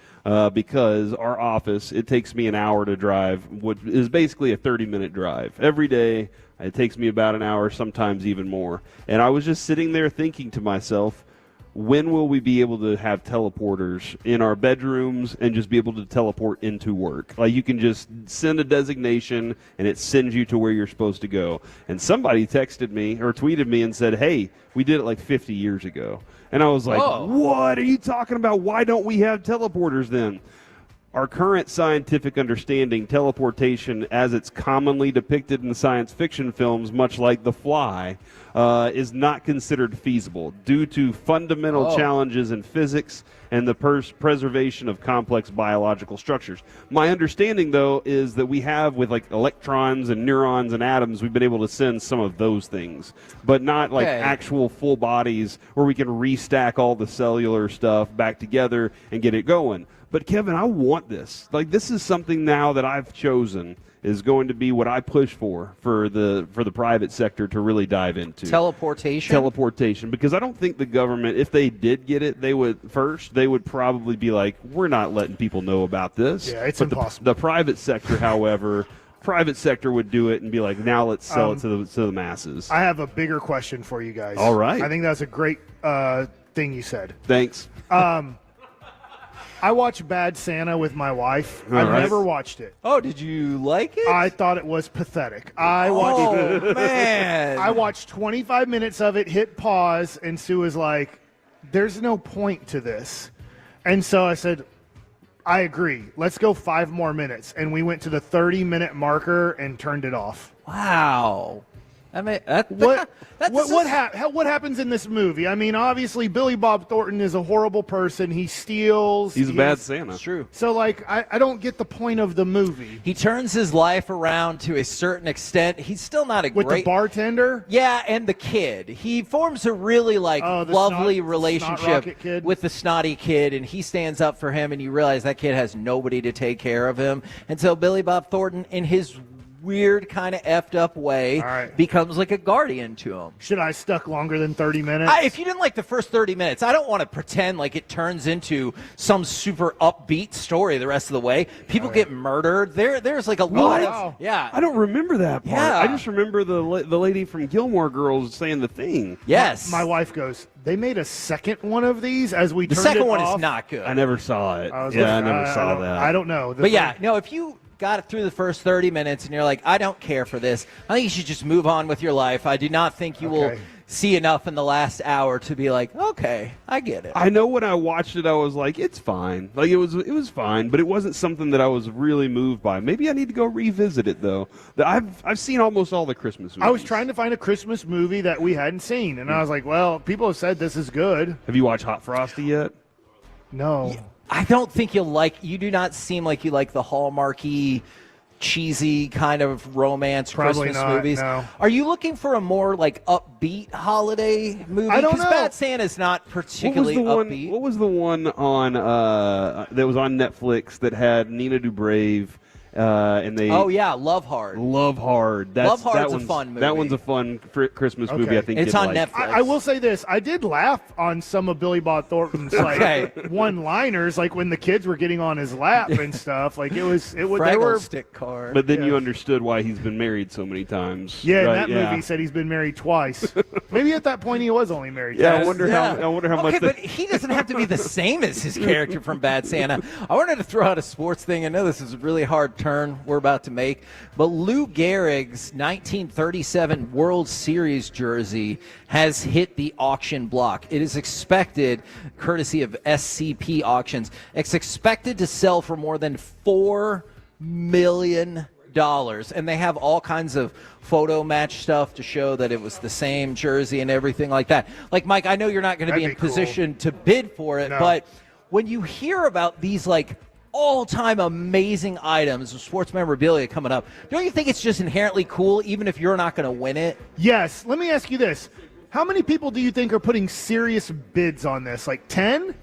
because our office, it takes me an hour to drive, what is basically a 30-minute drive. Every day, it takes me about an hour, sometimes even more. And I was just sitting there thinking to myself, when will we be able to have teleporters in our bedrooms and just be able to teleport into work? Like you can just send a designation and it sends you to where you're supposed to go. And somebody texted me or tweeted me and said, hey, we did it like 50 years ago. And I was like, what are you talking about? Why don't we have teleporters then? Our current scientific understanding, teleportation as it's commonly depicted in science fiction films, much like The Fly, is not considered feasible due to fundamental challenges in physics and the preservation of complex biological structures. My understanding, though, is that we have, with like electrons and neurons and atoms, we've been able to send some of those things, but not like actual full bodies where we can restack all the cellular stuff back together and get it going. But Kevin, I want this. Like, this is something now that I've chosen is going to be what I push for the private sector to really dive into.
Teleportation,
because I don't think the government, if they did get it, they would probably be like, we're not letting people know about this.
Yeah, it's
but
impossible.
The private sector, however, private sector would do it and be like, now let's sell it to the masses.
I have a bigger question for you guys.
All right.
I think that's a great thing you said.
Thanks.
I watched Bad Santa with my wife.
All
I've
right.
never watched it.
Oh, did you like it?
I thought it was pathetic. I watched
man.
I watched 25 minutes of it, hit pause, and Sue was like, there's no point to this. And so I said, I agree. Let's go 5 more minutes. And we went to the 30-minute marker and turned it off.
Wow. I mean,
What happens in this movie? I mean, obviously, Billy Bob Thornton is a horrible person. He steals.
He's a bad Santa.
It's true.
So, like, I don't get the point of the movie.
He turns his life around to a certain extent. He's still not a
With
great
the bartender?
Yeah, and the kid. He forms a really lovely relationship
snot-rocket kid?
with the snotty kid, and he stands up for him, and you realize that kid has nobody to take care of him. And so Billy Bob Thornton, in his weird kind of effed up way, becomes like a guardian to him.
Should I stuck longer than 30 minutes?
If you didn't like the first 30 minutes, I don't want to pretend like it turns into some super upbeat story the rest of the way. People get murdered. There's like a lot of
I don't remember that part.
Yeah.
I just remember the lady from Gilmore Girls saying the thing.
Yes.
My wife goes, they made a second one of these as we
The
turned it
second one
off.
is not good.
I never saw it.
I
never saw that.
I don't know.
But yeah, no, if you got it through the first 30 minutes and you're like, I don't care for this, I think you should just move on with your life. I do not think you will see enough in the last hour to be like, okay, I get it.
I know when I watched it, I was like, it's fine. Like it was fine, but it wasn't something that I was really moved by. Maybe I need to go revisit it though. I've seen almost all the Christmas movies.
I was trying to find a Christmas movie that we hadn't seen, and I was like, well, people have said this is good.
Have you watched Hot Frosty yet?
No.
I don't think you do not seem like you like the Hallmarky, cheesy kind of romance
Probably
Christmas
not,
movies.
no.
Are you looking for a more like upbeat holiday movie?
I don't know.
Bad Santa's not particularly upbeat.
What was the one on that was on Netflix that had Nina Dobrev? And they
Love Hard.
Love Hard.
Love Hard's a fun movie.
That one's a fun Christmas movie. I think
it's on
like.
Netflix.
I will say this: I did laugh on some of Billy Bob Thornton's one-liners, like when the kids were getting on his lap and stuff. Like it was. They were
stick car.
But then you understood why he's been married so many times.
Yeah,
right?
in that movie, he said he's been married twice. Maybe at that point he was only married twice.
I wonder how much.
Okay, but he doesn't have to be the same as his character from Bad Santa. I wanted to throw out a sports thing. I know this is a really hard turn we're about to make, but Lou Gehrig's 1937 World Series jersey has hit the auction block. It is expected, courtesy of SCP Auctions, it's expected to sell for more than $4 million. And they have all kinds of photo match stuff to show that it was the same jersey and everything like that. Like, Mike, I know you're not going to be in position to bid for it, but when you hear about these, like, all-time amazing items of sports memorabilia coming up, don't you think it's just inherently cool even if you're not going to win it?
Yes. Let me ask you this. How many people do you think are putting serious bids on this? Like 10?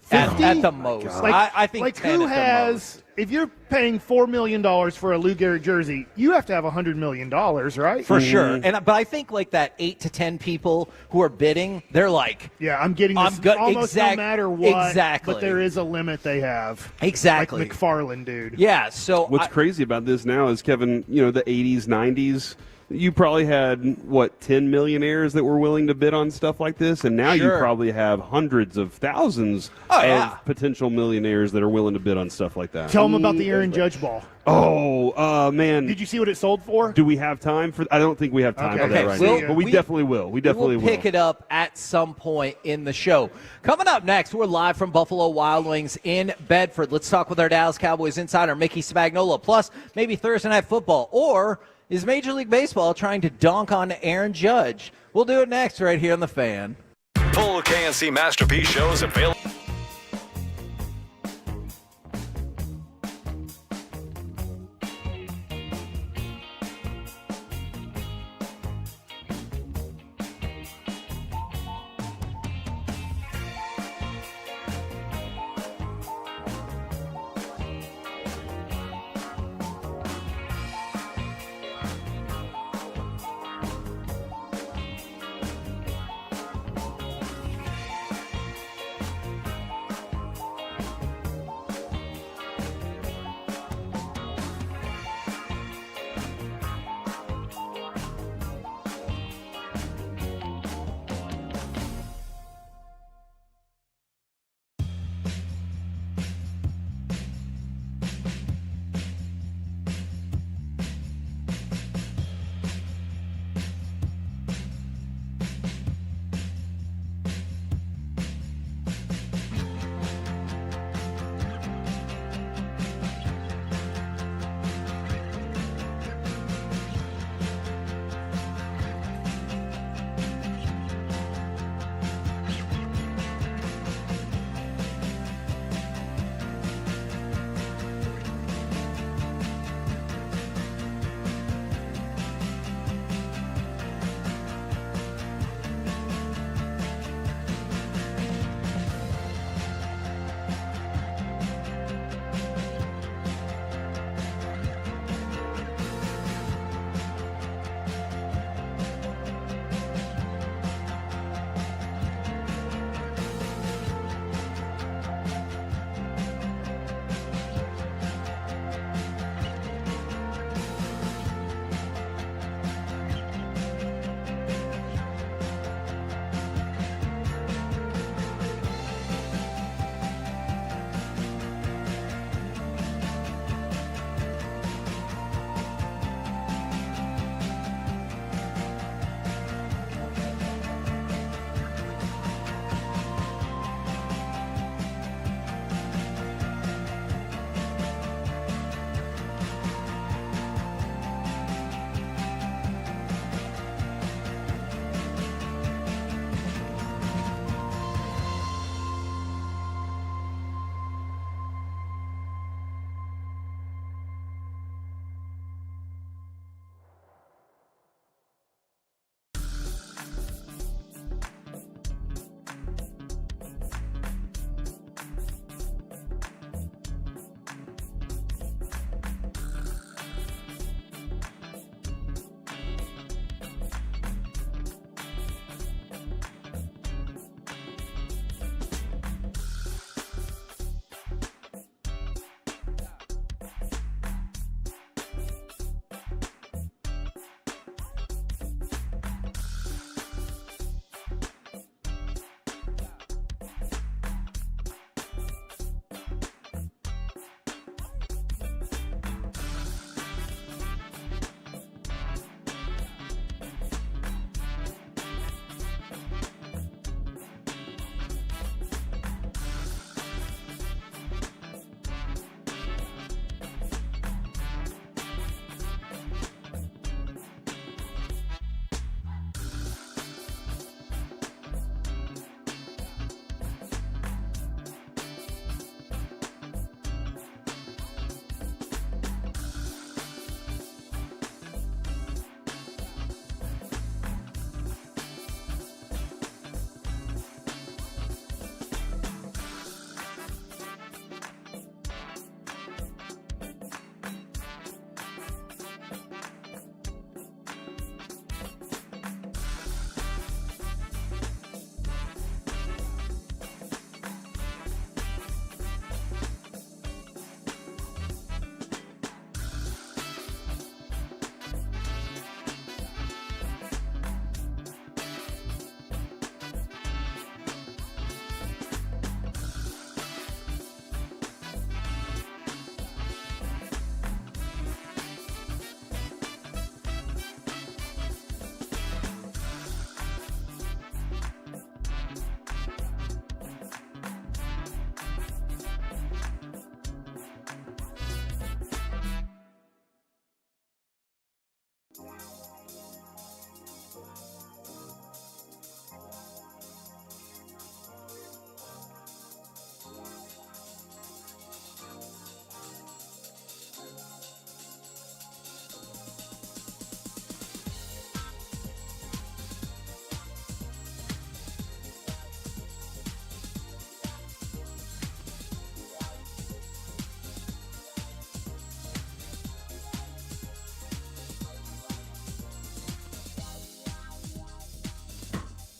50?
At the most. I think
like
10
who
at the
has
most.
If you're paying $4 million for a Lou Gehrig jersey, you have to have $100 million, right?
For sure. But I think like that 8 to 10 people who are bidding, they're like,
yeah, I'm getting this almost no matter what.
Exactly.
But there is a limit they have.
Exactly.
Like McFarlane, dude.
Yeah. So
what's crazy about this now is, Kevin, the 80s, 90s, you probably had 10 millionaires that were willing to bid on stuff like this, and now you probably have hundreds of thousands of potential millionaires that are willing to bid on stuff like that.
Tell them about the Aaron Judge ball.
Oh, man.
Did you see what it sold for?
Do we have time for I don't think we have time for that right now. But we definitely will. We definitely will.
We'll pick it up at some point in the show. Coming up next, we're live from Buffalo Wild Wings in Bedford. Let's talk with our Dallas Cowboys insider, Mickey Spagnola. Plus, maybe Thursday Night Football, or is Major League Baseball trying to dunk on Aaron Judge? We'll do it next right here on The Fan.
Full KNC Masterpiece shows available.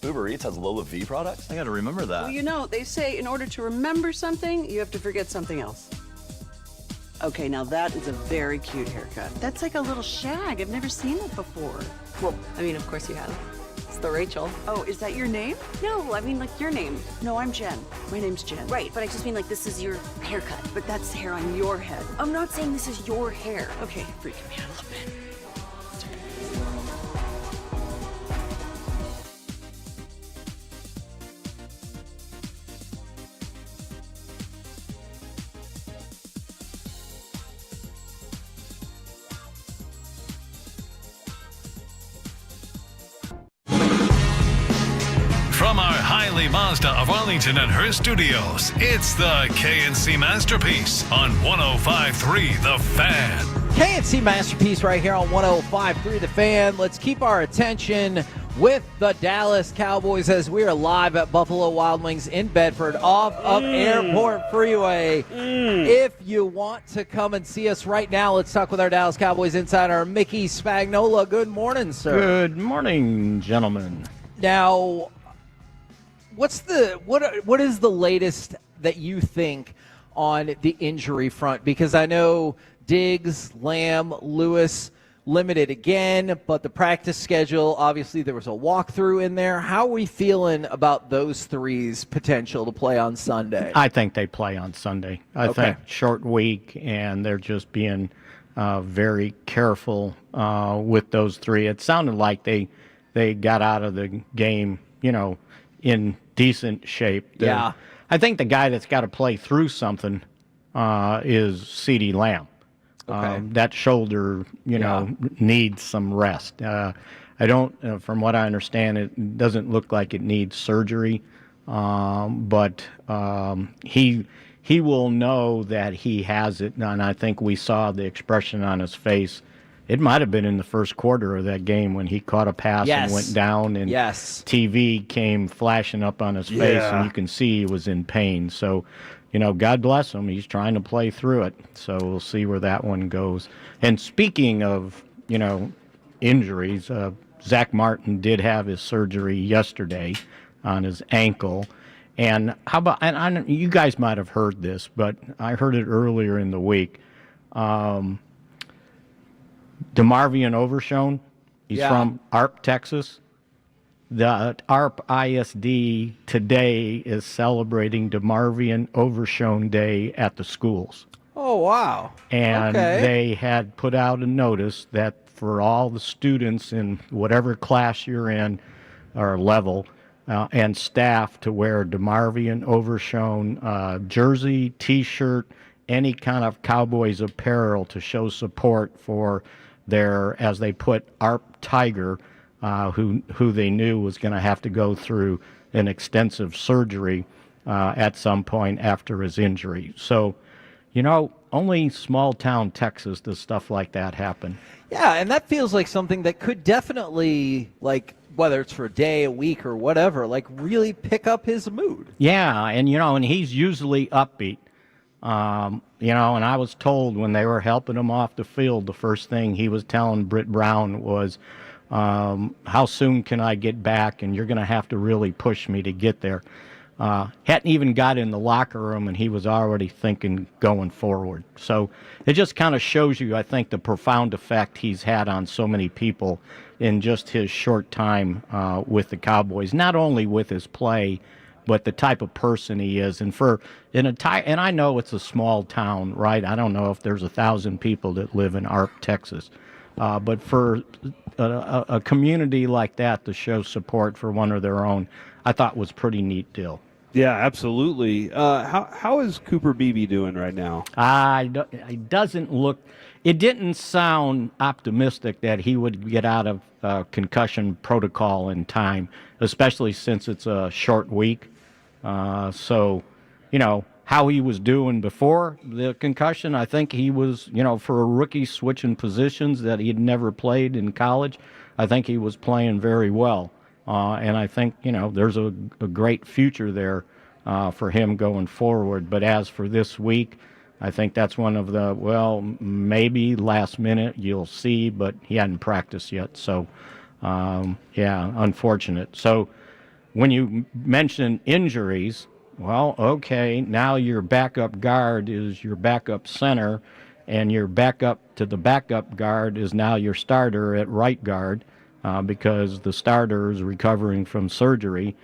Uber Eats has Lola V products? I gotta remember that.
Well, you know, they say in order to remember something, you have to forget something else. Okay, now that is a very cute haircut. That's like a little shag. I've never seen it before.
Well, I mean, of course you have. It's the Rachel.
Oh, is that your name?
No, I mean, like, your name.
No, I'm Jen. My name's Jen.
Right, but I just mean, like, this is your haircut.
But that's hair on your head.
I'm not saying this is your hair.
Okay, freaking me out a little bit.
From our Hiley Mazda of Arlington and her studios, it's the KNC Masterpiece on 105.3 The Fan.
KNC Masterpiece right here on 105.3 The Fan. Let's keep our attention with the Dallas Cowboys as we are live at Buffalo Wild Wings in Bedford off of Airport Freeway. If you want to come and see us right now, let's talk with our Dallas Cowboys insider, Mickey Spagnola. Good morning, sir.
Good morning, gentlemen.
Now, what is the latest that you think on the injury front? Because I know Diggs, Lamb, Lewis limited again, but the practice schedule, obviously there was a walkthrough in there. How are we feeling about those three's potential to play on Sunday?
I think they play on Sunday. I think short week, and they're just being very careful with those three. It sounded like they got out of the game, in decent shape.
Yeah.
I think the guy that's got to play through something is CeeDee Lamb. That shoulder, needs some rest. I don't, from what I understand, it doesn't look like it needs surgery, but he will know that he has it, and I think we saw the expression on his face. It might have been in the first quarter of that game when he caught a pass and went down, and TV came flashing up on his face, and you can see he was in pain. So, God bless him. He's trying to play through it. So we'll see where that one goes. And speaking of, injuries, Zach Martin did have his surgery yesterday on his ankle. And how about, and you guys might have heard this, but I heard it earlier in the week. DeMarvion Overshone, he's from ARP, Texas. The ARP ISD today is celebrating DeMarvion Overshone Day at the schools.
Oh, wow.
And they had put out a notice that for all the students in whatever class you're in or level and staff to wear DeMarvion Overshone jersey, T-shirt, any kind of Cowboys apparel to show support for their, as they put, ARP Tiger, who they knew was going to have to go through an extensive surgery at some point after his injury. So, only small town Texas does stuff like that happen.
Yeah, and that feels like something that could definitely, whether it's for a day, a week, or whatever, really pick up his mood.
Yeah, and and he's usually upbeat. And I was told when they were helping him off the field, the first thing he was telling Britt Brown was, how soon can I get back? And you're going to have to really push me to get there. Hadn't even got in the locker room, and he was already thinking going forward. So it just kind of shows you, I think, the profound effect he's had on so many people in just his short time with the Cowboys, not only with his play, but the type of person he is. And and I know it's a small town, right? I don't know if there's 1,000 people that live in ARP, Texas. But for a community like that to show support for one of their own, I thought was pretty neat deal.
Yeah, absolutely. How is Cooper Beebe doing right now?
It didn't sound optimistic that he would get out of concussion protocol in time, especially since it's a short week. So, how he was doing before the concussion, I think he was, for a rookie switching positions that he'd never played in college, I think he was playing very well. And I think, there's a great future there for him going forward. But as for this week, I think that's one of the, maybe last minute you'll see, but he hadn't practiced yet. So, unfortunate. So, when you mention injuries, well, okay, now your backup guard is your backup center, and your backup to the backup guard is now your starter at right guard because the starter is recovering from surgery.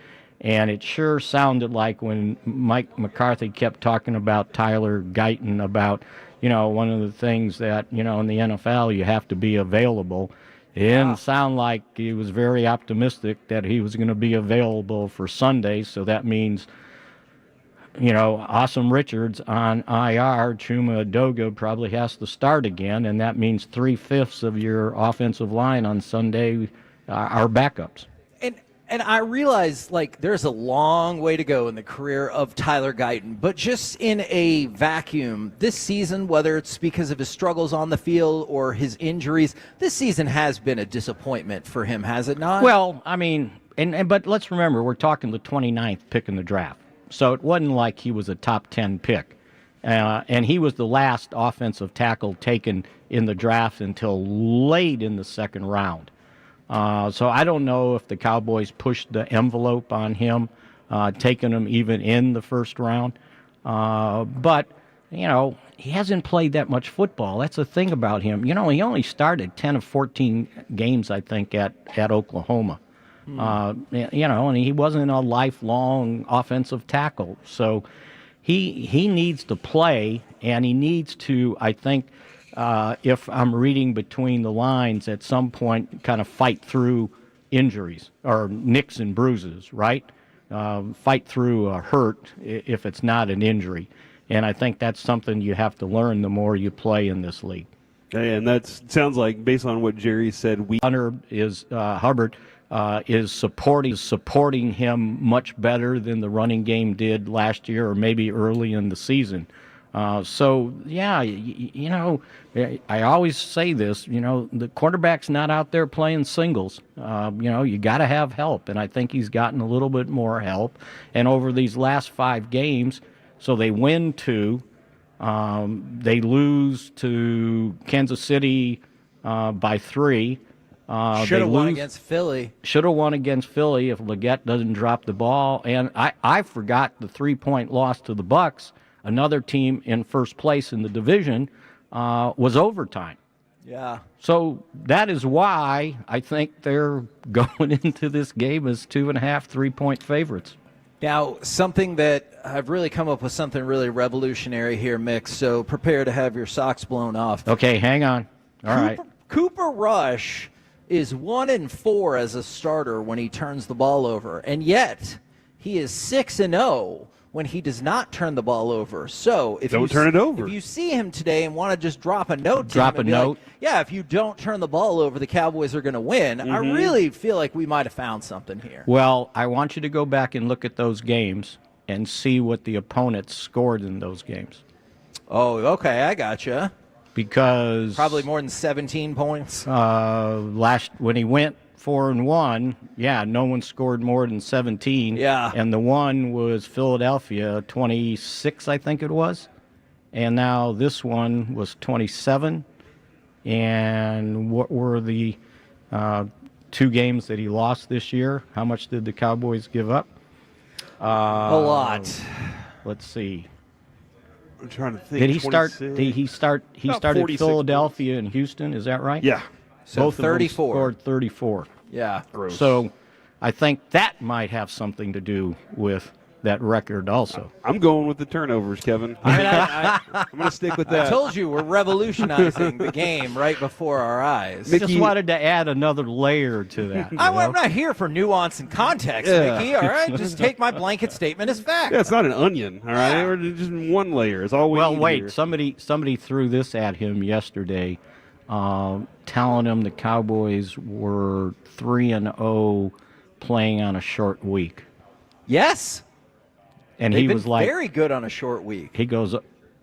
And it sure sounded like when Mike McCarthy kept talking about Tyler Guyton about, one of the things that, in the NFL you have to be available. It didn't sound like he was very optimistic that he was going to be available for Sunday. So that means, Awesome Richards on IR, Chuma Adoga probably has to start again, and that means 3/5 of your offensive line on Sunday are backups.
And I realize, there's a long way to go in the career of Tyler Guyton, but just in a vacuum, this season, whether it's because of his struggles on the field or his injuries, this season has been a disappointment for him, has it not?
Well, I mean, but let's remember, we're talking the 29th pick in the draft. So it wasn't like he was a top 10 pick. And he was the last offensive tackle taken in the draft until late in the second round. So I don't know if the Cowboys pushed the envelope on him, taking him even in the first round. But, he hasn't played that much football. That's the thing about him. He only started 10 of 14 games, I think, at Oklahoma. And he wasn't a lifelong offensive tackle. So he needs to play, and he needs to, I think, if I'm reading between the lines, at some point kind of fight through injuries or nicks and bruises, right? Fight through a hurt if it's not an injury. And I think that's something you have to learn the more you play in this league.
And that sounds like, based on what Jerry said,
Hubbard is supporting him much better than the running game did last year or maybe early in the season. So, yeah, I always say this, the quarterback's not out there playing singles. You got to have help, and I think he's gotten a little bit more help. And over these last 5 games, so they win 2, they lose to Kansas City by 3.
Should have won against Philly.
Should have won against Philly if Leggett doesn't drop the ball. And I forgot the 3-point loss to the Bucks. Another team in first place in the division was overtime.
Yeah.
So that is why I think they're going into this game as 2.5, 3-point favorites.
Now, something that I've really come up with something really revolutionary here, Mick, so prepare to have your socks blown off.
Okay, hang on. All right.
Cooper Rush is 1-4 as a starter when he turns the ball over, and yet he is 6-0 when he does not turn the ball over. So if
don't turn it over.
If you see him today and want to just drop a note to him and be like, yeah, if you don't turn the ball over, the Cowboys are going to win. I really feel like we might have found something here.
Well, I want you to go back and look at those games and see what the opponents scored in those games.
Oh, okay, I gotcha.
Because
probably more than 17 points.
When he went 4-1, no one scored more than 17.
Yeah.
And the one was Philadelphia, 26, I think it was. And now this one was 27. And what were the 2 games that he lost this year? How much did the Cowboys give up?
A lot.
Let's see.
I'm trying to think.
Did he start? He started Philadelphia and Houston. Is that right?
Yeah.
So
both
34.
of them scored 34.
Yeah.
Gross.
So I think that might have something to do with that record also.
I'm going with the turnovers, Kevin. I'm going to stick with that.
I told you we're revolutionizing the game right before our eyes.
I just wanted to add another layer to that.
I'm not here for nuance and context, Mickey, all right? Just take my blanket statement as fact.
Yeah, it's not an onion, all right? We're just one layer. It's all we
Well,
need
wait.
here.
Somebody threw this at him yesterday, telling him the Cowboys were 3-0 playing on a short week.
Yes.
And
They've
he
been
was like,
very good on a short week.
He goes,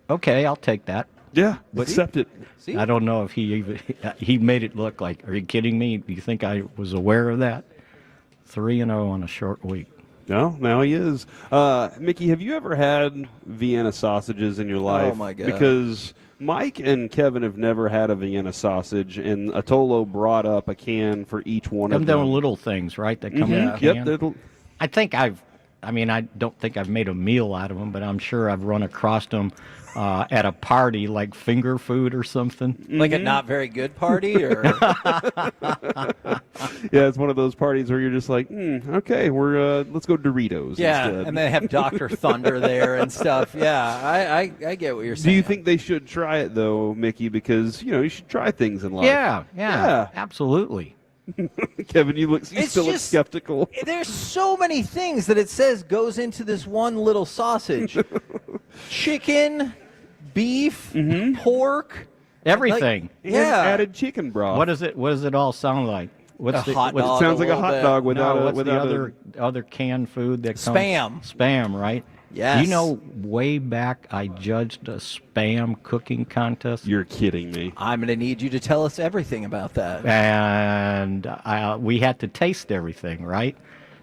okay, I'll take that.
Yeah, accept it.
See?
I don't know if he made it look like, are you kidding me? Do you think I was aware of that? 3-0 on a short week.
No, now he is. Mickey, have you ever had Vienna sausages in your life?
Oh, my God.
Because Mike and Kevin have never had a Vienna sausage, and Atolo brought up a can for each one of them.
Them little things, right, that come in a can?
Yep,
I don't think I've made a meal out of them, but I'm sure I've run across them at a party, like finger food or something.
Like a not very good party, or
Yeah, it's one of those parties where you're just like, okay, let's go Doritos.
yeah,
instead.
and they have Dr. Thunder there and stuff. Yeah, I get what you're saying.
Do you think they should try it though, Mickey? Because you should try things in life.
Yeah, absolutely.
Kevin, you still look skeptical.
There's so many things that it says goes into this one little sausage: chicken, beef, pork,
Everything.
And added chicken broth.
What does it all sound like? What's
A hot dog
It sounds like a hot dog without
what's the other canned food that comes? Spam, right?
Yes.
You know, way back I judged a Spam cooking contest.
You're kidding me.
I'm going to need you to tell us everything about that.
And we had to taste everything, right?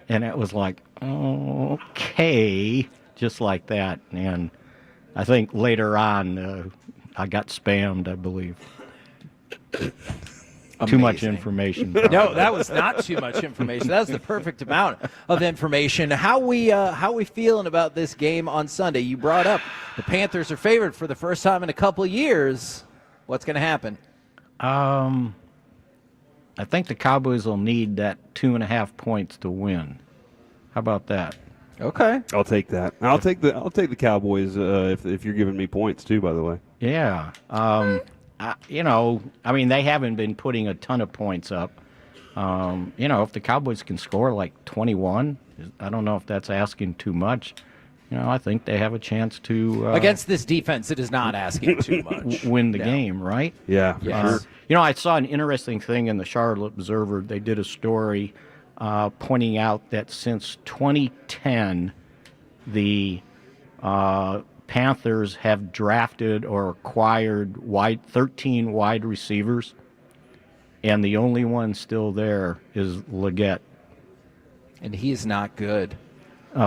And it was like, okay, just like that. And I think later on I got spammed, I believe. Too much information.
No, that was not too much information. That was the perfect amount of information. How we feeling about this game on Sunday? You brought up the Panthers are favored for the first time in a couple of years. What's going to happen?
I think the Cowboys will need that 2.5 points to win. How about that?
Okay,
I'll take that. I'll take the Cowboys if you're giving me points too. By the way.
Yeah. They haven't been putting a ton of points up. If the Cowboys can score like 21, I don't know if that's asking too much. I think they have a chance to
against this defense. It is not asking too much.
Win the game, right?
Yeah.
Yes.
Sure. I saw an interesting thing in the Charlotte Observer. They did a story pointing out that since 2010, the Panthers have drafted or acquired 13 wide receivers, and the only one still there is Leggett.
And he's not good.
They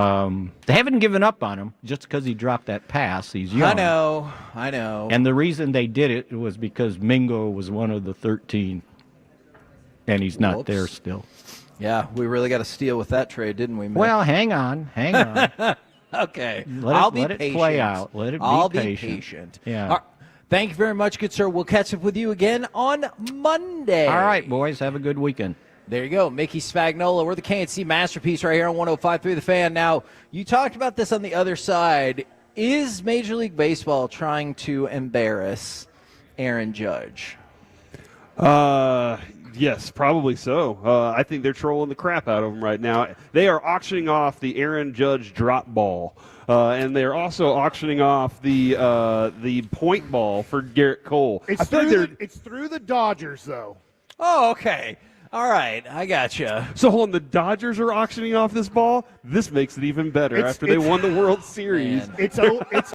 haven't given up on him just because he dropped that pass. He's young.
I know.
And the reason they did it was because Mingo was one of the 13, and he's not there still.
Yeah, we really got to steal with that trade, didn't we, Mick?
Well, hang on.
Okay.
I'll
be
let
patient.
it play out. Let it
I'll
be patient. Yeah.
All right. Thank you very much, good sir. We'll catch up with you again on Monday.
All right, boys. Have a good weekend.
There you go. Mickey Spagnola. We're the KNC Masterpiece right here on 105.3 The Fan. Now, you talked about this on the other side. Is Major League Baseball trying to embarrass Aaron Judge?
Yes, probably so. I think they're trolling the crap out of him right now. They are auctioning off the Aaron Judge drop ball, and they're also auctioning off the point ball for Garrett Cole.
It's through the Dodgers, though.
Oh, okay. All right, I gotcha.
So hold on, the Dodgers are auctioning off this ball? This makes it even better after they won the World Series.
It's